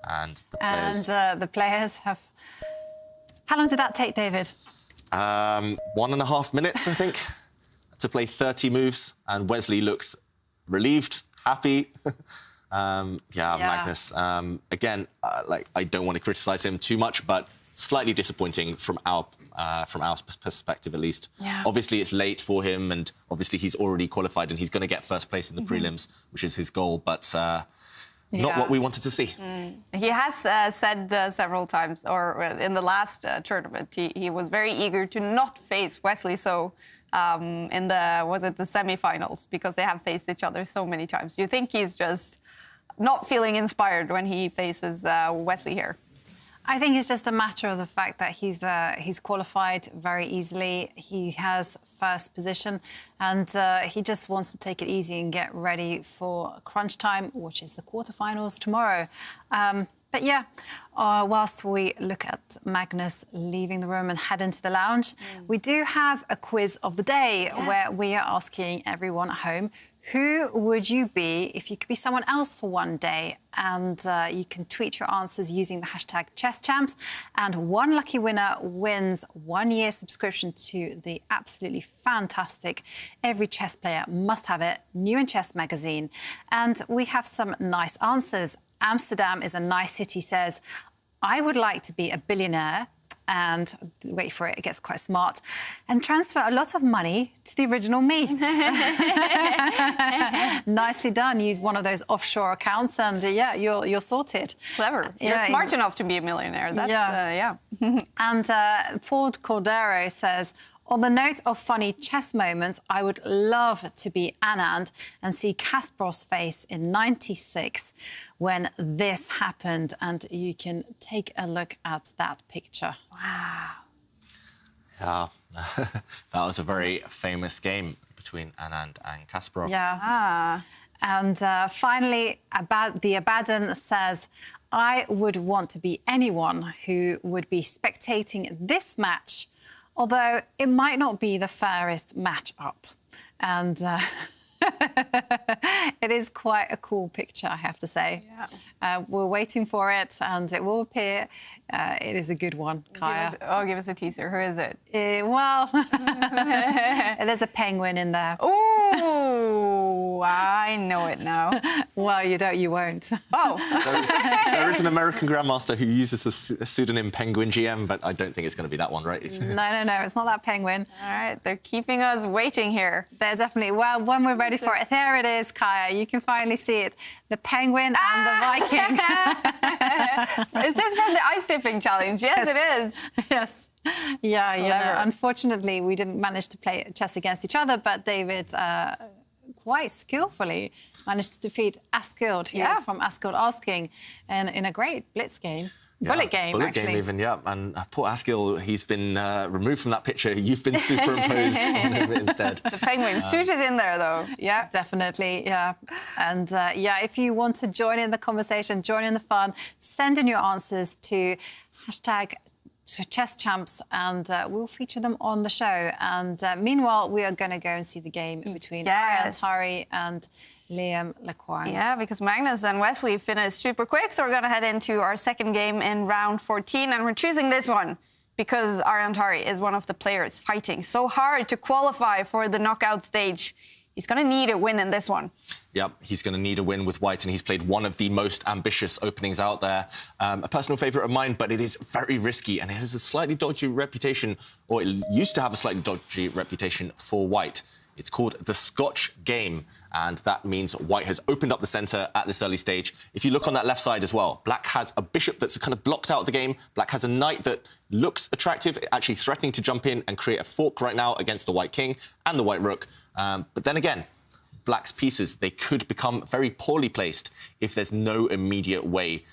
And the players... And the players have... How long did that take, David? 1.5 minutes, I think, to play 30 moves. And Wesley looks relieved, happy. Magnus. Again, I don't want to criticise him too much, but slightly disappointing from our perspective, at least. Yeah. Obviously, it's late for him, and obviously he's already qualified, and he's going to get first place in the prelims, which is his goal. But Not what we wanted to see. He has said several times, or in the last tournament, he was very eager to not face Wesley. So in the semi-finals, because they have faced each other so many times. Do you think he's just not feeling inspired when he faces Wesley here? I think it's just a matter of the fact that he's qualified very easily. He has first position, and he just wants to take it easy and get ready for crunch time, which is the quarterfinals tomorrow. But yeah, whilst we look at Magnus leaving the room and head into the lounge, we do have a quiz of the day where we are asking everyone at home, who would you be if you could be someone else for one day? And you can tweet your answers using the hashtag #ChessChamps. And one lucky winner wins 1 year subscription to the absolutely fantastic Every Chess Player Must Have It New in Chess magazine. And we have some nice answers. Amsterdam is a nice city, says, I would like to be a billionaire and, wait for it, it gets quite smart, and transfer a lot of money to the original me. Nicely done. Use one of those offshore accounts and, yeah, you're sorted. Clever. You're smart enough to be a millionaire. That's, yeah. And Ford Cordero says, on the note of funny chess moments, I would love to be Anand and see Kasparov's face in '96 when this happened. And you can take a look at that picture. Wow. Yeah, that was a very famous game between Anand and Kasparov. Yeah. And finally, the Abaddon says, I would want to be anyone who would be spectating this match, although it might not be the fairest match-up. And it is quite a cool picture, I have to say. Yeah. We're waiting for it, and it will appear. It is a good one, Kaya. Give us a teaser. Who is it? Well, there's a penguin in there. Ooh, I know it now. Well, you won't. Oh. There is an American grandmaster who uses the pseudonym Penguin GM, but I don't think it's going to be that one, right? No, it's not that penguin. All right, they're keeping us waiting here. They're definitely, well, when we're ready for it. There it is, Kaya. You can finally see it. The penguin and the Viking. Is this from the ice tipping challenge? Yes, it is. Yes. Yeah. Unfortunately, we didn't manage to play chess against each other, but David quite skillfully managed to defeat Askild. He is from Askild Asking, and in a great blitz game. Bullet game, actually. Game even, yeah. And poor Askild, he's been removed from that picture. You've been superimposed on him instead. The penguin suited in there, though. Yeah. Definitely, yeah. And, if you want to join in the conversation, join in the fun, send in your answers to hashtag #ChessChamps, and we'll feature them on the show. And meanwhile, we are going to go and see the game between Tari and Liam Lequang. Yeah, because Magnus and Wesley finished super quick, so we're going to head into our second game in round 14, and we're choosing this one because Arian Tari is one of the players fighting so hard to qualify for the knockout stage. He's going to need a win in this one. Yep, he's going to need a win with White, and he's played one of the most ambitious openings out there. A personal favourite of mine, but it is very risky, and it has a slightly dodgy reputation, or it used to have a slightly dodgy reputation for White. It's called the Scotch game, and that means White has opened up the centre at this early stage. If you look on that left side as well, Black has a bishop that's kind of blocked out of the game. Black has a knight that looks attractive, actually threatening to jump in and create a fork right now against the White king and the White rook. But then again, Black's pieces, they could become very poorly placed if there's no immediate way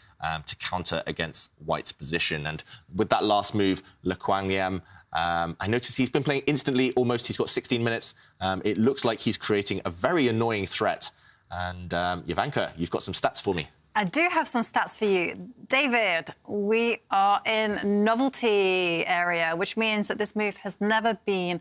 to counter against White's position. And with that last move, Lequang Liam, I noticed he's been playing instantly almost. He's got 16 minutes. It looks like he's creating a very annoying threat. And Jovanka, you've got some stats for me. I do have some stats for you. David, we are in novelty area, which means that this move has never been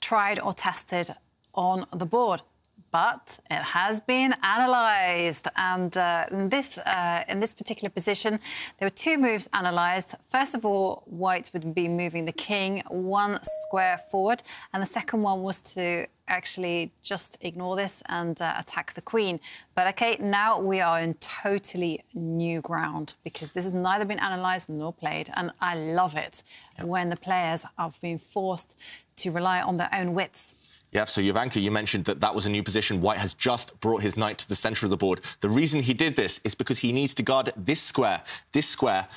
tried or tested on the board. But it has been analysed, and in this particular position, there were two moves analysed. First of all, White would be moving the king one square forward, and the second one was to actually just ignore this and attack the queen. But OK, now we are in totally new ground, because this has neither been analysed nor played, and I love it when the players are being forced to rely on their own wits. Yeah, so Jovanka, you mentioned that that was a new position. White has just brought his knight to the centre of the board. The reason he did this is because he needs to guard this square. This square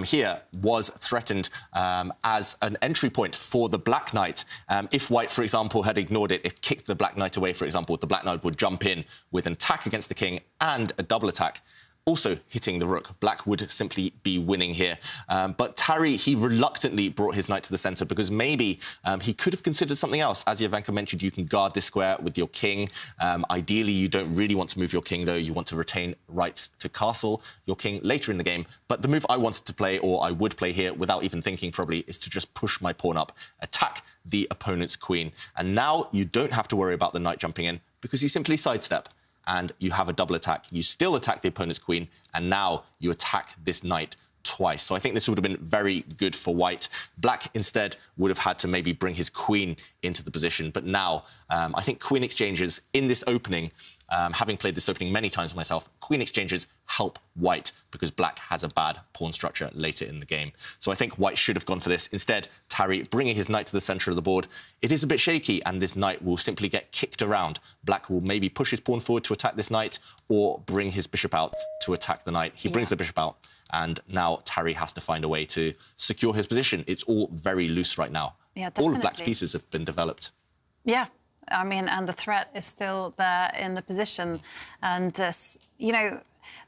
here was threatened as an entry point for the black knight. If White, for example, had ignored it, if kicked the black knight away, for example, the black knight would jump in with an attack against the king and a double attack, also hitting the rook. Black would simply be winning here. But Tarry, he reluctantly brought his knight to the centre because maybe he could have considered something else. As Jovanka mentioned, you can guard this square with your king. Ideally, you don't really want to move your king, though. You want to retain rights to castle your king later in the game. But the move I wanted to play, or I would play here without even thinking probably, is to just push my pawn up, attack the opponent's queen. And now you don't have to worry about the knight jumping in because you simply sidestep. And you have a double attack. You still attack the opponent's queen, and now you attack this knight twice. So I think this would have been very good for White. Black, instead, would have had to maybe bring his queen into the position. But now, I think queen exchanges in this opening, having played this opening many times myself, queen exchanges help White because Black has a bad pawn structure later in the game. So I think White should have gone for this. Instead, Tarry bringing his knight to the centre of the board. It is a bit shaky, and this knight will simply get kicked around. Black will maybe push his pawn forward to attack this knight or bring his bishop out to attack the knight. He brings the bishop out, and now Tarry has to find a way to secure his position. It's all very loose right now. Yeah, definitely. All of Black's pieces have been developed. Yeah. I mean, and the threat is still there in the position. And, you know,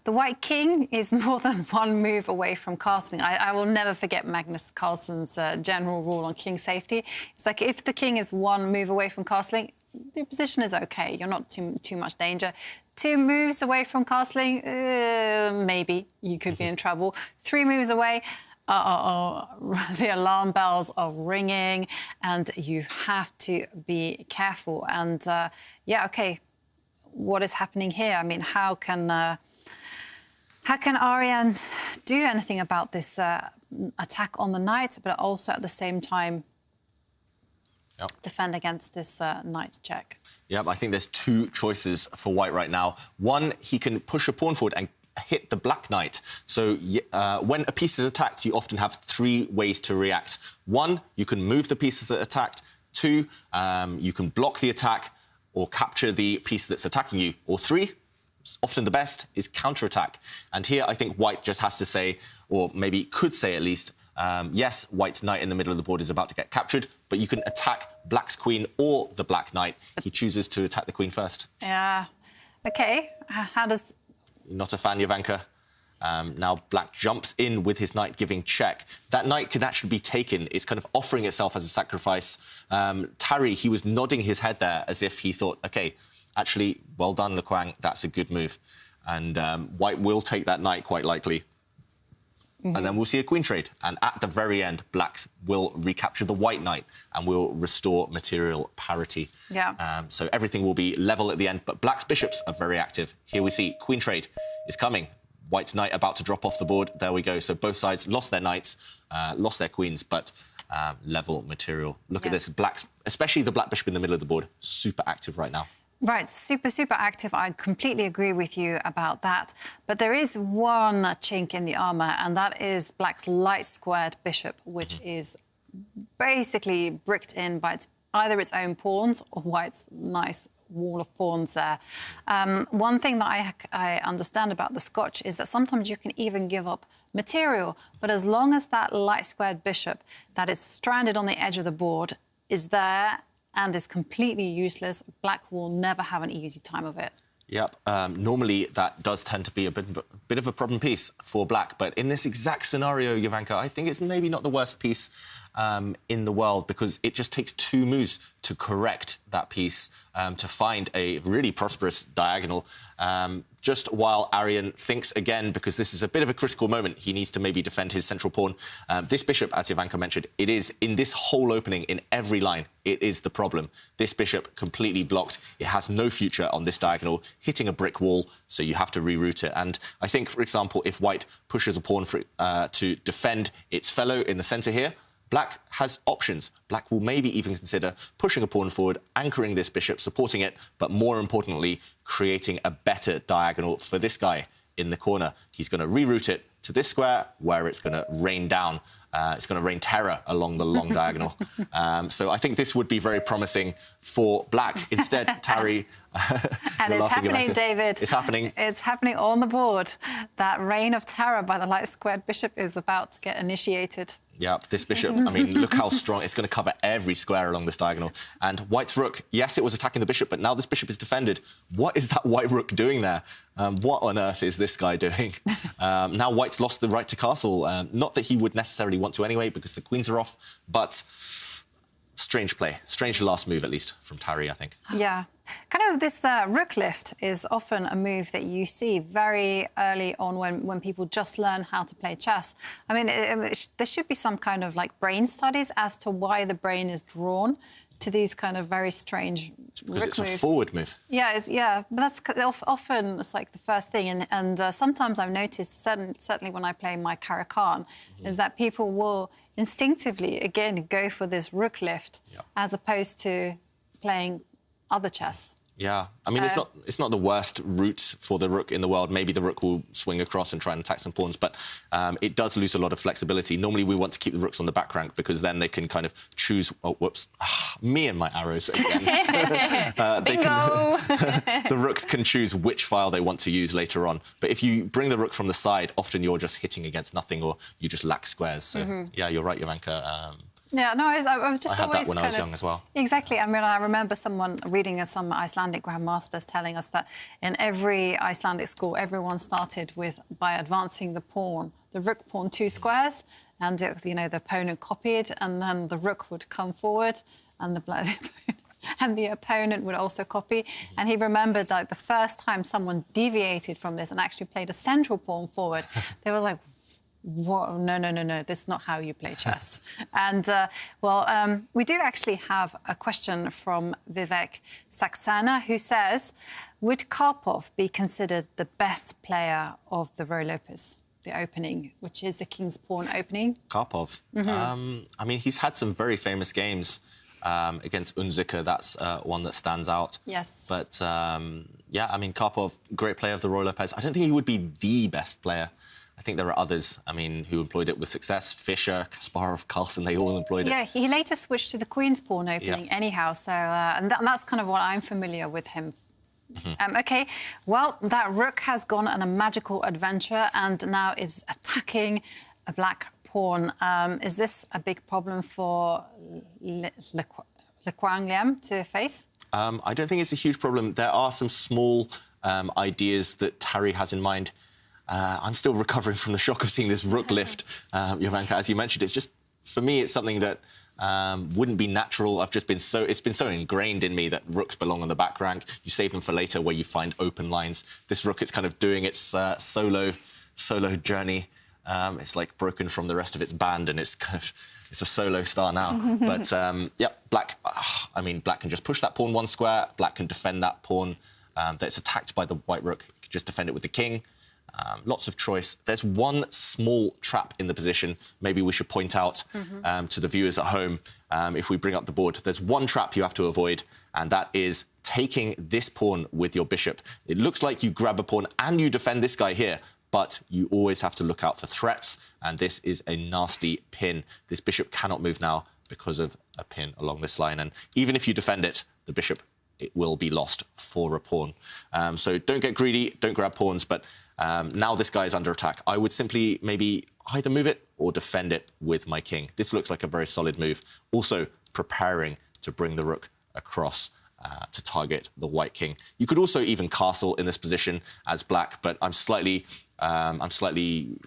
the White King is more than one move away from castling. I will never forget Magnus Carlsen's general rule on king safety. It's like if the king is one move away from castling, the position is OK. You're not too much danger. 2 moves away from castling, maybe you could be in trouble. 3 moves away, the alarm bells are ringing and you have to be careful. And, yeah, OK, what is happening here? I mean, how can Ariane do anything about this attack on the knight, but also at the same time defend against this knight check? Yep, I think there's 2 choices for White right now. One, he can push a pawn forward and hit the black knight. So when a piece is attacked, you often have 3 ways to react. 1, you can move the pieces that are attacked. 2, you can block the attack or capture the piece that's attacking you. Or 3, often the best, is counterattack. And here I think White just has to say, or maybe could say at least, yes, White's knight in the middle of the board is about to get captured, but you can attack Black's queen or the black knight. He chooses to attack the queen first. Yeah. OK. How does... Not a fan, Jovanka. Now Black jumps in with his knight giving check. That knight can actually be taken. It's kind of offering itself as a sacrifice. Tarry, he was nodding his head there as if he thought, OK, actually, well done, Le Quang, that's a good move. And White will take that knight quite likely. And then we'll see a queen trade. And at the very end, Blacks will recapture the white knight and will restore material parity. Yeah. So everything will be level at the end. But Black's bishops are very active. Here we see queen trade is coming. White's knight about to drop off the board. There we go. So both sides lost their knights, lost their queens, but level material. Look at this. Black's, especially the black bishop in the middle of the board, super active right now. Right, super, super active. I completely agree with you about that. But there is one chink in the armour, and that is Black's light-squared bishop, which is basically bricked in by either its own pawns or White's nice wall of pawns there. One thing that I understand about the Scotch is that sometimes you can even give up material, but as long as that light-squared bishop that is stranded on the edge of the board is there and is completely useless, Black will never have an easy time of it. Yep. Normally, that does tend to be a bit of a problem piece for Black. But in this exact scenario, Jovanka, I think it's maybe not the worst piece in the world because it just takes 2 moves to correct that piece to find a really prosperous diagonal. Just while Arian thinks again, because this is a bit of a critical moment, he needs to maybe defend his central pawn. This bishop, as Jovanka mentioned, it is in this whole opening, in every line, it is the problem. This bishop completely blocked. It has no future on this diagonal, hitting a brick wall, so you have to reroute it. And I think, for example, if White pushes a pawn to defend its fellow in the centre here, Black has options. Black will maybe even consider pushing a pawn forward, anchoring this bishop, supporting it, but more importantly, creating a better diagonal for this guy. in the corner. He's going to reroute it to this square where it's going to rain down. It's going to rain terror along the long diagonal. So I think this would be very promising for black. Instead, Tari... and it's happening, David. It's happening. It's happening on the board. That reign of terror by the light squared bishop is about to get initiated. Yeah, this bishop, I mean, look how strong. It's going to cover every square along this diagonal. And white's rook, yes, it was attacking the bishop, but now this bishop is defended. What is that white rook doing there? What on earth is this guy doing? Now white's lost the right to castle. Not that he would necessarily want to anyway, because the queens are off, but strange play. Strange last move, at least, from Tari, I think. Yeah. Kind of this rook lift is often a move that you see very early on when people just learn how to play chess. I mean, there should be some kind of like brain studies as to why the brain is drawn to these kind of very strange rook moves. It's a forward move. Yeah, but that's often it's like the first thing. And sometimes I've noticed, certainly when I play my Caro-Kann, is that people will instinctively, again, go for this rook lift as opposed to playing other chess. Yeah, I mean, it's not the worst route for the rook in the world. Maybe the rook will swing across and try and attack some pawns, but it does lose a lot of flexibility. Normally, we want to keep the rooks on the back rank because then they can kind of choose... Oh, whoops. Me and my arrows again. Bingo! The rooks can choose which file they want to use later on. But if you bring the rook from the side, often you're just hitting against nothing or you just lack squares. So, yeah, you're right, Jovanka. Yeah, no, I was just I had always that when I was young as well. Exactly. I mean, I remember someone reading some Icelandic grandmasters telling us that in every Icelandic school, everyone started by advancing the pawn, the rook pawn 2 squares, and the opponent copied, and then the rook would come forward, and the opponent would also copy. And he remembered like the first time someone deviated from this and actually played a central pawn forward, they were like, whoa, no, that's not how you play chess. And, we do actually have a question from Vivek Saxena, who says, would Karpov be considered the best player of the Roy Lopez, the opening, which is the King's Pawn opening? Karpov. I mean, he's had some very famous games against Unzicker. That's one that stands out. Yes. But, yeah, I mean, Karpov, great player of the Roy Lopez. I don't think he would be the best player. I think there are others, I mean, who employed it with success. Fischer, Kasparov, Carlsen, they all employed it. Yeah, he later switched to the Queen's Pawn opening anyhow, so and that's kind of what I'm familiar with him. OK, well, that rook has gone on a magical adventure and now is attacking a black pawn. Is this a big problem for Le Quang Liam to face? I don't think it's a huge problem. There are some small ideas that Tari has in mind. I'm still recovering from the shock of seeing this rook lift, Jovanka, as you mentioned. It's just, for me, it's something that wouldn't be natural. It's been so ingrained in me that rooks belong on the back rank. You save them for later where you find open lines. This rook is kind of doing its solo journey. It's like broken from the rest of its band and it's a solo star now. But, yeah, black, I mean, black can just push that pawn 1 square. Black can defend that pawn that's attacked by the white rook. Can just defend it with the king. Lots of choice. There's one small trap in the position maybe we should point out to the viewers at home if we bring up the board. There's one trap you have to avoid, and that is taking this pawn with your bishop. It looks like you grab a pawn and you defend this guy here, but you always have to look out for threats, and this is a nasty pin. This bishop cannot move now because of a pin along this line, and even if you defend it, the bishop, it will be lost for a pawn. So don't get greedy, don't grab pawns, but now this guy is under attack. I would simply maybe either move it or defend it with my king. This looks like a very solid move. Also preparing to bring the rook across to target the white king. You could also even castle in this position as black, but I'm slightly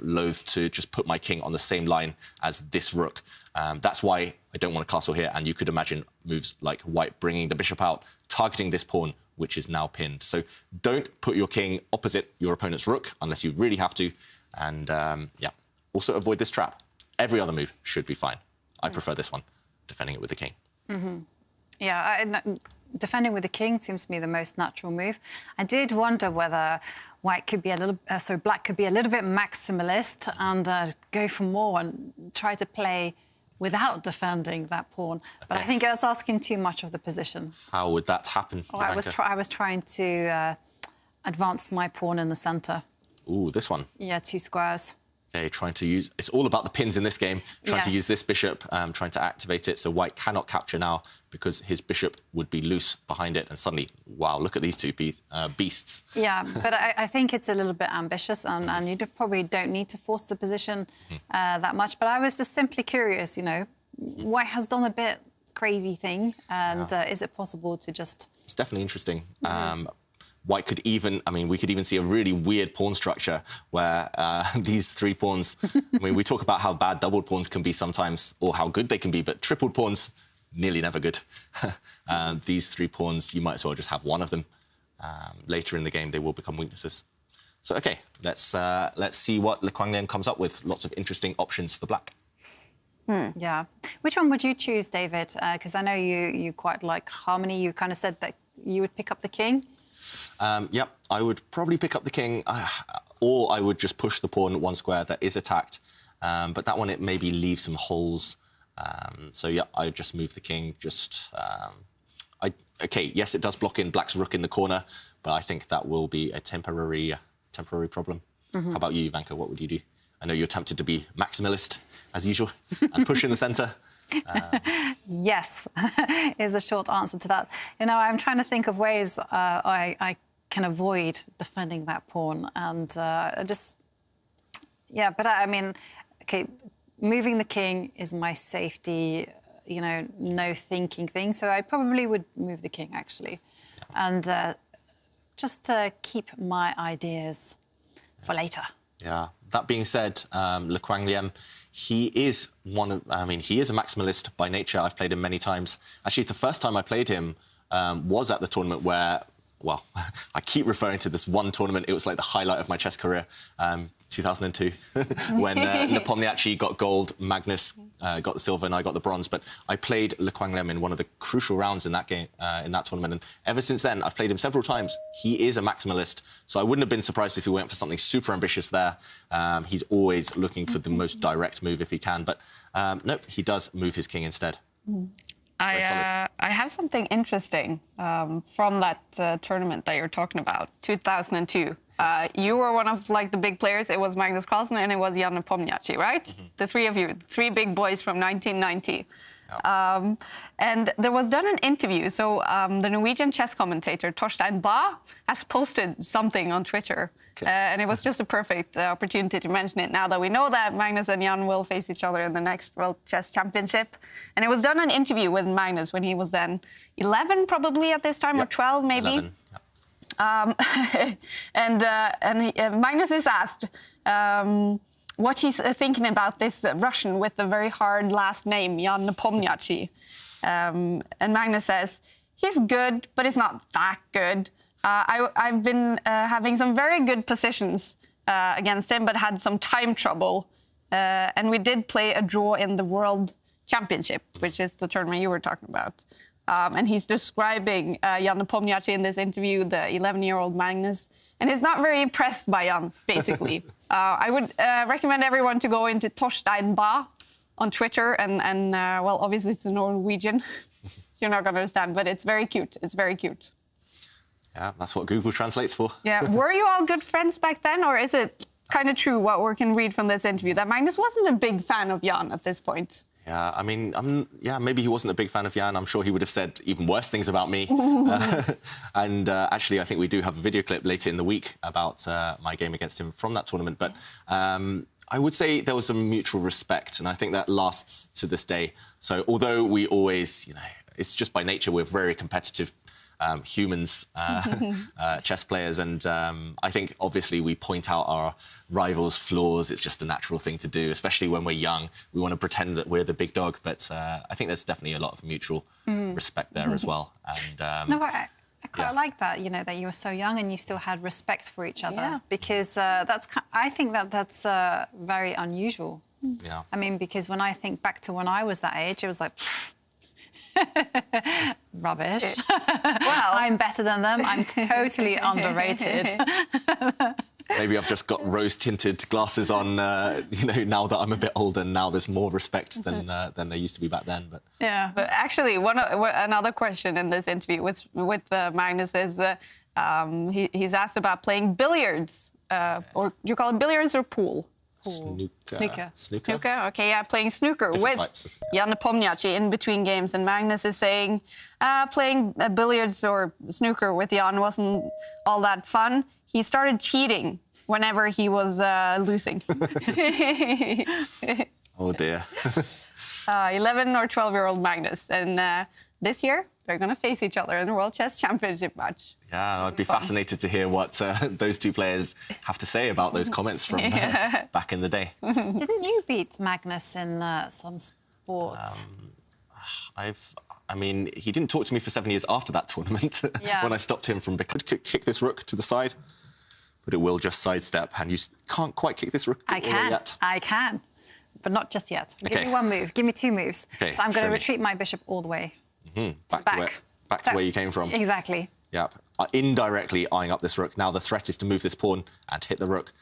loath to just put my king on the same line as this rook. That's why I don't want to castle here, and you could imagine moves like white bringing the bishop out, targeting this pawn, which is now pinned. So don't put your king opposite your opponent's rook unless you really have to. And, yeah, also avoid this trap. Every other move should be fine. I prefer this one, defending it with the king. Yeah, defending with the king seems to me the most natural move. I did wonder whether black could be a little bit maximalist and go for more and try to play without defending that pawn. But I think that's asking too much of the position. How would that happen? I was trying to advance my pawn in the centre. Ooh, this one. Yeah, 2 squares. Okay, trying to use... It's all about the pins in this game. Trying to use this bishop, trying to activate it. So white cannot capture now because his bishop would be loose behind it. And suddenly, wow, look at these two beasts. Yeah, but I think it's a little bit ambitious, and you probably don't need to force the position that much. But I was just simply curious, you know, white has done a bit crazy thing, and is it possible to just... It's definitely interesting. White could even, I mean, we could even see a really weird pawn structure where these 3 pawns, I mean, we talk about how bad doubled pawns can be sometimes, or how good they can be, but tripled pawns, nearly never good. These 3 pawns, you might as well just have one of them. Later in the game, they will become weaknesses. So, OK, let's see what Le Quanglian comes up with. Lots of interesting options for black. Yeah. Which one would you choose, David? Because I know you quite like harmony. You kind of said that you would pick up the king. Yep, I would probably pick up the king, or I would just push the pawn 1 square that is attacked. But that one, it maybe leaves some holes. So, yeah, I would just move the king. OK, yes, it does block in black's rook in the corner, but I think that will be a temporary problem. How about you, Ivanka? What would you do? I know you're tempted to be maximalist, as usual, and push in the centre. Yes, is the short answer to that. You know, I'm trying to think of ways I can avoid defending that pawn, and yeah, but I mean, OK, moving the king is my safety, you know, no thinking thing, so I probably would move the king, actually, and just to keep my ideas for later. Yeah, that being said, Le Quanglian, he is he is a maximalist by nature. I've played him many times. Actually, the first time I played him was at the tournament where, well, I keep referring to this one tournament. It was like the highlight of my chess career, 2002, when Nepomniachtchi got gold, Magnus got the silver, and I got the bronze. But I played Le Quanglian in one of the crucial rounds in that game, in that tournament. And ever since then, I've played him several times. He is a maximalist, so I wouldn't have been surprised if he went for something super ambitious there. He's always looking for the most direct move if he can. But no, he does move his king instead. I have something interesting from that tournament that you're talking about, 2002. You were one of the big players. It was Magnus Carlsen and it was Jan Nepomniachtchi, right? The 3 of you, 3 big boys from 1990. And there was done an interview. So the Norwegian chess commentator Torstein Bae has posted something on Twitter. And it was just a perfect opportunity to mention it now that we know that Magnus and Jan will face each other in the next World Chess Championship. And it was done an interview with Magnus when he was then 11 probably at this time, or 12 maybe. 11. And Magnus is asked what he's thinking about this Russian with the very hard last name, Jan Nepomniachtchi. And Magnus says, he's good, but he's not that good. I've been having some very good positions against him, but had some time trouble. And we did play a draw in the World Championship, which is the tournament you were talking about. And he's describing Jan Nepomniachtchi in this interview, the 11-year-old Magnus. And he's not very impressed by Jan, basically. I would recommend everyone to go into Torstein Bae on Twitter. And well, obviously it's a Norwegian, so you're not going to understand. But it's very cute. It's very cute. Yeah, that's what Google translates for. Yeah. Were you all good friends back then? Or is it kind of true what we can read from this interview, that Magnus wasn't a big fan of Jan at this point? Yeah, I mean, maybe he wasn't a big fan of Jan. I'm sure he would have said even worse things about me. And actually, I think we do have a video clip later in the week about my game against him from that tournament. But I would say there was a mutual respect, and I think that lasts to this day. So although we always, it's just by nature, we're very competitive humans, chess players, and I think obviously we point out our rivals' flaws. It's just a natural thing to do, especially when we're young. We want to pretend that we're the big dog, but I think there's definitely a lot of mutual respect there as well. And no, I quite like that, that you were so young and you still had respect for each other, because I think that's very unusual. Yeah. I mean, because when I think back to when I was that age, it was like, rubbish. Well, I'm better than them. I'm totally underrated. Maybe I've just got rose-tinted glasses on, now that I'm a bit older. Now there's more respect than there used to be back then. But yeah, but actually, another question in this interview with Magnus is he's asked about playing billiards or do you call it billiards or pool? Snooker. Snooker. Okay, yeah, playing snooker Different with types of- Jan Nepomniachtchi in between games, and Magnus is saying playing billiards or snooker with Jan wasn't all that fun. He started cheating whenever he was losing. Oh dear. 11 or 12-year-old Magnus, and this year they're going to face each other in the World Chess Championship match. Yeah, I'd be fascinated to hear what those two players have to say about those comments from back in the day. Didn't you beat Magnus in some sport? I mean, he didn't talk to me for 7 years after that tournament when I stopped him from kick this rook to the side, but it will just sidestep, and you can't quite kick this rook all the way yet. I can, but not just yet. Okay. Give me one move. Give me two moves. Okay, so I'm going show to me. retreat my bishop all the way. Back to where you came from. Exactly. Yep. Indirectly eyeing up this rook. Now the threat is to move this pawn and hit the rook.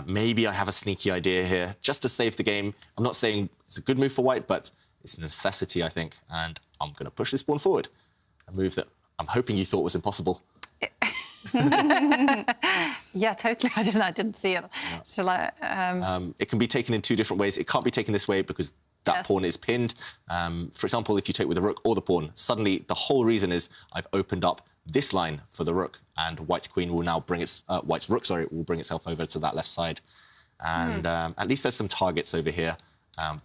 Maybe I have a sneaky idea here, just to save the game. I'm not saying it's a good move for white, but it's a necessity, I think. And I'm going to push this pawn forward. A move that I'm hoping you thought was impossible. Yeah, totally. I didn't see it. Yeah. Shall I? It can be taken in two different ways. It can't be taken this way because that pawn is pinned. For example, if you take with the rook or the pawn, suddenly the whole reason is I've opened up this line for the rook, and white's queen will now bring white's rook, will bring itself over to that left side. And at least there's some targets over here.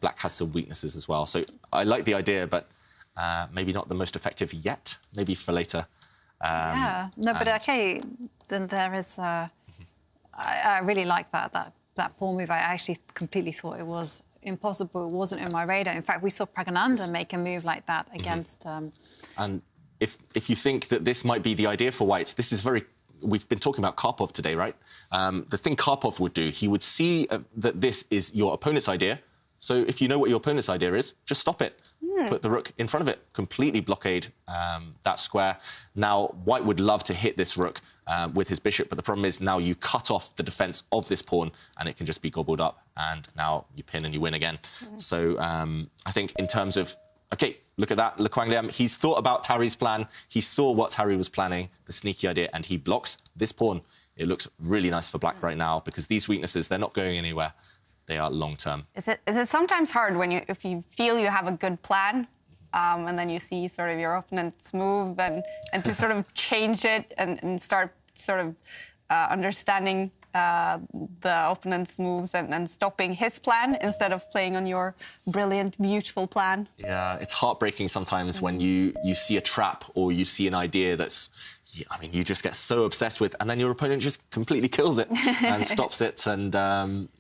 Black has some weaknesses as well. So I like the idea, but maybe not the most effective yet. Maybe for later. Yeah. No, but okay. Then there is. I really like that pawn move. I actually completely thought it was impossible. It wasn't in my radar. In fact, we saw Pragananda make a move like that against. And if you think that this might be the idea for white, this is very. We've been talking about Karpov today, right? The thing Karpov would do, he would see that this is your opponent's idea. So if you know what your opponent's idea is, just stop it. Put the rook in front of it, completely blockade that square. Now, white would love to hit this rook with his bishop, but the problem is now you cut off the defense of this pawn and it can just be gobbled up, and now you pin and you win again. So I think in terms of, OK, look at that, Le Quang Liam, he's thought about Tarry's plan, he saw what Tarry was planning, the sneaky idea, and he blocks this pawn. It looks really nice for black right now because these weaknesses, they're not going anywhere. They are long-term. Is it sometimes hard if you feel you have a good plan and then you see sort of your opponent's move and to sort of change it and start sort of understanding the opponent's moves and stopping his plan instead of playing on your brilliant, beautiful plan? Yeah, it's heartbreaking sometimes when you see a trap or you see an idea that's, I mean, you just get so obsessed with, and then your opponent just completely kills it and stops it. And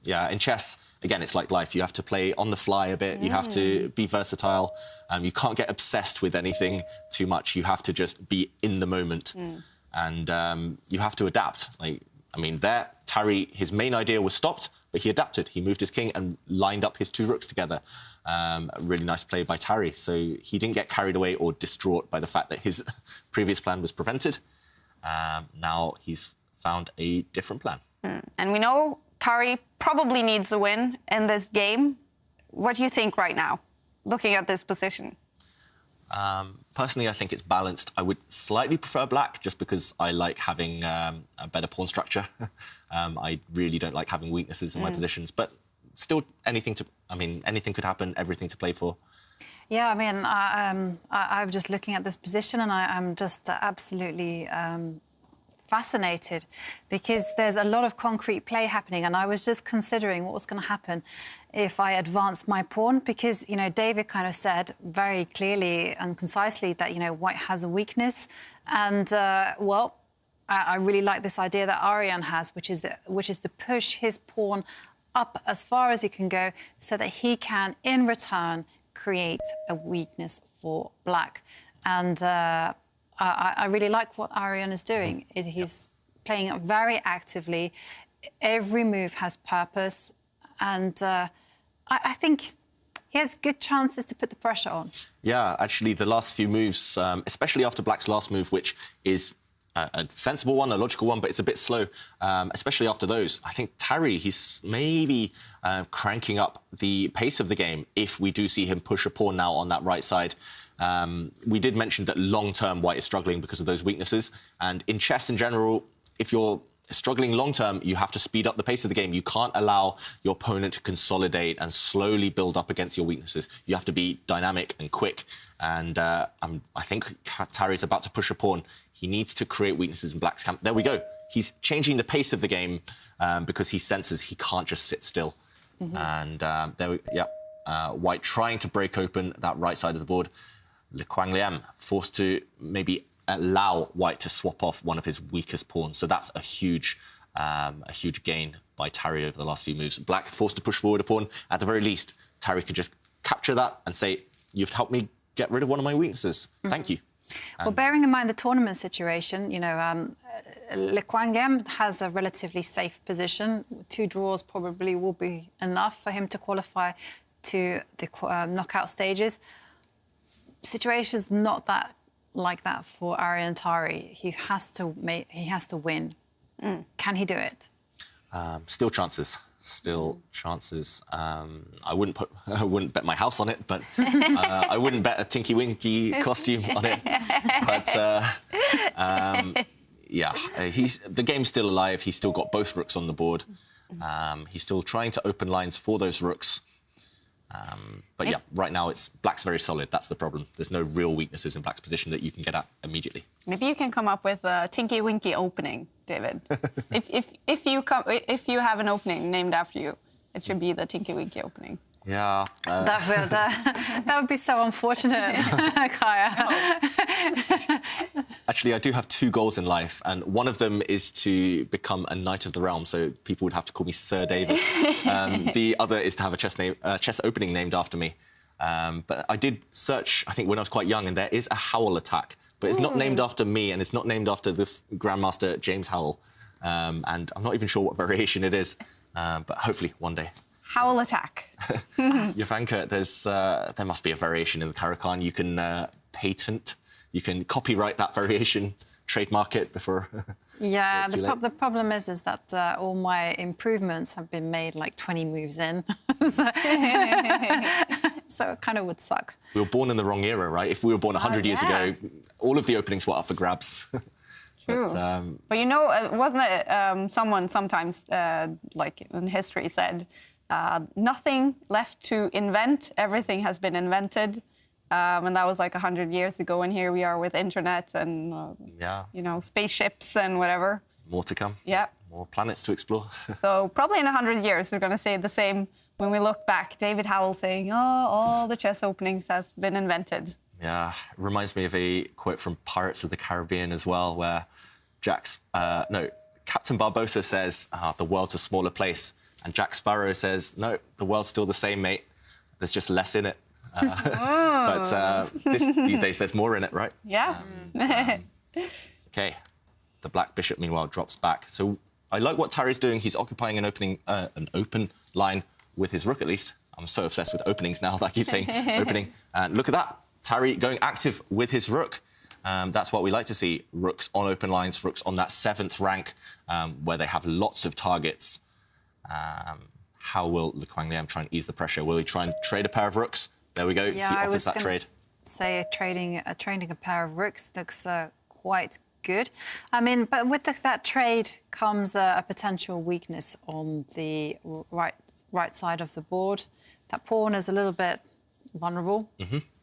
yeah, in chess, again, it's like life. You have to play on the fly a bit. You have to be versatile. You can't get obsessed with anything too much. You have to just be in the moment. And you have to adapt. Like, I mean, there, Tarry, his main idea was stopped, but he adapted. He moved his king and lined up his two rooks together. A really nice play by Tarry. So he didn't get carried away or distraught by the fact that his previous plan was prevented. Now he's found a different plan. And we know Tarry probably needs a win in this game. What do you think right now, looking at this position? Personally, I think it's balanced. I would slightly prefer black just because I like having a better pawn structure. I really don't like having weaknesses in my positions, but still anything could happen, everything to play for. Yeah, I mean, I'm just looking at this position and I'm just absolutely fascinated because there's a lot of concrete play happening, and I was just considering what was going to happen if I advanced my pawn because, you know, David kind of said very clearly and concisely that, you know, white has a weakness and, well, I really like this idea that Arian has, which is to push his pawn up as far as he can go so that he can, in return, create a weakness for black. And I really like what Arian is doing. He's playing it very actively. Every move has purpose. And I think he has good chances to put the pressure on. Yeah, actually, the last few moves, especially after black's last move, which is a sensible one, a logical one, but it's a bit slow, especially after those. I think Tarry, he's maybe cranking up the pace of the game if we do see him push a pawn now on that right side. We did mention that long-term white is struggling because of those weaknesses. And in chess in general, if you're struggling long term, you have to speed up the pace of the game. You can't allow your opponent to consolidate and slowly build up against your weaknesses. You have to be dynamic and quick. And I think Tarry's about to push a pawn. He needs to create weaknesses in Black's camp. There we go. He's changing the pace of the game because he senses he can't just sit still. And White trying to break open that right side of the board. Le Quang Liem forced to maybe allow White to swap off one of his weakest pawns. So that's a huge gain by Tarry over the last few moves. Black forced to push forward a pawn. At the very least, Tarry could just capture that and say, you've helped me get rid of one of my weaknesses. Thank you. Well, bearing in mind the tournament situation, you know, Le Quang Liem has a relatively safe position. 2 draws probably will be enough for him to qualify to the knockout stages. Situation's not that like that for Arian Tari. He has to win. Can he do it? Still chances. I wouldn't bet my house on it, but I wouldn't bet a Tinky Winky costume on it. But the game's still alive. He's still got both rooks on the board. He's still trying to open lines for those rooks. But yeah, right now Black's very solid. That's the problem. There's no real weaknesses in Black's position that you can get at immediately. Maybe you can come up with a Tinky Winky opening, David. if you have an opening named after you, it should be the Tinky Winky opening. Yeah. That would be so unfortunate, Kaya. Actually, I do have 2 goals in life, and one of them is to become a Knight of the Realm, so people would have to call me Sir David. The other is to have a chess opening named after me. But I did search, I think, when I was quite young, and there is a Howell attack, but it's not named after me, and it's not named after the Grandmaster James Howell. And I'm not even sure what variation it is, but hopefully one day. Howell attack. Jovanka, there must be a variation in the Karakan. You can patent, you can copyright that variation, trademark it before. Yeah, the problem is that all my improvements have been made like 20 moves in, so it kind of would suck. We were born in the wrong era, right? If we were born 100 years ago, all of the openings were up for grabs. True. But you know, wasn't it someone sometimes, like in history, said, nothing left to invent, everything has been invented. And that was like 100 years ago, and here we are with internet and, you know, spaceships and whatever. More to come. Yeah. More planets to explore. So probably in 100 years, they're going to say the same when we look back. David Howell saying, oh, all the chess openings has been invented. Yeah, it reminds me of a quote from Pirates of the Caribbean as well, where Captain Barbossa says, the world's a smaller place. And Jack Sparrow says, no, the world's still the same, mate. There's just less in it. But these days, there's more in it, right? Yeah. OK. The Black Bishop, meanwhile, drops back. So I like what Tarry's doing. He's occupying an open line with his rook, at least. I'm so obsessed with openings now that I keep saying opening. And look at that. Tarry going active with his rook. That's what we like to see. Rooks on open lines, rooks on that 7th rank, where they have lots of targets. How will Le Quang Liem try and ease the pressure? Will he try and trade a pair of rooks? There we go. Yeah, he offers that trade. Say trading a pair of rooks looks quite good. I mean, but with that trade comes a potential weakness on the right side of the board. That pawn is a little bit vulnerable.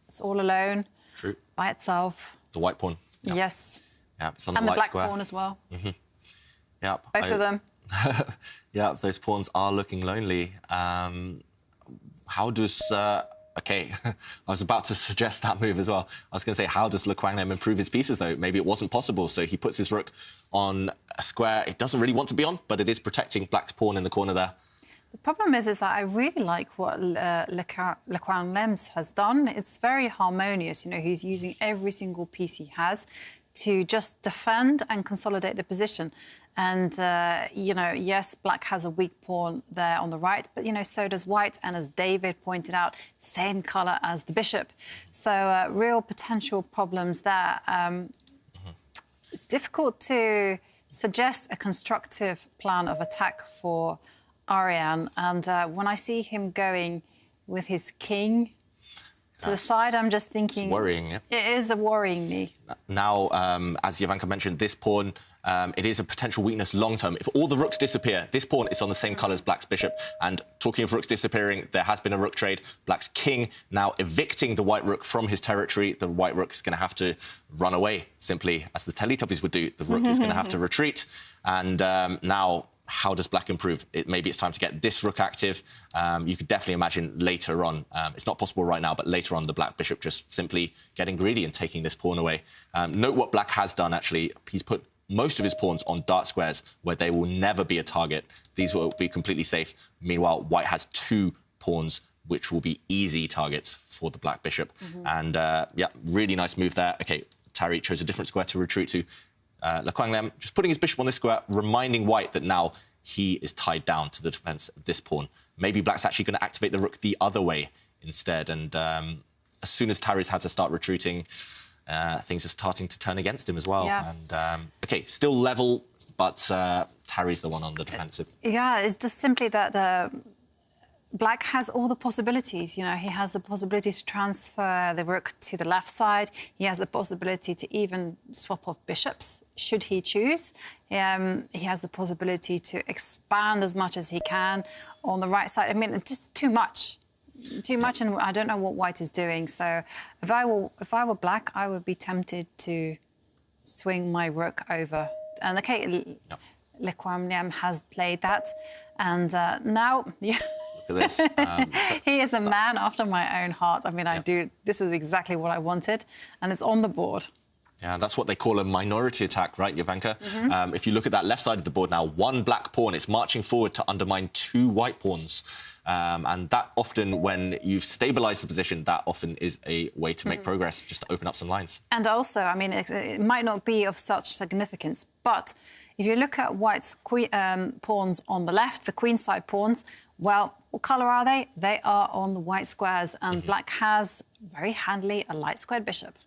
It's all alone. True. By itself. The white pawn. Yep. Yes. Yeah, it's on the white black square. Pawn as well. Yep. Both of them. Yeah, those pawns are looking lonely. How does... OK, I was about to suggest that move as well. I was going to say, how does Le Quang Liem improve his pieces, though? Maybe it wasn't possible, so he puts his rook on a square it doesn't really want to be on, but it is protecting Black's pawn in the corner there. The problem is that I really like what Le Quang Liem has done. It's very harmonious. You know, he's using every single piece he has to just defend and consolidate the position. And, you know, yes, Black has a weak pawn there on the right, but, you know, so does White. And as David pointed out, same colour as the bishop. So real potential problems there. It's difficult to suggest a constructive plan of attack for Arian. And when I see him going with his king to the side, I'm just thinking... It's worrying, yeah. It is worrying me. Now, as Jovanka mentioned, this pawn it is a potential weakness long-term. If all the rooks disappear, this pawn is on the same colour as Black's bishop. And talking of rooks disappearing, there has been a rook trade. Black's king now evicting the white rook from his territory. The white rook is going to have to run away, simply, as the Teletubbies would do. The rook is going to have to retreat. And now, how does Black improve? Maybe it's time to get this rook active. You could definitely imagine later on, it's not possible right now, but later on, the Black bishop just simply getting greedy and taking this pawn away. Note what Black has done, actually. He's put most of his pawns on dark squares where they will never be a target. These will be completely safe. Meanwhile, white has 2 pawns which will be easy targets for the Black bishop. And, yeah, really nice move there. OK, Tari chose a different square to retreat to. Le Quang Lem just putting his bishop on this square, reminding white that now he is tied down to the defence of this pawn. Maybe Black's actually going to activate the rook the other way instead. And as soon as Tari's had to start retreating, things are starting to turn against him as well. Yeah. And, OK, still level, but Tari's the one on the defensive. Yeah, it's just simply that Black has all the possibilities. You know, he has the possibility to transfer the rook to the left side. He has the possibility to even swap off bishops, should he choose. He has the possibility to expand as much as he can on the right side. I mean, just too much. Too much, and I don't know what white is doing. So if I were Black, I would be tempted to swing my rook over. And OK, Le Quang Lem has played that. And now... Yeah. This. He is a man after my own heart. I mean, this was exactly what I wanted, and it's on the board. Yeah, that's what they call a minority attack, right, Jovanka? If you look at that left side of the board now, 1 black pawn, it's marching forward to undermine 2 white pawns. And that often, when you've stabilised the position, that often is a way to make progress, just to open up some lines. And also, I mean, it might not be of such significance, but if you look at white's pawns on the left, the queenside pawns, well, what colour are they? They are on the white squares, and Black has, very handily, a light squared bishop.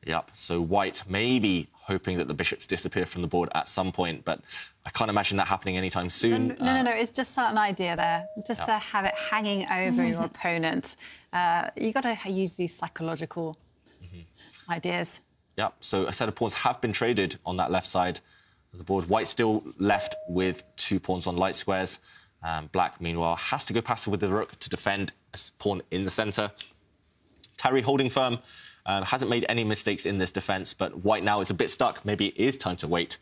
Yep, so white may be hoping that the bishops disappear from the board at some point, but I can't imagine that happening anytime soon. No, it's just an idea there, just to have it hanging over your opponent. You've got to use these psychological ideas. Yep, so a set of pawns have been traded on that left side of the board. White still left with 2 pawns on light squares. Black, meanwhile, has to go passive with the rook to defend a pawn in the centre. Tari holding firm, hasn't made any mistakes in this defence, but white now is a bit stuck. Maybe it is time to wait,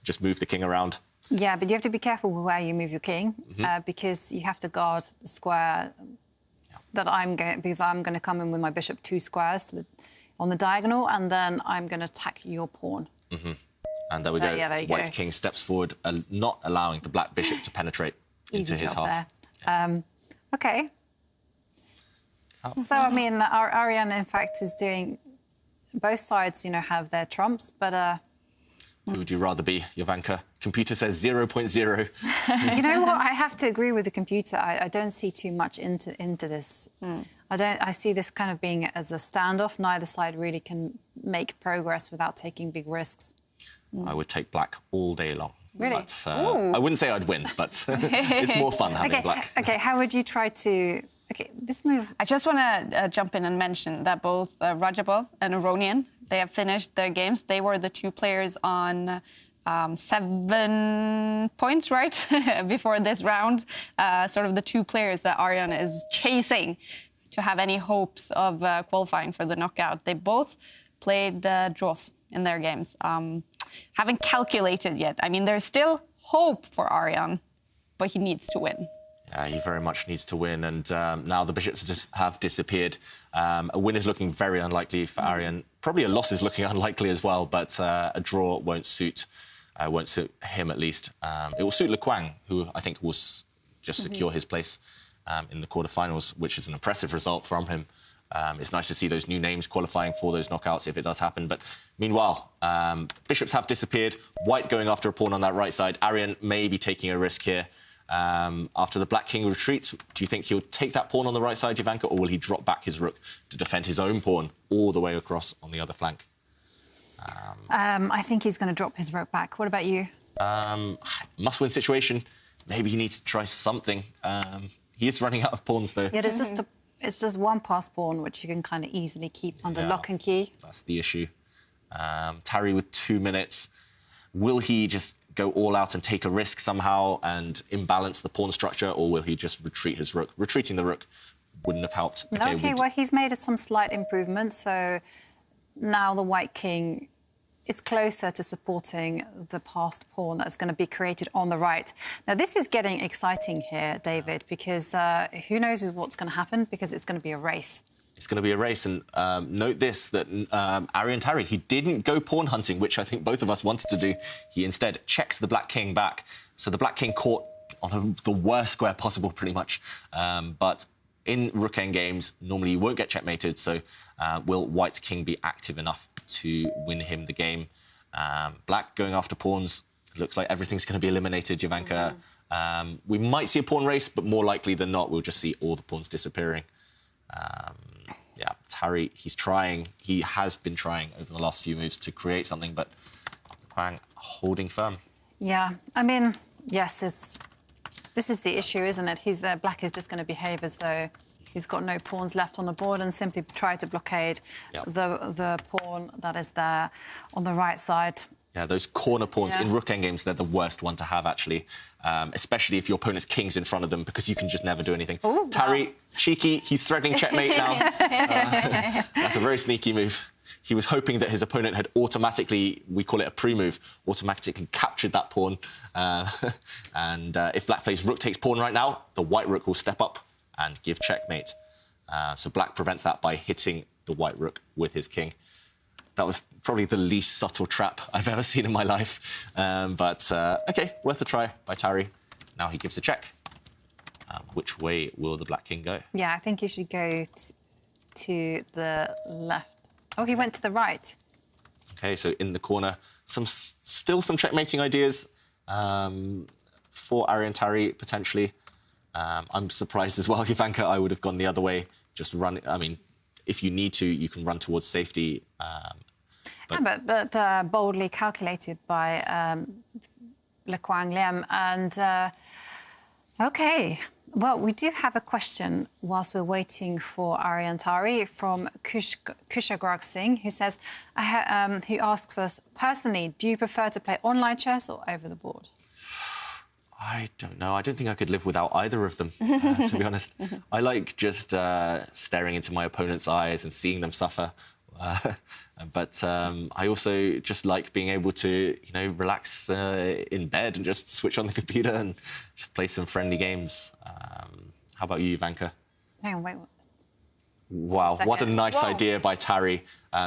just move the king around. Yeah, but you have to be careful where you move your king, because you have to guard the square that because I'm going to come in with my bishop 2 squares on the diagonal, and then I'm going to attack your pawn. And there we go. Yeah, there you White's go. king steps forward, not allowing the black bishop to penetrate into Easy his job half. there. OK. So, I mean, Ariane, in fact, is doing... Both sides, you know, have their trumps, but... Who would you rather be, Jovanka? Computer says 0.0. You know what? I have to agree with the computer. I don't see too much into this. I see this kind of being as a standoff. Neither side really can make progress without taking big risks. I would take black all day long. Really? But, I wouldn't say I'd win, but it's more fun having black. OK, how would you try to... OK, this move... I just want to jump in and mention that both Rajabov and Aronian, they have finished their games. They were the 2 players on 7 points, right, before this round. Sort of the 2 players that Ariane is chasing to have any hopes of qualifying for the knockout. They both played draws in their games. Haven't calculated yet. I mean, there's still hope for Ariane, but he needs to win. Yeah, he very much needs to win, and now the bishops just have disappeared. A win is looking very unlikely for Ariane. Probably a loss is looking unlikely as well, but a draw won't suit him at least. It will suit Le Quang, who I think will just secure his place in the quarterfinals, which is an impressive result from him. It's nice to see those new names qualifying for those knockouts if it does happen. But meanwhile, bishops have disappeared. White going after a pawn on that right side. Ariane may be taking a risk here. After the black king retreats, do you think he'll take that pawn on the right side, Jovanka, or will he drop back his rook to defend his own pawn all the way across on the other flank? I think he's going to drop his rook back. What about you? Must-win situation. Maybe he needs to try something. He is running out of pawns, though. Yeah, it's just 1 pass pawn, which you can kind of easily keep under lock and key. That's the issue. Tari with 2 minutes. Will he just go all out and take a risk somehow and imbalance the pawn structure, or will he just retreat his rook? Retreating the rook wouldn't have helped. Okay, well, he's made some slight improvements, so now the white king is closer to supporting the passed pawn that's going to be created on the right. Now, this is getting exciting here, David, because who knows what's going to happen, because it's going to be a race. It's going to be a race, and note this, that Arian Tari, he didn't go pawn hunting, which I think both of us wanted to do. He instead checks the black king back. So the black king caught on the worst square possible, pretty much. But in rook endgames, normally you won't get checkmated, so will white's king be active enough to win him the game? Black going after pawns. Looks like everything's going to be eliminated, Jovanka. We might see a pawn race, but more likely than not, we'll just see all the pawns disappearing. Yeah, Tari, he's trying. He has been trying over the last few moves to create something, but Kwang holding firm. Yeah, I mean, yes, this is the issue, isn't it? Black is just going to behave as though he's got no pawns left on the board and simply try to blockade the pawn that is there on the right side. Yeah, those corner pawns in rook endgames, they're the worst one to have, actually, especially if your opponent's king's in front of them, because you can just never do anything. Ooh, Tari, cheeky, he's threatening checkmate now. That's a very sneaky move. He was hoping that his opponent had automatically, we call it a pre-move, automatically captured that pawn. And if black plays rook takes pawn right now, the white rook will step up and give checkmate. So black prevents that by hitting the white rook with his king. That was probably the least subtle trap I've ever seen in my life. But, OK, worth a try by Tari. Now he gives a check. Which way will the black king go? Yeah, I think he should go to the left. Oh, he went to the right. OK, so in the corner, still some checkmating ideas for Arian Tari, potentially. I'm surprised as well, Jovanka. I would have gone the other way. Just run. I mean, if you need to, you can run towards safety. But boldly calculated by Le Quang Liem. And, OK, well, we do have a question whilst we're waiting for Arian Tari from Kushagrag Singh, who says, who asks us, personally, do you prefer to play online chess or over the board? I don't know. I don't think I could live without either of them, to be honest. I like just staring into my opponent's eyes and seeing them suffer. But I also just like being able to, relax in bed and just switch on the computer and just play some friendly games. How about you, Jovanka? Hang on, wait. Wow, what a nice idea by Tari.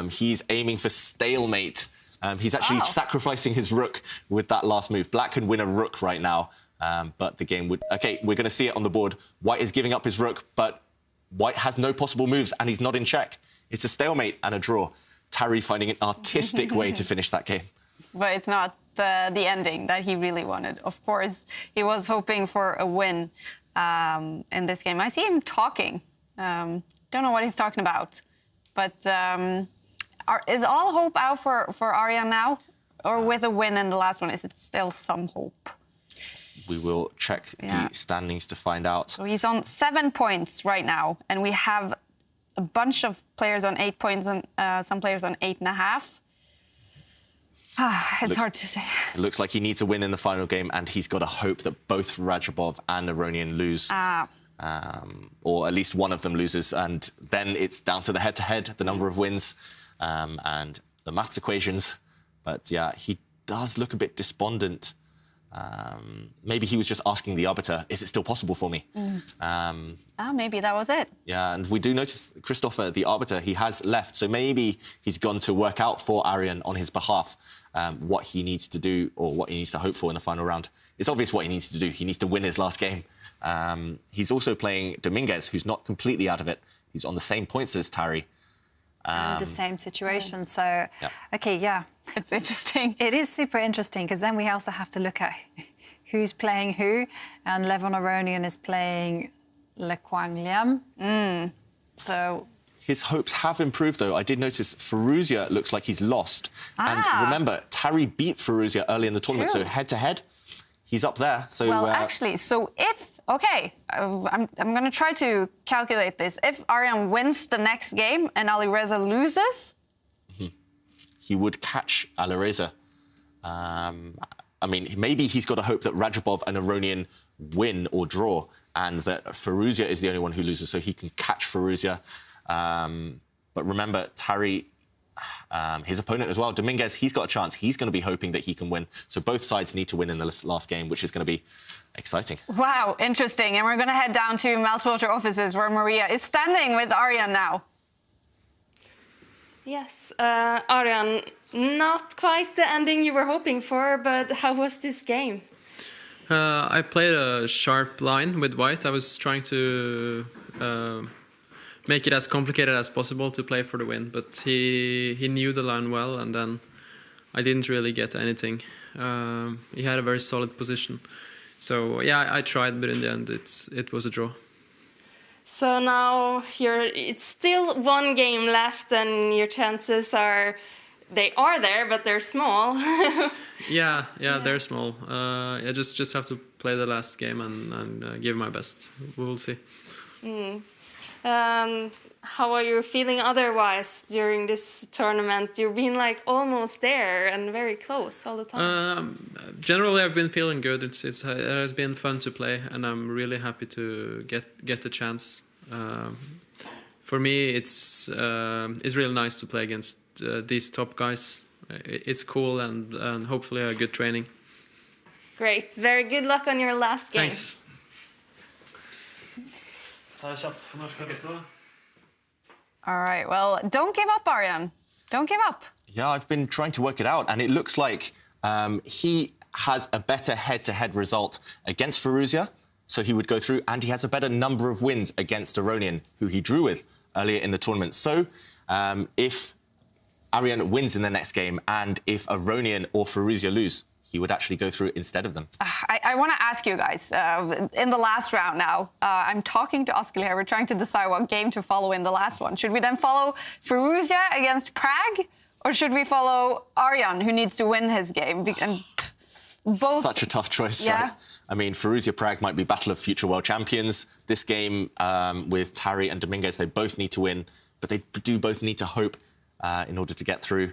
He's aiming for stalemate. He's actually sacrificing his rook with that last move. Black can win a rook right now, but the game would... OK, we're going to see it on the board. White is giving up his rook, but White has no possible moves, and he's not in check. It's a stalemate and a draw. Tari finding an artistic way to finish that game. But it's not the ending that he really wanted. Of course, he was hoping for a win in this game. I see him talking. Don't know what he's talking about. But is all hope out for Arian now? Or with a win in the last one, is it still some hope? We will check the standings to find out. So he's on 7 points right now, and we have a bunch of players on 8 points and some players on 8.5. It's hard to say. It looks like he needs a win in the final game, and he's got to hope that both Rajabov and Aronian lose. Or at least one of them loses, and then it's down to the head-to-head, the number of wins, and the maths equations. But yeah, he does look a bit despondent. Maybe he was just asking the arbiter, is it still possible for me? Maybe that was it. Yeah, and we do notice Christopher, the arbiter, he has left. So maybe he's gone to work out for Arian on his behalf what he needs to do or what he needs to hope for in the final round. It's obvious what he needs to do. He needs to win his last game. He's also playing Dominguez, who's not completely out of it. He's on the same points as Tari. The same situation. So, OK, yeah. It's interesting. It is super interesting, because then we also have to look at who's playing who. And Levon Aronian is playing Le Quang Liem. So... His hopes have improved, though. I did notice Furuzia looks like he's lost. And remember, Tari beat Furuzia early in the tournament, so head-to-head, he's up there. So, well, actually, so if... OK, I'm going to try to calculate this. If Arian wins the next game and Alireza loses... He would catch Alireza. I mean, maybe he's got to hope that Radjabov and Aronian win or draw, and that Firouzja is the only one who loses, so he can catch Firouzja. But remember, Tari, his opponent as well, Dominguez, he's got a chance. He's going to be hoping that he can win. So both sides need to win in the last game, which is going to be exciting. Wow, interesting. And we're going to head down to Meltwater offices, where Maria is standing with Arjan now. Yes, Arjan, not quite the ending you were hoping for, but how was this game? I played a sharp line with white. I was trying to make it as complicated as possible to play for the win, but he knew the line well, and then I didn't really get anything. He had a very solid position. So yeah, I tried, but in the end it was a draw. So now it's still one game left, and your chances are there, but they're small. yeah, they're small. I just have to play the last game and give my best. We will see. How are you feeling otherwise during this tournament? You've been like almost there and very close all the time. Generally, I've been feeling good. It has been fun to play, and I'm really happy to get the chance. For me, it's really nice to play against these top guys. It's cool and hopefully a good training. Great. Very good luck on your last game. Thanks. All right, well, don't give up, Arjan. Don't give up. Yeah, I've been trying to work it out, and it looks like he has a better head-to-head result against Firouzja, so he would go through, and he has a better number of wins against Aronian, who he drew with earlier in the tournament. So if Arjan wins in the next game, and if Aronian or Firouzja lose, he would actually go through instead of them. I want to ask you guys, in the last round now, I'm talking to Askild here. We're trying to decide what game to follow in the last one. Should we then follow Firouzja against Prague, or should we follow Arjan, who needs to win his game? And both... Such a tough choice, right? I mean, Firouzja Prague might be battle of future world champions. This game with Tari and Dominguez, they both need to win, but they do both need to hope in order to get through.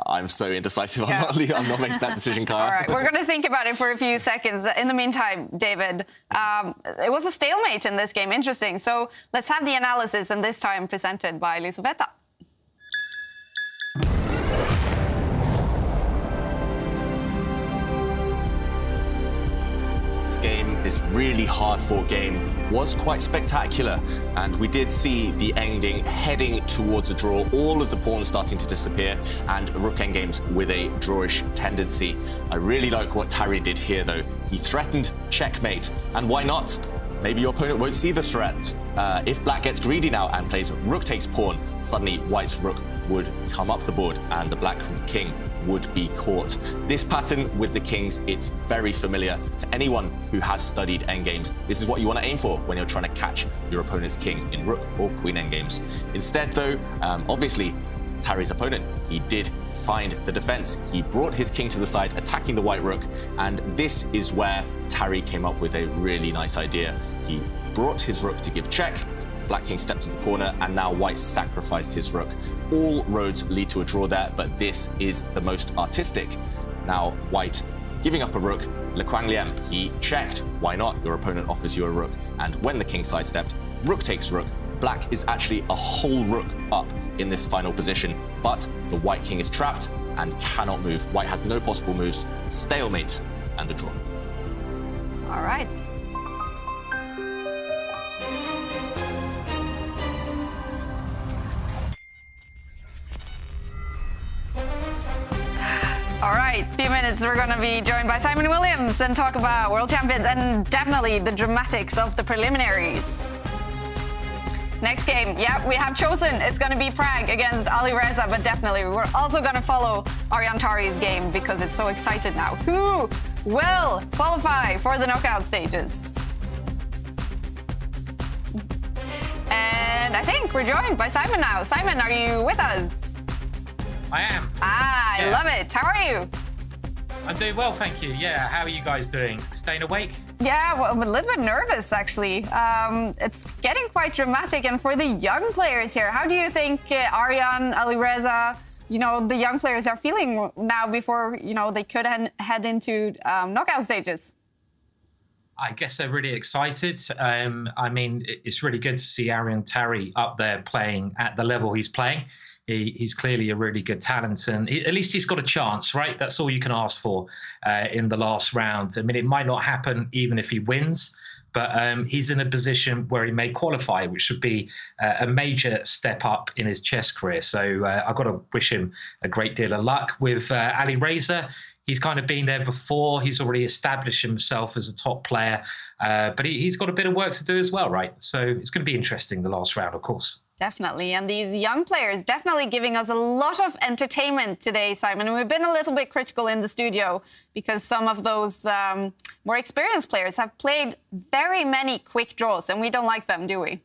I'm so indecisive. Yeah. I'm not making that decision, Kaya. All right, we're going to think about it for a few seconds. In the meantime, David, it was a stalemate in this game. Interesting. So let's have the analysis, and this time presented by Elisabetta. This really hard-fought game was quite spectacular, and we did see the ending heading towards a draw, all of the pawns starting to disappear, and rook endgames with a drawish tendency. I really like what Tari did here, though. He threatened checkmate, and why not? Maybe your opponent won't see the threat. If black gets greedy now and plays rook takes pawn, suddenly white's rook would come up the board, and the black king would be caught. This pattern with the kings, it's very familiar to anyone who has studied endgames. This is what you want to aim for when you're trying to catch your opponent's king in rook or queen endgames. Instead, though, obviously, Tari's opponent, he did find the defense. He brought his king to the side, attacking the white rook, and this is where Tari came up with a really nice idea. He brought his rook to give check, black king stepped to the corner, and now white sacrificed his rook. All roads lead to a draw there, but this is the most artistic. Now, white giving up a rook, Le Quang Liem, he checked. Why not? Your opponent offers you a rook. And when the king sidestepped, rook takes rook. Black is actually a whole rook up in this final position, but the white king is trapped and cannot move. White has no possible moves, stalemate, and a draw. All right. All right, few minutes, we're going to be joined by Simon Williams and talk about world champions and definitely the dramatics of the preliminaries. Next game, yeah, we have chosen. It's going to be Prague against Ali Reza, but definitely we're also going to follow Arjan Tari's game because it's so excited now. Who will qualify for the knockout stages? And I think we're joined by Simon now. Simon, are you with us? I am. I love it. How are you? I'm doing well, thank you. Yeah, how are you guys doing? Staying awake? Yeah, well, I'm a little bit nervous, actually. It's getting quite dramatic. And for the young players here, how do you think Arjan, Ali Reza, you know, the young players are feeling now before, you know, they could head into knockout stages? I guess they're really excited. I mean, it's really good to see Arian Tari up there playing at the level he's playing. He's clearly a really good talent, and at least he's got a chance, right? That's all you can ask for in the last round. I mean, it might not happen even if he wins, but he's in a position where he may qualify, which should be a major step up in his chess career. So I've got to wish him a great deal of luck. With Ali Reza, he's kind of been there before. He's already established himself as a top player, but he's got a bit of work to do as well, right? So it's going to be interesting, the last round, of course. Definitely. And these young players definitely giving us a lot of entertainment today, Simon. We've been a little bit critical in the studio because some of those more experienced players have played very many quick draws, and we don't like them, do we?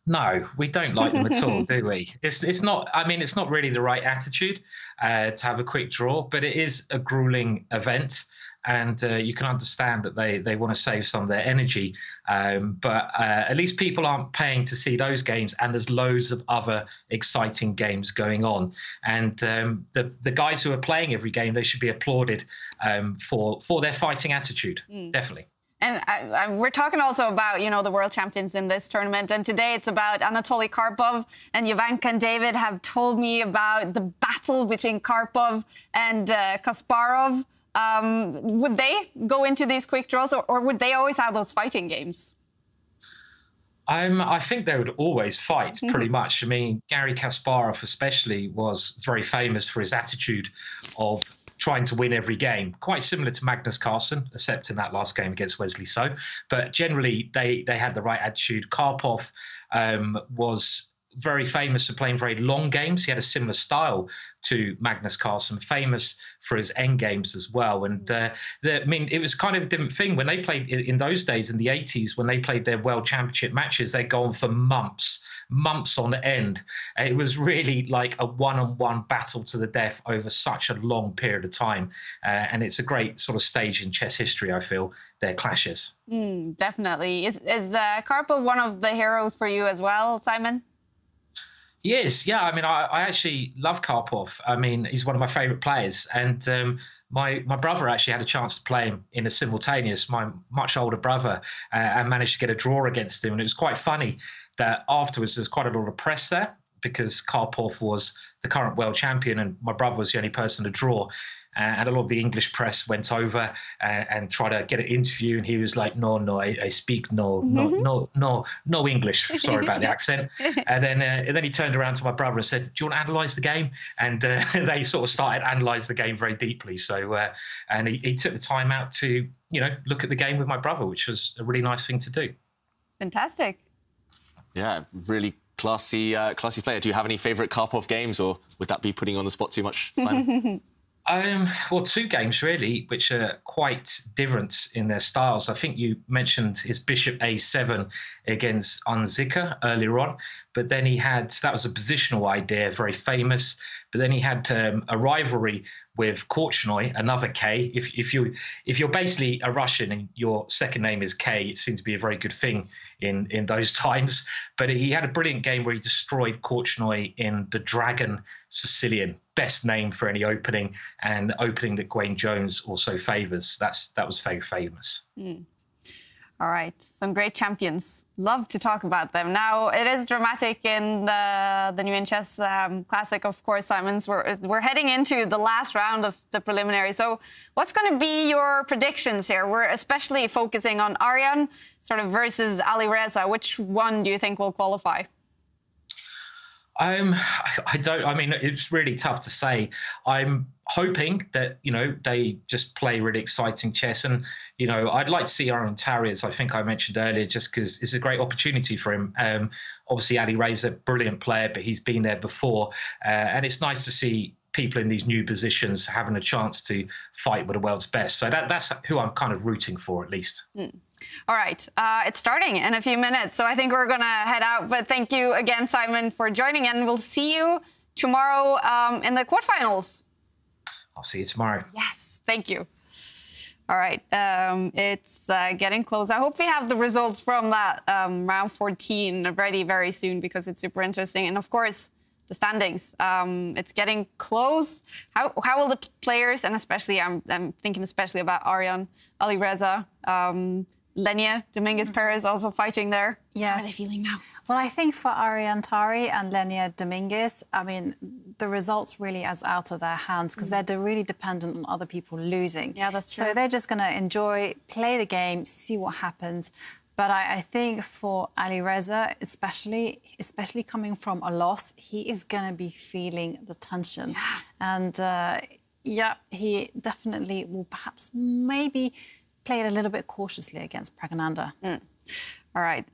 No, we don't like them at all, do we? It's not. I mean, it's not really the right attitude to have a quick draw, but it is a grueling event, and you can understand that they want to save some of their energy. But at least people aren't paying to see those games, and there's loads of other exciting games going on. And the guys who are playing every game, they should be applauded for their fighting attitude. Definitely. And we're talking also about, you know, the world champions in this tournament. And today it's about Anatoly Karpov. And Jovanka and David have told me about the battle between Karpov and Kasparov. Would they go into these quick draws, or would they always have those fighting games? I think they would always fight, pretty much. I mean, Garry Kasparov especially was very famous for his attitude of trying to win every game, quite similar to Magnus Carlsen, except in that last game against Wesley So. But generally, they had the right attitude. Karpov was very famous for playing very long games. He had a similar style to Magnus Carlsen, famous for his end games as well. And I mean, it was kind of a different thing when they played in those days, in the 80s, when they played their World Championship matches, they'd go on for months on end. It was really like a one-on-one battle to the death over such a long period of time. And it's a great sort of stage in chess history, I feel, their clashes. Definitely. Is Karpov one of the heroes for you as well, Simon? He is, yeah. I mean, I actually love Karpov. I mean, he's one of my favourite players. And my brother actually had a chance to play him in a simultaneous, my much older brother, and managed to get a draw against him. And it was quite funny that afterwards there was quite a lot of press there because Karpov was the current world champion and my brother was the only person to draw. And a lot of the English press went over and tried to get an interview, and he was like, "No, I speak no English. Sorry about the accent." And then he turned around to my brother and said, "Do you want to analyse the game?" And they sort of started analyse the game very deeply. So and he took the time out to look at the game with my brother, which was a really nice thing to do. Fantastic. Yeah, really classy player. Do you have any favourite Karpov games, or would that be putting you on the spot too much, Simon? Well, two games really, which are quite different in their styles. I think you mentioned his Bishop A7 against Unzicker earlier on, but then that was a positional idea, very famous. But then he had a rivalry with Korchnoi, another K. If you're basically a Russian and your second name is K, it seemed to be a very good thing in those times. But he had a brilliant game where he destroyed Korchnoi in the Dragon Sicilian, best name for any opening, and opening that Gwen Jones also favours. That was very famous. All right, some great champions. Love to talk about them. Now, it is dramatic in the New in Chess Classic, of course, Simons. We're heading into the last round of the preliminary. So what's going to be your predictions here? We're especially focusing on Arian sort of versus Ali Reza. Which one do you think will qualify? I mean, it's really tough to say. I'm hoping that, they just play really exciting chess. And, I'd like to see Arian Tari, as I think I mentioned earlier, just because it's a great opportunity for him. Obviously, Ali Reza, brilliant player, but he's been there before. And it's nice to see people in these new positions having a chance to fight with the world's best. So that's who I'm kind of rooting for, at least. All right. It's starting in a few minutes, so I think we're going to head out. But thank you again, Simon, for joining, and we'll see you tomorrow in the quarterfinals. I'll see you tomorrow. Yes, thank you. All right. It's getting close. I hope we have the results from that round 14 ready very soon, because it's super interesting. And, of course, the standings. It's getting close. How will the players, and especially I'm thinking especially about Arjan, Alireza, Lenya, Dominguez Perez also fighting there. Yes. How are they feeling now? Well, I think for Arjan Tari and Lenya Dominguez, I mean, the results really is out of their hands because they're really dependent on other people losing. Yeah, that's true. So they're just going to enjoy, play the game, see what happens. But I think for Alireza, especially coming from a loss, he is going to be feeling the tension. Yeah. And, he definitely will perhaps maybe play it a little bit cautiously against Pragananda. All right.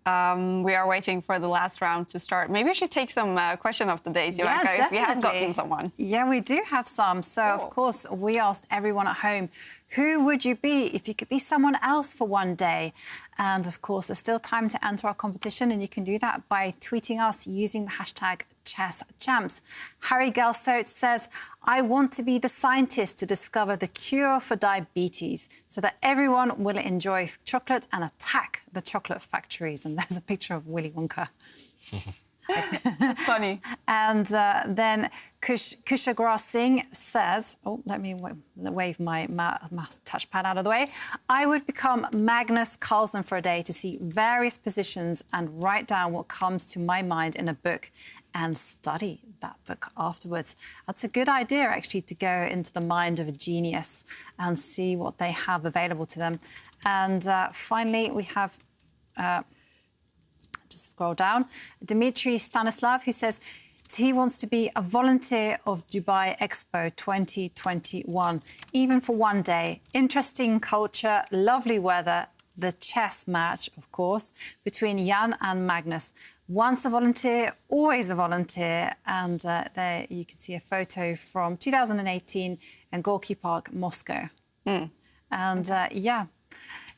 We are waiting for the last round to start. Maybe we should take some question of the day, Jovanka, if we haven't gotten someone. Yeah, we do have some. So, of course, we asked everyone at home, who would you be if you could be someone else for one day? And, of course, there's still time to enter our competition, and you can do that by tweeting us using the hashtag #ChessChamps. Harry Gelsote says, I want to be the scientist to discover the cure for diabetes so that everyone will enjoy chocolate and attack the chocolate factories. And there's a picture of Willy Wonka. Funny. And then Kushagra Singh says, let me wave my touchpad out of the way. I would become Magnus Carlsen for a day to see various positions and write down what comes to my mind in a book and study that book afterwards. That's a good idea, actually, to go into the mind of a genius and see what they have available to them. And finally, we have... just scroll down. Dmitry Stanislav, who says he wants to be a volunteer of Dubai Expo 2021, even for one day. Interesting culture, lovely weather, the chess match, of course, between Jan and Magnus. Once a volunteer, always a volunteer. And there you can see a photo from 2018 in Gorky Park, Moscow. And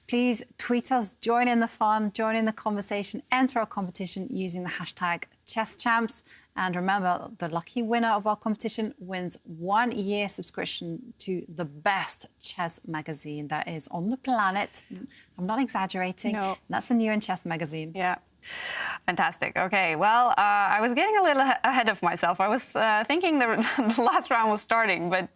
please tweet us, join in the fun, join in the conversation, enter our competition using the hashtag #ChessChamps. And remember, the lucky winner of our competition wins 1 year subscription to the best chess magazine that is on the planet. I'm not exaggerating. No. That's a New in Chess magazine. Yeah. Fantastic. Okay, well, I was getting a little ahead of myself. I was thinking the last round was starting, but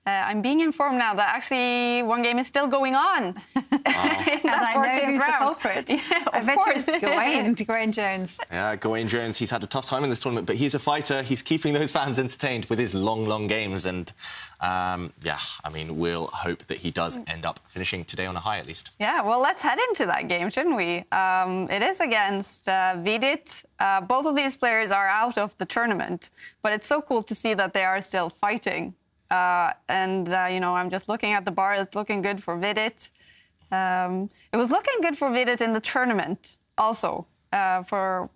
I'm being informed now that actually one game is still going on. And I know who's the culprit. I bet it's Gawain Jones. Yeah, Gawain Jones, he's had a tough time in this tournament, but he's a fighter. He's keeping those fans entertained with his long games. And, I mean, we'll hope that he does end up finishing today on a high, at least. Yeah, well, let's head into that game, shouldn't we? It is against Vidit. Both of these players are out of the tournament, but it's so cool to see that they are still fighting. I'm just looking at the bar. It's looking good for Vidit. It was looking good for Vidit in the tournament also for,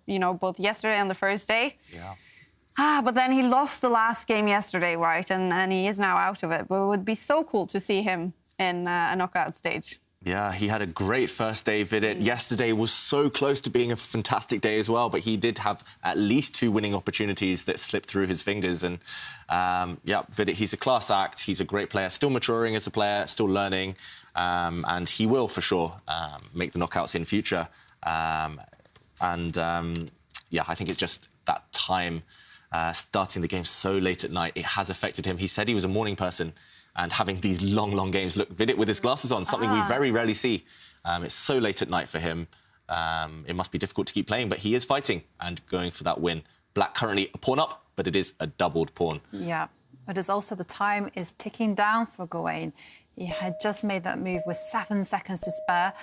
both yesterday and the first day. Yeah. But then he lost the last game yesterday, right? And he is now out of it. But it would be so cool to see him in a knockout stage. Yeah, he had a great first day, Vidit. Yesterday was so close to being a fantastic day as well, but he did have at least 2 winning opportunities that slipped through his fingers. And, Vidit, he's a class act. He's a great player, still maturing as a player, still learning. And he will, for sure, make the knockouts in future. I think it's just that time starting the game so late at night. It has affected him. He said he was a morning person. And having these long games. Look, Vidit with his glasses on, something we very rarely see. It's so late at night for him. It must be difficult to keep playing, but he is fighting and going for that win. Black currently a pawn up, but it is a doubled pawn. Yeah, it is also the time is ticking down for Gawain. He had just made that move with 7 seconds to spare.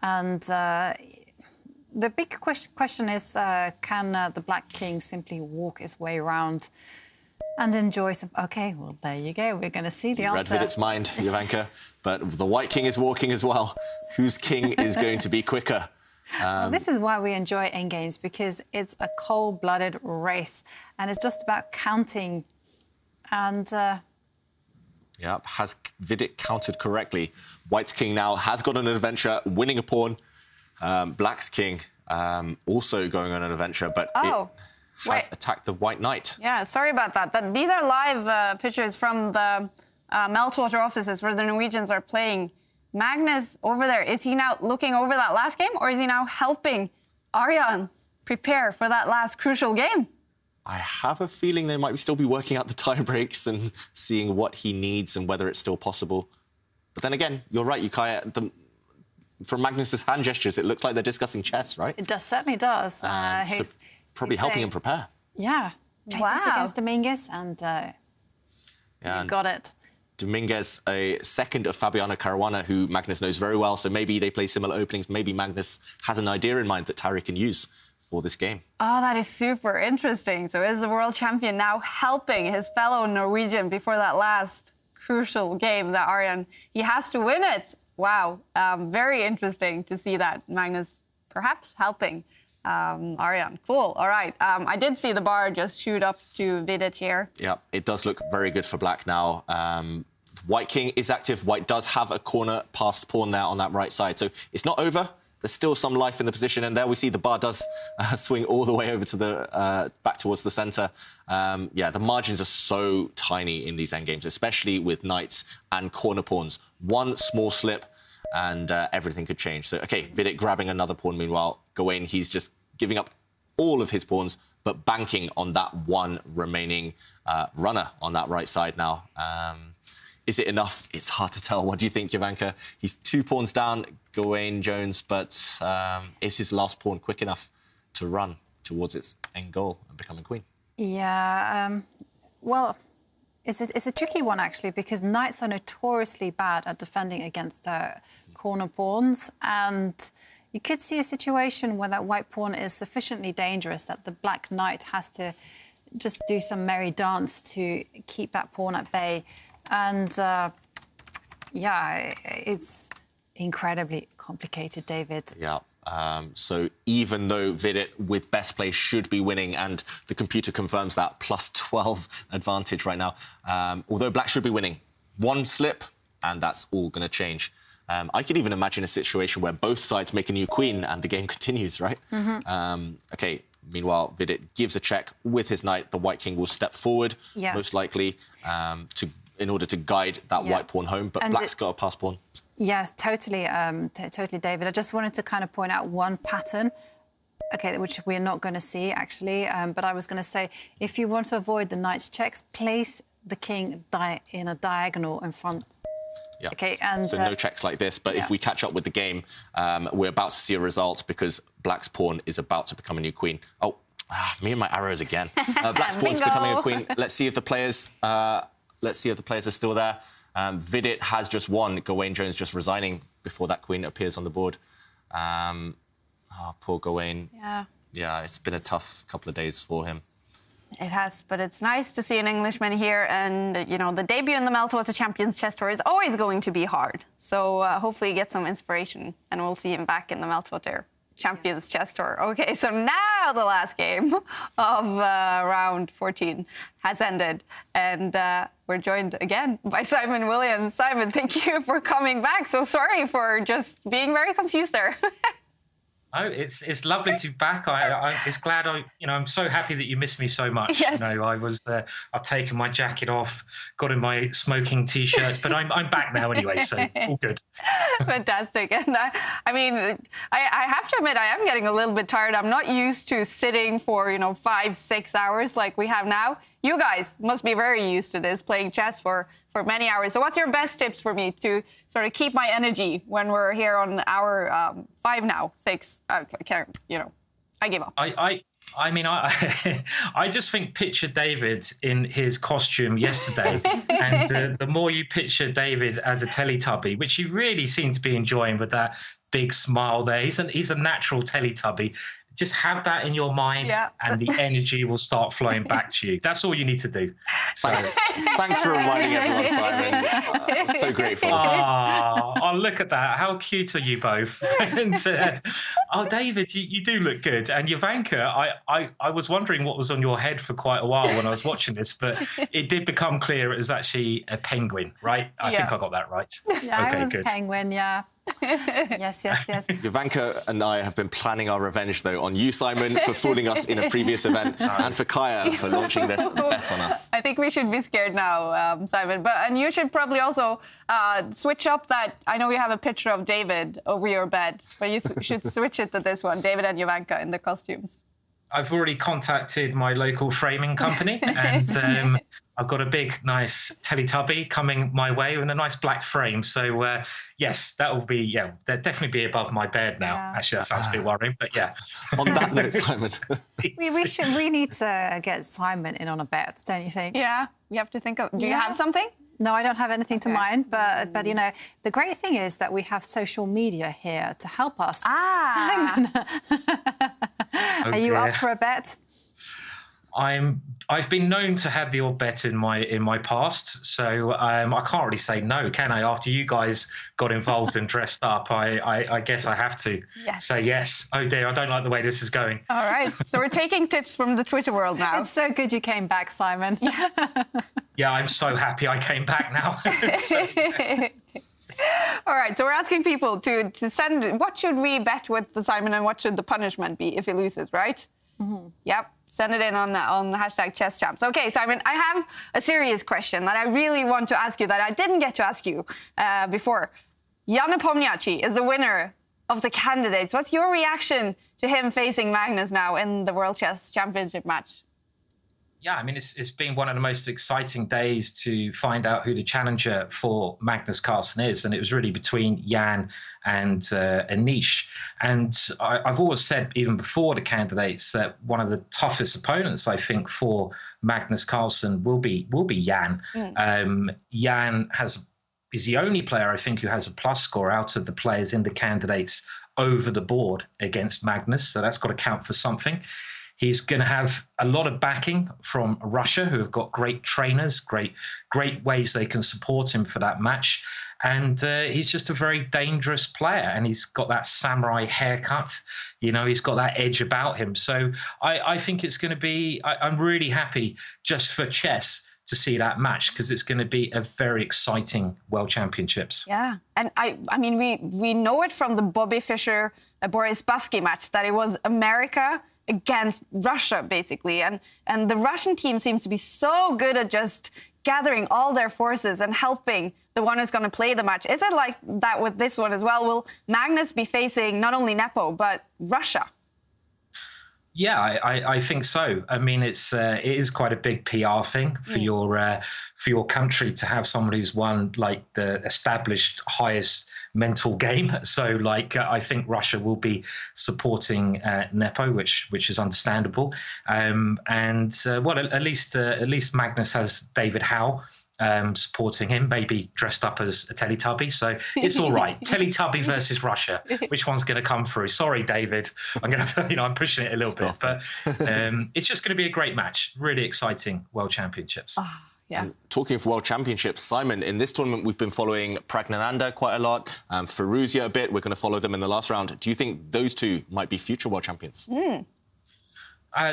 And the big question is, can the Black King simply walk his way around and enjoy some... OK, well, there you go. We're going to see the answer. Read Vidit's mind, Jovanka. But the White King is walking as well. Whose king is going to be quicker? Well, this is why we enjoy endgames, because it's a cold-blooded race. And it's just about counting. And... has Vidit counted correctly? White's king now has gone on an adventure, winning a pawn. Black's king also going on an adventure, but... has attacked the White Knight. Yeah, sorry about that. These are live pictures from the Meltwater offices where the Norwegians are playing. Magnus over there, is he now looking over that last game, or is he now helping Arjan prepare for that last crucial game? I have a feeling they might still be working out the tie breaks and seeing what he needs and whether it's still possible. But then again, you're right, Yukaya. From Magnus's hand gestures, it looks like they're discussing chess, right? It certainly does. So probably helping him prepare. Yeah. Wow. Against Dominguez, and got it. Dominguez, a second of Fabiano Caruana, who Magnus knows very well, so maybe they play similar openings. Maybe Magnus has an idea in mind that Tyre can use for this game. Oh, that is super interesting. So is the world champion now helping his fellow Norwegian before that last crucial game that Arjan, he has to win it. Wow, very interesting to see that. Magnus perhaps helping Arjan. Cool, all right. I did see the bar just shoot up to Vidit here. Yeah, it does look very good for Black now. White King is active. White does have a corner past pawn there on that right side. So it's not over. There's still some life in the position. And there we see the bar does swing all the way over to the back towards the centre. Yeah, the margins are so tiny in these endgames, especially with knights and corner pawns. One small slip and everything could change. So, OK, Vidit grabbing another pawn. Meanwhile, Gawain, he's just giving up all of his pawns, but banking on that one remaining runner on that right side now. Is it enough? It's hard to tell. What do you think, Jovanka? He's 2 pawns down, Gawain Jones, but is his last pawn quick enough to run towards its end goal and becoming queen? Yeah, well, it's a tricky one, actually, because knights are notoriously bad at defending against corner pawns, and you could see a situation where that white pawn is sufficiently dangerous that the black knight has to just do some merry dance to keep that pawn at bay. And, yeah, it's incredibly complicated, David. Yeah. So even though Vidit, with best play, should be winning, and the computer confirms that, plus 12 advantage right now, although Black should be winning, one slip, and that's all going to change. I could even imagine a situation where both sides make a new queen and the game continues, right? Mm-hmm. OK, meanwhile, Vidit gives a check with his knight. The White King will step forward, yes, most likely, in order to guide that white pawn home. But and Black's got a pass pawn. Yes, totally, totally, David. I just wanted to kind of point out one pattern, OK, which we're not going to see, actually. But I was going to say, if you want to avoid the knight's checks, place the king in a diagonal in front. Yeah. Okay, and so no checks like this, but if we catch up with the game, we're about to see a result because Black's pawn is about to become a new queen. Oh, me and my arrows again. Black's pawn's becoming a queen. Let's see if the players are still there. Vidit has just won. Gawain Jones just resigning before that queen appears on the board. Poor Gawain. Yeah. Yeah, it's been a tough couple of days for him. It has, but it's nice to see an Englishman here. And, you know, the debut in the Meltwater Champions Chess Tour is always going to be hard. So hopefully he gets some inspiration and we'll see him back in the Meltwater Champions Chess Tour. OK, so now the last game of round 14 has ended. And we're joined again by Simon Williams. Simon, thank you for coming back. So sorry for just being very confused there. Oh, it's lovely to be back. It's glad I'm so happy that you missed me so much. Yes. You know, I've taken my jacket off, got in my smoking t-shirt, but I'm back now anyway, so all good. Fantastic. And I mean, I have to admit, I am getting a little bit tired. I'm not used to sitting for, 5-6 hours like we have now. You guys must be very used to this, playing chess for many hours. So what's your best tips for me to sort of keep my energy when we're here on hour 5 now, 6? I can't, I give up. I mean, I just think picture David in his costume yesterday, and the more you picture David as a Teletubby, which you really seem to be enjoying with that big smile there. He's a natural Teletubby. Just have that in your mind, and the energy will start flowing back to you. That's all you need to do. So. Thanks for reminding everyone, Simon. I'm so grateful. Oh, look at that. How cute are you both? And, David, you do look good. And Jovanka, I was wondering what was on your head for quite a while when I was watching this, but it did become clear it was actually a penguin, right? I think I got that right. Yeah, okay, it was good. a penguin, yeah. Yes. Jovanka and I have been planning our revenge, though, on you, Simon, for fooling us in a previous event, and for Kaya for launching this bet on us. I think we should be scared now, Simon. And you should probably also switch up that. I know you have a picture of David over your bed, but you should switch it to this one, David and Jovanka in the costumes. I've already contacted my local framing company, and I've got a big, nice Teletubby coming my way in a nice black frame. So yes, that will be that'll definitely be above my bed now. Yeah. Actually, that sounds a bit worrying, but yeah. On that note, Simon, we need to get Simon in on a bet, don't you think? Yeah, we have to think of. Do you have something? No, I don't have anything to mind, but you know, the great thing is that we have social media here to help us. Simon, are you up for a bet? I've been known to have the odd bet in my past, so I can't really say no, can I? After you guys got involved and dressed up, I guess I have to say yes. Oh dear, I don't like the way this is going. All right, so we're taking tips from the Twitter world now. It's so good you came back, Simon. Yeah, I'm so happy I came back now. All right, so we're asking people to send, what should we bet with the Simon and what should the punishment be if he loses, right? Mm-hmm. Yep. Send it in on hashtag #ChessChamps. Okay, Simon, I have a serious question that I really want to ask you that I didn't get to ask you before. Jan Nepomniachtchi is the winner of the candidates. What's your reaction to him facing Magnus now in the World Chess Championship match? Yeah, I mean, it's been one of the most exciting days to find out who the challenger for Magnus Carlsen is. And it was really between Jan and Anish. And I've always said, even before the candidates, that one of the toughest opponents, I think, for Magnus Carlsen will be Jan. Jan is the only player, I think, who has a plus score out of the players in the candidates over the board against Magnus. So that's got to count for something. He's going to have a lot of backing from Russia, who have got great trainers, great ways they can support him for that match. And he's just a very dangerous player. And he's got that samurai haircut. You know, he's got that edge about him. So I think it's going to be, I'm really happy just for chess to see that match, because it's going to be a very exciting World Championships. Yeah, and I mean, we know it from the Bobby Fischer, Boris Spassky match that it was America against Russia, basically. And the Russian team seems to be so good at just gathering all their forces and helping the one who's going to play the match. Is it like that with this one as well? Will Magnus be facing not only Nepo, but Russia? Yeah, I think so. I mean, it is quite a big PR thing for your country to have someone who's won like the established highest mental game. So, like, I think Russia will be supporting Nepo, which is understandable. At least Magnus has David Howell supporting him, maybe dressed up as a Teletubby. So it's all right. Teletubby versus Russia. Which one's going to come through? Sorry, David. I'm going to, I'm pushing it a little bit, but it's just going to be a great match. Really exciting World Championships. Yeah. And talking of World Championships, Simon, in this tournament we've been following Pragnananda quite a lot, Firouzja a bit. We're going to follow them in the last round. Do you think those two might be future World Champions?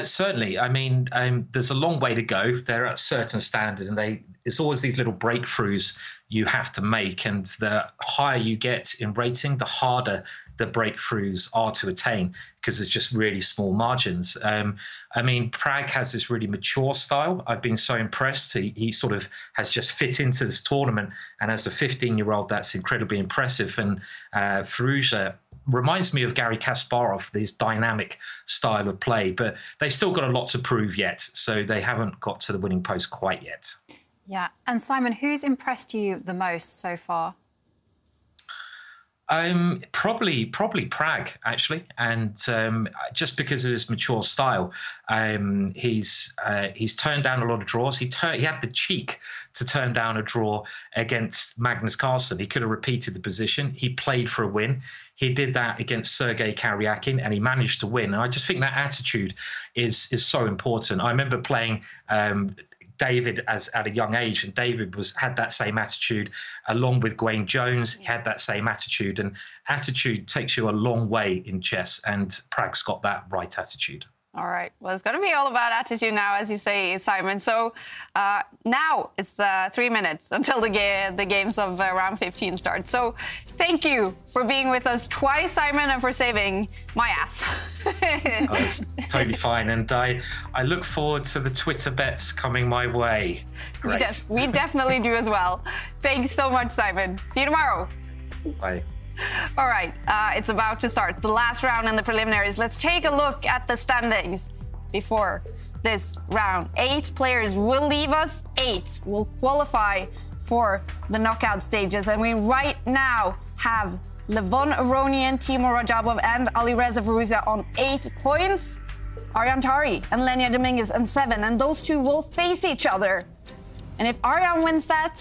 Certainly. I mean, there's a long way to go. They're at a certain standard, and it's always these little breakthroughs you have to make. And the higher you get in rating, the harder the breakthroughs are to attain, because it's just really small margins. I mean, Prag has this really mature style. I've been so impressed. He sort of has just fit into this tournament. And as a 15-year-old, that's incredibly impressive. And Firouzja reminds me of Garry Kasparov, this dynamic style of play, but they've still got a lot to prove yet. So they haven't got to the winning post quite yet. Yeah. And Simon, who's impressed you the most so far? Probably Prag, actually, and just because of his mature style, he's turned down a lot of draws. He had the cheek to turn down a draw against Magnus Carlsen. He could have repeated the position. He played for a win. He did that against Sergei Karyakin, and he managed to win. And I just think that attitude is so important. I remember playing David at a young age, and David had that same attitude along with Gwaine Jones. He had that same attitude, and attitude takes you a long way in chess, and Prag's got that right attitude. All right. Well, it's going to be all about attitude now, as you say, Simon. So now it's 3 minutes until the games of round 15 start. So thank you for being with us twice, Simon, and for saving my ass. That's totally fine. And I look forward to the Twitter bets coming my way. Great. We definitely do as well. Thanks so much, Simon. See you tomorrow. Bye. All right, it's about to start the last round in the preliminaries. Let's take a look at the standings. before this round. 8 players will leave us. 8 will qualify for the knockout stages. And we right now have Levon Aronian, Timur Rajabov, and Alireza Firouzja on 8 points. Arjan Tari and Lenya Dominguez on 7. And those two will face each other. And if Arjan wins that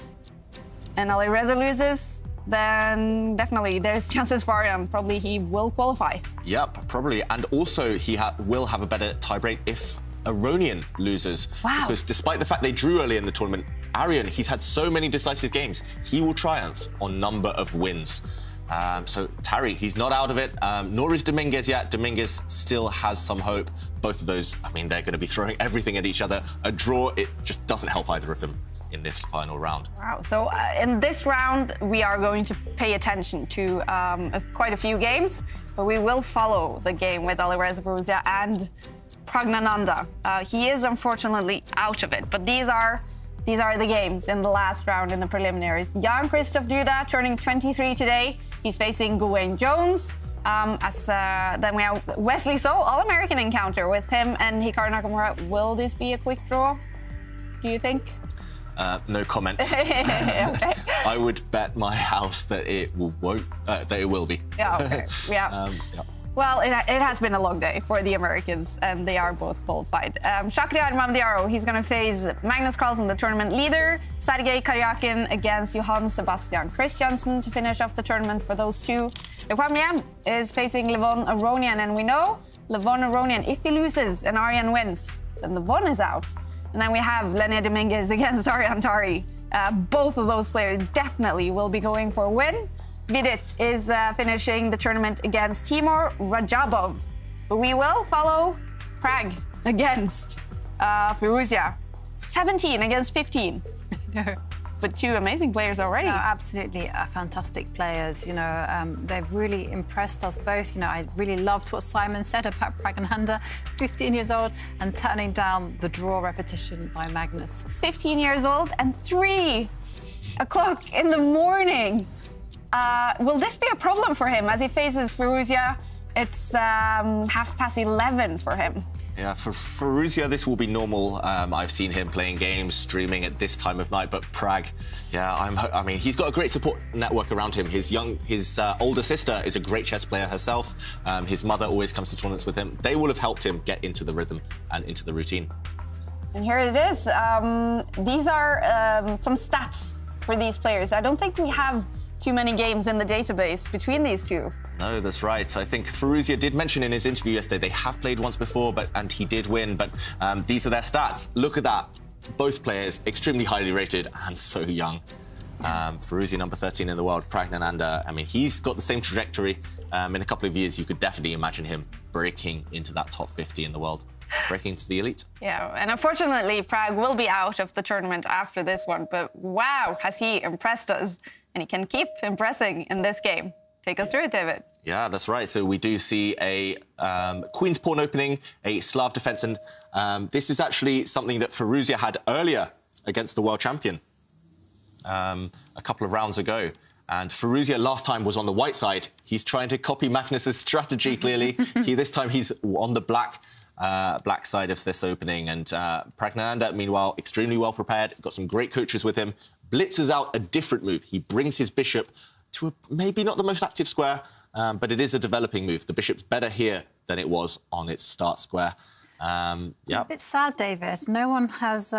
and Alireza loses, then definitely there's chances for Arjan. Probably he will qualify. Yep, probably. And also he will have a better tiebreak if Aronian loses. Wow. Because despite the fact they drew early in the tournament, Arjan, he's had so many decisive games. He will triumph on number of wins. So Tari, he's not out of it. Nor is Dominguez yet. Dominguez still has some hope. Both of those, I mean, they're going to be throwing everything at each other. A draw, it just doesn't help either of them in this final round. Wow. So in this round, we are going to pay attention to quite a few games, but we will follow the game with Alireza Firouzja and Praggnanandhaa. He is unfortunately out of it, but these are the games in the last round in the preliminaries. Jan-Christoph Duda turning 23 today. He's facing Gawain Jones. Then we have Wesley So, All-American encounter with him and Hikaru Nakamura. Will this be a quick draw, do you think? No comment. Okay. I would bet my house that it will be. Yeah, okay. Yeah. Well, it has been a long day for the Americans, and they are both qualified. Shakhriyar Mamdiaro, he's going to face Magnus Carlsen, the tournament leader. Sergei Karyakin against Johann Sebastian Christiansen to finish off the tournament for those two. Kwam Liam is facing Levon Aronian, and we know Levon Aronian, if he loses and Arjan wins, then Levon is out. And then we have Lenya Dominguez against Arjan Tari. Both of those players definitely will be going for a win. Vidit is finishing the tournament against Timur Rajabov. But we will follow Prag against Firouzja. 17 against 15. But two amazing players already. No, absolutely fantastic players. You know, they've really impressed us both. You know, I really loved what Simon said about Praggnanandhaa, 15 years old, and turning down the draw repetition by Magnus. 15 years old and 3 o'clock in the morning. Will this be a problem for him as he faces Firouzja? It's 11:30 for him. Yeah, for Firouzja, this will be normal. I've seen him playing games, streaming at this time of night, but Prag, I mean, he's got a great support network around him. His older sister is a great chess player herself. His mother always comes to tournaments with him. They will have helped him get into the rhythm and into the routine. And here it is. These are some stats for these players. I don't think we have too many games in the database between these two. No, that's right. I think Firouzja did mention in his interview yesterday they have played once before, and he did win. But these are their stats. Look at that. Both players extremely highly rated and so young. Firouzja, number 13 in the world. Praggnanandhaa, I mean, he's got the same trajectory. In a couple of years, you could definitely imagine him breaking into that top 50 in the world, breaking into the elite. Yeah, and unfortunately, Prag will be out of the tournament after this one. But wow, has he impressed us? And he can keep impressing in this game. Take us through it, David. Yeah, that's right. So we do see a Queen's Pawn opening, a Slav defense, and this is actually something that Firouzja had earlier against the world champion a couple of rounds ago. And Firouzja last time was on the white side. He's trying to copy Magnus's strategy, clearly. This time he's on the black side of this opening. And Praggnanandhaa, meanwhile, extremely well prepared, got some great coaches with him, blitzes out a different move. He brings his bishop to maybe not the most active square, but it is a developing move. The bishop's better here than it was on its start square. A bit sad, David. No one has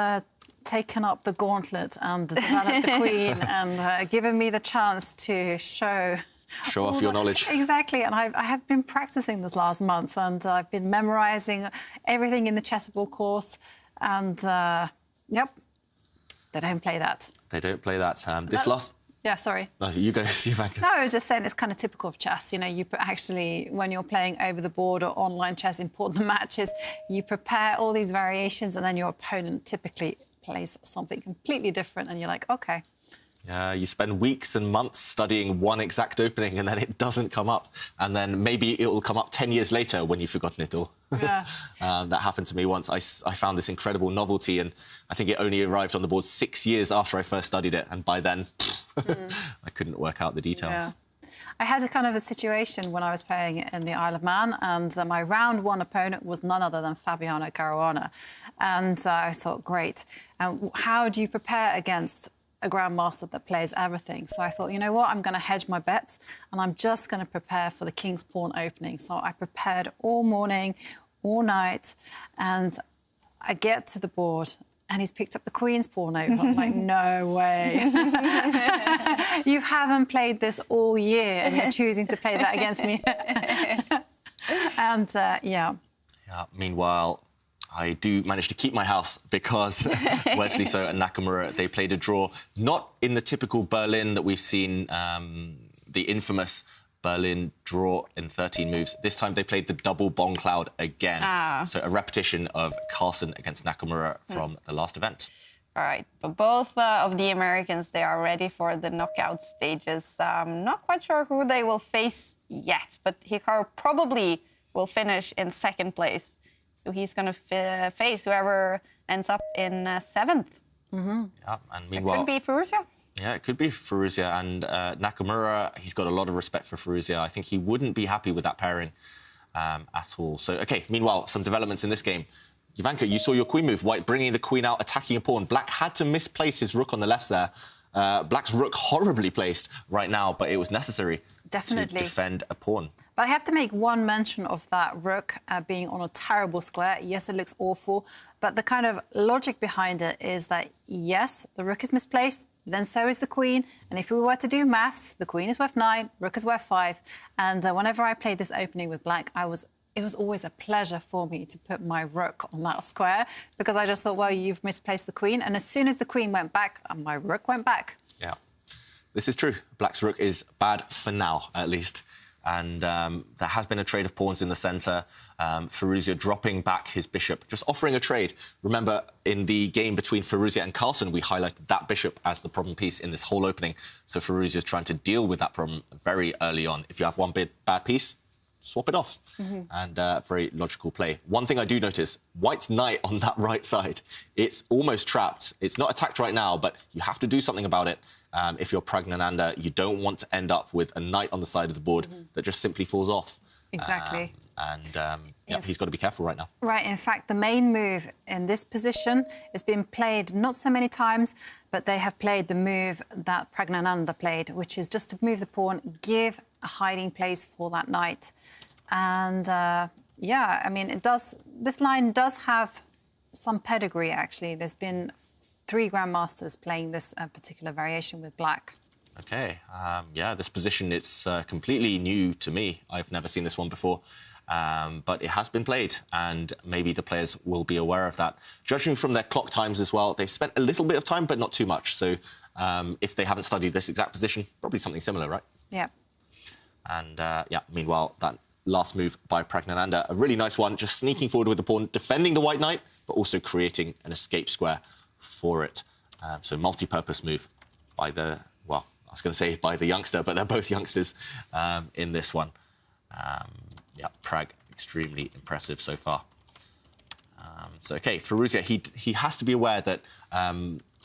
taken up the gauntlet and developed the queen and given me the chance to show off your knowledge. Exactly, and I have been practicing this last month, and I've been memorising everything in the chessable course, and yep, they don't play that. They don't play that. Yeah, sorry. No, you go. No, I was just saying it's kind of typical of chess. You know, you actually, when you're playing over the board or online chess, important matches, you prepare all these variations and then your opponent typically plays something completely different and you're like, OK. Yeah, you spend weeks and months studying one exact opening and then it doesn't come up. And then maybe it will come up 10 years later when you've forgotten it all. Yeah. That happened to me once. I found this incredible novelty and I think it only arrived on the board 6 years after I first studied it. And by then, I couldn't work out the details. Yeah. I had a kind of a situation when I was playing in the Isle of Man, and my round one opponent was none other than Fabiano Caruana. And I thought, great. How do you prepare against a grandmaster that plays everything? So I thought, you know what, I'm going to hedge my bets, and I'm just going to prepare for the King's Pawn opening. So I prepared all morning, all night, and I get to the board, and he's picked up the Queen's Pawn over. I'm like, no way. You haven't played this all year, and you're choosing to play that against me. And, yeah. Meanwhile, I do manage to keep my house because Wesley So and Nakamura, they played a draw, not in the typical Berlin that we've seen, the infamous Berlin draw in 13 moves. This time they played the double Bong Cloud again. So a repetition of Carlsen against Nakamura from the last event. All right, but both of the Americans, they are ready for the knockout stages. Not quite sure who they will face yet, but Hikaru probably will finish in second place. So he's going to face whoever ends up in 7th. Yeah, and meanwhile... It could be Furuzia. Yeah, it could be Furuzia. And Nakamura, he's got a lot of respect for Furuzia. I think he wouldn't be happy with that pairing at all. So, OK, meanwhile, some developments in this game. Ivanka, you saw your queen move. White bringing the queen out, attacking a pawn. Black had to misplace his rook on the left there. Black's rook horribly placed right now, but it was necessary to defend a pawn. But I have to make one mention of that rook being on a terrible square. Yes, it looks awful, but the kind of logic behind it is that, yes, the rook is misplaced, then so is the queen. And if we were to do maths, the queen is worth 9, rook is worth 5. And whenever I played this opening with Black, it was always a pleasure for me to put my rook on that square, because I just thought, well, you've misplaced the queen. And as soon as the queen went back, my rook went back. Yeah, this is true. Black's rook is bad for now, at least. And there has been a trade of pawns in the centre. Furuzia dropping back his bishop, just offering a trade. Remember, in the game between Furuzia and Carlsen, we highlighted that bishop as the problem piece in this whole opening. So Furuzia is trying to deal with that problem very early on. If you have one bad piece, swap it off. And very logical play. One thing I do notice, White's knight on that right side, it's almost trapped. It's not attacked right now, but you have to do something about it. If you're Pragnananda, you don't want to end up with a knight on the side of the board that just simply falls off. Exactly. Yeah, he's got to be careful right now. Right, in fact, the main move in this position has been played not so many times, but they have played the move that Pragnananda played, which is just to move the pawn, give a hiding place for that knight. And, yeah, I mean, this line does have some pedigree, actually. There's been 3 grandmasters playing this particular variation with Black. OK, yeah, this position, it's completely new to me. I've never seen this one before. But it has been played, and maybe the players will be aware of that. Judging from their clock times as well, they've spent a little bit of time, but not too much. So if they haven't studied this exact position, probably something similar, right? Yeah. And, yeah, meanwhile, that last move by Pragnananda, a really nice one, just sneaking forward with the pawn, defending the white knight, but also creating an escape square for it. So multi-purpose move by the, well, I was going to say by the youngster, but they're both youngsters in this one. Yeah, Prag, extremely impressive so far. So, OK, Furuzia, he has to be aware that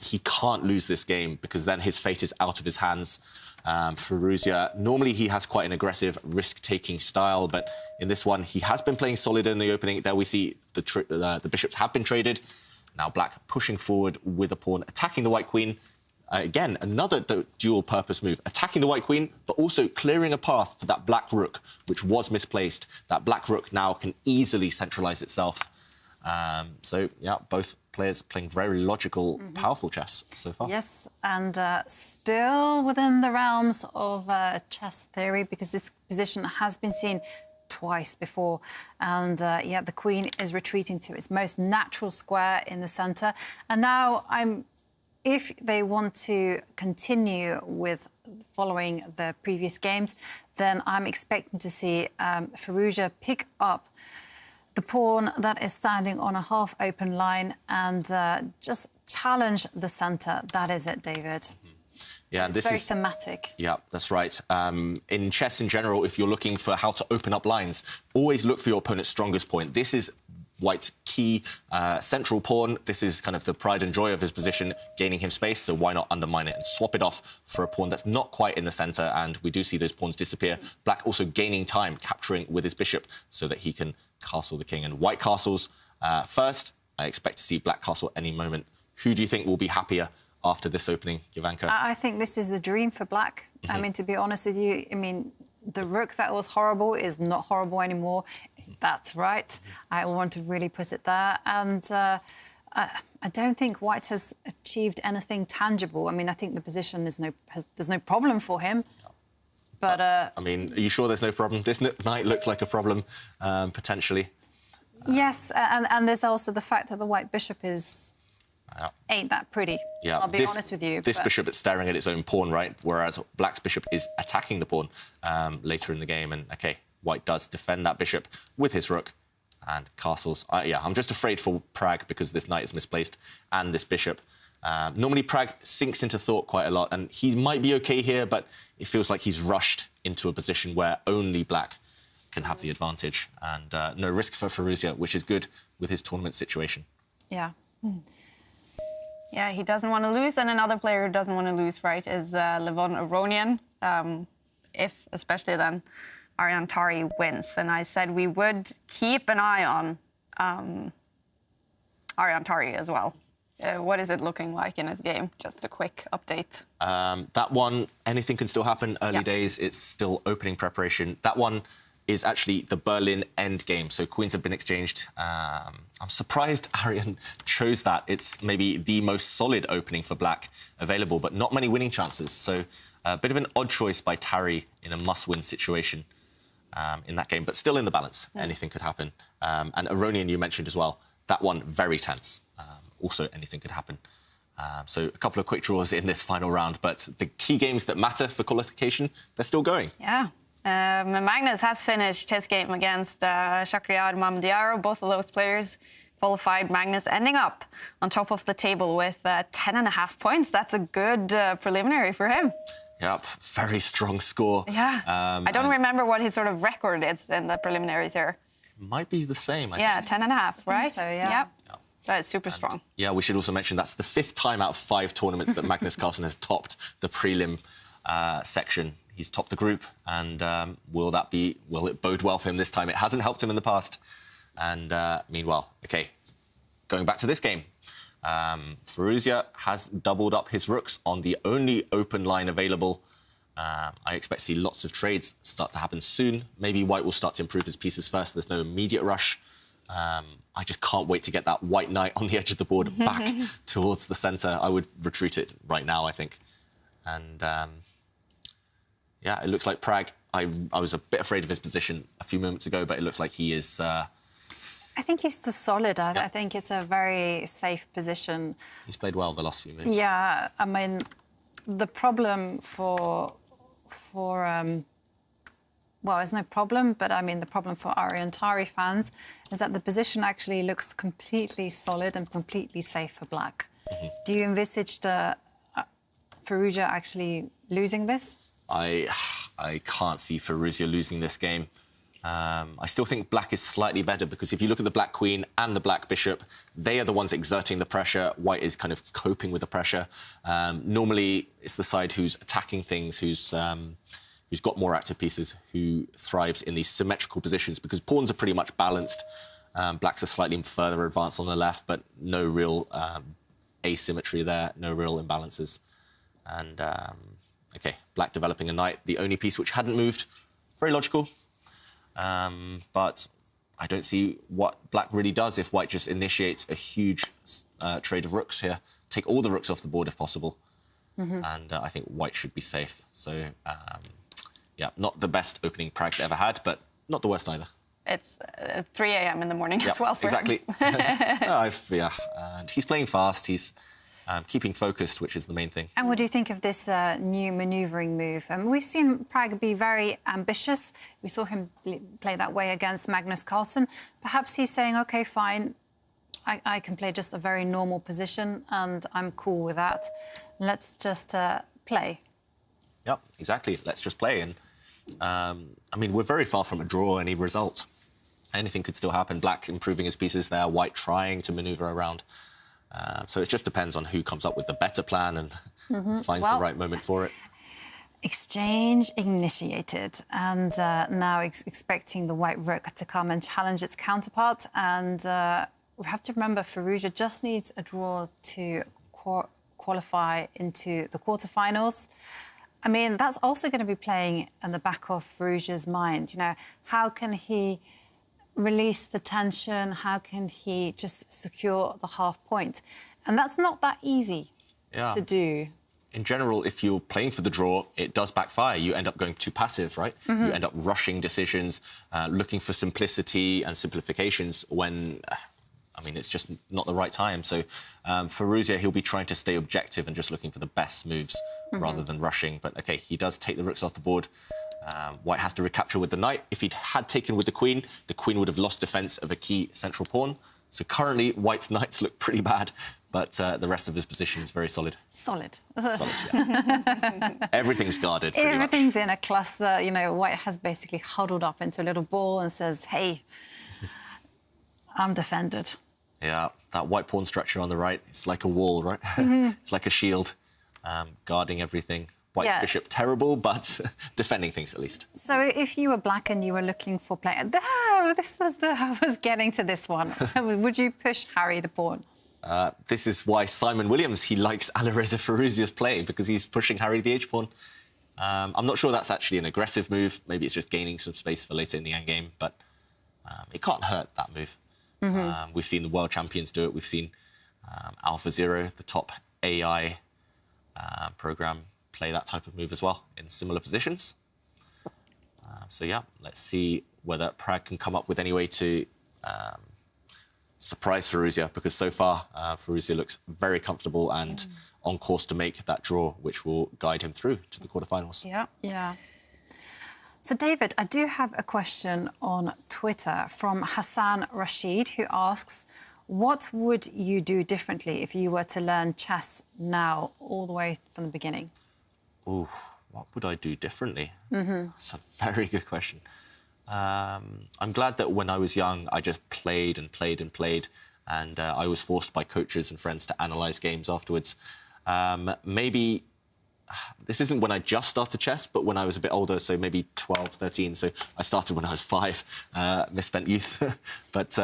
he can't lose this game because then his fate is out of his hands. Furuzia, normally he has quite an aggressive, risk-taking style, but in this one, he has been playing solid in the opening. There we see the bishops have been traded. Now Black pushing forward with a pawn, attacking the white queen. Again, another dual-purpose move, attacking the white queen, but also clearing a path for that black rook, which was misplaced. That black rook now can easily centralise itself. So, yeah, both players playing very logical, powerful chess so far. Yes, and still within the realms of chess theory, because this position has been seen twice before. And, yeah, the queen is retreating to its most natural square in the centre. And now if they want to continue with following the previous games, then I'm expecting to see Furuzia pick up the pawn that is standing on a half-open line and just challenge the centre. That is it, David. Yeah, it's very thematic. Yeah, that's right. In chess in general, if you're looking for how to open up lines, always look for your opponent's strongest point. This is White's key central pawn. This is kind of the pride and joy of his position, gaining him space, so why not undermine it and swap it off for a pawn that's not quite in the centre, and we do see those pawns disappear. Black also gaining time, capturing with his bishop so that he can castle the king. And White castles first. I expect to see Black castle any moment. Who do you think will be happier after this opening, Jovanka? I think this is a dream for Black. I mean, to be honest with you, I mean, the rook that was horrible is not horrible anymore. That's right. I want to really put it there. And I don't think White has achieved anything tangible. I mean, I think the position is there's no problem for him. But I mean, are you sure there's no problem? This knight looks like a problem, potentially. Yes, and there's also the fact that the White bishop ain't that pretty. Yeah, I'll be honest with you. This bishop is staring at its own pawn, right? Whereas Black's bishop is attacking the pawn later in the game. And, OK, White does defend that bishop with his rook and castles. Yeah, I'm just afraid for Pragg because this knight is misplaced and this bishop. Normally, Pragg sinks into thought quite a lot, and he might be OK here, but it feels like he's rushed into a position where only Black can have the advantage. And no risk for Firouzja, which is good with his tournament situation. Yeah. Yeah, he doesn't want to lose, and another player who doesn't want to lose, right, is Levon Aronian. If, especially then, Ariane Tari wins. And I said we would keep an eye on Ariane Tari as well. What is it looking like in his game? Just a quick update. That one, anything can still happen. Early days, it's still opening preparation. That one is actually the Berlin end game. So queens have been exchanged. I'm surprised Ariane chose that. It's maybe the most solid opening for Black available, but not many winning chances. So a bit of an odd choice by Tari in a must-win situation in that game, but still in the balance. Anything could happen. And Aronian, you mentioned as well. That one, very tense. Also, anything could happen. So a couple of quick draws in this final round, but the key games that matter for qualification, they're still going. Yeah. Magnus has finished his game against Shakhriyar Mamdiaro. Both of those players qualified. Magnus ending up on top of the table with 10.5 points. That's a good preliminary for him. Yep, very strong score. Yeah. I don't remember what his sort of record is in the preliminaries here. Might be the same, I think. 10.5, right? So, yeah. Yep. That's super strong. Yeah, we should also mention that's the 5th time out of 5 tournaments that Magnus Carlsen has topped the prelim section. He's topped the group, and will it bode well for him this time? It hasn't helped him in the past. And meanwhile, OK, going back to this game, Firouzja has doubled up his rooks on the only open line available. I expect to see lots of trades start to happen soon. Maybe White will start to improve his pieces first. There's no immediate rush. I just can't wait to get that White knight on the edge of the board back towards the centre. I would retreat it right now, I think. And yeah, it looks like Pragg. I was a bit afraid of his position a few moments ago, but it looks like he is... I think he's just solid. I think it's a very safe position. He's played well the last few minutes. Yeah, I mean, the problem well, there's no problem, but I mean, the problem for Ariane Tari fans is that the position actually looks completely solid and completely safe for Black. Do you envisage Firouzja actually losing this? I can't see Firouzja losing this game. I still think Black is slightly better because if you look at the Black Queen and the Black Bishop, they are the ones exerting the pressure. White is kind of coping with the pressure. Normally, it's the side who's attacking things, who's got more active pieces, who thrives in these symmetrical positions because pawns are pretty much balanced. Blacks are slightly further advanced on the left, but no real asymmetry there, no real imbalances. And, OK, Black developing a knight, the only piece which hadn't moved. Very logical. But I don't see what Black really does if White just initiates a huge trade of rooks here. Take all the rooks off the board if possible. And I think White should be safe. So, yeah, not the best opening Pragg's ever had, but not the worst either. It's 3 a.m. in the morning as well for exactly. him. Yeah, and he's playing fast. He's keeping focused, which is the main thing. And what do you think of this new manoeuvring move? We've seen Pragg be very ambitious. We saw him play that way against Magnus Carlsen. Perhaps he's saying, OK, fine, I can play just a very normal position and I'm cool with that. Let's just play. Yep, exactly. Let's just play. And, I mean, we're very far from a draw or any result. anything could still happen. Black improving his pieces there, White trying to maneuver around. So it just depends on who comes up with the better plan and finds the right moment for it. Exchange initiated, and now expecting the white rook to come and challenge its counterpart. And we have to remember, Firouzja just needs a draw to qualify into the quarterfinals. I mean, that's also going to be playing in the back of Firouzja's mind. You know, how can he release the tension? How can he just secure the half point? And that's not that easy to do. In general, if you're playing for the draw, it does backfire. You end up going too passive, right? You end up rushing decisions, looking for simplicity and simplifications when, I mean, it's just not the right time. So Firouzja, he'll be trying to stay objective and just looking for the best moves rather than rushing. But, OK, he does take the rooks off the board. White has to recapture with the knight. If he'd had taken with the queen would have lost defence of a key central pawn. So currently, White's knights look pretty bad, but the rest of his position is very solid. Solid. Solid, yeah. Everything's guarded, pretty Everything's in a cluster. You know, White has basically huddled up into a little ball and says, hey, I'm defended. Yeah, that white pawn structure on the right, it's like a wall, right? It's like a shield, guarding everything. White's bishop, terrible, but defending things at least. So if you were Black and you were looking for play... I was getting to this one. Would you push Harry the pawn? This is why Simon Williams, he likes Alireza Firouzja's play, because he's pushing Harry the h-pawn. I'm not sure that's actually an aggressive move. Maybe it's just gaining some space for later in the endgame, but it can't hurt, that move. We've seen the world champions do it. We've seen AlphaZero, the top AI program, play that type of move as well in similar positions. So, yeah, let's see whether Pragg can come up with any way to surprise Firouzja, because so far Firouzja looks very comfortable and on course to make that draw, which will guide him through to the quarterfinals. Yeah. So, David, I do have a question on Twitter from Hassan Rashid, who asks, what would you do differently if you were to learn chess now, all the way from the beginning? Ooh, what would I do differently? That's a very good question. I'm glad that when I was young, I just played and played and played, and I was forced by coaches and friends to analyse games afterwards. Maybe this isn't when I just started chess, but when I was a bit older, so maybe 12, 13. So I started when I was 5, misspent youth. But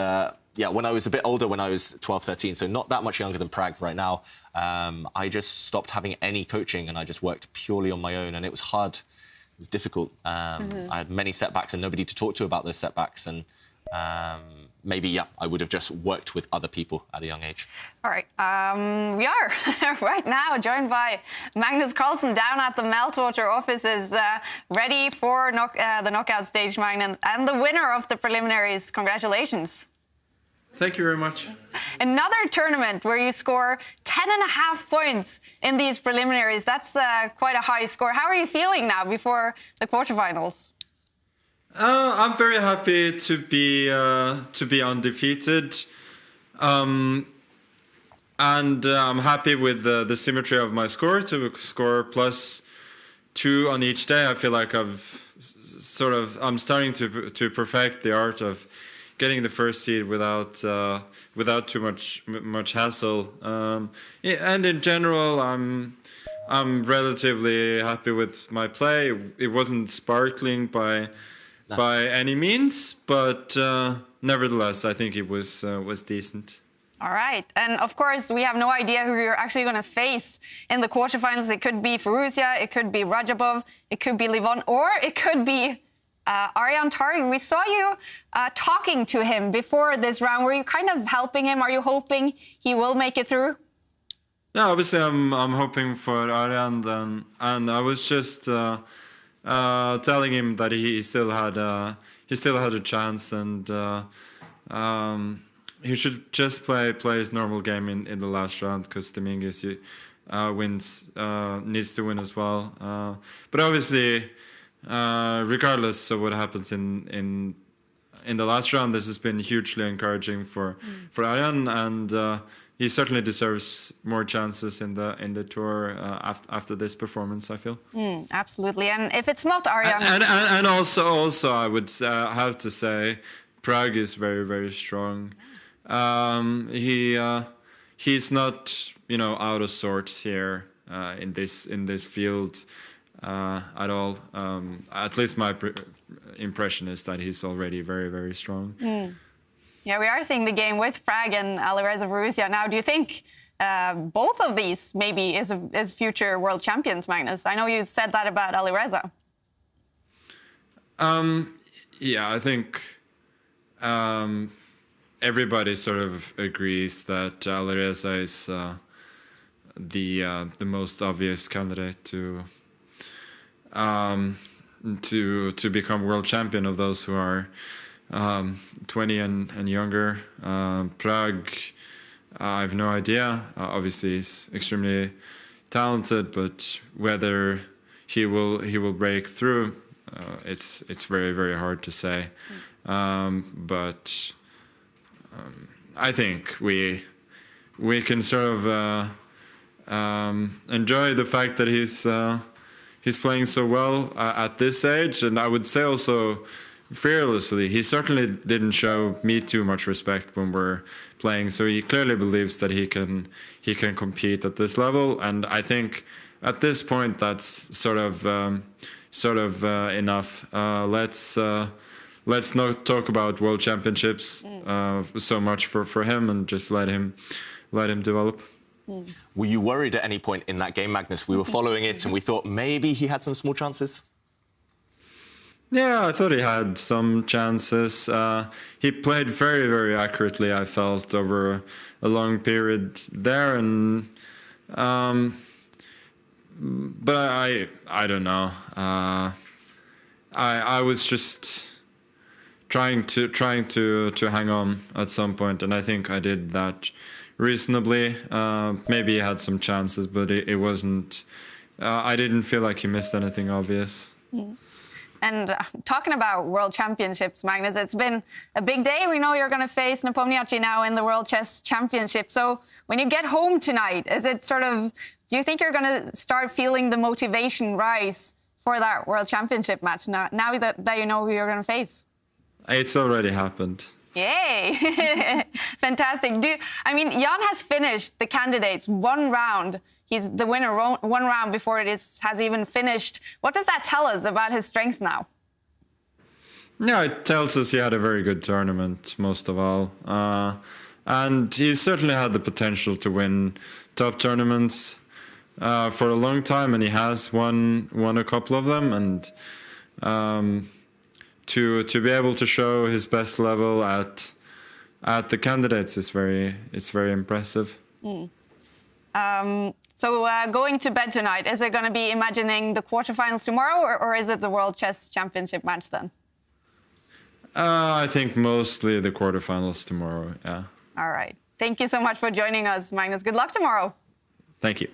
yeah, when I was a bit older, when I was 12, 13, so not that much younger than Pragg right now, I just stopped having any coaching and I just worked purely on my own, and it was hard. It was difficult. I had many setbacks and nobody to talk to about those setbacks, and maybe, yeah, I would have just worked with other people at a young age. All right. We are right now joined by Magnus Carlsen down at the Meltwater offices, ready for the knockout stage, Magnus, and the winner of the preliminaries. Congratulations. Thank you very much. Another tournament where you score 10.5 points in these preliminaries. That's quite a high score. How are you feeling now before the quarterfinals? I'm very happy to be undefeated, and I'm happy with the symmetry of my score, to score +2 on each day. I feel like I'm starting to perfect the art of getting the first seed without too much hassle. And in general, I'm relatively happy with my play. It wasn't sparkling by any means, but nevertheless, I think it was decent. All right. And of course, we have no idea who you're actually going to face in the quarterfinals. It could be Firouzja, it could be Rajabov, it could be Livon, or it could be Arian Tari. We saw you talking to him before this round. Were you kind of helping him? Are you hoping he will make it through? Yeah, obviously I'm hoping for Arian, and I was just telling him that he still had a chance, and he should just play his normal game in the last round, because Dominguez needs to win as well. But obviously, regardless of what happens in the last round, this has been hugely encouraging for Arian, and he certainly deserves more chances in the tour after this performance, I feel. Absolutely. And if it's not Arian... And also I would have to say, Prague is very, very strong. He's not, out of sorts here in this field at all. At least my impression is that he's already very, very strong. Yeah, we are seeing the game with Prague and Alireza Borussia now. Do you think both of these maybe is future world champions, Magnus? I know you said that about Alireza. Yeah, I think everybody sort of agrees that Alireza is the most obvious candidate to become world champion of those who are 20 and younger. Prague, I have no idea. Obviously, he's extremely talented, but whether he will break through, it's very, very hard to say. But I think we can sort of enjoy the fact that he's playing so well at this age, and I would say also fearlessly. He certainly didn't show me too much respect when we're playing, so he clearly believes that he can compete at this level, and I think at this point that's sort of enough. Let's not talk about world championships so much for him, and just let him develop. Were you worried at any point in that game, Magnus? We were following it and we thought maybe he had some small chances. Yeah, I thought he had some chances. He played very, very accurately, I felt, over a long period there, and but I don't know. I was just trying to hang on at some point, and I think I did that reasonably. Maybe he had some chances, but it wasn't. I didn't feel like he missed anything obvious. And talking about World Championships, Magnus, it's been a big day. We know you're going to face Nepomniachtchi now in the World Chess Championship. So when you get home tonight, is it sort of, do you think you're going to start feeling the motivation rise for that World Championship match now that you know who you're going to face? It's already happened. Yay! Fantastic. Jan has finished the candidates one round. He's the winner one round before has even finished. What does that tell us about his strength now? Yeah, it tells us he had a very good tournament, most of all. And he certainly had the potential to win top tournaments for a long time, and he has won a couple of them. And to be able to show his best level at the candidates is very impressive. So going to bed tonight, is it going to be imagining the quarterfinals tomorrow, or is it the World Chess Championship match then? I think mostly the quarterfinals tomorrow, yeah. All right. Thank you so much for joining us, Magnus. Good luck tomorrow. Thank you.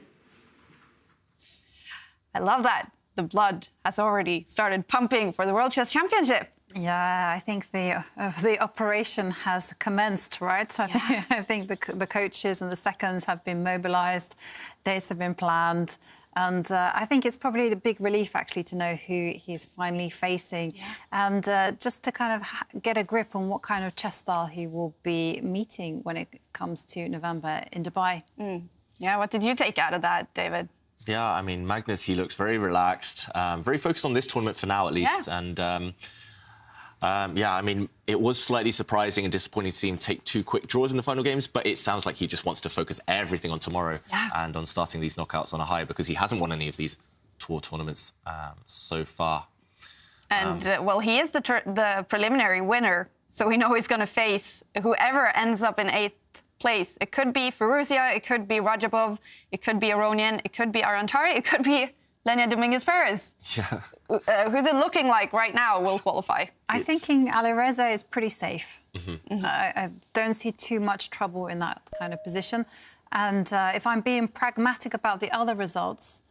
I love that. The blood has already started pumping for the World Chess Championship. Yeah, I think the operation has commenced, right? I think the coaches and the seconds have been mobilised, dates have been planned, and I think it's probably a big relief actually to know who he's finally facing, and just to kind of get a grip on what kind of chess style he will be meeting when it comes to November in Dubai. Yeah, what did you take out of that, David? Yeah, Magnus, he looks very relaxed, very focused on this tournament for now, at least. Yeah. And it was slightly surprising and disappointing to see him take 2 quick draws in the final games, but it sounds like he just wants to focus everything on tomorrow and on starting these knockouts on a high, because he hasn't won any of these tour tournaments so far. And, he is the preliminary winner, so we know he's going to face whoever ends up in 8th place. It could be Borussia, it could be Rajabov, it could be Aronian, it could be Arantari, it could be Lenya Dominguez-Perez. Yeah. Who's it looking like right now will qualify? I'm thinking Alireza is pretty safe. I don't see too much trouble in that kind of position. And if I'm being pragmatic about the other results,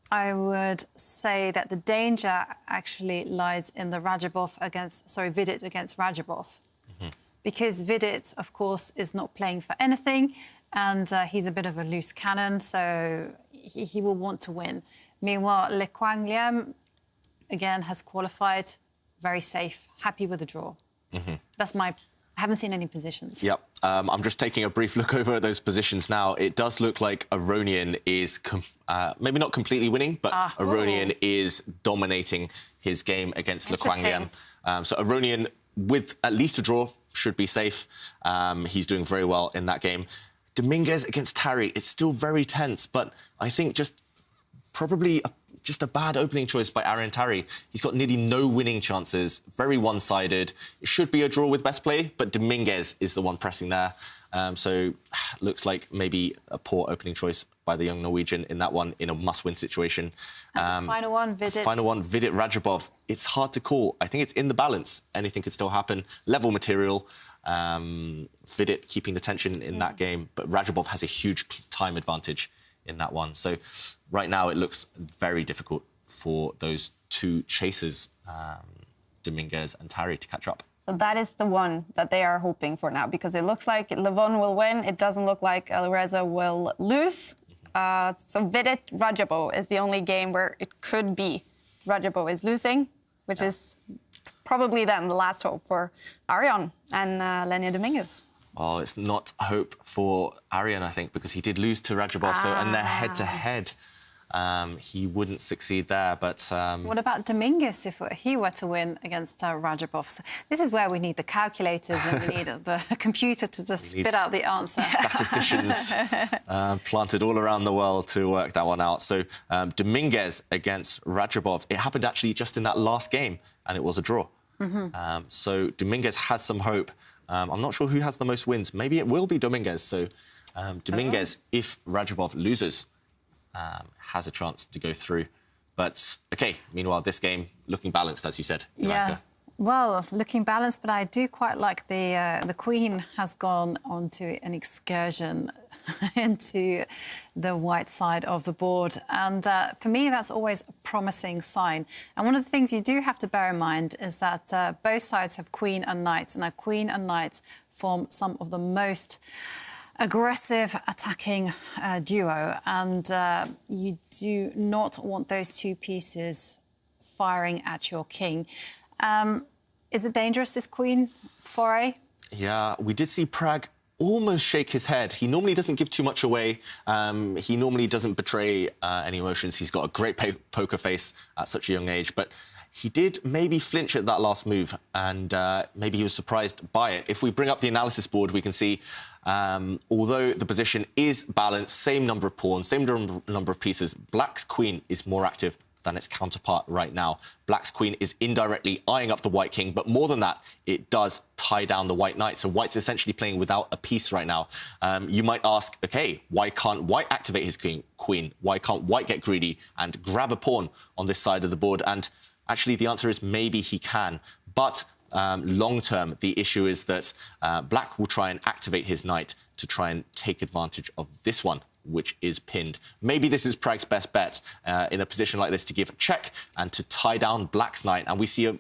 I would say that the danger actually lies in the Vidit against Rajabov. Because Vidit, of course, is not playing for anything, and he's a bit of a loose cannon, so he will want to win. Meanwhile, Le Quang Liam, again, has qualified, very safe, happy with the draw. That's my... I haven't seen any positions. Yep. I'm just taking a brief look over at those positions now. It does look like Aronian is maybe not completely winning, but Aronian is dominating his game against Le Quang Liem. So Aronian, with at least a draw, should be safe. He's doing very well in that game. Dominguez against Tarry, it's still very tense, but I think just probably just a bad opening choice by Arian Tarry. He's got nearly no winning chances, very one-sided. It should be a draw with best play, but Dominguez is the one pressing there. So looks like maybe a poor opening choice by the young Norwegian in that one, in a must-win situation. And the final one, Vidit. Final one, Vidit Rajabov. It's hard to call. I think it's in the balance. Anything could still happen. Level material. Vidit keeping the tension in that game, but Rajabov has a huge time advantage in that one. So right now it looks very difficult for those two chasers, Dominguez and Tarry, to catch up. So that is the one that they are hoping for now, because it looks like Levon will win. It doesn't look like Alireza will lose. So Vidit Rajabov is the only game where it could be Rajabov is losing, which is probably then the last hope for Arian and Lenya Dominguez. Oh, it's not hope for Arian, I think, because he did lose to Rajabov, so, and they're head-to-head. He wouldn't succeed there, but... What about Dominguez if he were to win against Rajabov? So this is where we need the calculators and we need the computer to just spit out the answer. Statisticians planted all around the world to work that one out. So Dominguez against Rajabov, it happened actually just in that last game, and it was a draw. So Dominguez has some hope. I'm not sure who has the most wins. Maybe it will be Dominguez. So Dominguez, if Rajabov loses, has a chance to go through. But, OK, meanwhile, this game looking balanced, as you said. Yeah, well, looking balanced, but I do quite like the Queen has gone on to an excursion into the white side of the board. And for me, that's always a promising sign. And one of the things you do have to bear in mind is that both sides have Queen and Knight. And now Queen and Knight form some of the most aggressive attacking duo. And you do not want those two pieces firing at your king. Is it dangerous, this Queen foray? Yeah, we did see Pragg almost shake his head. He normally doesn't give too much away. He normally doesn't betray any emotions. He's got a great poker face at such a young age. But he did maybe flinch at that last move, and maybe he was surprised by it. If we bring up the analysis board, we can see, although the position is balanced, same number of pawns, same number of pieces, Black's Queen is more active than its counterpart right now. Black's Queen is indirectly eyeing up the White King, but more than that, it does tie down the White Knight. So White's essentially playing without a piece right now. You might ask, OK, why can't White activate his Queen? Why can't White get greedy and grab a pawn on this side of the board? And actually, the answer is maybe he can. But long-term, the issue is that Black will try and activate his Knight to try and take advantage of this one, which is pinned. Maybe this is Pragg's best bet in a position like this to give a check and to tie down Black's Knight. And we see a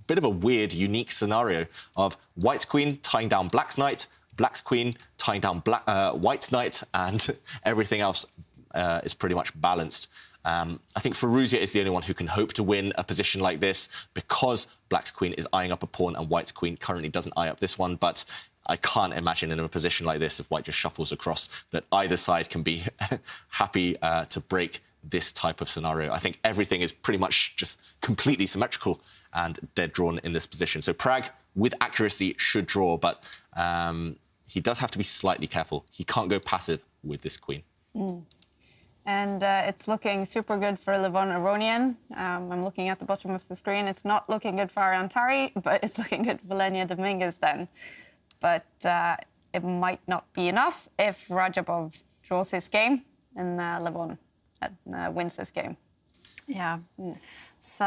bit of a weird, unique scenario of White's Queen tying down Black's Knight, Black's Queen tying down White's Knight, and everything else is pretty much balanced. I think Firouzja is the only one who can hope to win a position like this because Black's Queen is eyeing up a pawn and White's Queen currently doesn't eye up this one. But I can't imagine in a position like this, if White just shuffles across, that either side can be happy to break this type of scenario. I think everything is pretty much just completely symmetrical and dead drawn in this position. So Pragg, with accuracy, should draw, but he does have to be slightly careful. He can't go passive with this Queen. And it's looking super good for Levon Aronian. I'm looking at the bottom of the screen. It's not looking good for Arian Tarry, but it's looking good for Lenya Dominguez then. But it might not be enough if Rajabov draws his game and Levon wins this game. Yeah. So,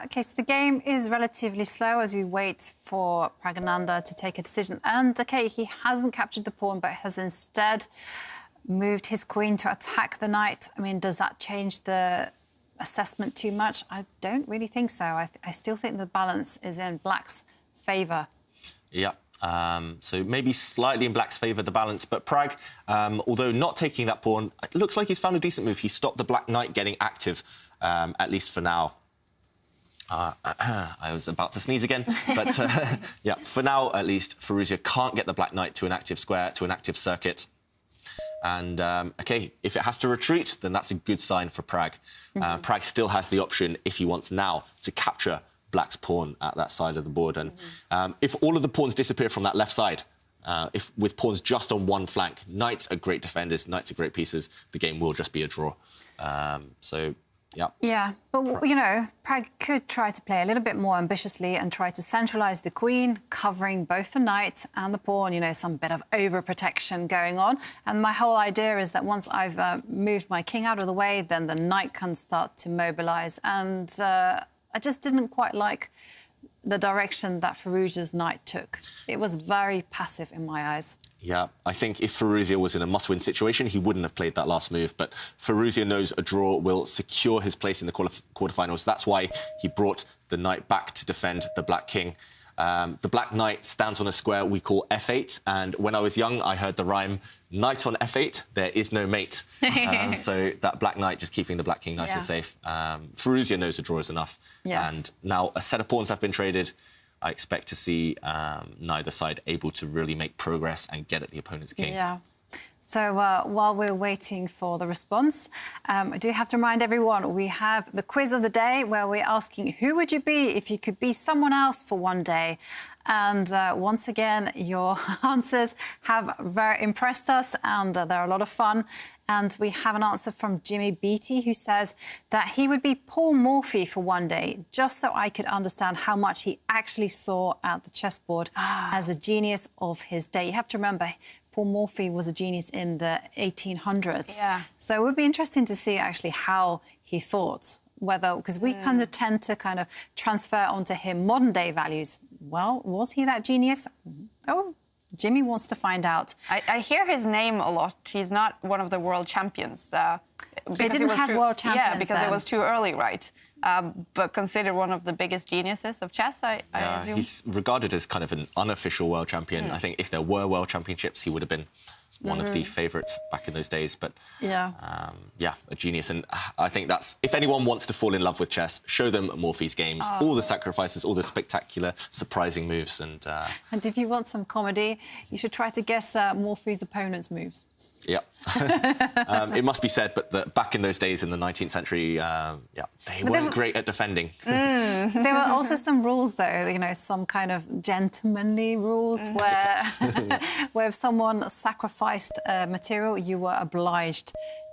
OK, so the game is relatively slow as we wait for Praggnanandhaa to take a decision. And, OK, he hasn't captured the pawn, but has instead moved his Queen to attack the Knight. I mean, does that change the assessment too much? I don't really think so. I still think the balance is in Black's favour. Yeah. So maybe slightly in Black's favour, the balance. But Pragg, although not taking that pawn, it looks like he's found a decent move. He stopped the Black Knight getting active, at least for now. I was about to sneeze again, but yeah, for now at least, Firouzja can't get the Black Knight to an active square, to an active circuit. And, OK, if it has to retreat, then that's a good sign for Pragg. Pragg still has the option, if he wants now, to capture Black's pawn at that side of the board. And if all of the pawns disappear from that left side, if with pawns just on one flank, knights are great defenders, knights are great pieces, the game will just be a draw. So, yeah. Yeah, but, you know, Pragg could try to play a little bit more ambitiously and try to centralise the queen, covering both the knight and the pawn, you know, some bit of overprotection going on. And my whole idea is that once I've moved my king out of the way, then the knight can start to mobilise. And I just didn't quite like the direction that Firouzja's knight took. It was very passive in my eyes. Yeah, I think if Firouzja was in a must-win situation, he wouldn't have played that last move. But Firouzja knows a draw will secure his place in the quarterfinals. That's why he brought the knight back to defend the Black King. The Black Knight stands on a square we call F8. And when I was young, I heard the rhyme, knight on F8, there is no mate. So that Black Knight just keeping the Black King nice and safe. Firouzja knows a draw is enough. Yes. And now a set of pawns have been traded. I expect to see neither side able to really make progress and get at the opponent's king. Yeah. So while we're waiting for the response, I do have to remind everyone, we have the quiz of the day where we're asking who would you be if you could be someone else for one day? And once again, your answers have very impressed us and they're a lot of fun. And we have an answer from Jimmy Beattie, who says that he would be Paul Morphy for one day, just so I could understand how much he actually saw at the chessboard as a genius of his day. You have to remember, Paul Morphy was a genius in the 1800s. Yeah. So it would be interesting to see actually how he thought, whether, because we kind of tend to kind of transfer onto him modern day values. Well, was he that genius? Oh, Jimmy wants to find out. I hear his name a lot. He's not one of the world champions. They didn't have world champions. Yeah, because it was too early, right? But considered one of the biggest geniuses of chess, I assume. He's regarded as kind of an unofficial world champion. I think if there were world championships, he would have been one of the favourites back in those days. But yeah, a genius. And I think that's, if anyone wants to fall in love with chess, show them Morphy's games, all the sacrifices, all the spectacular, surprising moves. And if you want some comedy, you should try to guess Morphy's opponent's moves. Yeah. It must be said, but back in those days in the 19th century, they weren't great at defending. There were also some rules, though, you know, some kind of gentlemanly rules where if someone sacrificed material, you were obliged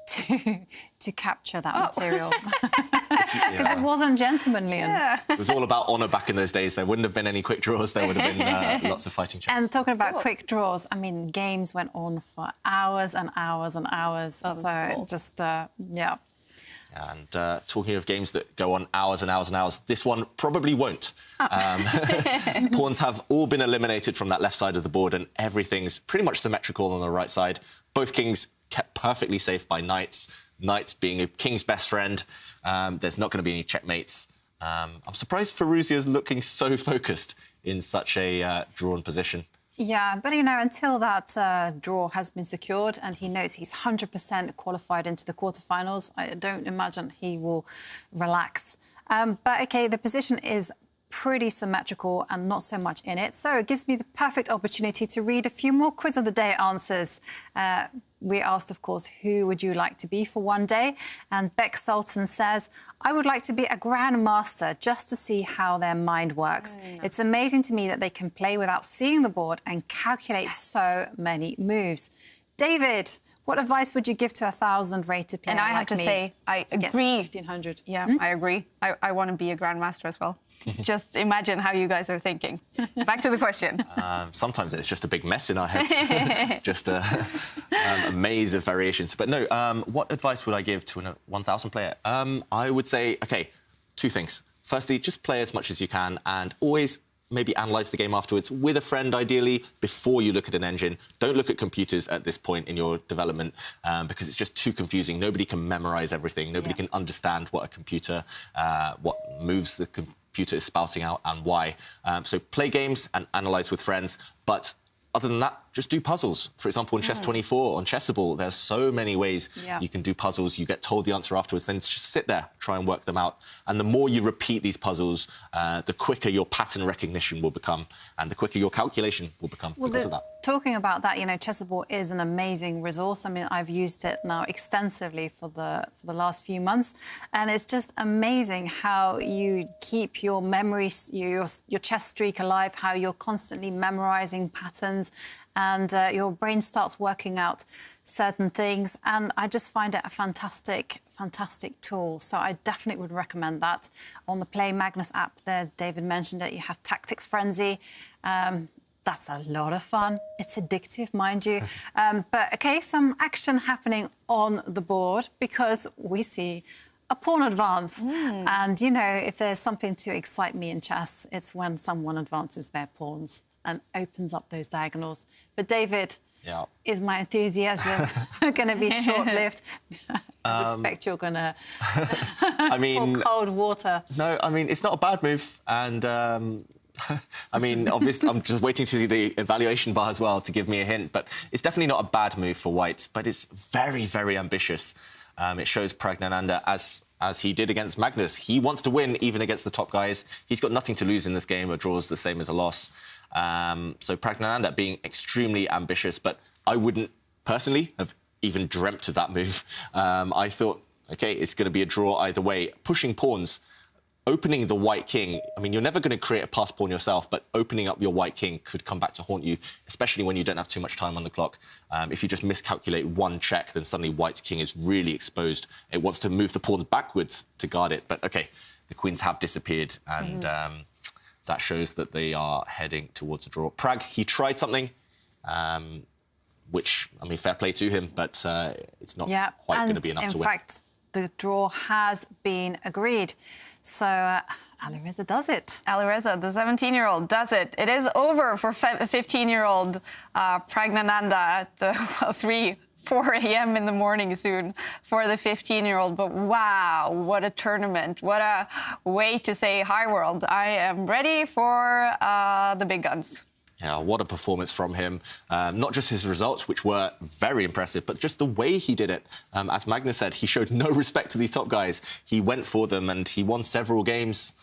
to capture that material. Because it wasn't gentlemanly. It was all about honour back in those days. There wouldn't have been any quick draws. There would have been lots of fighting chess. And talking about quick draws, I mean, games went on for hours and hours and hours. Just, yeah. And talking of games that go on hours and hours and hours, this one probably won't. Pawns have all been eliminated from that left side of the board and everything's pretty much symmetrical on the right side. Both kings kept perfectly safe by knights. Knights being a king's best friend. There's not going to be any checkmates. I'm surprised Firouzja is looking so focused in such a drawn position. Yeah, but, you know, until that draw has been secured and he knows he's 100% qualified into the quarterfinals, I don't imagine he will relax. But, OK, the position is pretty symmetrical and not so much in it. So it gives me the perfect opportunity to read a few more quiz of the day answers. We asked, of course, who would you like to be for one day? And Beck Sultan says, I would like to be a grandmaster just to see how their mind works. It's amazing to me that they can play without seeing the board and calculate so many moves. David, what advice would you give to a 1,000 rated player like me? And I have to say, I agree. 1,500. Yeah, I agree. I want to be a grandmaster as well. Just imagine how you guys are thinking. Back to the question. Sometimes it's just a big mess in our heads. Just a maze of variations. But no, what advice would I give to a 1,000 player? I would say, OK, two things. Firstly, just play as much as you can and always maybe analyse the game afterwards with a friend, ideally, before you look at an engine. Don't look at computers at this point in your development because it's just too confusing. Nobody can memorise everything. Nobody can understand what a computer, what moves the computer is spouting out and why. So play games and analyse with friends, but other than that, just do puzzles. For example, in Chess 24, on Chessable, there's so many ways you can do puzzles. You get told the answer afterwards, then just sit there, try and work them out. And the more you repeat these puzzles, the quicker your pattern recognition will become, and the quicker your calculation will become because of that. Talking about that, you know, Chessable is an amazing resource. I mean, I've used it now extensively for the last few months, and it's just amazing how you keep your memories, your chess streak alive, how you're constantly memorizing patterns, and your brain starts working out certain things. And I just find it a fantastic tool. So I definitely would recommend that. On the Play Magnus app there, David mentioned it, you have Tactics Frenzy. That's a lot of fun. It's addictive, mind you. But, OK, some action happening on the board because we see a pawn advance. And, you know, if there's something to excite me in chess, it's when someone advances their pawns and opens up those diagonals. But, David, is my enthusiasm going to be short-lived? I suspect you're going to pour cold water. No, I mean, it's not a bad move. And, I mean, obviously, I'm just waiting to see the evaluation bar as well to give me a hint. But it's definitely not a bad move for White, but it's very, very ambitious. It shows Pragnananda, as he did against Magnus. He wants to win even against the top guys. He's got nothing to lose in this game. A draw is the same as a loss. So Pragnananda being extremely ambitious, but I wouldn't personally have even dreamt of that move. I thought, OK, it's going to be a draw either way. Pushing pawns, opening the white king. I mean, you're never going to create a pass pawn yourself, but opening up your white king could come back to haunt you, especially when you don't have too much time on the clock. If you just miscalculate one check, then suddenly white's king is really exposed. It wants to move the pawns backwards to guard it. But, OK, the queens have disappeared, and that shows that they are heading towards a draw. Prag, he tried something, which, I mean, fair play to him, but it's not quite going to be enough to win. In fact, the draw has been agreed. So Alireza does it. Alireza, the 17-year-old, does it. It is over for 15-year-old Pragnananda at 4 a.m. in the morning soon for the 15-year-old. But wow, what a tournament. What a way to say, hi, world. I am ready for the big guns. Yeah, what a performance from him. Not just his results, which were very impressive, but just the way he did it. As Magnus said, he showed no respect to these top guys. He went for them and he won several games.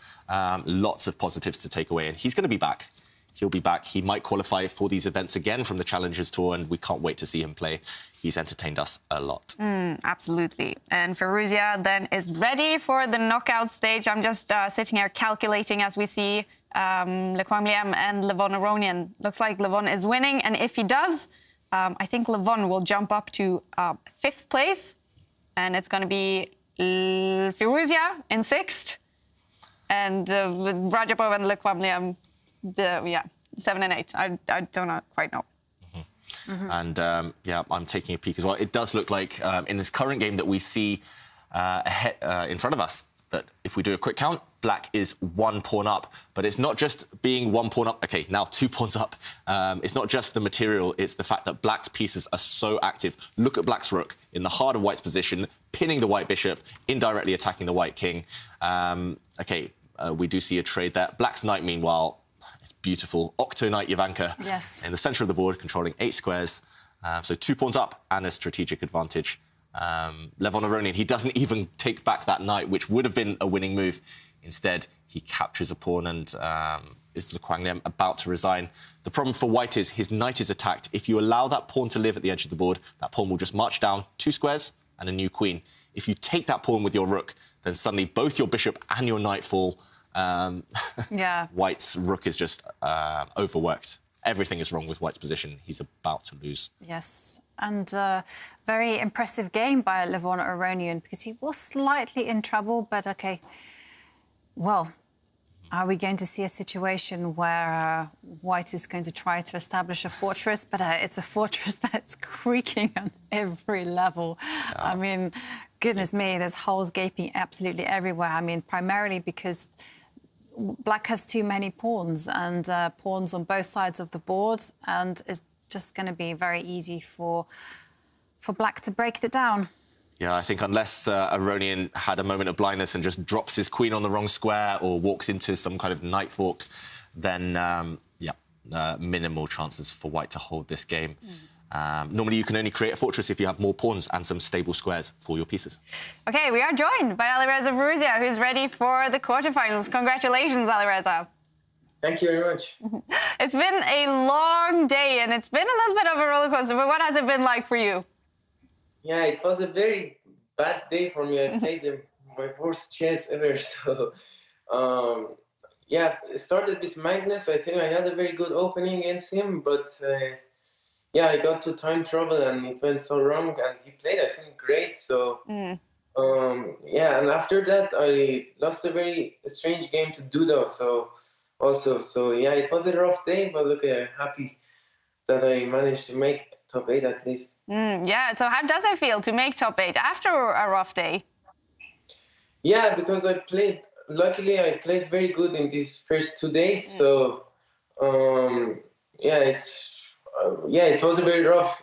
Lots of positives to take away. And he's going to be back. He'll be back. He might qualify for these events again from the Challengers Tour, and we can't wait to see him play. He's entertained us a lot. Absolutely. And Firouzja then is ready for the knockout stage. I'm just sitting here calculating as we see Le Quangliem and Levon Aronian. Looks like Levon is winning, and if he does, I think Levon will jump up to 5th place, and it's going to be Firouzja in 6th, and Rajapov and Le Quangliem, 7 and 8. I don't quite know. And, I'm taking a peek as well. It does look like in this current game that we see in front of us that if we do a quick count, Black is 1 pawn up. But it's not just being 1 pawn up. OK, now 2 pawns up. It's not just the material. It's the fact that Black's pieces are so active. Look at Black's rook in the heart of White's position, pinning the white bishop, indirectly attacking the white king. We do see a trade there. Black's knight, meanwhile, it's beautiful. Octo Knight Jovanka in the centre of the board, controlling 8 squares. So 2 pawns up and a strategic advantage. Levon Aronian, he doesn't even take back that knight, which would have been a winning move. Instead, he captures a pawn and is Le Quangliem about to resign. The problem for White is his knight is attacked. If you allow that pawn to live at the edge of the board, that pawn will just march down 2 squares and a new queen. If you take that pawn with your rook, then suddenly both your bishop and your knight fall. White's rook is just overworked. Everything is wrong with White's position. He's about to lose. Yes, and very impressive game by Levon Aronian because he was slightly in trouble, but OK. Well, are we going to see a situation where White is going to try to establish a fortress, but it's a fortress that's creaking on every level? I mean, goodness me, there's holes gaping absolutely everywhere. I mean, primarily because Black has too many pawns and pawns on both sides of the board, and it's just going to be very easy for Black to break it down. Yeah, I think unless Aronian had a moment of blindness and just drops his queen on the wrong square or walks into some kind of knight fork, then, minimal chances for white to hold this game. Normally, you can only create a fortress if you have more pawns and some stable squares for your pieces. OK, we are joined by Alireza Firouzja, who's ready for the quarterfinals. Congratulations, Alireza. Thank you very much. It's been a long day, and it's been a little bit of a roller coaster, but what has it been like for you? Yeah, it was a very bad day for me. I played my worst chess ever, so yeah, it started with Magnus. I think I had a very good opening against him, but yeah, I got to time trouble and it went so wrong, and he played, I think, great. So yeah, and after that I lost a very strange game to Duda. So yeah, it was a rough day, but look, I'm happy that I managed to make top 8 at least. Yeah, so how does it feel to make top 8 after a rough day? Yeah, because luckily I played very good in these first 2 days. So yeah, it was a very rough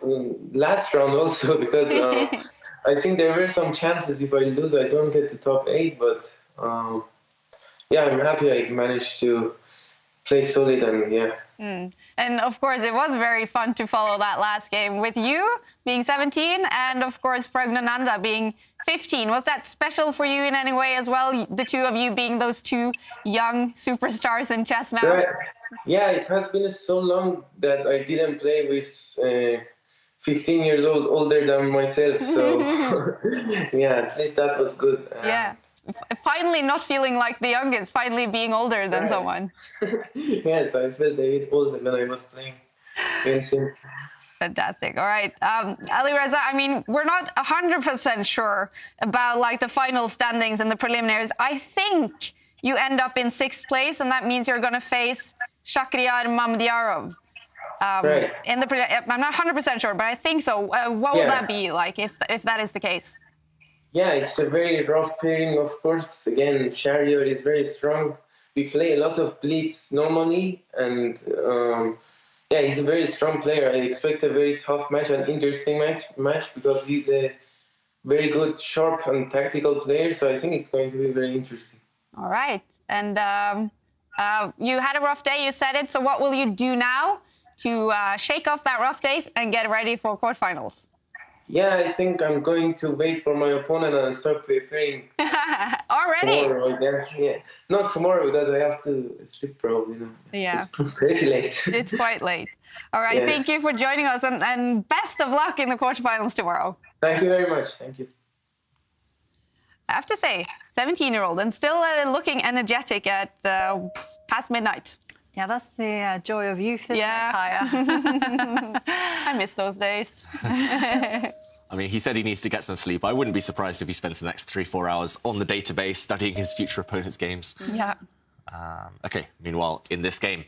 last round also, because I think there were some chances if I lose I don't get to top 8, but yeah, I'm happy I managed to play solid, and yeah. And of course, it was very fun to follow that last game with you being 17 and of course Pragnananda being 15. Was that special for you in any way as well, the two of you being those two young superstars in chess now? Right. Yeah, it has been so long that I didn't play with 15 years old older than myself, so yeah, at least that was good. Yeah. Finally not feeling like the youngest, finally being older than someone. Yes, I felt a bit older when I was playing against him. Fantastic. All right. Alireza, I mean, we're not 100% sure about like the final standings and the preliminaries. I think you end up in 6th place, and that means you're going to face Shakhriyar Mamdyarov. Right. I'm not 100% sure, but I think so. What will that be like if that is the case? Yeah, it's a very rough pairing, of course. Again, Shakhriyar is very strong. We play a lot of blitz normally, and yeah, he's a very strong player. I expect a very tough match, an interesting match, because he's a very good, sharp and tactical player. So I think it's going to be very interesting. All right. And you had a rough day, you said it. So what will you do now to shake off that rough day and get ready for quarterfinals? Yeah, I think I'm going to wait for my opponent and start preparing. Already? Tomorrow, I guess. Yeah. Not tomorrow, because I have to sleep probably. Yeah. It's pretty late. It's quite late. All right, Yes. Thank you for joining us, and best of luck in the quarterfinals tomorrow. Thank you very much. Thank you. I have to say, 17-year-old and still looking energetic at past midnight. Yeah, that's the joy of youth, isn't it, Kaya? I miss those days. I mean, he said he needs to get some sleep. I wouldn't be surprised if he spends the next 3-4 hours on the database studying his future opponent's games. Yeah. OK, meanwhile, in this game,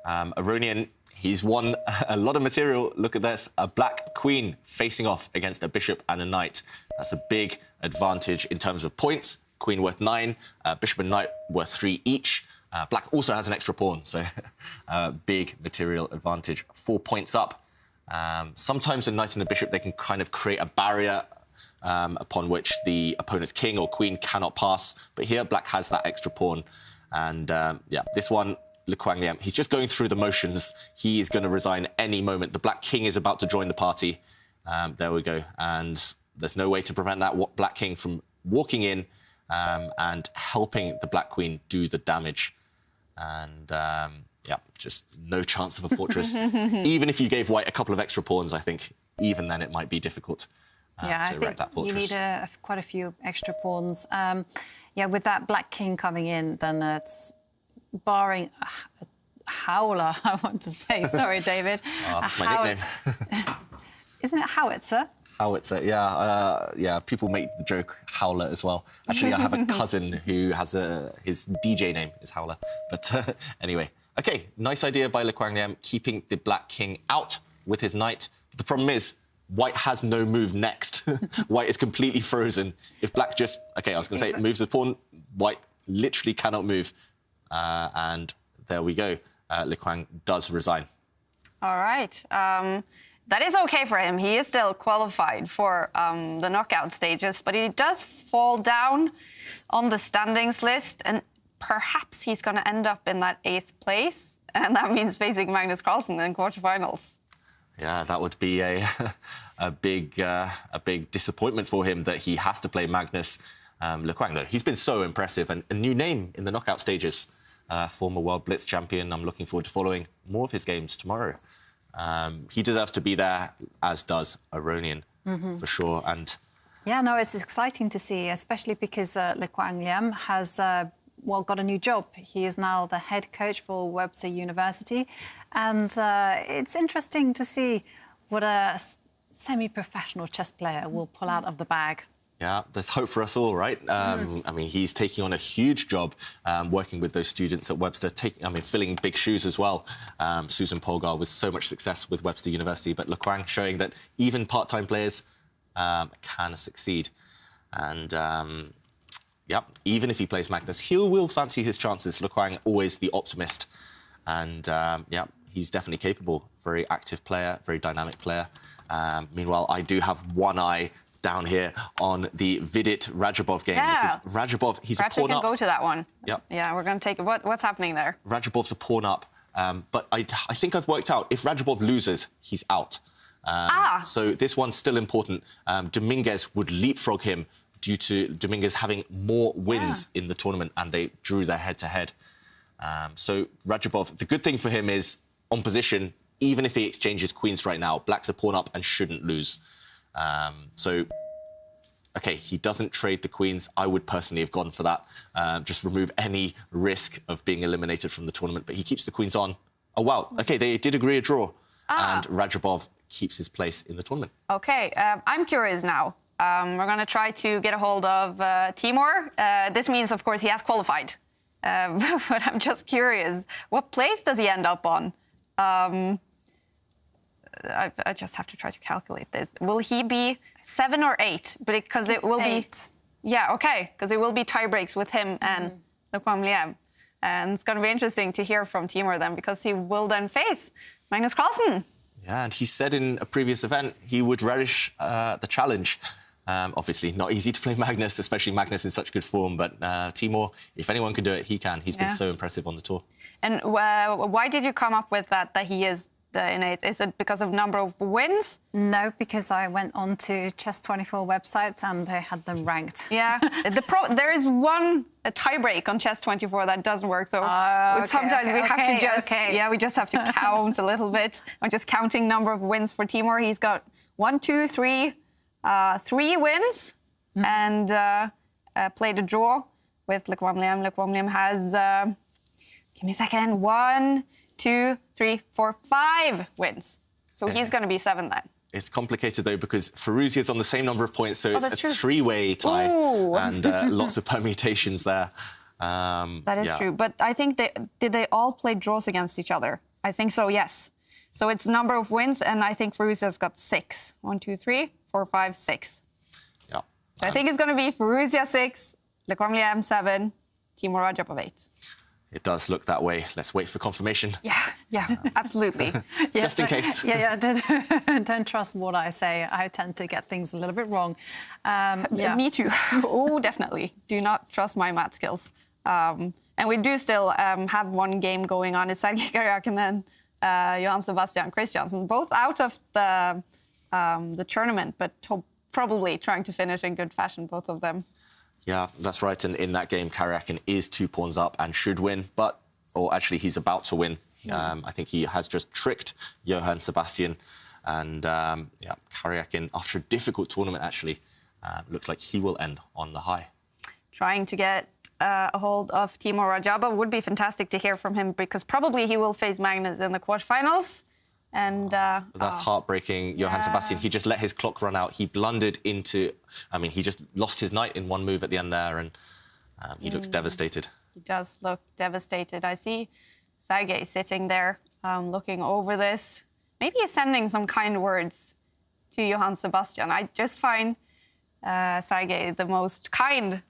Aronian, he's won a lot of material. Look at this, a black queen facing off against a bishop and a knight. That's a big advantage in terms of points. Queen worth 9, bishop and knight worth 3 each. Black also has an extra pawn, so big material advantage. 4 points up. Sometimes a knight and a bishop, they can kind of create a barrier upon which the opponent's king or queen cannot pass. But here, black has that extra pawn. And yeah, this one, Le Quang Liam, he's just going through the motions. He is going to resign any moment. The black king is about to join the party. There we go. And there's no way to prevent that black king from walking in and helping the black queen do the damage. And yeah, just no chance of a fortress. Even if you gave white a couple of extra pawns, I think even then it might be difficult to erect that fortress. You need quite a few extra pawns. Yeah, with that black king coming in, then it's barring Howler, I want to say. Sorry, David. That's my nickname. Isn't it Howitzer? Howitzer, yeah. Yeah, people make the joke Howler as well. Actually, I have a cousin who has his DJ name is Howler. But anyway, OK, nice idea by Le Quang Liam, keeping the black king out with his knight. The problem is, white has no move next. White is completely frozen. If black just, OK, I was going to say, moves the pawn, white literally cannot move. And there we go. Le Quang does resign. All right. That is OK for him. He is still qualified for the knockout stages, but he does fall down on the standings list, and perhaps he's going to end up in that 8th place. And that means facing Magnus Carlsen in quarterfinals. Yeah, that would be a big disappointment for him that he has to play Magnus Lequang, though. He's been so impressive and a new name in the knockout stages. Former World Blitz champion. I'm looking forward to following more of his games tomorrow. He deserves to be there, as does Aronian, for sure. And yeah, no, it's exciting to see, especially because Lequang Liam has got a new job. He is now the head coach for Webster University, and it's interesting to see what a semi-professional chess player will pull out of the bag. Yeah, there's hope for us all, right? I mean, he's taking on a huge job working with those students at Webster, filling big shoes as well. Susan Polgar with so much success with Webster University, but Lequang showing that even part-time players can succeed. And, even if he plays Magnus, he will fancy his chances. Lequang, always the optimist. And, he's definitely capable. Very active player, very dynamic player. Meanwhile, I do have one eye down here on the Vidit Radjabov game. Yeah. Because Radjabov, he's Perhaps a pawn we up. can go to that one. Yep. Yeah, we're going to take it. What's happening there? Radjabov's a pawn up. But I think I've worked out, if Radjabov loses, he's out. So this one's still important. Dominguez would leapfrog him due to Dominguez having more wins in the tournament, and they drew their head-to-head. So Radjabov, the good thing for him is, on position, even if he exchanges queens right now, black's a pawn up and shouldn't lose. OK, he doesn't trade the queens. I would personally have gone for that. Just remove any risk of being eliminated from the tournament. But he keeps the queens on. Oh, wow. OK, they did agree a draw. And Radjabov keeps his place in the tournament. OK, I'm curious now. We're going to try to get a hold of Timur. This means, of course, he has qualified. But I'm just curious, what place does he end up on? I just have to try to calculate this. Will he be 7 or 8? Because it will 8. be... Yeah, OK, because it will be tie breaks with him and Lequang Liam. And it's going to be interesting to hear from Timur then, because he will then face Magnus Carlsen. Yeah, and he said in a previous event he would relish the challenge. Obviously, not easy to play Magnus, especially Magnus in such good form. But Timur, if anyone can do it, he can. He's been so impressive on the tour. And why did you come up with that he is the innate? Is it because of number of wins? No, because I went on to Chess24 website and they had them ranked. Yeah, there is one tie-break on Chess24 that doesn't work. So sometimes we have to just we just have to count a little bit. I'm just counting number of wins for Timur. He's got 1, 2, 3, 3 wins and played a draw with Lequang Liam. Lequang Liam has give me a second. 1, 2, 3, 4, 5 wins. So he's going to be 7 then. It's complicated, though, because Firouzia's on the same number of points, so it's a three-way tie. Ooh. And lots of permutations there. That is true. But I think did they all play draws against each other? I think so, yes. So it's number of wins, and I think Firouzia's got 6. 1, 2, 3, 4, 5, 6. Yeah. So I think it's going to be Firouzia 6, Lequang Liam 7, Timur Radjabov 8. It does look that way. Let's wait for confirmation. Yeah, absolutely. Just in case. Don't trust what I say. I tend to get things a little bit wrong. Me too. Oh, definitely. Do not trust my math skills. And we do still have one game going on. It's Sergei Karyakin and Johann Sebastian Christiansen, both out of the tournament, but probably trying to finish in good fashion, both of them. Yeah, that's right. And in that game, Karyakin is 2 pawns up and should win. Or actually, he's about to win. I think he has just tricked Johann Sebastian. And, Karyakin, after a difficult tournament, actually, looks like he will end on the high. Trying to get a hold of Timur Radjabov would be fantastic to hear from him, because probably he will face Magnus in the quarterfinals. And that's heartbreaking. Johann Sebastian, he just let his clock run out. He blundered into... he just lost his knight in one move at the end there, and he looks devastated. He does look devastated. I see Sergei sitting there looking over this. Maybe he's sending some kind words to Johann Sebastian. I just find Sergei the most kind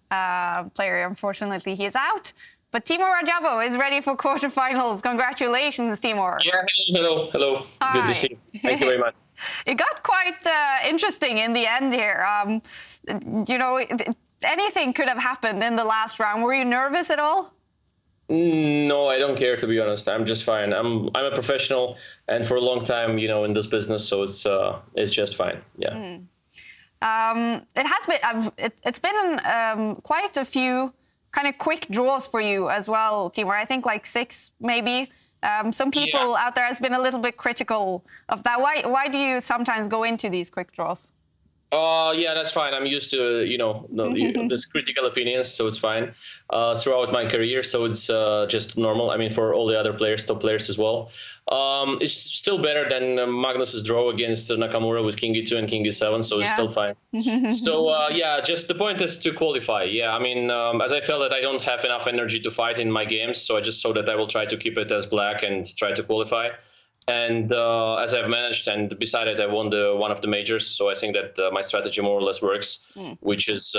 player. Unfortunately, he is out. But Timur Radjabov is ready for quarterfinals. Congratulations, Timur. Yeah, hello. Hi. Good to see you. Thank you very much. It got quite interesting in the end here. Anything could have happened in the last round. Were you nervous at all? No, I don't care, to be honest. I'm just fine. I'm a professional, and for a long time, in this business, so it's just fine. Yeah. It has been. It's been quite a few kind of quick draws for you as well, Timur. I think like 6 maybe. Some people out there has been a little bit critical of that. Why do you sometimes go into these quick draws? Yeah, that's fine. I'm used to, this critical opinions, so it's fine throughout my career. So it's just normal. I mean, for all the other players, top players as well. It's still better than Magnus's draw against Nakamura with King E2 and King E7, so it's still fine. So, just the point is to qualify. Yeah, I mean, as I felt that I don't have enough energy to fight in my games, so I just saw that I will try to keep it as black and try to qualify. And as I've managed, and besides I won one of the majors, so I think that my strategy more or less works, which is,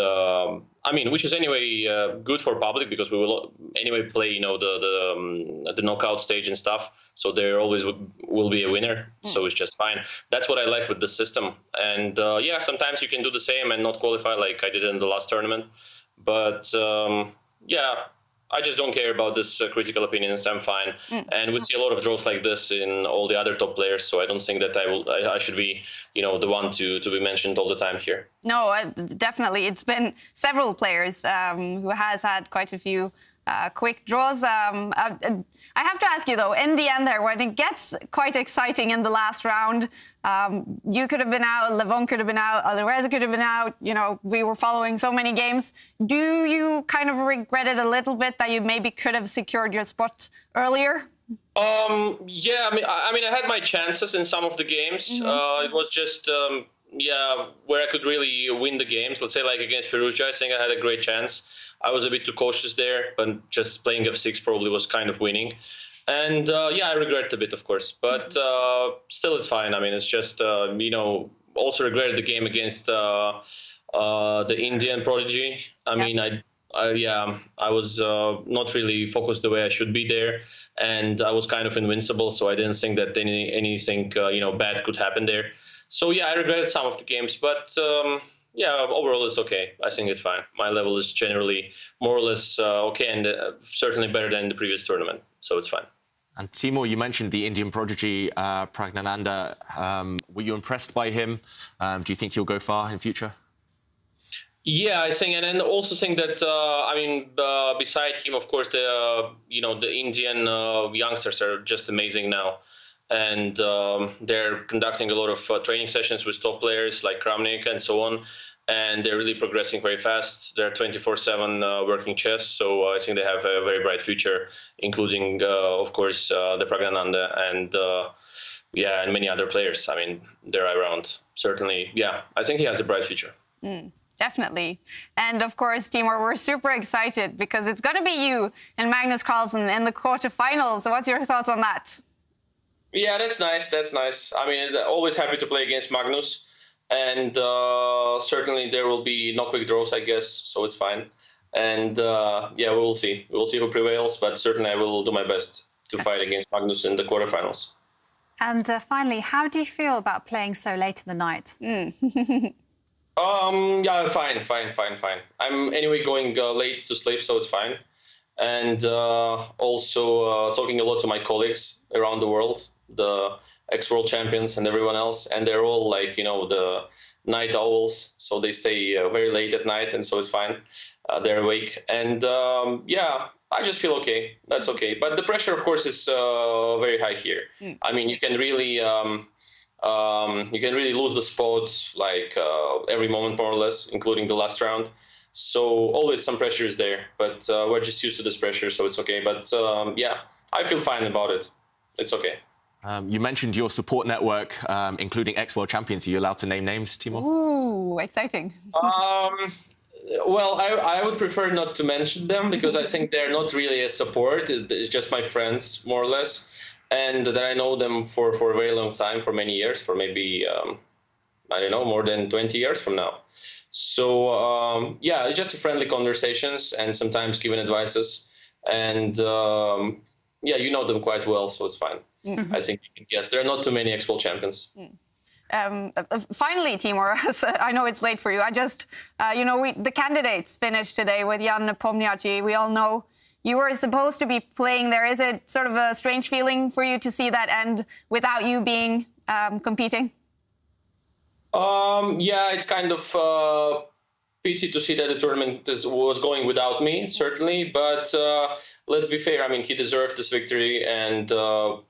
which is anyway good for public, because we will anyway play, the knockout stage and stuff. So there always will be a winner. So it's just fine. That's what I like with the system. And sometimes you can do the same and not qualify like I did in the last tournament. But I just don't care about this critical opinions. I'm fine. And we see a lot of draws like this in all the other top players. So I don't think that I should be, the one to be mentioned all the time here. No, definitely. It's been several players who has had quite a few quick draws. I have to ask you, though, in the end there, when it gets quite exciting in the last round, you could have been out, Levon could have been out, Alireza could have been out, we were following so many games. Do you kind of regret it a little bit that you maybe could have secured your spot earlier? I had my chances in some of the games. It was just, where I could really win the games. Let's say like against Firouzja, I think I had a great chance. I was a bit too cautious there, but just playing f6 probably was kind of winning. And I regret a bit, of course, but still it's fine. I mean, it's just, also regretted the game against the Indian prodigy. I was not really focused the way I should be there, and I was kind of invincible, so I didn't think that anything bad could happen there. So I regretted some of the games, but overall it's okay. I think it's fine. My level is generally more or less okay, and certainly better than the previous tournament, so it's fine. And Timur, you mentioned the Indian prodigy, Pragnananda. Were you impressed by him? Do you think he'll go far in future? Yeah, I think, and then also think that beside him, of course, the Indian youngsters are just amazing now, and they're conducting a lot of training sessions with top players like Kramnik and so on, and they're really progressing very fast. They're 24/7 working chess, so I think they have a very bright future, including, of course, the Pragnananda and and many other players. I mean, they're around. Certainly, I think he has a bright future. Definitely. And of course, Timur, we're super excited because it's going to be you and Magnus Carlsen in the quarterfinals. So what's your thoughts on that? Yeah, that's nice. That's nice. I mean, always happy to play against Magnus. And certainly there will be no quick draws, I guess. So it's fine. And we will see. We will see who prevails. But certainly I will do my best to fight against Magnus in the quarterfinals. And finally, how do you feel about playing so late in the night? Fine. I'm anyway going late to sleep, so it's fine. And also talking a lot to my colleagues around the world, the ex-world champions and everyone else. And they're all like, the night owls. So they stay very late at night, and so it's fine. They're awake. And I just feel okay. That's okay. But the pressure, of course, is very high here. I mean, you can really lose the spot like every moment, more or less, including the last round. So always some pressure is there, but we're just used to this pressure, so it's okay. But I feel fine about it. It's okay. You mentioned your support network, including ex-world champions. Are you allowed to name names, Timur? Ooh, exciting. Well, I would prefer not to mention them because I think they're not really a support. It's just my friends, more or less. And that I know them for a very long time, for many years, for maybe, more than 20 years from now. So, it's just friendly conversations and sometimes giving advices. And, you know them quite well, so it's fine. I think you can guess. There are not too many ex-world champions. Finally, Timur, I know it's late for you. I just, the candidates finished today with Jan Nepomniachtchi. We all know You were supposed to be playing there. Is it sort of a strange feeling for you to see that end without you being competing? Yeah, it's kind of pity to see that the tournament was going without me, certainly. But let's be fair. I mean, he deserved this victory, and the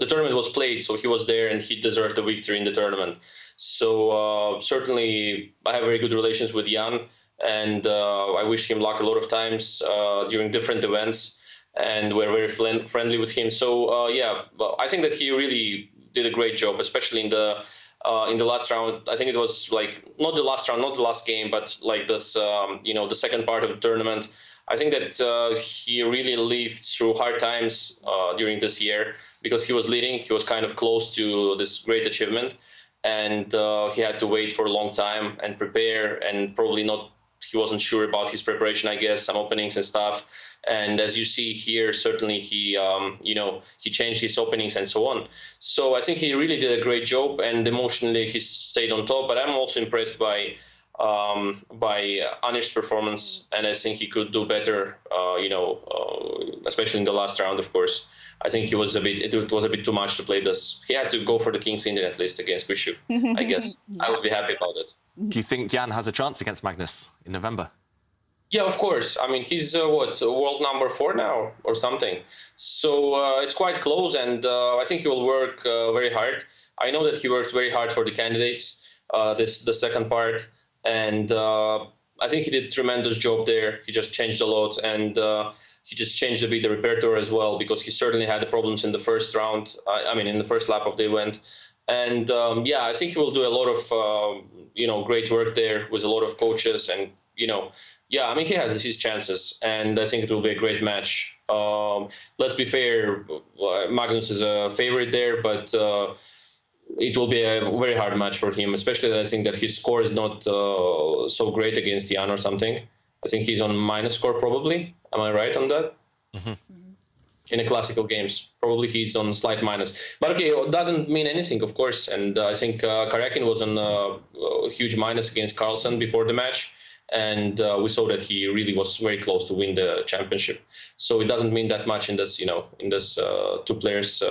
tournament was played, so he was there, and he deserved the victory in the tournament. So certainly, I have very good relations with Jan, and I wish him luck a lot of times during different events, and we're very friendly with him. So yeah, I think that he really did a great job, especially in the last round. I think it was like not the last round, not the last game, but like this, the second part of the tournament. I think that he really lived through hard times during this year because he was leading. He was kind of close to this great achievement, and he had to wait for a long time and prepare, and probably not. He wasn't sure about his preparation, I guess, some openings and stuff. And as you see here, certainly he changed his openings and so on. So I think he really did a great job, and emotionally he stayed on top. But I'm also impressed by Anish's performance, and I think he could do better. Especially in the last round, of course. I think it was a bit too much to play this. He had to go for the King's Indian at least against Bishop, I guess. I would be happy about it. Do you think Jan has a chance against Magnus in November? Yeah, of course. I mean, he's world number 4 now or something. So it's quite close, and I think he will work very hard. I know that he worked very hard for the candidates, the second part, and I think he did a tremendous job there. He just changed a lot, and he just changed a bit the repertoire as well, because he certainly had the problems in the first round. In the first lap of the event. And I think he will do a lot of great work there with a lot of coaches, and he has his chances, and I think it will be a great match. Let's be fair, Magnus is a favorite there, but it will be a very hard match for him, especially that I think that his score is not so great against Jan or something. I think he's on minus score probably. Am I right on that? Mm-hmm. In the classical games, probably he's on slight minus. But okay, it doesn't mean anything, of course. And I think Karjakin was on a huge minus against Carlsen before the match. And we saw that he really was very close to win the championship. So it doesn't mean that much in this, two players,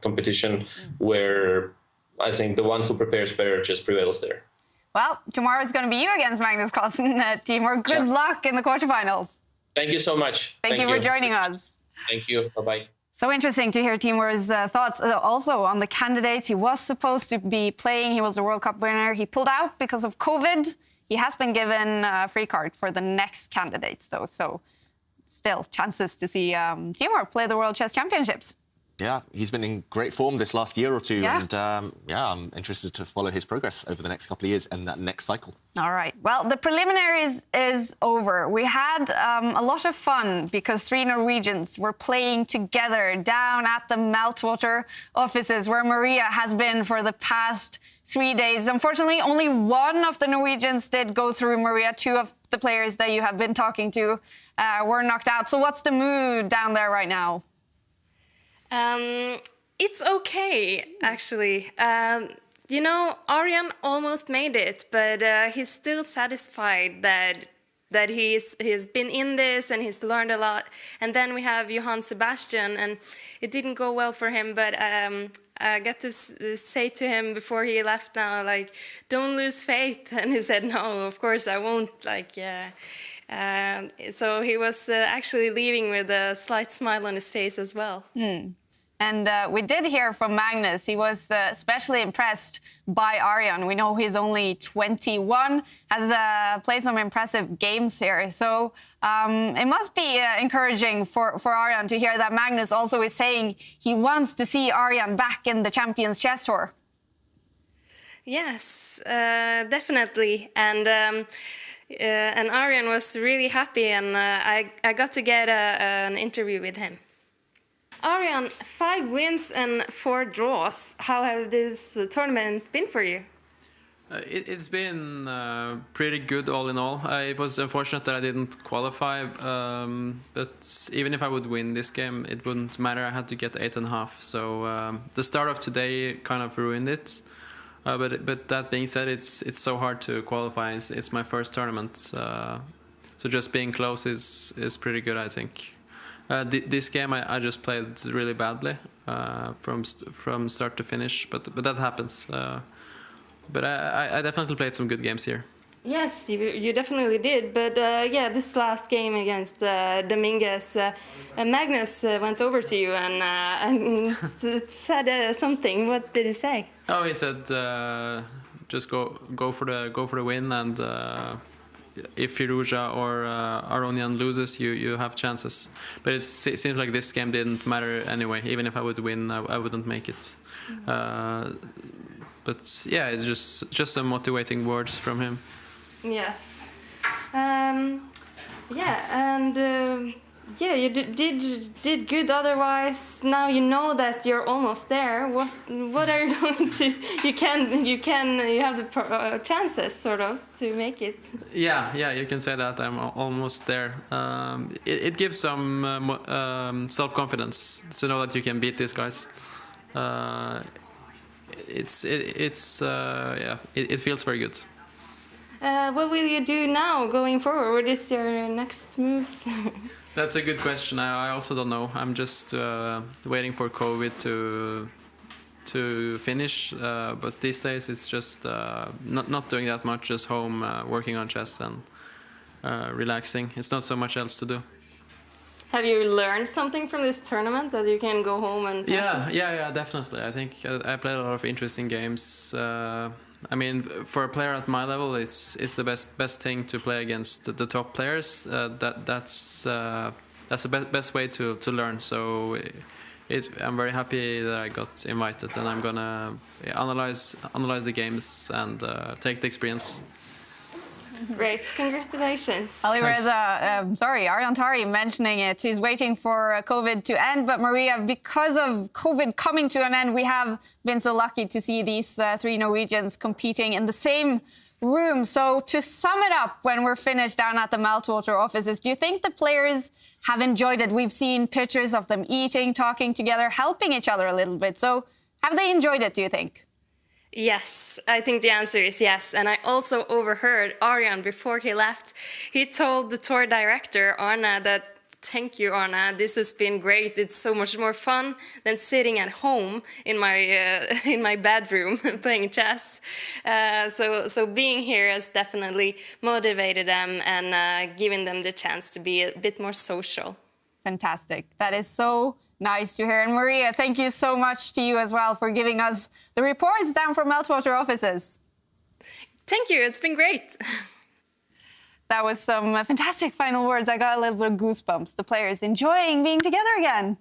competition, where I think the one who prepares better just prevails there. Well, tomorrow it's going to be you against Magnus Carlsen, Timur. Good luck in the quarterfinals. Thank you so much. Thank you for joining us. Thank you. Bye-bye. So interesting to hear Timur's thoughts also on the candidates. He was supposed to be playing. He was the World Cup winner. He pulled out because of COVID. He has been given a free card for the next candidates, though. So still chances to see Timur play the World Chess Championships. Yeah, he's been in great form this last year or two. Yeah. And I'm interested to follow his progress over the next couple of years and that next cycle. All right. Well, the preliminaries is over. We had a lot of fun because 3 Norwegians were playing together down at the Meltwater offices where Maria has been for the past 3 days. Unfortunately, only one of the Norwegians did go through, Maria. 2 of the players that you have been talking to were knocked out. So what's the mood down there right now? It's okay, actually. Arjan almost made it, but he's still satisfied that he's been in this and he's learned a lot. And then we have Johann Sebastian, and it didn't go well for him, but I got to say to him before he left now, like, don't lose faith. And he said, no, of course I won't. So he was actually leaving with a slight smile on his face as well. And we did hear from Magnus. He was especially impressed by Arjan. We know he's only 21, has played some impressive games here. So it must be encouraging for Arjan to hear that Magnus also is saying he wants to see Arjan back in the Champions Chess Tour. Yes, definitely. And Arjan was really happy, and I got to get an interview with him. Arjan, 5 wins and 4 draws. How have this tournament been for you? It's been pretty good all in all. It was unfortunate that I didn't qualify, but even if I would win this game, it wouldn't matter. I had to get 8.5. So the start of today kind of ruined it. But that being said, it's so hard to qualify. It's my first tournament. So just being close is pretty good, I think. This game I just played really badly from start to finish, but that happens. But I definitely played some good games here. Yes, you definitely did. But yeah, this last game against Dominguez, Magnus went over to you and said something. What did he say? Oh, he said just go for the win, and if Firouzja or Aronian loses, you have chances. But it seems like this game didn't matter anyway. Even if I would win, I wouldn't make it. But yeah, it's just some motivating words from him. Yes. Yeah, and yeah, you did good. Otherwise, now you know that you're almost there. What are you going to? You have the chances, sort of, to make it. Yeah, you can say that I'm almost there. It gives some self-confidence to know that you can beat these guys. It feels very good. What will you do now, going forward? What is your next moves? That's a good question. I also don't know. I'm just waiting for COVID to finish. But these days it's just not doing that much. Just home, working on chess and relaxing. It's not so much else to do. Have you learned something from this tournament that you can go home and practice? Yeah, definitely. I think I played a lot of interesting games. I mean, for a player at my level, it's the best thing to play against the top players. That's the best way to learn. So I'm very happy that I got invited, and I'm gonna analyze the games and take the experience. Great, congratulations. Arian Tari mentioning it. He's waiting for COVID to end. But Maria, because of COVID coming to an end, we have been so lucky to see these three Norwegians competing in the same room. So to sum it up, when we're finished down at the Meltwater offices, do you think the players have enjoyed it? We've seen pictures of them eating, talking together, helping each other a little bit. So have they enjoyed it, do you think? Yes, I think the answer is yes. And I also overheard Arian before he left. He told the tour director, Arne, that thank you, Arne. This has been great. It's so much more fun than sitting at home in my bedroom playing chess. So being here has definitely motivated them and given them the chance to be a bit more social. Fantastic. That is so nice to hear. And Maria, thank you so much to you as well for giving us the reports down from Meltwater offices. Thank you. It's been great. That was some fantastic final words. I got a little bit of goosebumps. The players enjoying being together again.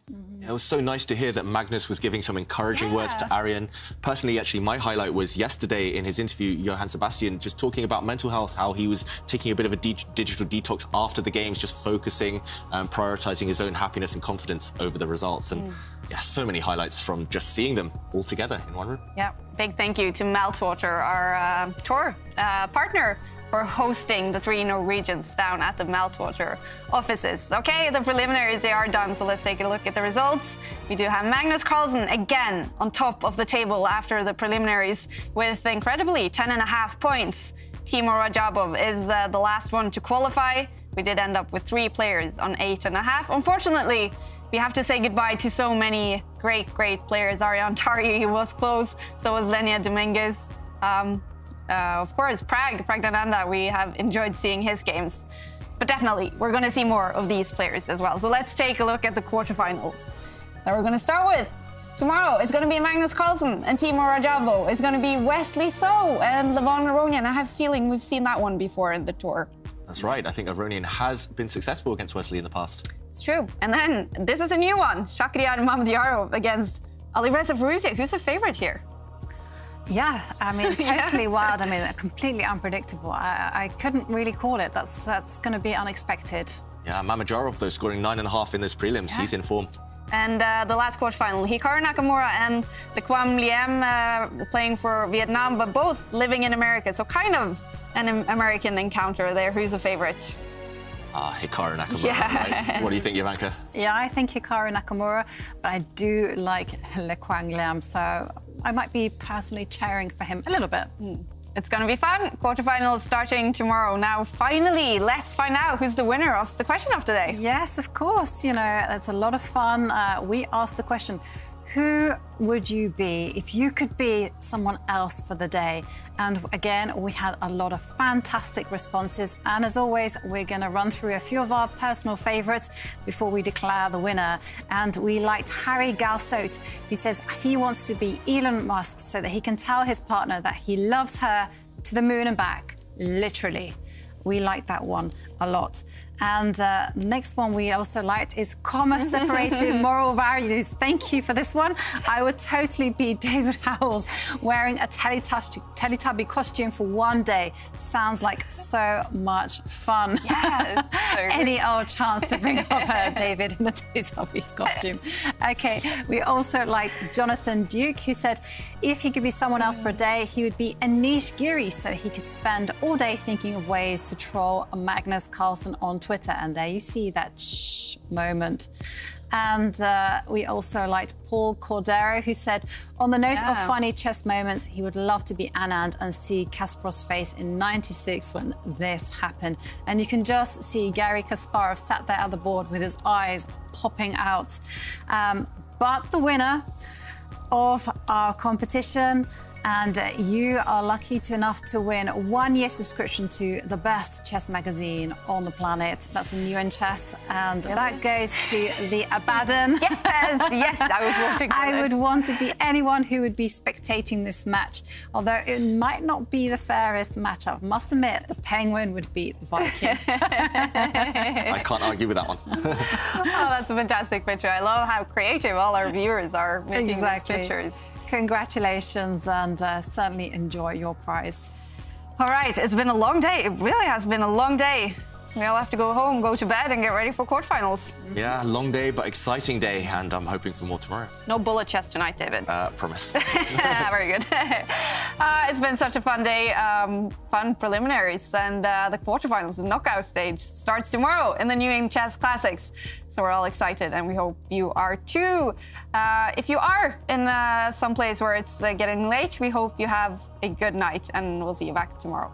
It was so nice to hear that Magnus was giving some encouraging words to Arian. Personally, actually, my highlight was yesterday in his interview, Johann Sebastian, just talking about mental health, how he was taking a bit of a digital detox after the games, just focusing and prioritising his own happiness and confidence over the results. And yeah, so many highlights from just seeing them all together in one room. Yeah, big thank you to Meltwater, our tour partner, for hosting the three Norwegians down at the Meltwater offices. Okay, the preliminaries, they are done, so let's take a look at the results. We do have Magnus Carlsen again on top of the table after the preliminaries with, incredibly, 10.5 points. Timur Rajabov is the last one to qualify. We did end up with 3 players on 8.5. Unfortunately, we have to say goodbye to so many great players. Arian Tari, he was close, so was Lenya Dominguez. Of course, Praggnanandhaa, we have enjoyed seeing his games. But definitely, we're going to see more of these players as well. So let's take a look at the quarterfinals that we're going to start with. Tomorrow, it's going to be Magnus Carlsen and Timur Rajabov. It's going to be Wesley So and Levon Aronian. I have a feeling we've seen that one before in the tour. That's right. I think Aronian has been successful against Wesley in the past. It's true. And then, this is a new one. Shakhriyar Mamedyarov against Alireza Firouzja. Who's the favorite here? Yeah, I mean, totally wild. I mean, completely unpredictable. I couldn't really call it. That's going to be unexpected. Yeah, Mamedyarov, though, scoring 9.5 in this prelims. Yeah. He's in form. And the last quarterfinal, Hikaru Nakamura and the Quam Liem playing for Vietnam, but both living in America. So kind of an American encounter there. Who's the favorite? Hikaru Nakamura, yeah. Right? What do you think, Ivanka? Yeah, I think Hikaru Nakamura, but I do like Le Quang Liem, so I might be personally cheering for him a little bit. It's going to be fun. Quarterfinals starting tomorrow. Now, finally, let's find out who's the winner of the question of the day. Yes, of course. You know, it's a lot of fun. We asked the question, who would you be if you could be someone else for the day? And again, we had a lot of fantastic responses. And as always, we're going to run through a few of our personal favorites before we declare the winner. And we liked Harry Galsot, who says he wants to be Elon Musk so that he can tell his partner that he loves her to the moon and back, literally. We like that one a lot. And the next one we also liked is comma-separated moral values. Thank you for this one. I would totally be David Howell wearing a Teletubby costume for one day. Sounds like so much fun. Yes. So Any old chance to bring up David in the Teletubby costume. Okay, we also liked Jonathan Duke, who said if he could be someone else for a day, he would be Anish Giri, so he could spend all day thinking of ways to troll Magnus Carlsen on Twitter. And there you see that shh moment. And we also liked Paul Cordero, who said, on the note of funny chess moments, he would love to be Anand and see Kasparov's face in '96 when this happened. And you can just see Garry Kasparov sat there at the board with his eyes popping out. But the winner of our competition, and you are lucky enough to win 1 year subscription to the best chess magazine on the planet. That's a New in Chess, and that goes to the Abaddon. Yes, I was watching for I this. would want to be anyone who would be spectating this match, although it might not be the fairest matchup. Must admit, the Penguin would beat the Viking. I can't argue with that one. Oh, that's a fantastic picture. I love how creative all our viewers are making these pictures. Congratulations, and certainly enjoy your prize. All right, it's been a long day. It really has been a long day. We all have to go home, go to bed, and get ready for quarterfinals. Yeah, long day, but exciting day, and I'm hoping for more tomorrow. No bullet chess tonight, David. Promise. Very good. It's been such a fun day, fun preliminaries, and the quarterfinals, the knockout stage, starts tomorrow in the New in Chess Classics. So we're all excited, and we hope you are too. If you are in some place where it's getting late, we hope you have a good night, and we'll see you back tomorrow.